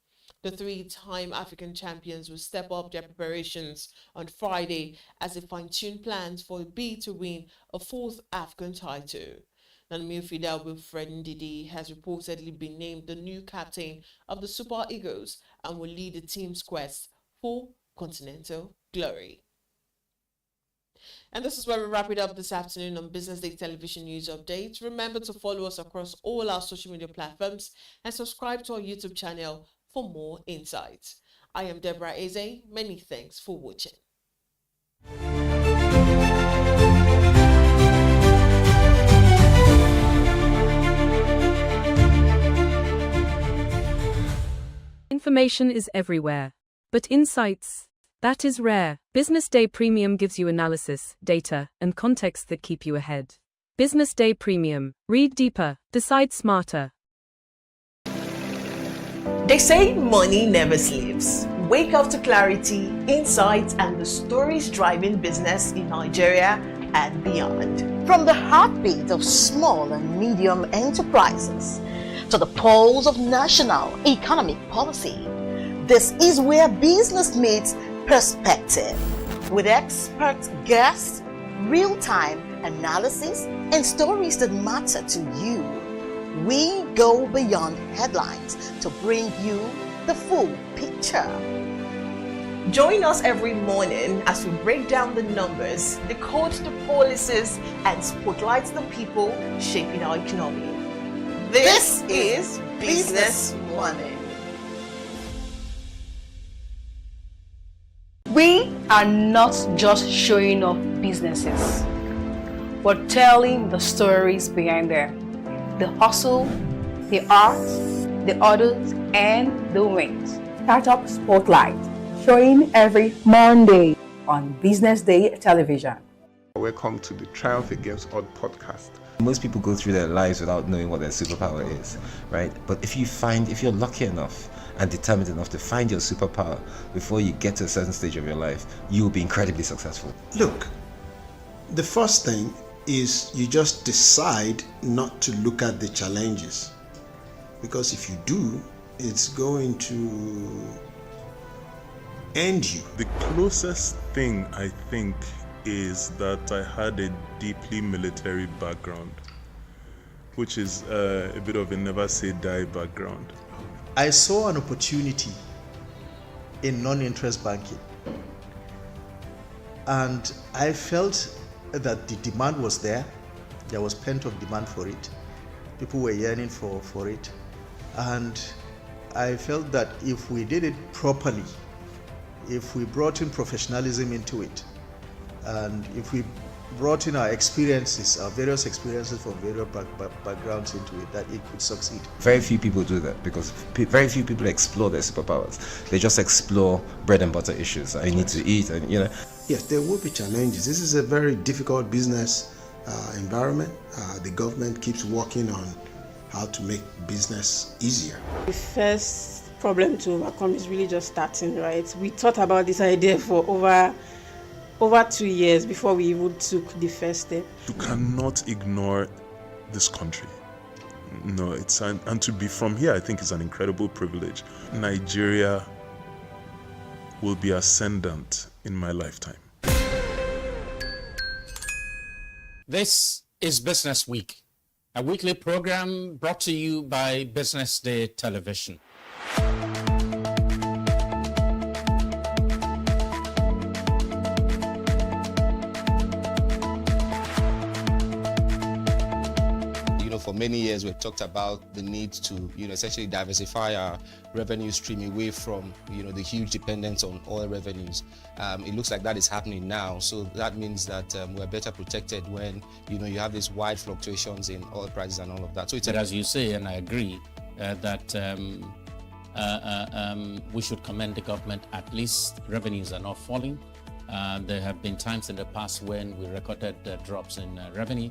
S4: The three-time African champions will step up their preparations on Friday as they fine-tune plans for a bid to win a fourth African title. And midfielder Wilfred Ndidi has reportedly been named the new captain of the Super Eagles and will lead the team's quest for continental glory. And this is where we wrap it up this afternoon on Business Day Television News Updates. Remember to follow us across all our social media platforms and subscribe to our YouTube channel for more insights. I am Deborah Eze. Many thanks for watching.
S17: Information is everywhere, but insights, that is rare. Business Day Premium gives you analysis, data, and context that keep you ahead. Business Day Premium. Read deeper, decide smarter.
S18: They say money never sleeps. Wake up to clarity, insights, and the stories driving business in Nigeria and beyond. From the heartbeat of small and medium enterprises to the pulse of national economic policy, this is where business meets perspective. With expert guests, real-time analysis, and stories that matter to you, we go beyond headlines to bring you the full picture. Join us every morning as we break down the numbers, decode the policies, and spotlight the people shaping our economy. This is Business Money.
S19: We are not just showing off businesses, but telling the stories behind them. The hustle, the art, the orders, and the wins.
S23: Startup Spotlight, showing every Monday on Business Day Television.
S25: Welcome to the Triumph Against Odd podcast.
S26: Most people go through their lives without knowing what their superpower is, right? But if you're lucky enough and determined enough to find your superpower before you get to a certain stage of your life, you will be incredibly successful.
S27: Look, the first thing is you just decide not to look at the challenges, because if you do, it's going to end you.
S28: The closest thing I think is that I had a deeply military background, which is a bit of a never say die background.
S27: I saw an opportunity in non-interest banking, and I felt that the demand was there. There was pent-up demand for it. People were yearning for it, and I felt that if we did it properly, if we brought in professionalism into it, and if we brought in our experiences, our various experiences from various backgrounds into it, that it could succeed.
S26: Very few people do that because very few people explore their superpowers. They just explore bread and butter issues. I need to eat, and
S27: Yes, there will be challenges. This is a very difficult business environment. The government keeps working on how to make business easier.
S29: The first problem to overcome is really just starting, right? We thought about this idea for over 2 years before we even took the first step.
S28: You cannot ignore this country. No, and to be from here, I think is an incredible privilege. Nigeria will be ascendant in my lifetime.
S30: This is Business Week, a weekly program brought to you by Business Day Television.
S31: For many years, we've talked about the need to, essentially diversify our revenue stream away from, the huge dependence on oil revenues. It looks like that is happening now. So that means that we're better protected when, you have these wide fluctuations in oil prices and all of that. So
S30: but as you say, and I agree, that we should commend the government. At least revenues are not falling. There have been times in the past when we recorded drops in revenue.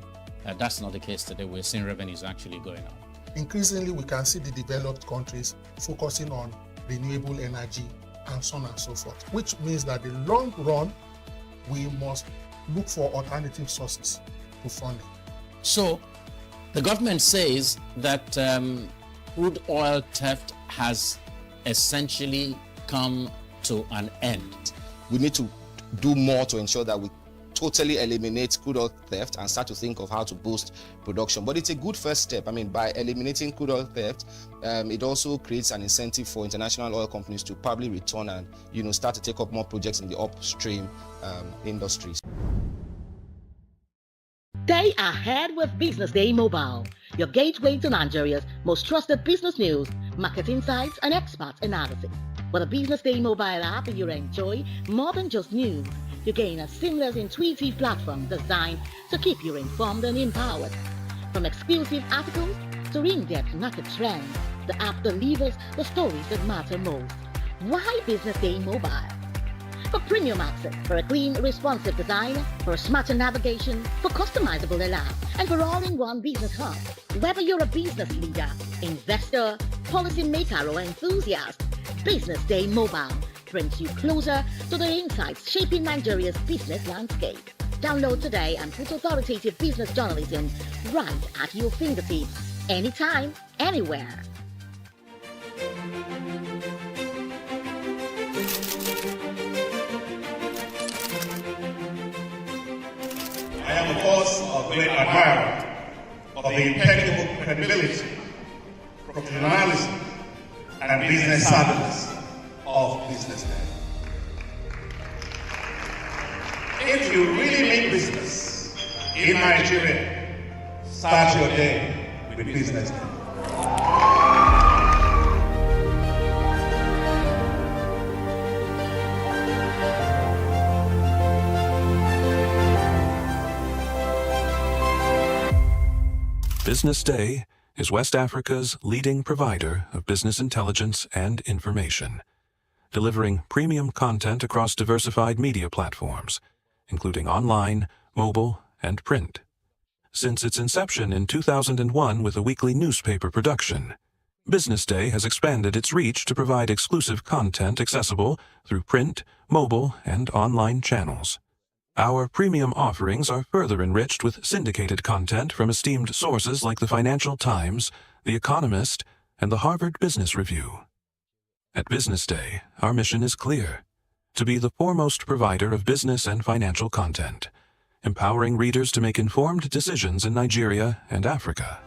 S30: That's not the case today. We're seeing revenues actually going up.
S2: Increasingly, we can see the developed countries focusing on renewable energy and so on and so forth, which means that in the long run, we must look for alternative sources to funding.
S30: So the government says that crude oil theft has essentially come to an end.
S31: We need to do more to ensure that we totally eliminate crude oil theft and start to think of how to boost production. But it's a good first step. I mean, by eliminating crude oil theft, it also creates an incentive for international oil companies to probably return and, start to take up more projects in the upstream industries.
S18: Stay ahead with Business Day Mobile, your gateway to Nigeria's most trusted business news, market insights, and expert analysis. With a Business Day Mobile app, you enjoy more than just news. You gain a seamless, intuitive platform designed to keep you informed and empowered. From exclusive articles to in-depth market trends, the app delivers the stories that matter most. Why Business Day Mobile? For premium access, for a clean, responsive design, for smarter navigation, for customizable alarm, and for all-in-one business hub. Whether you're a business leader, investor, policymaker, or enthusiast, Business Day Mobile brings you closer to the insights shaping Nigeria's business landscape. Download today and put authoritative business journalism right at your fingertips, anytime, anywhere.
S3: I am, of course, a great admirer of the impeccable credibility, professionalism, and business savviness of Business Day. If you really mean business in Nigeria, start your day with Business Day.
S5: Business Day is West Africa's leading provider of business intelligence and information, delivering premium content across diversified media platforms, including online, mobile, and print. Since its inception in 2001 with a weekly newspaper production, Business Day has expanded its reach to provide exclusive content accessible through print, mobile, and online channels. Our premium offerings are further enriched with syndicated content from esteemed sources like the Financial Times, The Economist, and the Harvard Business Review. At Business Day, our mission is clear: to be the foremost provider of business and financial content, empowering readers to make informed decisions in Nigeria and Africa.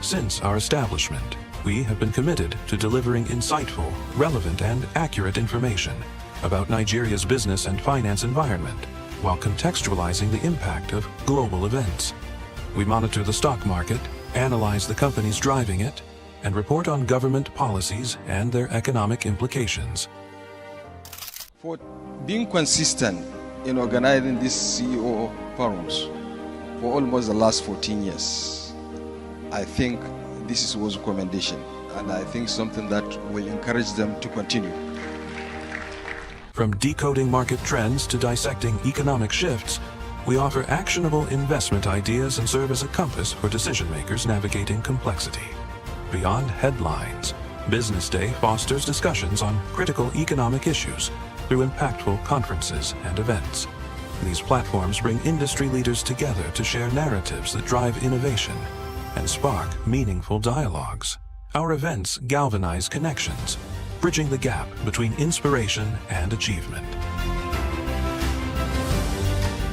S5: Since our establishment, we have been committed to delivering insightful, relevant, and accurate information about Nigeria's business and finance environment, while contextualizing the impact of global events. We monitor the stock market, analyze the companies driving it, and report on government policies and their economic implications.
S6: For being consistent in organizing these CEO forums for almost the last 14 years, I think this is a recommendation, and I think something that will encourage them to continue.
S5: From decoding market trends to dissecting economic shifts, we offer actionable investment ideas and serve as a compass for decision makers navigating complexity. Beyond headlines, Business Day fosters discussions on critical economic issues through impactful conferences and events. These platforms bring industry leaders together to share narratives that drive innovation and spark meaningful dialogues. Our events galvanize connections, bridging the gap between inspiration and achievement.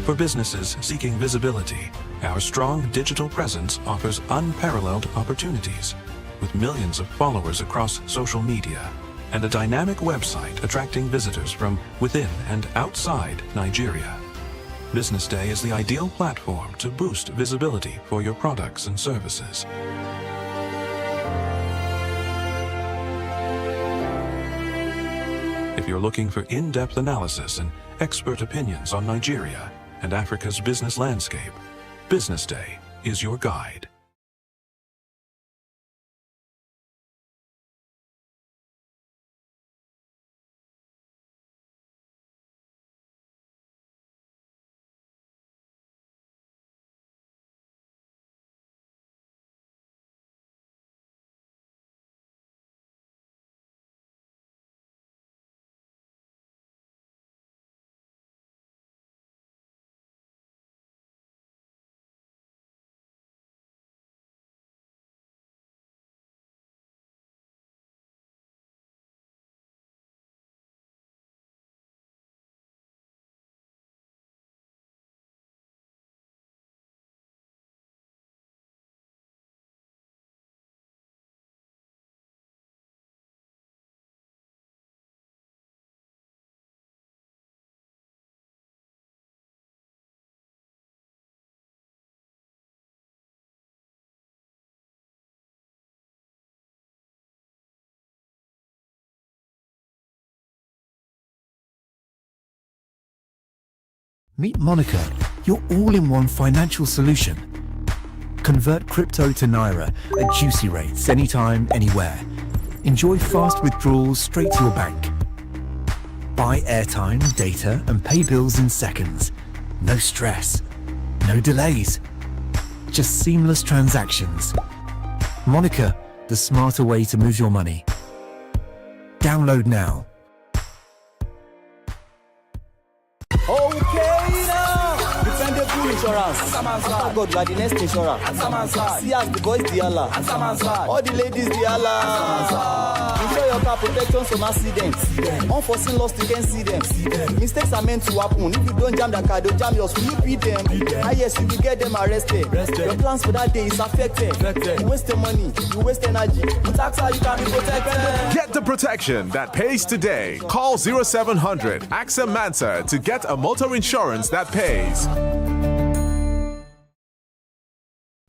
S5: For businesses seeking visibility, our strong digital presence offers unparalleled opportunities, with millions of followers across social media and a dynamic website attracting visitors from within and outside Nigeria. Business Day is the ideal platform to boost visibility for your products and services. If you're looking for in-depth analysis and expert opinions on Nigeria, and Africa's business landscape, Business Day is your guide.
S1: Meet Monica, your all-in-one financial solution. Convert crypto to Naira at juicy rates anytime, anywhere. Enjoy fast withdrawals straight to your bank. Buy airtime, data, and pay bills in seconds. No stress, no delays. Just seamless transactions. Monica, the smarter way to move your money. Download now.
S7: Okay now, dependable insurance. After God, you are the next insurance. See as the boys the Allah, all the ladies the Allah. Insure your car protection from accidents. Unforeseen loss, you can see them. Mistakes are meant to happen. If you don't jam the car, they'll jam yours. Will you beat them? Ah yes, you will get them arrested. Your plans for that day is affected. You waste your money, you waste energy. In tax, you can be protected.
S8: Get the protection that pays today. Call 0700 AXA Mansa to get a motor insurance that pays.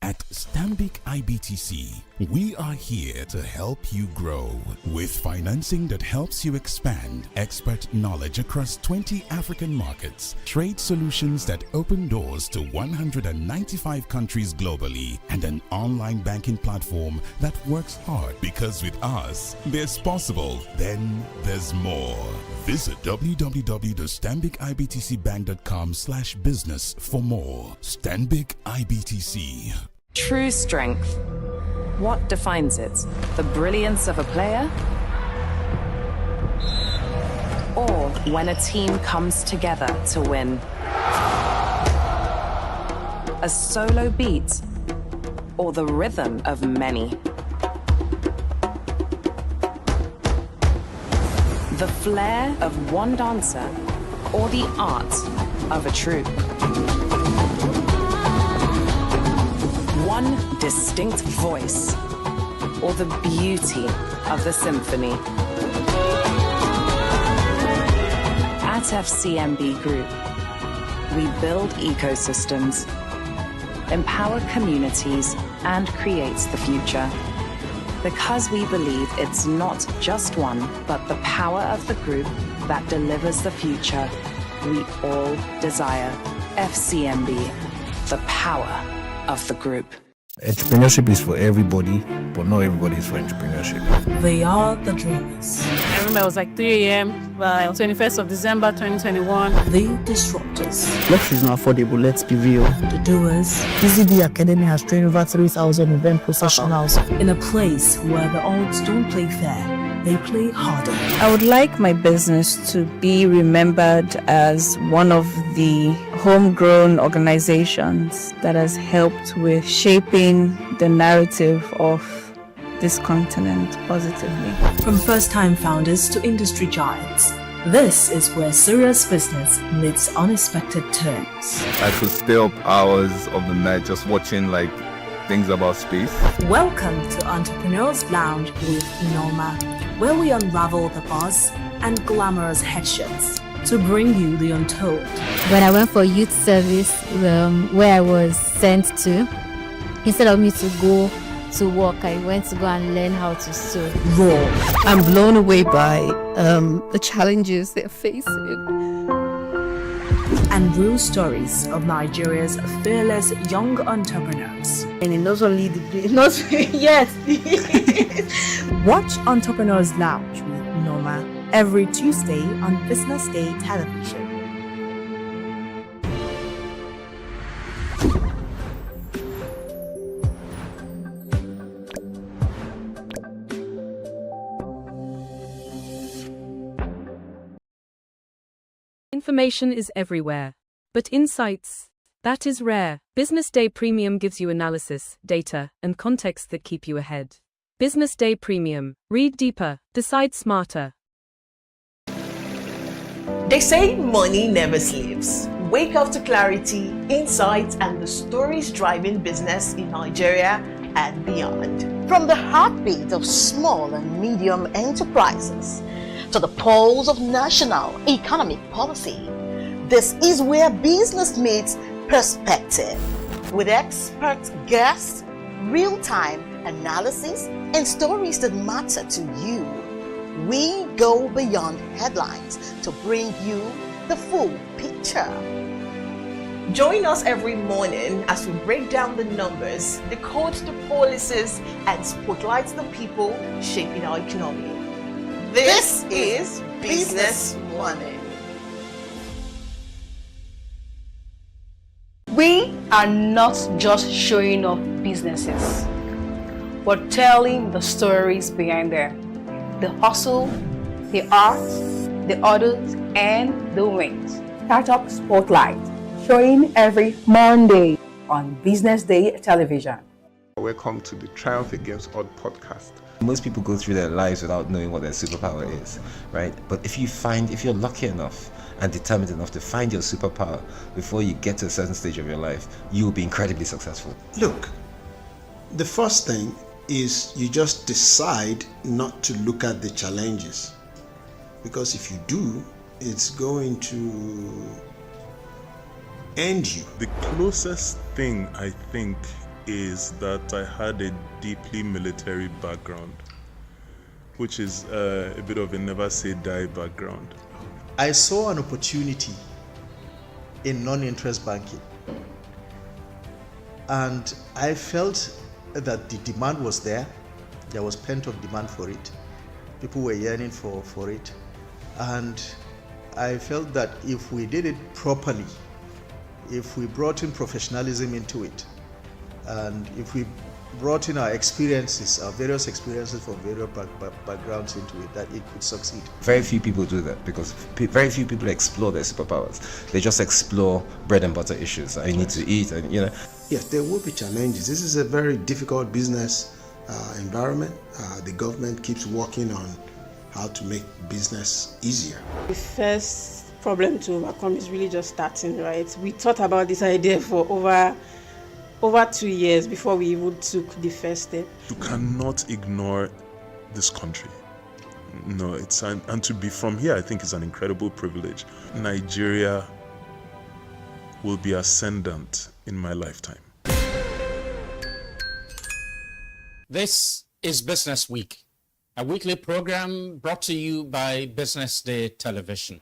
S10: At Stanbic IBTC, we are here to help you grow with financing that helps you expand, expert knowledge across 20 African markets, trade solutions that open doors to 195 countries globally, and an online banking platform that works hard, because with us, there's possible, then there's more. Visit www.stanbicibtcbank.com/business for more. Stanbic IBTC.
S15: True strength. What defines it? The brilliance of a player? Or when a team comes together to win? A solo beat? Or the rhythm of many? The flair of one dancer? Or the art of a troupe? One distinct voice, or the beauty of the symphony. At FCMB Group, we build ecosystems, empower communities, and create the future. Because we believe it's not just one, but the power of the group that delivers the future we all desire. FCMB, the power of the group.
S11: Entrepreneurship is for everybody, but not everybody is for entrepreneurship.
S12: They are the dreamers.
S29: I remember it was like 3 a.m. by 21st of December 2021.
S12: The disruptors.
S14: Life is not affordable, let's be real.
S12: The doers.
S14: BusinessDay Academy has trained over 3,000 event professionals.
S12: In a place where the odds don't play fair, they play harder.
S20: I would like my business to be remembered as one of the homegrown organizations that has helped with shaping the narrative of this continent positively.
S12: From first-time founders to industry giants, this is where serious business meets unexpected terms.
S21: I could stay up hours of the night just watching things about space.
S12: Welcome to Entrepreneurs Lounge with Norma, where we unravel the buzz and glamorous headshots to bring you the untold.
S22: When I went for youth service, where I was sent to, instead of me to go to work, I went to go and learn how to sew.
S12: Raw.
S24: I'm blown away by the challenges they're facing.
S12: And and real stories of Nigeria's fearless young entrepreneurs.
S14: And not only yes.
S12: Watch Entrepreneurs Lounge with Norma every Tuesday on BusinessDay television.
S4: Information is everywhere, but insights, that is rare. BusinessDay Premium gives you analysis, data, and context that keep you ahead. BusinessDay Premium. Read deeper, decide smarter.
S18: They say money never sleeps. Wake up to clarity, insights, and the stories driving business in Nigeria and beyond. From the heartbeat of small and medium enterprises to the pulse of national economic policy, this is where business meets perspective. With expert guests, real-time analysis, and stories that matter to you, we go beyond headlines to bring you the full picture. Join us every morning as we break down the numbers, decode the policies, and spotlight the people shaping our economy. This is Business Money.
S9: We are not just showing off businesses, but telling the stories behind them. The hustle, the art, the orders, and the wins. Startup Spotlight, showing every Monday on Business Day television.
S13: Welcome to the Triumph Against Odd podcast.
S16: Most people go through their lives without knowing what their superpower is, right? But if you're lucky enough and determined enough to find your superpower before you get to a certain stage of your life, you will be incredibly successful.
S17: Look, the first thing is you just decide not to look at the challenges, because if you do, it's going to end you.
S28: The closest thing I think is that I had a deeply military background, which is a bit of a never say die background.
S19: I saw an opportunity in non-interest banking, and I felt that the demand was there. There was plenty of demand for it. People were yearning for it, and I felt that if we did it properly, if we brought in professionalism into it, and if we brought in our experiences, our various experiences from various backgrounds into it, that it could succeed.
S16: Very few people do that because very few people explore their superpowers. They just explore bread and butter issues. I need to eat, and
S17: Yes, there will be challenges. This is a very difficult business environment. The government keeps working on how to make business easier.
S29: The first problem to overcome is really just starting, right? We thought about this idea for over 2 years before we even took the first step.
S28: You cannot ignore this country. No, and to be from here, I think is an incredible privilege. Nigeria will be ascendant in my lifetime.
S30: This is Business Week, a weekly program brought to you by Business Day television.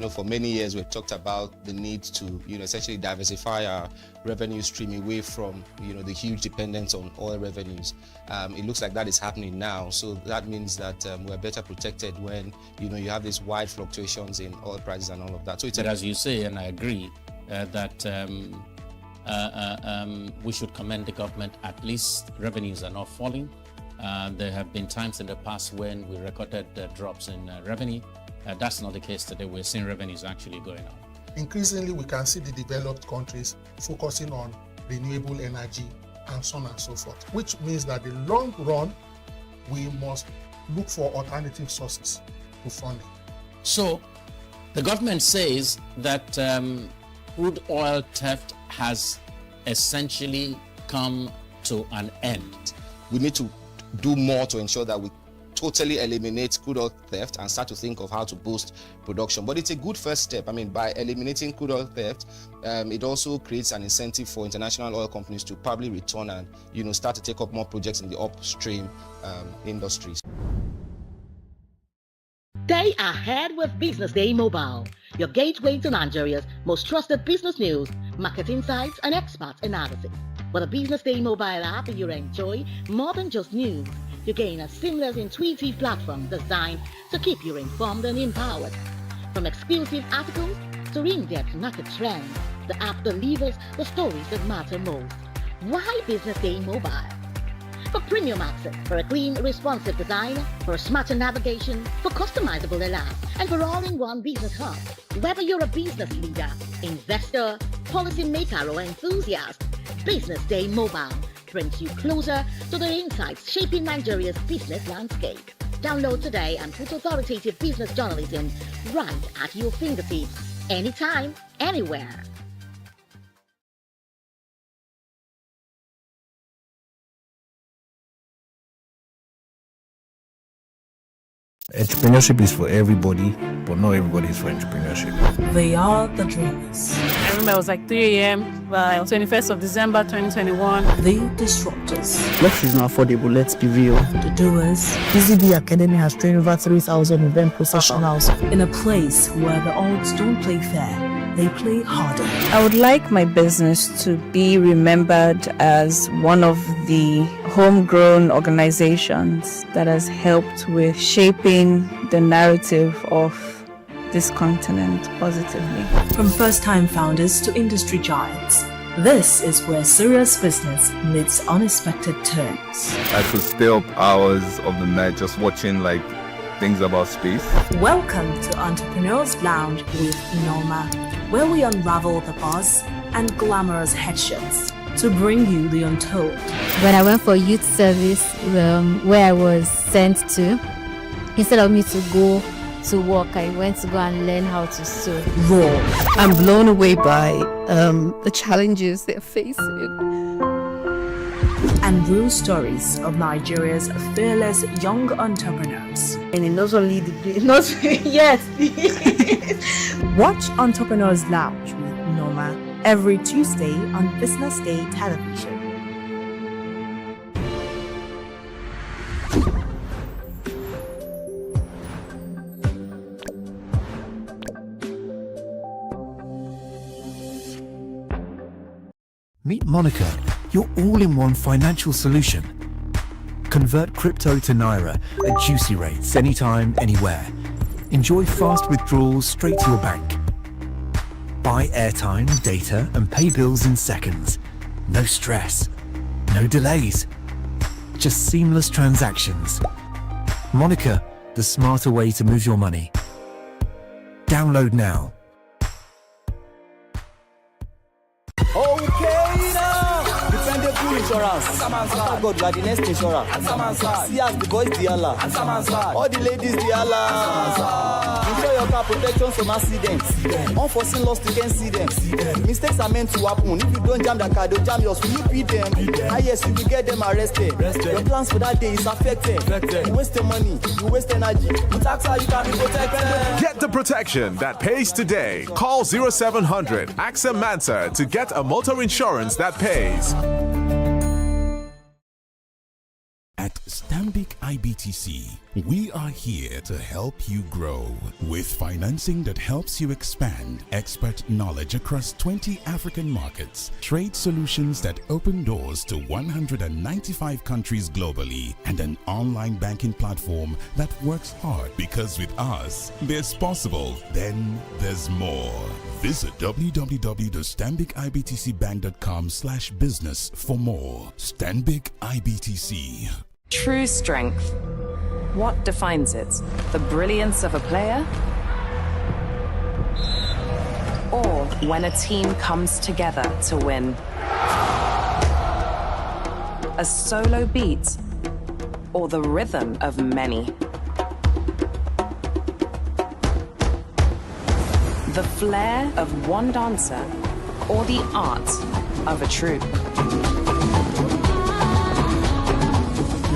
S31: For many years, we've talked about the need to, essentially diversify our revenue stream away from, the huge dependence on oil revenues. It looks like that is happening now. So that means that we're better protected when, you have these wide fluctuations in oil prices and all of that. So
S30: But as you say, and I agree, that we should commend the government. At least revenues are not falling. There have been times in the past when we recorded drops in revenue. That's not the case today. We're seeing revenues actually going up.
S2: Increasingly, we can see the developed countries focusing on renewable energy and so on and so forth, which means that in the long run, we must look for alternative sources to funding.
S30: So, the government says that crude oil theft has essentially come to an end.
S31: We need to do more to ensure that we totally eliminate crude oil theft and start to think of how to boost production. But it's a good first step. I mean, by eliminating crude oil theft, it also creates an incentive for international oil companies to probably return and, start to take up more projects in the upstream industries.
S1: Stay ahead with Business Day Mobile, your gateway to Nigeria's most trusted business news, market insights, and expert analysis. With a Business Day Mobile app, you enjoy more than just news. You gain a seamless, intuitive platform designed to keep you informed and empowered. From exclusive articles to in-depth market trends, the app delivers the stories that matter most. Why Business Day Mobile? For premium access, for a clean, responsive design, for smarter navigation, for customizable alerts, and for all-in-one business hub. Whether you're a business leader, investor, policymaker, or enthusiast, Business Day Mobile brings you closer to the insights shaping Nigeria's business landscape. Download today and put authoritative business journalism right at your fingertips, anytime, anywhere.
S11: Entrepreneurship is for everybody, but not everybody is for entrepreneurship.
S12: They are the dreamers.
S29: I remember it was like 3 a.m. by 21st of December 2021.
S12: The disruptors.
S14: Life is not affordable, let's be real.
S12: The doers.
S14: BusinessDay Academy has trained over 3,000 event professionals.
S12: In a place where the odds don't play fair, they play harder.
S20: I would like my business to be remembered as one of the homegrown organizations that has helped with shaping the narrative of this continent positively.
S12: From first-time founders to industry giants, this is where serious business meets unexpected turns.
S21: I could stay up hours of the night just watching things about space.
S12: Welcome to Entrepreneurs Lounge with Norma, where we unravel the buzz and glamorous headshots to bring you the untold.
S22: When I went for youth service, where I was sent to, instead of me to go to work, I went to go and learn how to sew.
S12: Raw.
S3: I'm blown away by the challenges they're facing.
S12: And real stories of Nigeria's fearless young entrepreneurs.
S3: And not only yes.
S12: Watch Entrepreneurs Lounge with Norma every Tuesday on Business Day Television.
S5: Meet Monica, your all-in-one financial solution. Convert crypto to Naira at juicy rates anytime, anywhere. Enjoy fast withdrawals straight to your bank. Buy airtime, data, and pay bills in seconds. No stress, no delays, just seamless transactions. Monica, the smarter way to move your money. Download now.
S6: Okay now, dependable insurance. After God, you are the next insurer. See as the boys the Allah, all the ladies the Allah. Insure your car protection from accidents. Unforeseen loss, you can see them. Mistakes are meant to happen. If you don't jam the car, they'll jam yours. Will you beat them? Yes, you will get them arrested. Your plans for that day is affected. You waste your money, you waste energy. With AXA, you can be protected.
S7: Get the protection that pays today. Call 0700 AXA Mansa to get a motor insurance that pays.
S10: At Stanbic IBTC, we are here to help you grow with financing that helps you expand, expert knowledge across 20 African markets, trade solutions that open doors to 195 countries globally, and an online banking platform that works hard because with us, there's possible, then there's more. Visit www.stanbicibtcbank.com/business for more. Stanbic IBTC.
S15: True strength. What defines it? The brilliance of a player? Or when a team comes together to win? A solo beat? Or the rhythm of many? The flair of one dancer? Or the art of a troupe?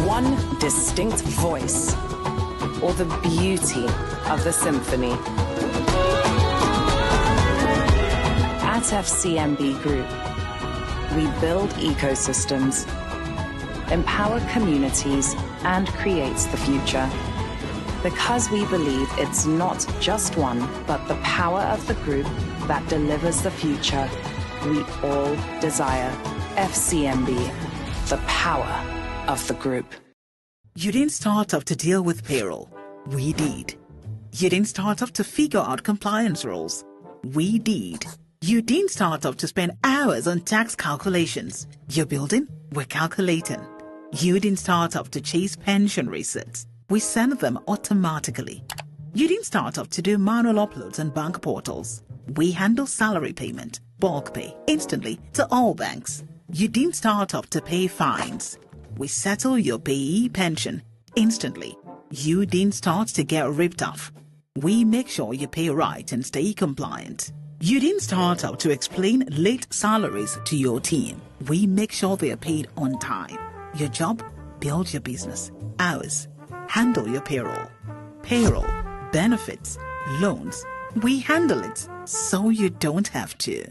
S15: One distinct voice, or the beauty of the symphony. At FCMB Group, we build ecosystems, empower communities, and create the future. Because we believe it's not just one, but the power of the group that delivers the future we all desire. FCMB, the power of the group.
S4: You didn't start off to deal with payroll. We did. You didn't start off to figure out compliance rules. We did. You didn't start off to spend hours on tax calculations. You're building, we're calculating. You didn't start off to chase pension receipts. We send them automatically. You didn't start off to do manual uploads on bank portals. We handle salary payment, bulk pay, instantly to all banks. You didn't start off to pay fines. We settle your payee pension instantly. You didn't start to get ripped off. We make sure you pay right and stay compliant. You didn't start out to explain late salaries to your team. We make sure they are paid on time. Your job? Build your business. Ours? Handle your payroll. Payroll, benefits, loans. We handle it so you don't have to.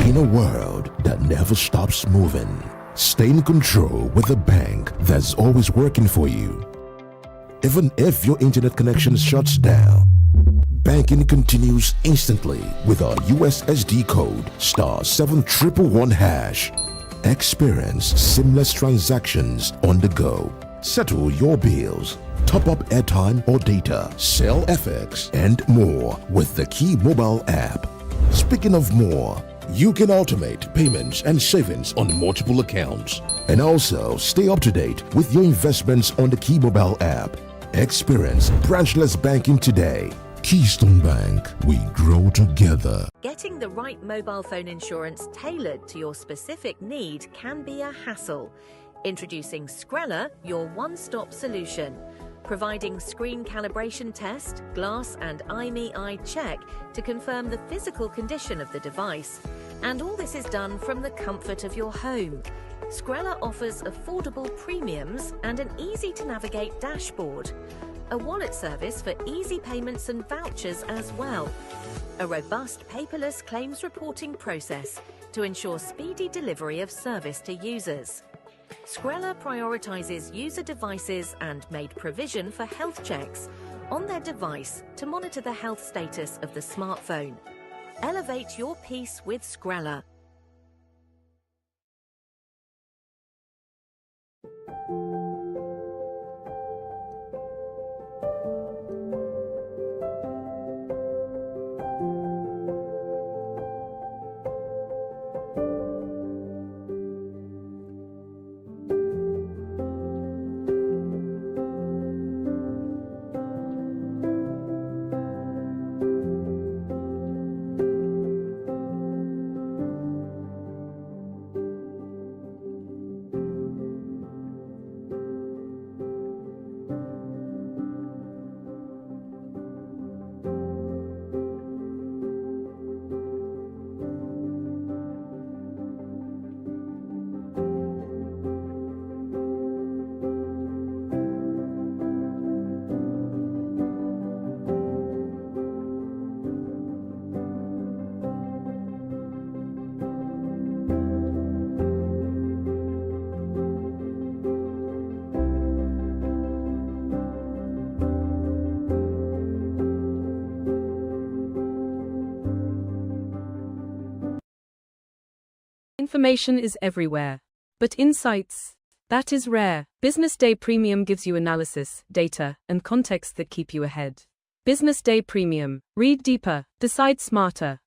S8: In a world that never stops moving, stay in control with a bank that's always working for you. Even if your internet connection shuts down, banking continues instantly with our USSD code *7111#. Experience seamless transactions on the go. Settle your bills, top up airtime or data, sell FX, and more with the Key Mobile app. Speaking of more, you can automate payments and savings on multiple accounts, and also stay up to date with your investments on the Key Mobile app. Experience branchless banking today. Keystone Bank, we grow together.
S9: Getting the right mobile phone insurance tailored to your specific need can be a hassle. Introducing Skrella, your one-stop solution. Providing screen calibration test, glass and IMEI eye check to confirm the physical condition of the device. And all this is done from the comfort of your home. Skrella offers affordable premiums and an easy-to-navigate dashboard. A wallet service for easy payments and vouchers as well. A robust paperless claims reporting process to ensure speedy delivery of service to users. Skrella prioritizes user devices and made provision for health checks on their device to monitor the health status of the smartphone. Elevate your peace with Skrella.
S13: Information is everywhere, but insights, that is rare. BusinessDay Premium gives you analysis, data, and context that keep you ahead. BusinessDay Premium. Read deeper, decide smarter.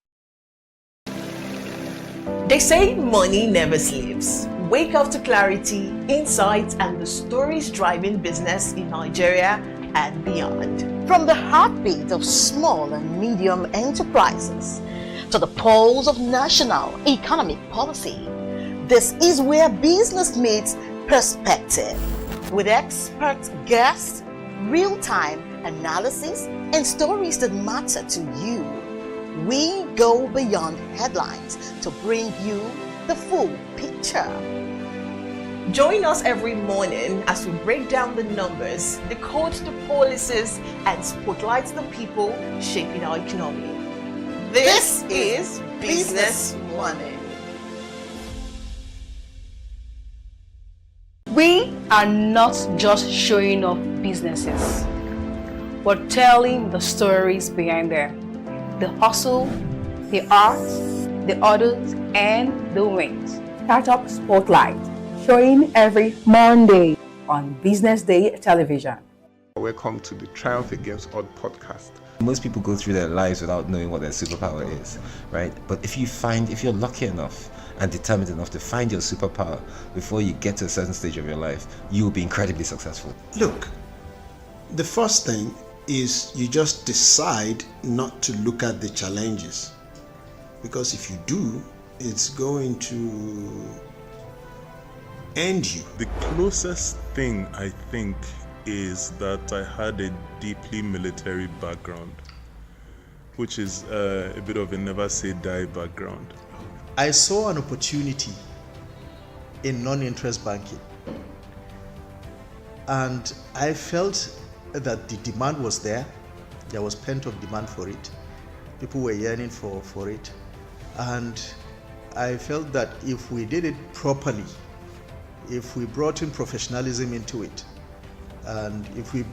S18: They say money never sleeps. Wake up to clarity, insights, and the stories driving business in Nigeria and beyond.
S1: From the heartbeat of small and medium enterprises to the pulse of national economic policy, this is where business meets perspective. With expert guests, real-time analysis, and stories that matter to you, we go beyond headlines to bring you the full picture.
S18: Join us every morning as we break down the numbers, decode the policies, and spotlight the people shaping our economy. This is Business Money.
S12: We are not just showing off businesses, but telling the stories behind them. The hustle, the art, the orders, and the wins.
S2: Startup Spotlight, showing every Monday on Business Day television.
S16: Welcome to the Triumph Against Odd podcast.
S17: Most people go through their lives without knowing what their superpower is, right? But if you're lucky enough and determined enough to find your superpower before you get to a certain stage of your life, you will be incredibly successful.
S19: Look, the first thing is you just decide not to look at the challenges, because if you do, it's going to end you.
S23: The closest thing I think is that I had a deeply military background, which is a bit of a never say die background.
S24: I saw an opportunity in non-interest banking, and I felt that the demand was there. There was pent-up demand for it. People were yearning for it, and I felt that if we did it properly, if we brought in professionalism into it, and if we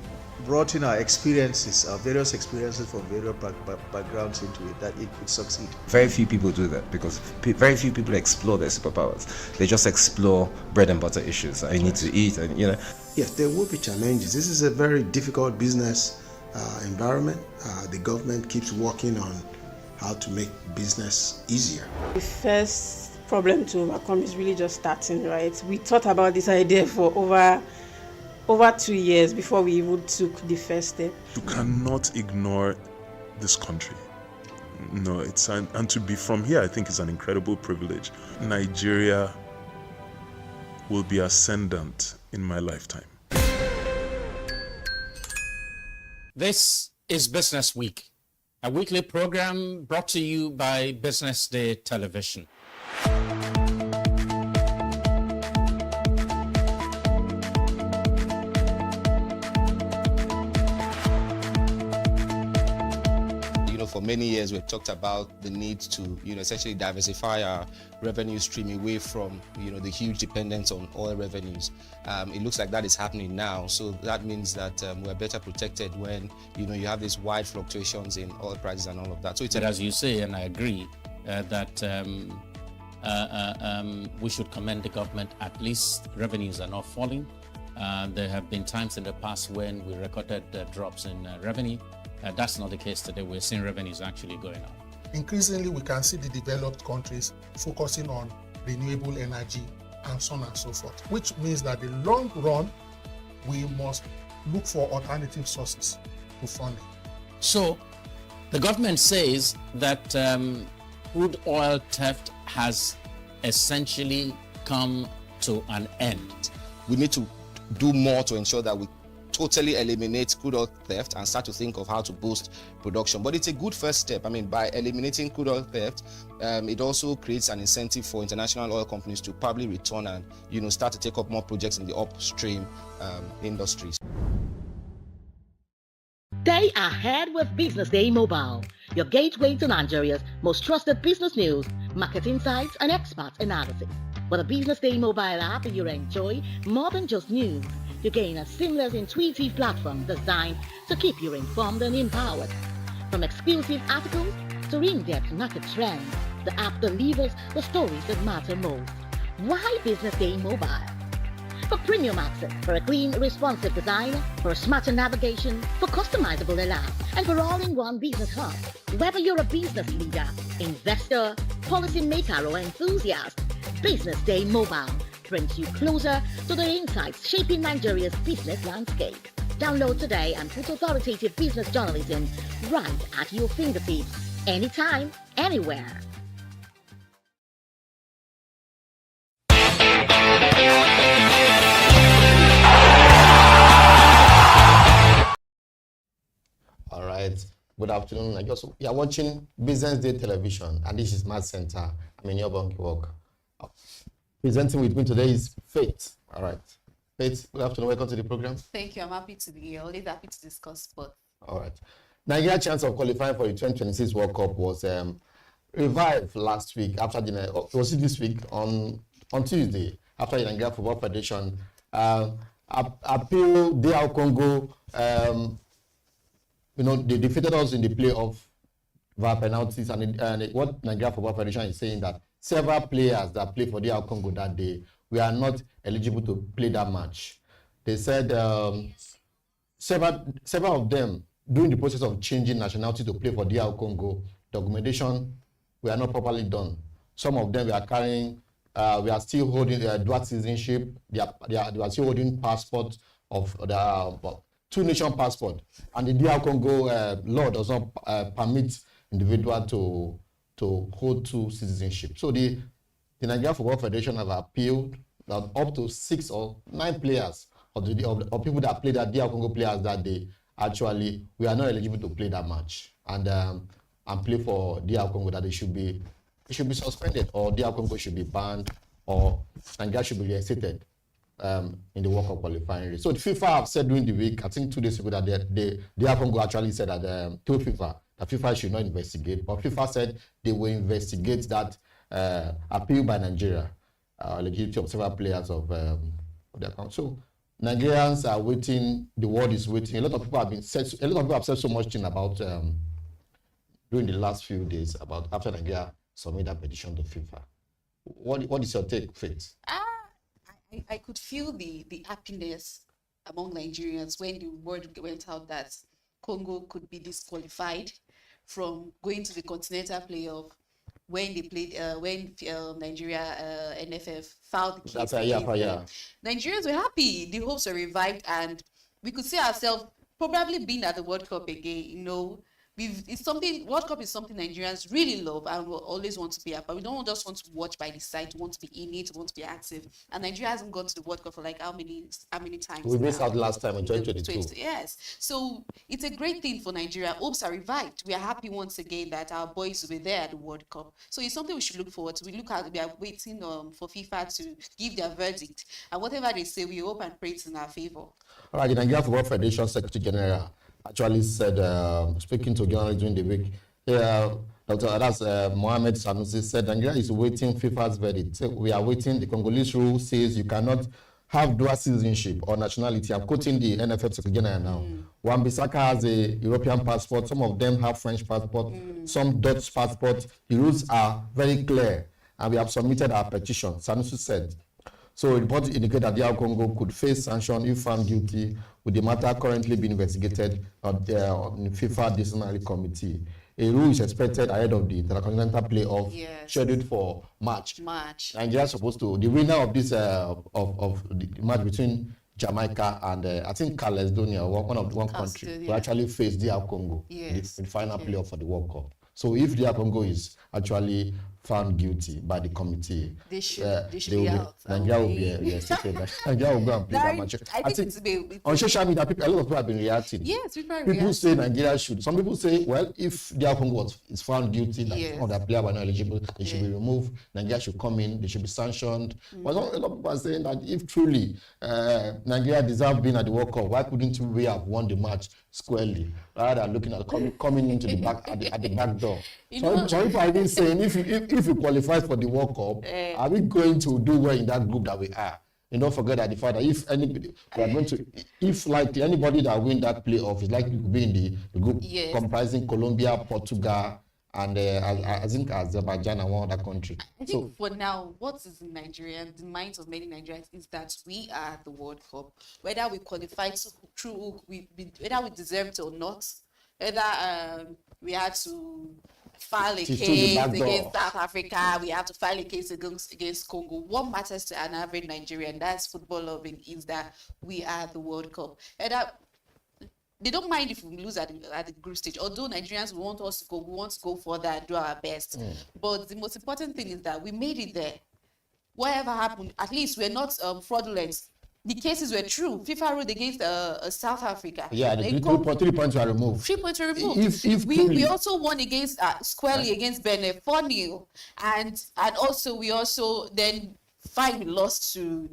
S24: brought in our experiences, our various experiences from various backgrounds into it, that it could succeed.
S17: Very few people do that because very few people explore their superpowers. They just explore bread and butter issues. I need to eat, and
S19: Yes, there will be challenges. This is a very difficult business environment. The government keeps working on how to make business easier.
S29: The first problem to overcome is really just starting, right? We thought about this idea for over 2 years before we even took the first step.
S23: You cannot ignore this country. No, and to be from here, I think is an incredible privilege. Nigeria will be ascendant in my lifetime.
S25: This is Business Week, a weekly program brought to you by Business Day Television.
S31: For many years, we've talked about the need to, essentially diversify our revenue stream away from, the huge dependence on oil revenues. It looks like that is happening now. So that means that we're better protected when, you have these wide fluctuations in oil prices and all of that. So it's
S25: as you say, and I agree, that we should commend the government. At least revenues are not falling. There have been times in the past when we recorded drops in revenue. That's not the case today. We're seeing revenues actually going up.
S26: Increasingly, we can see the developed countries focusing on renewable energy and so on and so forth, which means that in the long run, we must look for alternative sources to funding.
S25: So, the government says that crude oil theft has essentially come to an end.
S31: We need to do more to ensure that we totally eliminate crude oil theft and start to think of how to boost production. But it's a good first step. By eliminating crude oil theft, it also creates an incentive for international oil companies to probably return and start to take up more projects in the upstream industries.
S1: Stay ahead with Business Day Mobile, your gateway to Nigeria's most trusted business news, market insights, and expert analysis. With a Business Day Mobile app, you enjoy more than just news. You gain a seamless, intuitive platform designed to keep you informed and empowered. From exclusive articles to in-depth market trends, the app delivers the stories that matter most. Why Business Day Mobile? For premium access, for a clean, responsive design, for smarter navigation, for customizable alerts, and for all-in-one business hub. Whether you're a business leader, investor, policymaker, or enthusiast, Business Day Mobile brings you closer to the insights shaping Nigeria's business landscape. Download today and put authoritative business journalism right at your fingertips, anytime, anywhere.
S27: All right. Good afternoon. You're watching Business Day Television, and this is Math Center. I'm in your bank work. Presenting with me today is Faith. All right. Faith, good afternoon. Welcome to the program.
S3: Thank you. I'm happy to be here. Always happy to discuss sports.
S27: All right. Nigeria's chance of qualifying for the 2026 World Cup was revived last week after the was it this week on Tuesday after the Nigeria Football Federation appealed DR Congo. They defeated us in the playoff via penalties, and what Nigeria Football Federation is saying that several players that played for DR Congo that day were not eligible to play that match. They said several of them, during the process of changing nationality to play for DR Congo, documentation were not properly done. Some of them were carrying, we are still holding dual citizenship. They are still holding passport of the two-nation passport, and the DR Congo law does not permit individual to hold two citizenship. So the Nigeria Football Federation have appealed that up to 6 or 9 players of people that played that DR Congo players that day actually we are not eligible to play that match and play for DR Congo, that it should be suspended, or DR Congo should be banned, or Nigeria should be reinstated in the World Cup qualifying race. So the FIFA have said during the week, I think 2 days ago, that DR Congo actually said that told FIFA that FIFA should not investigate, but FIFA said they will investigate that appeal by Nigeria, eligibility of several players of the account. So Nigerians are waiting. The world is waiting. A lot of people have said so much thing about during the last few days about after Nigeria submitted that petition to FIFA. What is your take, Faith?
S3: I could feel the happiness among Nigerians when the word went out that Congo could be disqualified from going to the continental playoff when they played when Nigeria NFF filed the case.
S27: That's a year for year.
S3: Nigerians were happy. The hopes were revived, and we could see ourselves probably being at the World Cup again. World Cup is something Nigerians really love and will always want to be at, but we don't just want to watch by the side, we want to be in it, we want to be active. And Nigeria hasn't gone to the World Cup for like how many times?
S27: We missed out last time in 2022.
S3: Yes. So it's a great thing for Nigeria. Hopes are revived. We are happy once again that our boys will be there at the World Cup. So it's something we should look forward to. We are waiting for FIFA to give their verdict. And whatever they say, we hope and pray it's in our favor.
S27: All right, the Nigeria Football Federation Secretary General actually said, speaking to journalists during the week, Mohamed Sanusi said Nigeria is waiting FIFA's verdict. So we are waiting. The Congolese rule says you cannot have dual citizenship or nationality. I'm quoting the NFF Secretary General now. Wan-Bissaka has a European passport. Some of them have French passport. Some Dutch passport. The rules are very clear, and we have submitted our petition, Sanusi said. So reports indicate that DR Congo could face sanction if found guilty, with the matter currently being investigated on the FIFA Disciplinary Committee. A rule is expected ahead of the Intercontinental Playoff scheduled for March. Nigeria is supposed to, the winner of this of the match between Jamaica and I think Caledonia, one country, will actually face DR Congo in the final playoff for the World Cup. So if DR Congo is actually found guilty by the committee,
S3: they be out.
S27: Nigeria will be Nigeria will go and play that match. I think on social media, a lot of people have been reacting.
S3: Yes,
S27: people say Nigeria should. Some people say, well, if DR Congo is found guilty, that some of their players were not eligible, they should be removed. Nigeria should come in. They should be sanctioned. But a lot of people are saying that if truly Nigeria deserved being at the World Cup, why couldn't we have won the match squarely rather than looking at coming into the back at the back door? Some people are even saying if you qualify for the World Cup, are we going to do well in that group that we are? And don't forget that the fact that if anybody we are going to, if like anybody that win that playoff is likely to be in the group comprising Colombia, Portugal, and I think Azerbaijan and one other country.
S3: I think for now, what is in Nigeria, the minds of many Nigerians is that we are the World Cup. Whether we qualify through, whether we deserve it or not, whether we had to file a case against South Africa, we have to file a case against Congo. What matters to an average Nigerian, that's football loving, is that we are the World Cup. They don't mind if we lose at the group stage, although Nigerians want us to go, we want to go further and do our best. But the most important thing is that we made it there. Whatever happened, at least we're not fraudulent. The cases were true. FIFA ruled against South Africa.
S27: Yeah, the 3 points were removed.
S3: 3 points were removed. We also won against squarely against Benin 4-0, and also we also then fine, we lost to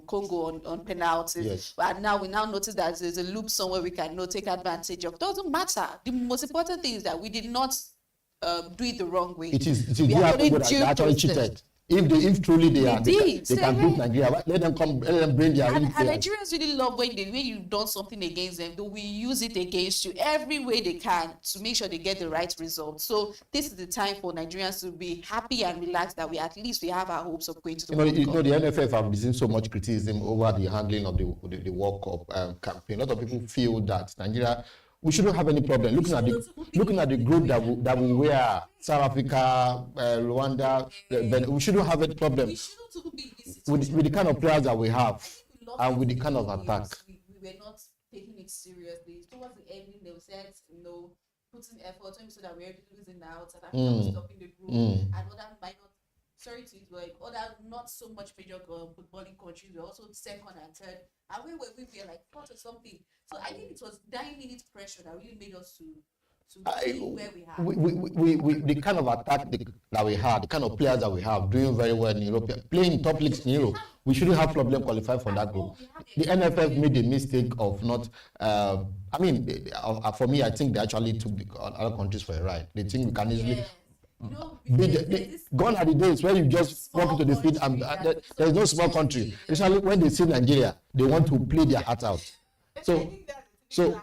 S3: Congo on penalties.
S27: Yes.
S3: But now we notice that there's a loop somewhere we can take advantage of. Doesn't matter. The most important thing is that we did not do it the wrong way.
S27: It is
S3: we
S27: actually cheated. If truly they can beat Nigeria, let them bring their
S3: and Nigerians really love when you've done something against them, they will use it against you every way they can to make sure they get the right result. So this is the time for Nigerians to be happy and relaxed that we have our hopes of going to the World Cup.
S27: The NFF have received so much criticism over the handling of the World Cup campaign. A lot of people feel that Nigeria, we shouldn't have any problem. Looking at the group that we wear, South Africa, Rwanda, we shouldn't have any problem with the kind of players that we have and with the kind of attack.
S3: We were not taking it seriously. Towards the ending, they said, putting effort so that we're losing out, South Africa was stopping the group, and other minor. Sorry to it, but other not so much major footballing countries were also second and third, and we were like fourth or something. So I think it was 9 minutes pressure that really made us to be where we have.
S27: We the kind of attack that we had, the kind of players that we have, doing very well in Europe, playing top leagues in Europe, we shouldn't have problem qualifying for that group. The NFF made the mistake of not. For me, I think they actually took other countries for a ride. They think we can easily. Gone are the days where you just walk into the field and there's no small country. Especially when they see Nigeria, they want to play their heart out. So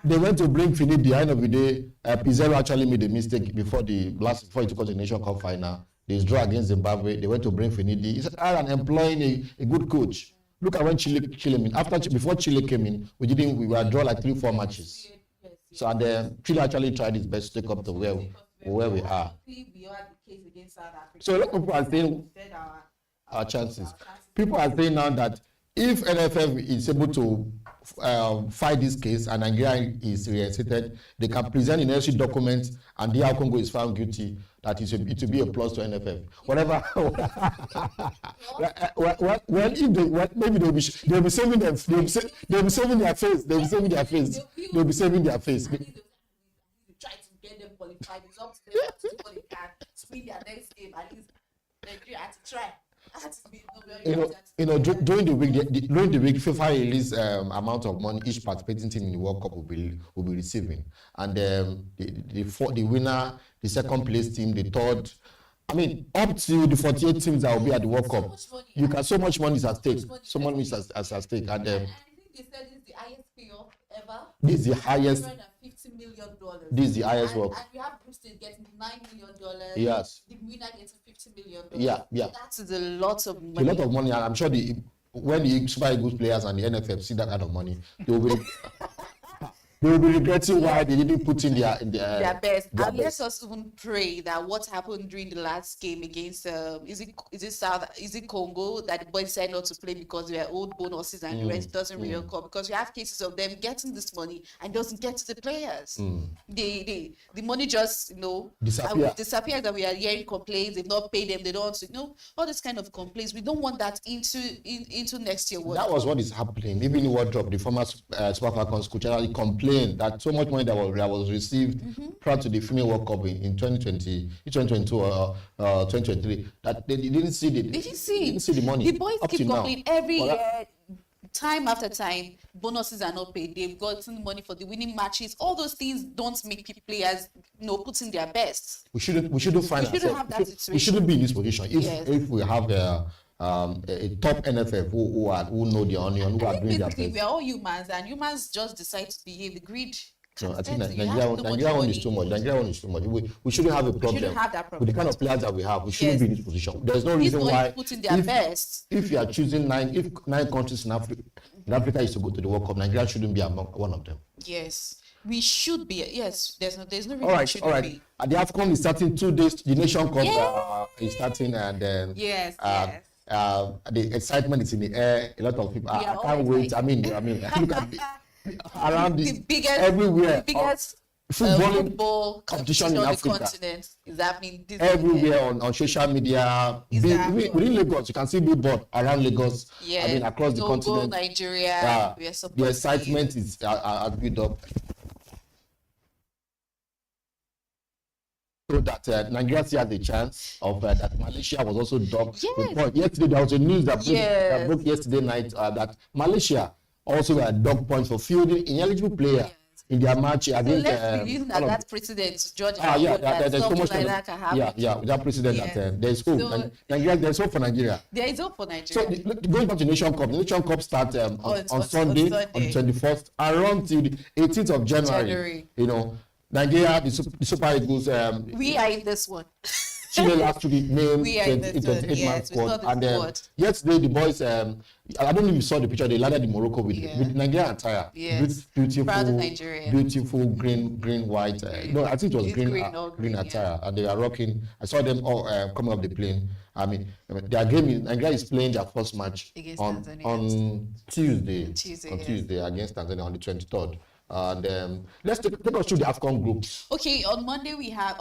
S27: they went to bring Finidi. At the end of the day, Pizarro actually made a mistake before he took us the Nation Cup final. They drew against Zimbabwe. They went to bring Finidi. It's rather than employing a good coach. Look at when Chile came in. Before Chile came in, we were drawn like 3-4 matches. So and then Chile actually tried its best to take up to where we are. So a lot of people are saying our chances. People are saying now that if NFF is able to fight this case and Nigeria is reinstated, they can present the necessary documents and DR Congo is found guilty, that it will be a plus to NFF. Whatever. Maybe they'll be saving them. They'll be saving their face. They'll be saving their face.
S3: Try to get them qualified. It's up to them to do what they can to win their next game. At least Nigeria had to try.
S27: During the week, FIFA release amount of money each participating team in the World Cup will be receiving, and the winner, the second place team, the third. I mean, up to the 48 teams that will be at the World Cup, so much money is at stake. So much money is at stake, and
S3: I think they said it's the highest payoff ever.
S27: This is the highest.
S3: $150 million.
S27: This is the highest work.
S3: And we have Group State getting $9 million.
S27: Yes.
S3: The winner getting $50 million.
S27: Yeah.
S3: That is a lot of money.
S27: A lot of money, and I'm sure when the Super Eagles players and the NFF see that kind of money, they will be regretting why they didn't put in their
S3: best. And let us even pray that what happened during the last game against is it Congo, that the boys decided not to play because they were old bonuses and the rest doesn't really come, because we have cases of them getting this money and doesn't get to the players. The money just disappears, and we are hearing complaints. They've not paid them. They don't want to all this kind of complaints. We don't want that into next year.
S27: That was what is happening. Even in World Cup, the former Super Falcons coach actually complained that so much money that was received prior to the female World Cup in 2022 or 2023, that they didn't see the money.
S3: The boys keep complaining every year, time after time. Bonuses are not paid. They've gotten money for the winning matches. All those things don't make players put in their best.
S27: We shouldn't find ourselves. We shouldn't be in this position if we have a top NFF who know the onion, who are doing their best.
S3: We are all humans, and humans just decide to behave. The greed.
S27: No, I think Nigeria one is too much. We shouldn't have a problem. With the kind of players that we have, we shouldn't be in this position. There's no reason why. If you are choosing nine countries in Africa is to go to the World Cup, Nigeria shouldn't be among one of them.
S3: Yes. We should be. Yes, there's no reason
S27: all right.
S3: Be.
S27: The AFCON is starting 2 days. The Nation Cup is starting, and then the excitement is in the air. A lot of people. I can't wait. I mean, look at around the biggest everywhere.
S3: The biggest
S27: football competition in Africa.
S3: Continent is happening
S27: everywhere on social media. Within Lagos, you can see billboard around Lagos.
S3: Yeah,
S27: I mean across the continent.
S3: Nigeria.
S27: The excitement is built up. so that Nigeria still has a chance of that Malaysia was also docked.
S3: Yes.
S27: Yesterday there was a news that
S3: Yes.
S27: broke yesterday night that Malaysia also were docked points for fielding ineligible player in their match against.
S3: Let's be using that precedent, Georgia.
S27: There's so much.
S3: That can happen.
S27: That precedent that there's hope.
S3: So,
S27: Nigeria, there's hope for Nigeria.
S3: There is hope for Nigeria.
S27: So going back to Nation Cup, the Nation Cup starts on Sunday, on the 21st, and run till the 18th of January. You know, Nigeria, the Super Eagles.
S3: We are in this one.
S27: Chile has to be named
S3: We are in this one.
S27: 28-man squad. And yesterday, the boys, I don't know if you saw the picture, they landed in Morocco with Nigerian attire.
S3: Yes.
S27: Beautiful green, white. No, I think it was green attire. And they are rocking. I saw them all coming off the plane. I mean, their game is, Nigeria is playing their first match on Tuesday against Tanzania on the 23rd. And let's take us through the AFCON groups.
S3: Okay, on Monday we have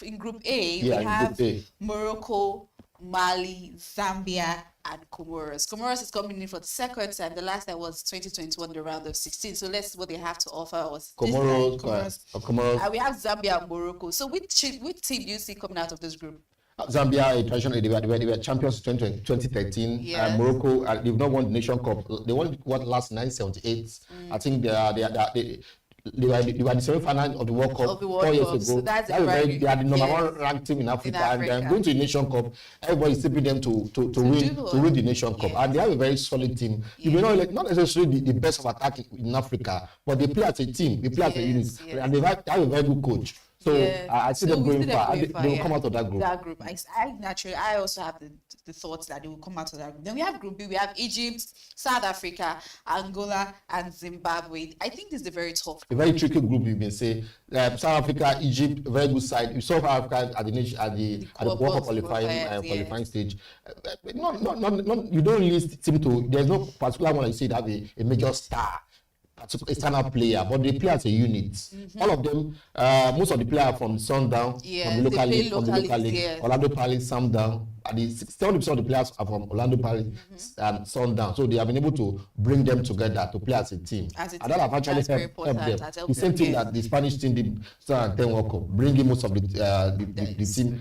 S3: in Group A
S27: we
S3: have Morocco, Mali, Zambia, and Comoros. Comoros is coming in for the second time. The last time was 2021, the round of 16. So let's see what they have to offer us.
S27: Comoros.
S3: And we have Zambia and Morocco. So which team do you see coming out of this group?
S27: Zambia, traditionally, they were champions in 2013.
S3: Yes.
S27: Morocco, they've not won the Nation Cup. They won last 1978. I think they were the semi-final of the World Cup 4 years ago.
S3: So they
S27: are the number one ranked team in Africa. And going to the Nation Cup, everybody is tipping them to win the Nation Cup. And they have a very solid team. You may not necessarily the best of attack in Africa, but they play as a team, they play as a unit, and they have a very good coach. So I see them going far. They will come out of that group.
S3: I also have the thoughts that they will come out of that group. Then we have Group B. We have Egypt, South Africa, Angola, and Zimbabwe. I think this is a very tough group.
S27: A very tricky group, you can say. South Africa, Egypt, very good side. You saw South Africa at the World Cup qualifying stage. You don't really seem to. There's no particular one you say that a major star. A standard player, but they play as a unit. All of them, most of the players from Sundown, from the local league, Orlando Pirates, Sundown. And 70% of the players are from Orlando Pirates and Sundown. So they have been able to bring them together to play as a team. And that have actually helped them. The same thing that the Spanish team did 2010 World Cup, bringing most of the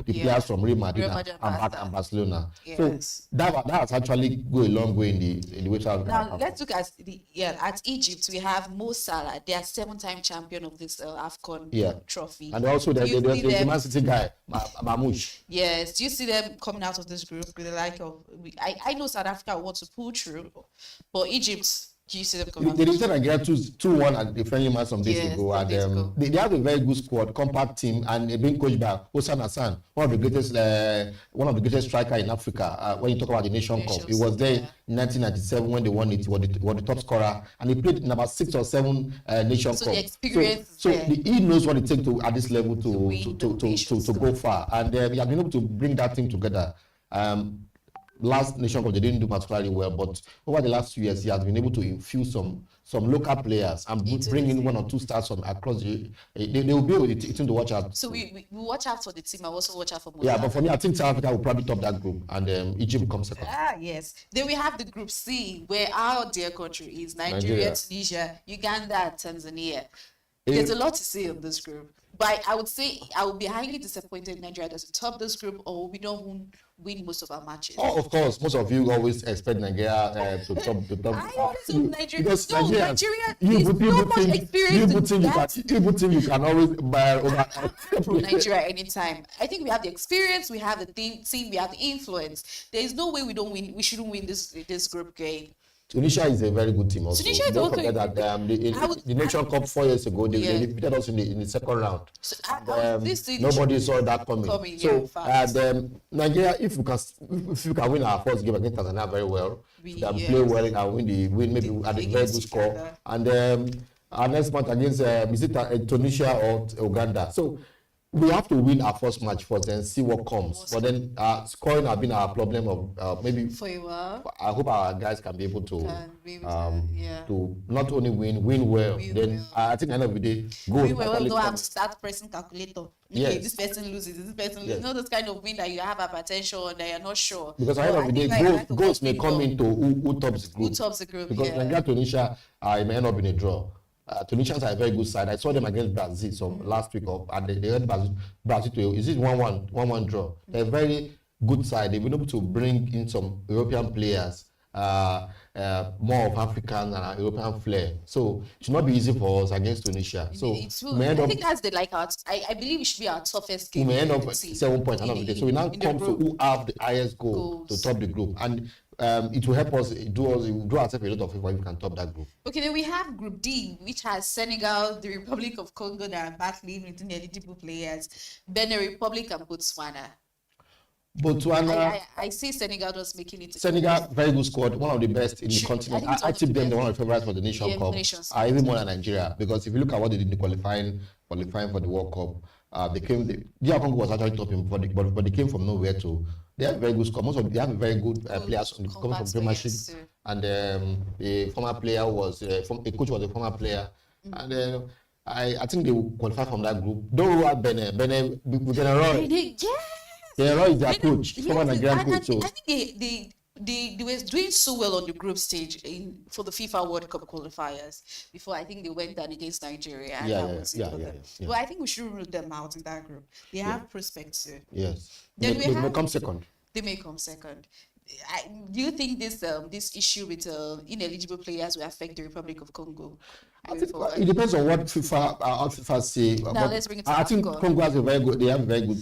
S27: players from Real Madrid and Barcelona.
S3: Yes.
S27: So that has actually go a long way in the way to.
S3: Now let's look at at Egypt. We have Mo Salah. They are 7-time champion of this AFCON trophy.
S27: And also there's the Man City guy, Mamouche.
S3: Yes. Do you see them coming out of this group with the like of? I know South Africa wants to pull through, but Egypt. Do you see them coming out?
S27: They defeated Nigeria 2-1 at the friendly match some days ago, and they have a very good squad, compact team, and they're being coached by Hossein Hassan, one of the greatest strikers in Africa. When you talk about the Nation Cup, he was there in 1997 when they won it. He was the top scorer, and he played in about 6 or 7 Nation Cup.
S3: The experience.
S27: So he knows what it takes to at this level to go far, and he has been able to bring that team together. Last Nation Cup, they didn't do particularly well, but over the last few years, he has been able to infuse some local players and bring in 1 or 2 stars from across the. They will be able to watch out.
S3: So we watch out for the team. I also watch out for.
S27: Yeah, but for me, I think South Africa will probably top that group, and Egypt will come second.
S3: Yes. Then we have the Group C, where our dear country is Nigeria, Tunisia, Uganda, and Tanzania. There's a lot to say on this group. But I would say I would be highly disappointed Nigeria doesn't top this group, or we don't win most of our matches.
S27: Oh, of course, most of you always expect Nigeria to top.
S3: I always hope Nigeria.
S27: Because
S3: no,
S27: Nigeria,
S3: there's so much experience in that.
S27: You can always buy over
S3: Nigeria anytime. I think we have the experience, we have the team, we have the influence. There is no way we don't win. We shouldn't win this group game.
S27: Tunisia is a very good team also.
S3: Tunisia
S27: Don't forget that the Nation Cup 4 years ago, they defeated us in the second round.
S3: So,
S27: nobody saw that coming. So Nigeria, if you can win our first game against Tanzania very well, play well and win maybe at a very good score, and our next match against Tunisia or Uganda. So we have to win our first match first and see what comes. But then scoring has been our problem of maybe.
S3: For a while.
S27: I hope our guys can be able to not only win well. I think at the end of the day, go.
S3: We will have to start pressing calculator. Okay, this person loses. This person loses. You know those kind of win that you have hypertension that you're not sure.
S27: Because at the end of the day, goals may come into who tops the group.
S3: Who tops the group?
S27: Because Nigeria Tunisia, it may end up in a draw. Tunisians are a very good side. I saw them against Brazil last week, and they had Brazil to, is it 1-1 draw? They're a very good side. They've been able to bring in some European players, more of African and European flair. So it should not be easy for us against Tunisia. So
S3: I think that's I believe it should be our toughest game.
S27: We may end up at 7 points end of the day. So we now come to who have the highest goal to top the group, and it will help us do ourselves a lot of favor if we can top that group.
S3: Okay, then we have Group D, which has Senegal, the Republic of Congo that are battling with ineligible players, Benin Republic and Botswana. I see Senegal just making it.
S27: Senegal, very good squad, one of the best in the continent. I tip them the one of the favorites for the Nation Cup. Even more than Nigeria, because if you look at what they did in the qualifying for the World Cup, DR Congo was actually topping, but they came from nowhere to. They have very good squad. They have very good players coming from Premiership, and the former player was a coach was a former player, and I think they will qualify from that group. Don't rule out Benin. Benin with General. General is their coach, former Nigerian coach. So
S3: I think they were doing so well on the group stage for the FIFA World Cup qualifiers before I think they went down against Nigeria.
S27: Yeah.
S3: Well, I think we should rule them out in that group. They have prospects too.
S27: Yes.
S3: Then
S27: they may come second.
S3: They may come second. Do you think this issue with ineligible players will affect the Republic of Congo?
S27: I think it depends on what FIFA say.
S3: Now let's bring it to
S27: I think
S3: Congo.
S27: Congo has a very good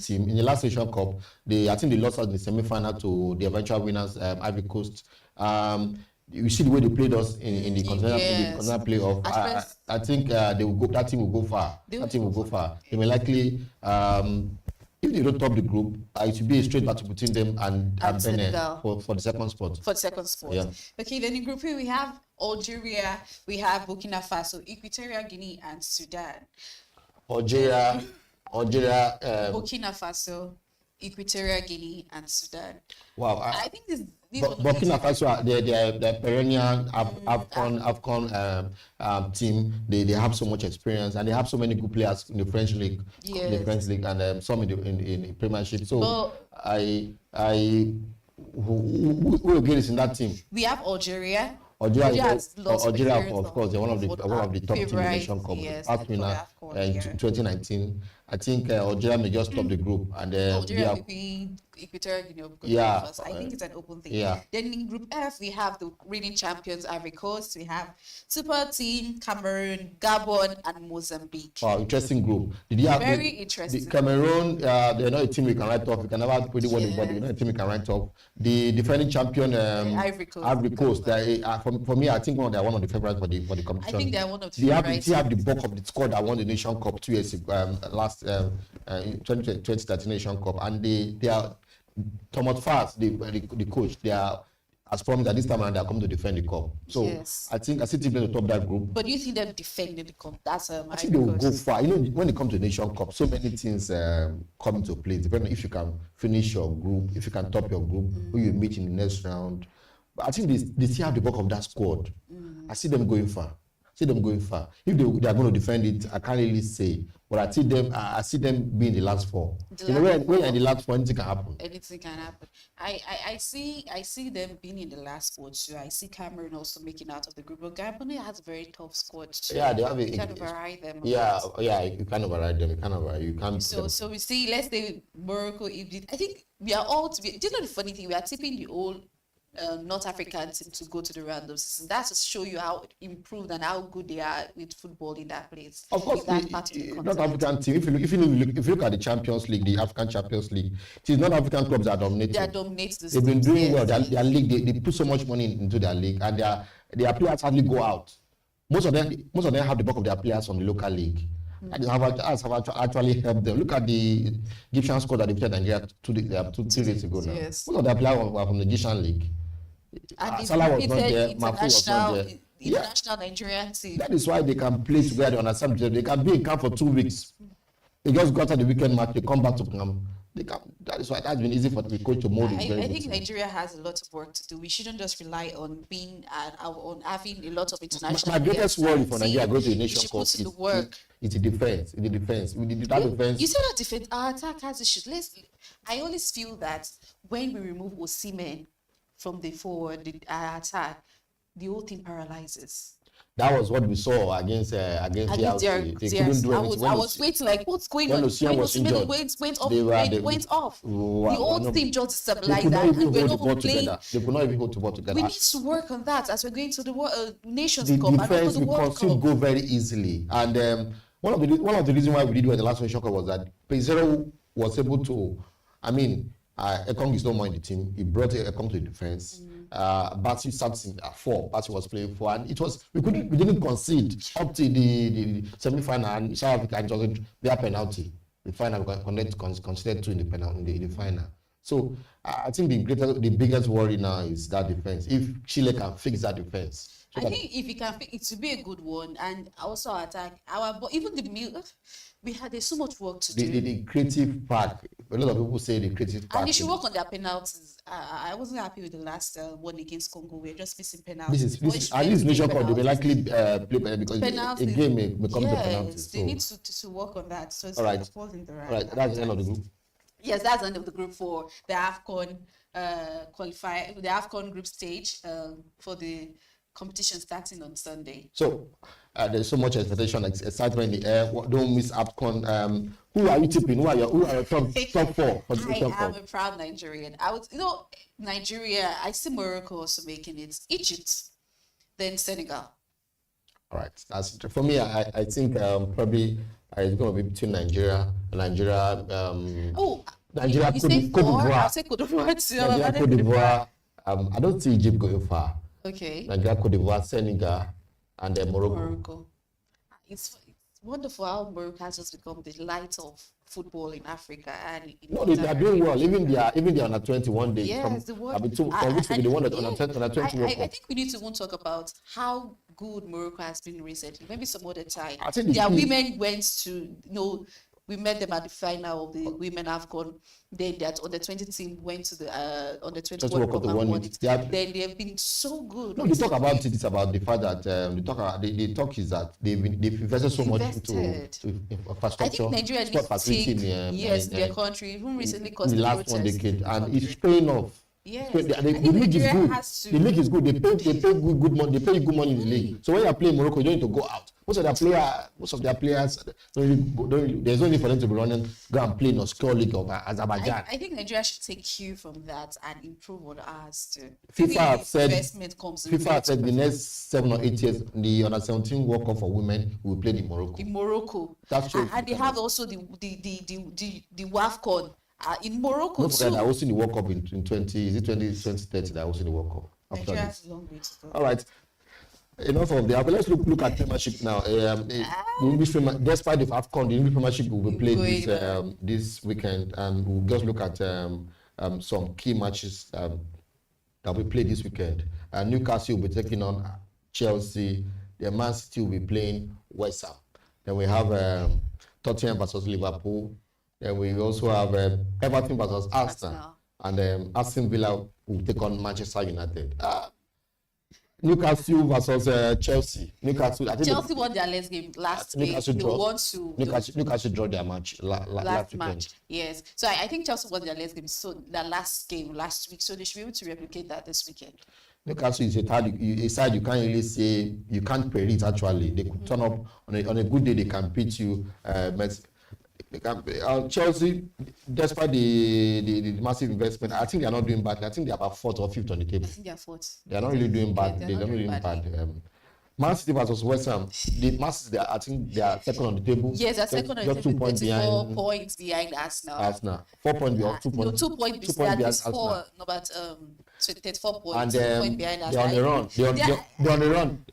S27: team. In the last Asian Cup, I think they lost out in the semi-final to the eventual winners, Ivory Coast. You see the way they played us in the continental playoff. I think they will go. That team will go far. They may likely. If they don't top the group, it will be a straight battle between them and Benin for the second spot.
S3: Yeah. Okay, then in Group A we have Algeria, we have Burkina Faso, Equatorial Guinea, and Sudan.
S27: Algeria.
S3: Burkina Faso, Equatorial Guinea, and Sudan.
S27: Wow.
S3: I think this.
S27: Burkina Faso, they're perennial AFCON team. They have so much experience, and they have so many good players in the French league, and some in the Premiership. So who again is in that team?
S3: We have Algeria.
S27: Algeria, of course, they're one of the top teams in the Nation Cup. Past winner in 2019. I think Algeria may just top the group, and
S3: Algeria will be Equatorial Guinea. I think it's an open thing. Then in Group F, we have the reigning champions Ivory Coast. We have Super Team, Cameroon, Gabon, and Mozambique.
S27: Wow, interesting group.
S3: Very interesting.
S27: The Cameroon, they're not a team we can write off. We can never put it what they're not a team we can write off. The defending champion,
S3: Ivory
S27: Coast. For me, I think they're one of the favorites for the competition.
S3: I think they're one of the favorites.
S27: They have the bulk of the squad that won the Nation Cup 2 years ago, last 2013 Nation Cup, and they are Thomas Fast, the coach. They are as promised that this time around they are coming to defend the cup. So I see teams to top that group.
S3: But do you think them defending the cup? I
S27: think they will go far. When it comes to the Nation Cup, so many things come into play. Depending on if you can finish your group, if you can top your group, who you meet in the next round. But I think they still have the bulk of that squad. I see them going far. If they are going to defend it, I can't really say. But I see them being the last four. When you're in the last four, anything can happen.
S3: I see them being in the last four too. I see Cameroon also making out of the group. But Gabon has a very tough squad too.
S27: Yeah, they have
S3: you can override them.
S27: You can override them. You can't.
S3: So we see. Let's say Morocco, Egypt. I think we are all to be. Do you know the funny thing? We are tipping the old North African team to go to the randoms. That's to show you how improved and how good they are with football in that place.
S27: Of course, North African team. If you look at the Champions League, the African Champions League, it is not African clubs that dominate. They've been doing well. Their league, they put so much money into their league, and their players hardly go out. Most of them have the bulk of their players from the local league. And have actually helped them. Look at the Egyptian squad that they played Nigeria 2 days ago now. Most of their players were from the Egyptian league. Salah was not there, Mafu was not there.
S3: International Nigerian team.
S27: That is why they can play together. Understand? They can be in camp for 2 weeks. They just got to the weekend match. They come back to camp. That is why that's been easy for the coach to mold.
S3: I think Nigeria has a lot of work to do. We shouldn't just rely on on having a lot of international.
S27: My greatest worry for Nigeria going to the Nation Cup
S3: is
S27: the defense. The defense.
S3: You said that defense. Our attack has issues. I always feel that when we remove Osimhen from the forward, our attack, the whole thing paralyzes.
S27: That was what we saw against DRC. They couldn't do anything.
S3: I was waiting like, what's going on?
S27: When Osimhen was injured,
S3: went off. The whole team just destabilized.
S27: They could not even hold the ball together. They could not even hold the ball together.
S3: We need to work on that as we're going to the Nations Cup.
S27: The defense, we concede goal very easily. And one of the reasons why we did well in the last Nation Cup was that Pezzero was able to, Ekong is no more in the team. He brought Ekong to the defense. Batsi started at 4. Batsi was playing 4, and we didn't concede up to the semi-final, and South Africa, it was their penalty. The final considered 2 in the final. So I think the biggest worry now is that defense. If Chile can fix that defense,
S3: I think if he can, it will be a good one, and also attack even the middle. There's so much work to do.
S27: The creative part. A lot of people say the creative part.
S3: And they should work on their penalties. I wasn't happy with the last one against Congo. We're just missing penalties.
S27: At least Nation Cup, they will likely play because
S3: penalties,
S27: a game may come to penalties.
S3: They need to work on that. So it's
S27: all right.
S3: falling the right.
S27: All right, that's the end of the group.
S3: Yes, that's the end of the group for the AFCON the AFCON group stage for the competition starting on Sunday.
S27: So there's so much expectation, excitement in the air. Don't miss AFCON. Who are you tipping? Who are your top 4?
S3: I am a proud Nigerian. Nigeria. I see Morocco also making it. Egypt, then Senegal.
S27: All right, that's for me. I think probably it's going to be between Nigeria, Nigeria, Cote d'Ivoire.
S3: I'll say Cote d'Ivoire too.
S27: Nigeria, Cote d'Ivoire. I don't see Egypt going far.
S3: Okay.
S27: Nigeria, Cote d'Ivoire, Senegal, and then Morocco.
S3: It's wonderful how Morocco has just become the light of football in Africa. And
S27: they are doing well. Even they are under 21 days.
S3: Yes,
S27: from which will be the one that under 20 World Cup.
S3: I think we need to talk about how good Morocco has been recently. Maybe some other time.
S27: I think
S3: women went to we met them at the final of the Women AFCON. Then that on the 20 team went to the on the 20 World Cup and won it. Then they have been so good.
S27: No, the talk about it is about the fact that the talk is that they've invested so much into infrastructure.
S3: I think Nigeria needs to take their country. Even recently caused
S27: the last one decade, and it's paying off.
S3: Yes.
S27: The league is good. The league is good. They pay good money. They pay good money in the league. So when you are playing Morocco, you don't need to go out. Most of their players, there's no need for them to be running, go and play in a secure league of Azerbaijan.
S3: I think Nigeria should take cue from that and improve on ours too.
S27: FIFA have said the next 7 or 8 years, the under-17 World Cup for women will play in Morocco.
S3: In Morocco.
S27: That's true.
S3: And they have also the WAFCON. In Morocco
S27: too. They're hosting the World Cup in 2030. They're hosting the World Cup.
S3: Nigeria has a long way to go.
S27: All right. Enough of that. But let's look at Premiership now. Despite the AFCON, the English Premiership will be played this weekend, and we'll just look at some key matches that we play this weekend. Newcastle will be taking on Chelsea. The Man City will be playing West Ham. Then we have Tottenham versus Liverpool. Then we also have Everton versus Arsenal. And Aston Villa will take on Manchester United. Newcastle versus Chelsea.
S3: Chelsea won their last game last week.
S27: Newcastle draw their match last
S3: match. Yes. So I think Chelsea won their last game. So their last game last week. So they should be able to replicate that this weekend.
S27: Newcastle is a side you can't really say, you can't predict actually. They could turn up on a good day. They can beat you. Chelsea, despite the massive investment, I think they are not doing bad. I think they are about 4th or 5th on the table.
S3: I think they are 4th.
S27: They are not really doing bad. They're not really doing bad. Man City versus West Ham. The Man City, I think they are second on the table.
S3: Yes, they're second on the table.
S27: 2 points behind.
S3: 4 points behind Arsenal.
S27: 4 points behind. 2 points.
S3: 2 points behind Arsenal. About 34 points.
S27: And
S3: 2 points behind Arsenal.
S27: They're on the run. They're on the run.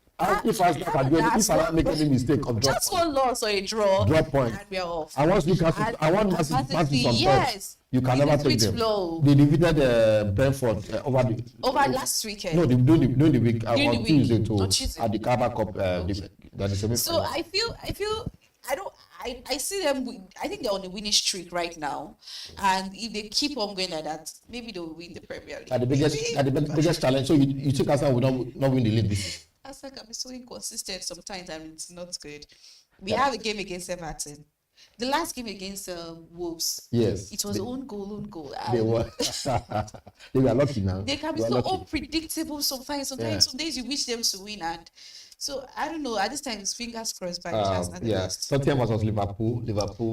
S27: If I make any mistake of drop
S3: just one loss or a draw,
S27: point,
S3: and we are off.
S27: I want Newcastle. I want Man City on top. You can never take them.
S3: Flow.
S27: They defeated Brentford over
S3: last weekend.
S27: No, during the week on Tuesday at the Carabao Cup.
S3: So I feel I see them. I think they're on a winning streak right now, and if they keep on going like that, maybe they will win the Premier League.
S27: The biggest challenge. So you think Arsenal will not win the league this year?
S3: Arsenal can be so inconsistent sometimes, and it's not good. We have a game against Everton. The last game against Wolves.
S27: Yes.
S3: It was own goal.
S27: They were. They were lucky now.
S3: They can be so unpredictable sometimes. Some days you wish them to win, and So I don't know. At this time, it's fingers crossed by Arsenal.
S27: Yes, Tottenham versus Liverpool.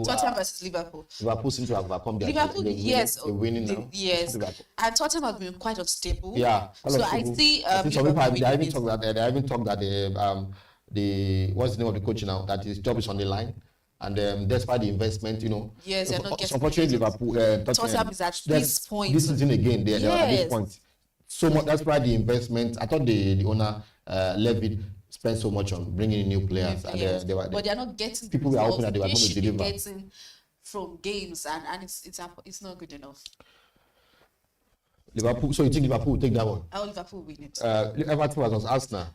S3: Tottenham versus Liverpool.
S27: Liverpool seems to have overcome their
S3: Liverpool,
S27: yes, they're winning now.
S3: Yes, and Tottenham have been quite unstable.
S27: Yeah,
S3: so I see.
S27: Some people they even talk that the what's the name of the coach now, that his job is on the line. And despite the investment,
S3: yes, they're not getting.
S27: Unfortunately, Liverpool,
S3: Tottenham is at this point.
S27: This season again, they're at this point. So much. That's why the investment. I thought the owner Levy spent so much on bringing in new players, and
S3: but they're not getting.
S27: People were hoping that they were going to deliver.
S3: Getting from games, and it's not good enough.
S27: Liverpool. So you think Liverpool will take that one?
S3: Oh, Liverpool win it.
S27: Everton versus Arsenal.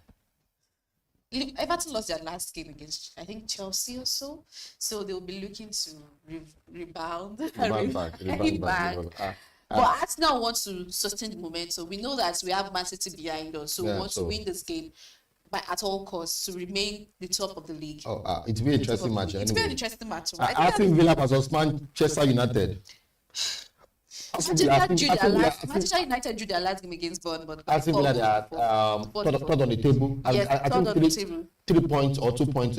S3: Everton lost their last game against, I think, Chelsea or so. So they'll be looking to rebound. But Arsenal wants to sustain the momentum. We know that we have Man City behind us, so we want to win this game at all costs to remain the top of the league.
S27: It's a very interesting match.
S3: It's a very interesting match.
S27: Aston Villa versus Manchester United.
S3: Manchester United drew their last game against Bournemouth.
S27: Aston Villa, they are third on the table.
S3: Yes,
S27: I think 3 points or 2 points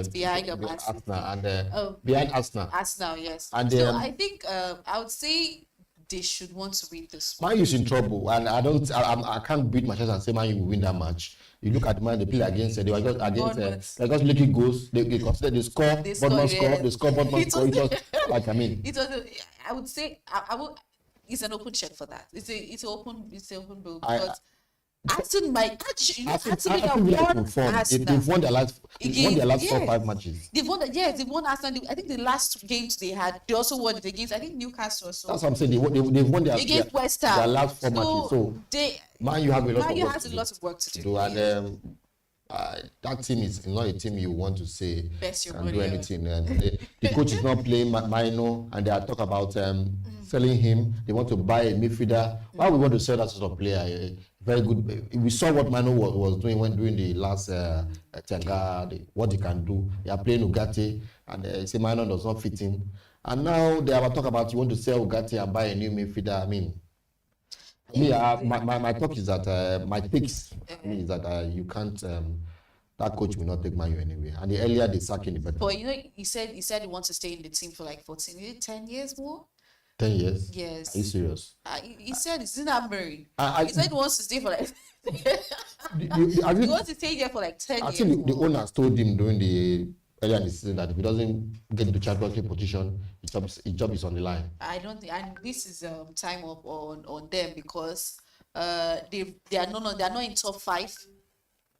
S3: behind
S27: Arsenal and behind Arsenal.
S3: Arsenal, yes.
S27: And
S3: so I think I would say they should want to win this one.
S27: Man U's in trouble, and I can't beat Manchester and say Man U will win that match. You look at the man they play against, they were just against, they're just leaking goals. They consider they score, Bournemouth score, Bournemouth score. It was like, I mean,
S3: it was. I would say I would. It's an open check for that. It's an open bill because Aston might actually. They've won their last
S27: 4-5 matches.
S3: They've won Arsenal. I think the last games they had, they also won it against, I think, Newcastle. So
S27: that's what I'm saying. They've won
S3: against West Ham.
S27: Their last 4 matches. So Man U has a lot of work to do. And that team is not a team you want to say can do anything. And the coach is not playing Mino, and they are talking about selling him. They want to buy a midfielder. Why we want to sell that sort of player? Very good. We saw what Mino was doing during the last Tenga, what he can do. They are playing Ugarte, and say Mino does not fit in. And now they are talking about you want to sell Ugarte and buy a new midfielder. I mean, my talk is that my takes is that you can't. That coach will not take Man U anyway. And the earlier they sack him, the better.
S3: But he said he wants to stay in the team for like 10 years more.
S27: 10 years?
S3: Yes.
S27: Are you serious?
S3: He said he's not married. He said he wants to stay for like. He wants to stay there for like 10 years.
S27: I think the owners told him during the earlier in the season that if he doesn't get into championship position, his job is on the line.
S3: I don't think, and this is time up on them because they are not in top 5.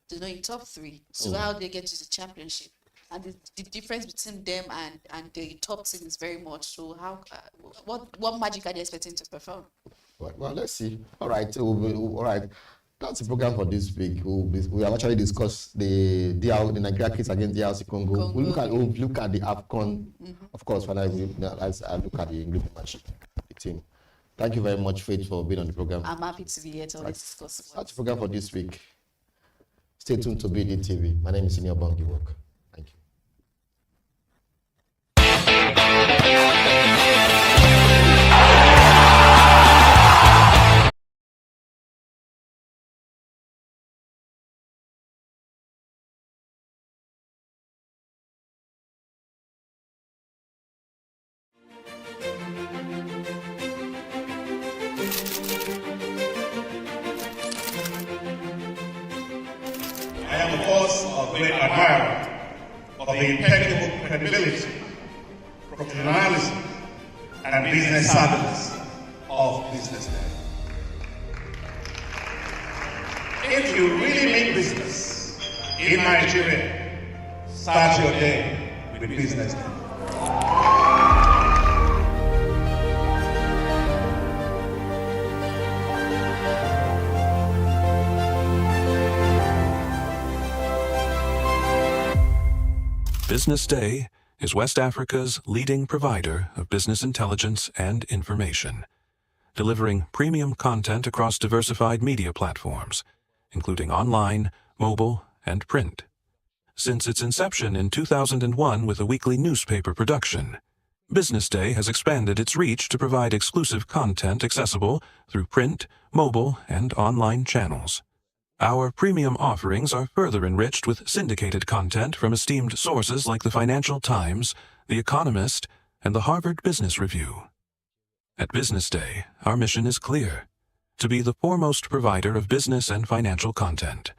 S3: They're not in top 3. So how they get to the championship? And the difference between them and the top team is very much. So how what magic are they expecting to perform?
S27: Well, let's see. All right. All right. That's the program for this week. We have actually discussed the Nigeria case against DRC Congo. We'll look at the AFCON, of course, when I look at the English match, the team. Thank you very much, Faith, for being on the program.
S3: I'm happy to be here to always discuss.
S27: That's the program for this week. Stay tuned to bdtv. My name is Senior Bangi Work. Thank you.
S5: I am, of course, a great admirer of the impeccable credibility, professionalism, and business savviness of BusinessDay. If you really mean business in Nigeria, start your day with BusinessDay.
S6: BusinessDay is West Africa's leading provider of business intelligence and information, delivering premium content across diversified media platforms, including online, mobile, and print. Since its inception in 2001 with a weekly newspaper production, BusinessDay has expanded its reach to provide exclusive content accessible through print, mobile, and online channels. Our premium offerings are further enriched with syndicated content from esteemed sources like the Financial Times, The Economist, and the Harvard Business Review. At Business Day, our mission is clear: to be the foremost provider of business and financial content,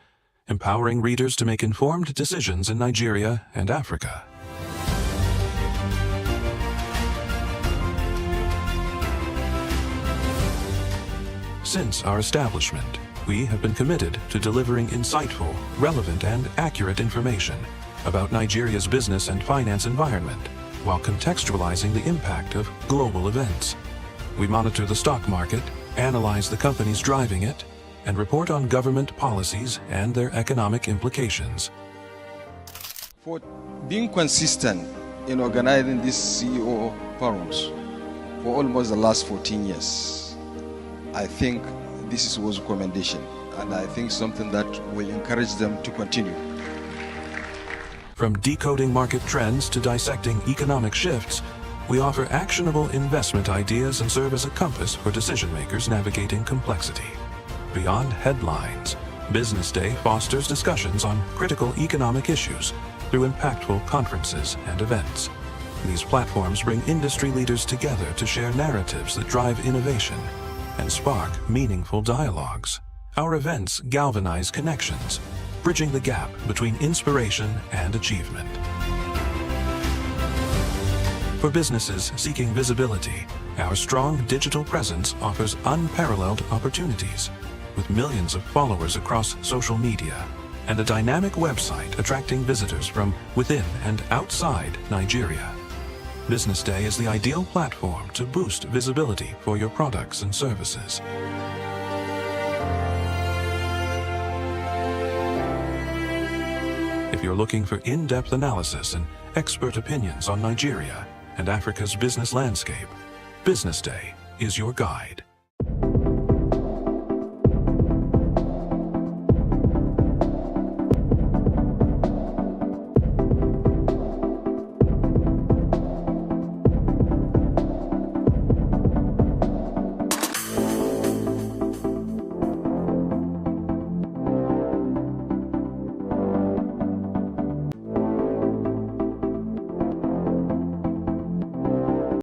S6: empowering readers to make informed decisions in Nigeria and Africa. Since our establishment, we have been committed to delivering insightful, relevant, and accurate information about Nigeria's business and finance environment, while contextualizing the impact of global events. We monitor the stock market, analyze the companies driving it, and report on government policies and their economic implications.
S4: For being consistent in organizing these CEO forums for almost the last 14 years, I think this was a commendation, and I think something that will encourage them to continue.
S6: From decoding market trends to dissecting economic shifts, we offer actionable investment ideas and serve as a compass for decision makers navigating complexity. Beyond headlines, Business Day fosters discussions on critical economic issues through impactful conferences and events. These platforms bring industry leaders together to share narratives that drive innovation and spark meaningful dialogues. Our events galvanize connections, bridging the gap between inspiration and achievement. For businesses seeking visibility, our strong digital presence offers unparalleled opportunities. With millions of followers across social media and a dynamic website attracting visitors from within and outside Nigeria, Business Day is the ideal platform to boost visibility for your products and services. If you're looking for in-depth analysis and expert opinions on Nigeria and Africa's business landscape, Business Day is your guide.